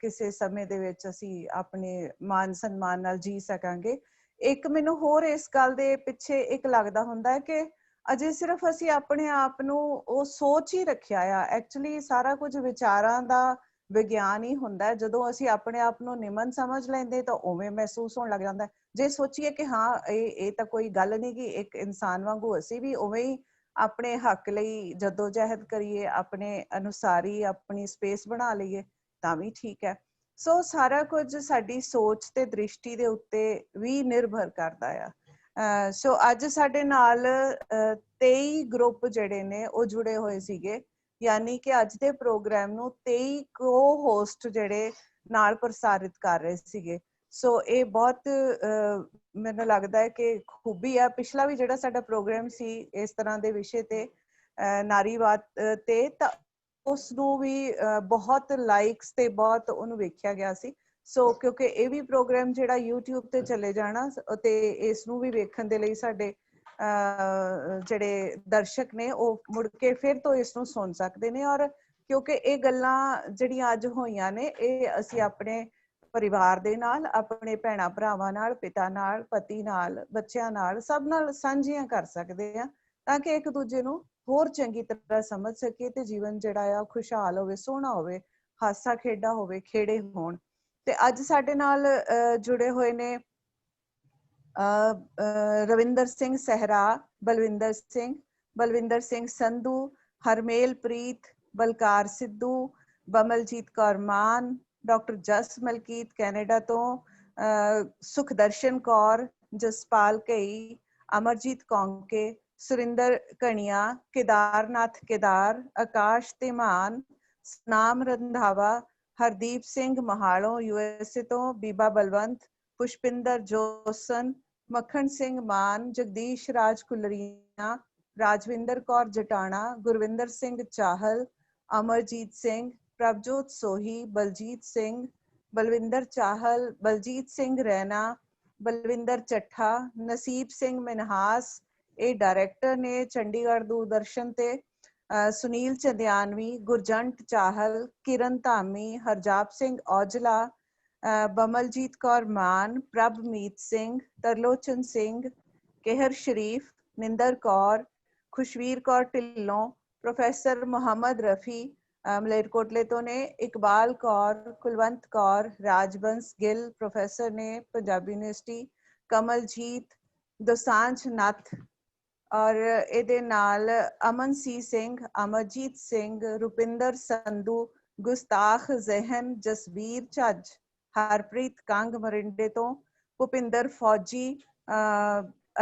ਕਿਸੇ ਸਮੇਂ ਦੇ ਵਿੱਚ ਅਸੀਂ ਆਪਣੇ ਮਾਨ ਸਨਮਾਨ ਨਾਲ ਜੀ ਸਕਾਂਗੇ। ਇੱਕ ਮੈਨੂੰ ਹੋਰ ਇਸ ਗੱਲ ਦੇ ਪਿੱਛੇ ਇੱਕ ਲੱਗਦਾ ਹੁੰਦਾ ਹੈ ਕਿ ਅਜੇ ਸਿਰਫ ਅਸੀਂ ਆਪਣੇ ਆਪ ਨੂੰ ਉਹ ਸੋਚ ਹੀ ਰੱਖਿਆ ਆ, ਐਕਚੁਅਲੀ ਸਾਰਾ ਕੁਝ ਵਿਚਾਰਾਂ ਦਾ ਵਿਗਿਆਨ ਹੀ ਹੁੰਦਾ। ਜਦੋਂ ਅਸੀਂ ਆਪਣੇ ਆਪ ਨੂੰ ਨਿਮਨ ਸਮਝ ਲੈਂਦੇ ਤਾਂ ਉਵੇਂ ਮਹਿਸੂਸ ਹੋਣ ਲੱਗ ਜਾਂਦਾ। ਜੇ ਸੋਚੀਏ ਕਿ ਹਾਂ ਇਹ ਤਾਂ ਕੋਈ ਗੱਲ ਨਹੀਂ, ਕਿ ਇੱਕ ਇਨਸਾਨ ਵਾਂਗੂ ਅਸੀਂ ਵੀ ਉਵੇਂ ਹੀ ਆਪਣੇ ਹੱਕ ਲਈ ਜਦੋਜਹਿਦ ਕਰੀਏ, ਆਪਣੇ ਅਨੁਸਾਰੀ ਆਪਣੀ ਸਪੇਸ ਬਣਾ ਲਈਏ ਤਾਂ ਵੀ ਠੀਕ ਹੈ। ਸੋ ਸਾਰਾ ਕੁਝ ਸਾਡੀ ਸੋਚ ਤੇ ਦ੍ਰਿਸ਼ਟੀ ਦੇ ਉੱਤੇ ਵੀ ਨਿਰਭਰ ਕਰਦਾ ਆ। ਸੋ ਅੱਜ ਸਾਡੇ ਨਾਲ 23 ਗਰੁੱਪ ਜਿਹੜੇ ਨੇ ਉਹ ਜੁੜੇ ਹੋਏ ਸੀਗੇ, ਯਾਨੀ ਕਿ ਅੱਜ ਦੇ ਪ੍ਰੋਗਰਾਮ ਨੂੰ 23 ਕੋ-ਹੋਸਟ ਜਿਹੜੇ ਨਾਲ ਪ੍ਰਸਾਰਿਤ ਕਰ ਰਹੇ ਸੀਗੇ। ਸੋ ਇਹ ਬਹੁਤ ਮੈਨੂੰ ਲੱਗਦਾ ਹੈ ਕਿ ਖੂਬੀ ਆ। ਪਿਛਲਾ ਵੀ ਜਿਹੜਾ ਸਾਡਾ ਪ੍ਰੋਗਰਾਮ ਸੀ ਇਸ ਤਰ੍ਹਾਂ ਦੇ ਵਿਸ਼ੇ ਤੇ, ਨਾਰੀਵਾਦ ਤੇ, ਤਾਂ ਉਸ ਨੂੰ ਵੀ ਬਹੁਤ ਲਾਈਕਸ ਤੇ ਬਹੁਤ ਉਹਨੂੰ ਵੇਖਿਆ ਗਿਆ ਸੀ। ਸੋ ਕਿਉਂਕਿ ਇਹ ਵੀ ਪ੍ਰੋਗਰਾਮ ਜਿਹੜਾ YouTube ਤੇ ਚਲੇ ਜਾਣਾ ਤੇ ਇਸ ਨੂੰ ਵੀ ਵੇਖਣ ਦੇ ਲਈ ਸਾਡੇ ਜਿਹੜੇ ਦਰਸ਼ਕ ਨੇ ਉਹ ਮੁੜ ਕੇ ਫਿਰ ਤੋਂ ਇਸ ਨੂੰ ਸੁਣ ਸਕਦੇ ਨੇ। ਔਰ ਕਿਉਂਕਿ ਇਹ ਗੱਲਾਂ ਜਿਹੜੀਆਂ ਅੱਜ ਹੋਈਆਂ ਨੇ, ਇਹ ਅਸੀਂ ਆਪਣੇ ਪਰਿਵਾਰ ਦੇ ਨਾਲ, ਆਪਣੇ ਭੈਣਾਂ ਭਰਾਵਾਂ ਨਾਲ, ਪਿਤਾ ਨਾਲ, ਪਤੀ ਨਾਲ, ਬੱਚਿਆਂ ਨਾਲ, ਸਭ ਨਾਲ ਸਾਂਝੀਆਂ ਕਰ ਸਕਦੇ ਆ, ਤਾਂ ਕਿ ਇੱਕ ਦੂਜੇ ਨੂੰ ਹੋਰ ਚੰਗੀ ਤਰ੍ਹਾਂ ਸਮਝ ਸਕੀਏ ਤੇ ਜੀਵਨ ਜਿਹੜਾ ਆ ਖੁਸ਼ਹਾਲ ਹੋਵੇ, ਸੋਹਣਾ ਹੋਵੇ, ਹਾਸਾ ਖੇਡਾ ਹੋਵੇ, ਖੇੜੇ ਹੋਣ। ਤੇ ਅੱਜ ਸਾਡੇ ਨਾਲ ਜੁੜੇ ਹੋਏ ਨੇ ਰਵਿੰਦਰ ਸਿੰਘ ਸਹਿਰਾ, ਬਲਵਿੰਦਰ ਸਿੰਘ ਸੰਧੂ, ਹਰਮੇਲ ਪ੍ਰੀਤ, ਬਲਕਾਰ ਸਿੱਧੂ, ਬਮਲਜੀਤ ਕੌਰ ਮਾਨ, ਡਾਕਟਰ ਜਸ ਮਲਕੀਤ ਕੈਨੇਡਾ ਤੋਂ, ਸੁਖਦਰਸ਼ਨ ਕੌਰ, ਜਸਪਾਲ ਘਈ, ਅਮਰਜੀਤ ਕੌਂਕੇ, ਸੁਰਿੰਦਰ ਕਣੀਆ, ਕੇਦਾਰਨਾਥ ਕੇਦਾਰ, ਆਕਾਸ਼ ਧੀਮਾਨ, ਸਨਾਮ ਰੰਧਾਵਾ, ਹਰਦੀਪ ਸਿੰਘ ਮਹਾਲੋਂ USA ਤੋਂ, ਬੀਬਾ ਬਲਵੰਤ, ਪੁਸ਼ਪਿੰਦਰ ਜੋਸਨ, ਮੱਖਣ ਸਿੰਘ ਮਾਨ, ਜਗਦੀਸ਼ ਰਾਜ ਕੁਲਰੀਆਂ, ਰਾਜਵਿੰਦਰ ਕੌਰ ਜਟਾਣਾ, ਗੁਰਵਿੰਦਰ ਸਿੰਘ ਚਾਹਲ, ਅਮਰਜੀਤ ਸਿੰਘ, ਪ੍ਰਭਜੋਤ ਸੋਹੀ, ਬਲਜੀਤ ਸਿੰਘ, ਬਲਵਿੰਦਰ ਚਾਹਲ, ਬਲਜੀਤ ਸਿੰਘ ਰੈਨਾ, ਬਲਵਿੰਦਰ ਚੱਠਾ, ਨਸੀਬ ਸਿੰਘ ਮਨਹਾਸ, ਇਹ ਡਾਇਰੈਕਟਰ ਨੇ ਚੰਡੀਗੜ੍ਹ ਦੂਰਦਰਸ਼ਨ ਤੇ, ਸੁਨੀਲ ਚੰਦਿਆਨਵੀ, ਗੁਰਜੰਟ ਚਾਹਲ, ਕਿਰਨ ਧਾਮੀ, ਹਰਜਾਪ ਸਿੰਘ ਔਜਲਾ, ਬਮਲਜੀਤ ਕੌਰ ਮਾਨ, ਪ੍ਰਭਮੀਤ ਸਿੰਘ, ਤਰਲੋਚਨ ਸਿੰਘ, ਕੇਹਰ ਸ਼ਰੀਫ, ਨਿੰਦਰ ਕੌਰ, ਖੁਸ਼ਵੀਰ ਕੌਰ ਢਿੱਲੋਂ, ਪ੍ਰੋਫੈਸਰ ਮੁਹੰਮਦ ਰਫੀ ਮਲੇਰਕੋਟਲੇ ਤੋਂ ਨੇ, ਇਕਬਾਲ ਕੌਰ, ਕੁਲਵੰਤ ਕੌਰ, ਰਾਜਬੰਸ ਗਿੱਲ ਪ੍ਰੋਫੈਸਰ ਨੇ ਪੰਜਾਬੀ ਯੂਨੀਵਰਸਿਟੀ, ਕਮਲਜੀਤ, ਦੋਸਾਂਝ ਨੱਥ, ਔਰ ਇਹਦੇ ਨਾਲ ਅਮਨਸੀਹ ਸਿੰਘ, ਅਮਰਜੀਤ ਸਿੰਘ, ਰੁਪਿੰਦਰ ਸੰਧੂ, ਗੁਸਤਾਖ ਜ਼ਹਿਨ, ਜਸਬੀਰ ਝੱਜ, ਹਰਪ੍ਰੀਤ ਕੰਗ ਮਰਿੰਡੇ ਤੋਂ, ਭੁਪਿੰਦਰ ਫੌਜੀ।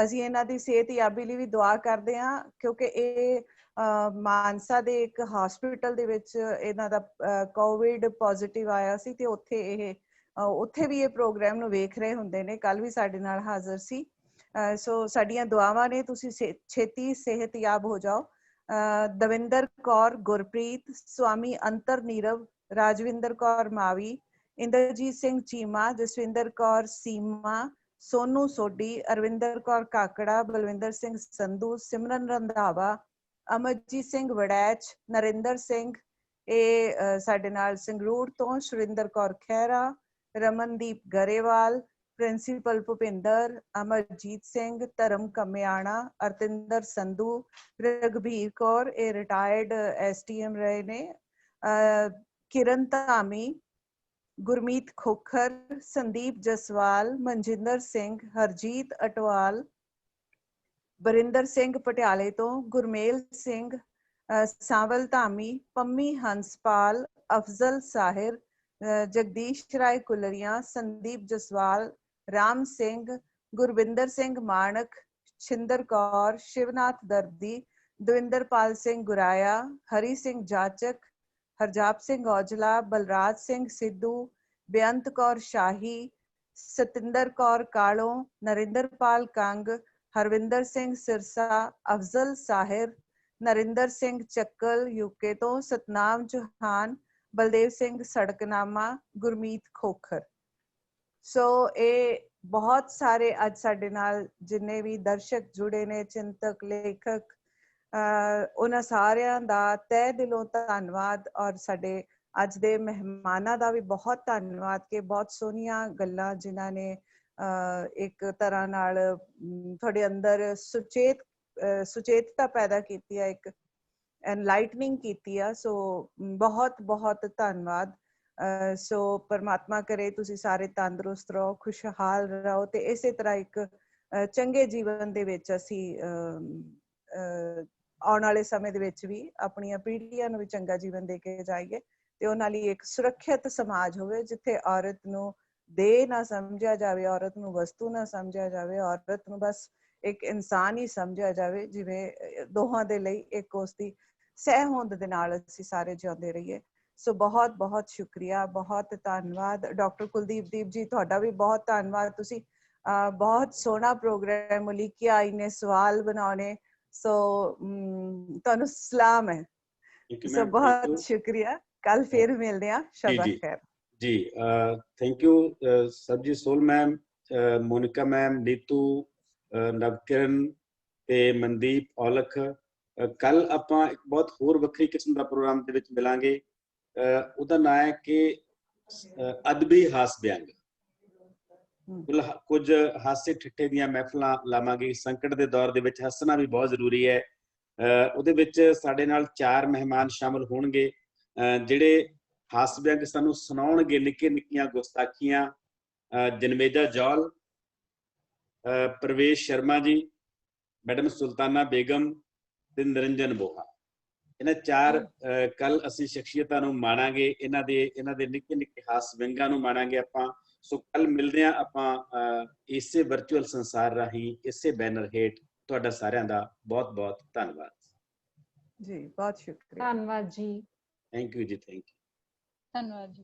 ਅਸੀਂ ਇਹਨਾਂ ਦੀ ਸਿਹਤਯਾਬੀ ਲਈ ਵੀ ਦੁਆ ਕਰਦੇ ਹਾਂ, ਕਿਉਂਕਿ ਇਹ ਮਾਨਸਾ ਦੇ ਇੱਕ ਹਸਪੀਟਲ ਦੇ ਵਿੱਚ ਇਹਨਾਂ ਦਾ ਕੋਵਿਡ ਪੋਜ਼ਿਟਿਵ ਆਇਆ ਸੀ ਤੇ ਉੱਥੇ ਵੀ ਇਹ ਪ੍ਰੋਗਰਾਮ ਨੂੰ ਵੇਖ ਰਹੇ ਹੁੰਦੇ ਨੇ। ਕੱਲ ਵੀ ਸਾਡੇ ਨਾਲ ਹਾਜ਼ਰ ਸੀ। ਸੋ ਸਾਡੀਆਂ ਦੁਆਵਾਂ ਨੇ ਤੁਸੀਂ ਛੇਤੀ ਸਿਹਤਯਾਬ ਹੋ ਜਾਓ। ਦਵਿੰਦਰ ਕੌਰ ਗੁਰਪ੍ਰੀਤ, ਸਵਾਮੀ ਅੰਤਰ ਨੀਰਵ, ਰਾਜਵਿੰਦਰ ਕੌਰ ਮਾਵੀ, ਇੰਦਰਜੀਤ ਸਿੰਘ ਚੀਮਾ, ਜਸਵਿੰਦਰ ਕੌਰ ਸੀਮਾ, ਸੋਨੂ ਸੋਢੀ, ਅਰਵਿੰਦਰ ਕੌਰ ਕਾਕੜਾ, ਬਲਵਿੰਦਰ ਸਿੰਘ ਸੰਧੂ, ਸਿਮਰਨ ਰੰਧਾਵਾ, ਅਮਰਜੀਤ ਸਿੰਘ ਵੜੈਚ, ਨਰਿੰਦਰ ਸਿੰਘ, ਇਹ ਸਾਡੇ ਨਾਲ ਸੰਗਰੂਰ ਤੋਂ, ਸੁਰਿੰਦਰ ਕੌਰ ਖਹਿਰਾ, ਰਮਨਦੀਪ ਗਰੇਵਾਲ, ਪ੍ਰਿੰਸੀਪਲ ਭੁਪਿੰਦਰ, ਅਮਰਜੀਤ ਸਿੰਘ, ਧਰਮ ਕਮਿਆਣਾ, ਅਰਤਿੰਦਰ ਸੰਧੂ, ਰਘਬੀਰ ਕੌਰ, ਇਹ ਰਿਟਾਇਰਡ STM ਰਹੇ ਨੇ, ਕਿਰਨ ਧਾਮੀ, ਗੁਰਮੀਤ ਖੋਖਰ, ਸੰਦੀਪ ਜਸਵਾਲ, ਮਨਜਿੰਦਰ ਸਿੰਘ, ਹਰਜੀਤ ਅਟਵਾਲ, ਬਰਿੰਦਰ ਸਿੰਘ ਪਟਿਆਲੇ ਤੋਂ, ਗੁਰਮੇਲ ਸਿੰਘ, ਸਾਵਲ ਧਾਮੀ, ਪੰਮੀ ਹੰਸਪਾਲ, ਅਫਜ਼ਲ ਸਾਹਿਰ, ਜਗਦੀਸ਼ ਰਾਏ ਕੁਲਰੀਆਂ, ਸੰਦੀਪ ਜਸਵਾਲ, ਰਾਮ ਸਿੰਘ, ਗੁਰਵਿੰਦਰ ਸਿੰਘ ਮਾਣਕ, ਛਿੰਦਰ ਕੌਰ, ਸ਼ਿਵਨਾਥ ਦਰਦੀ, ਦਵਿੰਦਰਪਾਲ ਸਿੰਘ ਗੁਰਾਇਆ, ਹਰੀ ਸਿੰਘ ਜਾਚਕ, ਹਰਜਾਪ ਸਿੰਘ ਔਜਲਾ, ਬਲਰਾਜ ਸਿੰਘ ਸਿੱਧੂ, ਬੇਅੰਤ ਕੌਰ ਸ਼ਾਹੀ, ਸਤਿੰਦਰ ਕੌਰ ਕਾਲੋਂ, ਨਰਿੰਦਰਪਾਲ ਕੰਗ, ਹਰਵਿੰਦਰ ਸਿੰਘ ਸਿਰਸਾ, ਅਫਜ਼ਲ ਸਾਹਿਰ, ਨਰਿੰਦਰ ਸਿੰਘ ਚੱਕਲ ਯੂਕੇ ਤੋਂ, ਸਤਨਾਮ ਚੌਹਾਨ, ਬਲਦੇਵ ਸਿੰਘ ਸੜਕਨਾਮਾ, ਗੁਰਮੀਤ ਖੋਖਰ। ਸੋ ਇਹ ਬਹੁਤ ਸਾਰੇ ਅੱਜ ਸਾਡੇ ਨਾਲ ਜਿੰਨੇ ਵੀ ਦਰਸ਼ਕ ਜੁੜੇ ਨੇ, ਚਿੰਤਕ, ਲੇਖਕ, ਉਹਨਾਂ ਸਾਰਿਆਂ ਦਾ ਤਹਿ ਦਿਲੋਂ ਧੰਨਵਾਦ। ਔਰ ਸਾਡੇ ਅੱਜ ਦੇ ਮਹਿਮਾਨਾਂ ਦਾ ਵੀ ਬਹੁਤ ਧੰਨਵਾਦ ਕਿ ਬਹੁਤ ਸੋਹਣੀਆਂ ਗੱਲਾਂ ਜਿਨ੍ਹਾਂ ਨੇ ਇੱਕ ਤਰ੍ਹਾਂ ਨਾਲ ਤੁਹਾਡੇ ਅੰਦਰ ਸੁਚੇਤਤਾ ਪੈਦਾ ਕੀਤੀ ਹੈ, ਇੱਕ ਐਨਲਾਈਟਨਿੰਗ ਕੀਤੀ ਆ। ਸੋ ਬਹੁਤ ਬਹੁਤ ਧੰਨਵਾਦ। ਸੋ ਪਰਮਾਤਮਾ ਕਰੇ ਤੁਸੀਂ ਸਾਰੇ ਤੰਦਰੁਸਤ ਰਹੋ, ਖੁਸ਼ਹਾਲ ਰਹੋ ਤੇ ਇਸੇ ਤਰ੍ਹਾਂ ਇੱਕ ਚੰਗੇ ਜੀਵਨ ਦੇ ਵਿੱਚ ਅਸੀਂ ਆਉਣ ਵਾਲੇ ਸਮੇਂ ਦੇ ਵਿੱਚ ਵੀ ਆਪਣੀਆਂ ਪੀੜ੍ਹੀਆਂ ਨੂੰ ਵੀ ਚੰਗਾ ਜੀਵਨ ਦੇ ਕੇ ਜਾਈਏ ਤੇ ਉਹਨਾਂ ਲਈ ਇੱਕ ਸੁਰੱਖਿਅਤ ਸਮਾਜ ਹੋਵੇ ਜਿੱਥੇ ਔਰਤ ਨੂੰ ਦੇਹ ਨਾ ਸਮਝਿਆ ਜਾਵੇ, ਔਰਤ ਨੂੰ ਵਸਤੂ ਨਾ ਸਮਝਿਆ ਜਾਵੇ, ਔਰਤ ਨੂੰ ਬਸ ਇੱਕ ਇਨਸਾਨ ਹੀ ਸਮਝਿਆ ਜਾਵੇ, ਜਿਵੇਂ ਦੋਹਾਂ ਦੇ ਲਈ ਇੱਕ ਉਸਦੀ ਸਹਿ ਹੋਂਦ ਦੇ ਨਾਲ ਅਸੀਂ ਸਾਰੇ ਜਿਉਂਦੇ ਰਹੀਏ। ਸੋ ਬਹੁਤ ਬਹੁਤ ਸ਼ੁਕਰੀਆ, ਬਹੁਤ ਧੰਨਵਾਦ। ਡਾਕਟਰ ਕੁਲਦੀਪ ਦੀਪ ਜੀ ਤੁਹਾਡਾ ਵੀ ਬਹੁਤ ਧੰਨਵਾਦ। ਤੁਸੀਂ ਬਹੁਤ ਸੋਹਣਾ ਪ੍ਰੋਗਰਾਮ ਉਲੀਕਿਆ, ਇੰਨੇ ਸਵਾਲ ਬਣਾਉਣੇ। ਸੋ ਤੁਹਾਨੂੰ ਸਲਾਮ ਹੈ। ਸੋ ਬਹੁਤ ਸ਼ੁਕਰੀਆ। ਕੱਲ ਫਿਰ ਮਿਲਦੇ ਹਾਂ। ਸ਼ਬਾ ਖੈਰ ਜੀ। Thank you Sarabjit Sol ma'am, Monika ma'am, Neetu, Navkiran ਤੇ ਮਨਦੀਪ ਔਲਖ। ਕੱਲ ਆਪਾਂ ਇੱਕ ਬਹੁਤ ਹੋਰ ਵੱਖਰੀ ਕਿਸਮ ਦਾ ਪ੍ਰੋਗਰਾਮ ਦੇ ਵਿੱਚ ਮਿਲਾਂਗੇ। ਉਹਦਾ ਨਾਂ ਹੈ ਕਿ ਅਦਬੀ ਹਾਸ ਵਿਅੰਗ। ਕੁਝ ਹਾਸੇ ਠਿੱਠੇ ਦੀਆਂ ਮਹਿਫਲਾਂ ਲਾਵਾਂਗੇ। ਸੰਕਟ ਦੇ ਦੌਰ ਦੇ ਵਿੱਚ ਹੱਸਣਾ ਵੀ ਬਹੁਤ ਜ਼ਰੂਰੀ ਹੈ। ਉਹਦੇ ਵਿੱਚ ਸਾਡੇ ਨਾਲ 4 ਮਹਿਮਾਨ ਸ਼ਾਮਲ ਹੋਣਗੇ ਜਿਹੜੇ ਹਾਸ ਵਿਅੰਗ ਸਾਨੂੰ ਸੁਣਾਉਣਗੇ, ਨਿੱਕੀਆਂ ਨਿੱਕੀਆਂ ਗੁਸਤਾਖੀਆਂ। ਜਨਮੇਜਾ ਜੌਲ, ਪ੍ਰਵੇਸ਼ ਸ਼ਰਮਾ ਜੀ, ਮੈਡਮ ਸੁਲਤਾਨਾ ਬੇਗਮ ਤੇ ਨਿਰੰਜਨ ਬੋਹਾ। ਇਹਨਾਂ 4 ਕੱਲ ਅਸੀਂ ਸ਼ਖਸੀਅਤਾਂ ਨੂੰ ਮਾਣਾਂਗੇ, ਇਹਨਾਂ ਦੇ ਨਿੱਕੇ ਨਿੱਕੇ ਹਾਸ ਵਿਅੰਗਾਂ ਨੂੰ ਮਾਣਾਂਗੇ ਆਪਾਂ। ਸੋ ਕੱਲ ਮਿਲਦੇ ਹਾਂ ਆਪਾਂ ਇਸੇ ਵਰਚੁਅਲ ਸੰਸਾਰ ਰਾਹੀਂ, ਇਸੇ ਬੈਨਰ ਹੇਠ। ਤੁਹਾਡਾ ਸਾਰਿਆਂ ਦਾ ਬਹੁਤ ਬਹੁਤ ਧੰਨਵਾਦ ਜੀ। ਬਹੁਤ ਸ਼ੁਕਰੀਆ। ਧੰਨਵਾਦ ਜੀ। ਥੈਂਕ ਯੂ ਜੀ। Thank you. ਧੰਨਵਾਦ ਜੀ।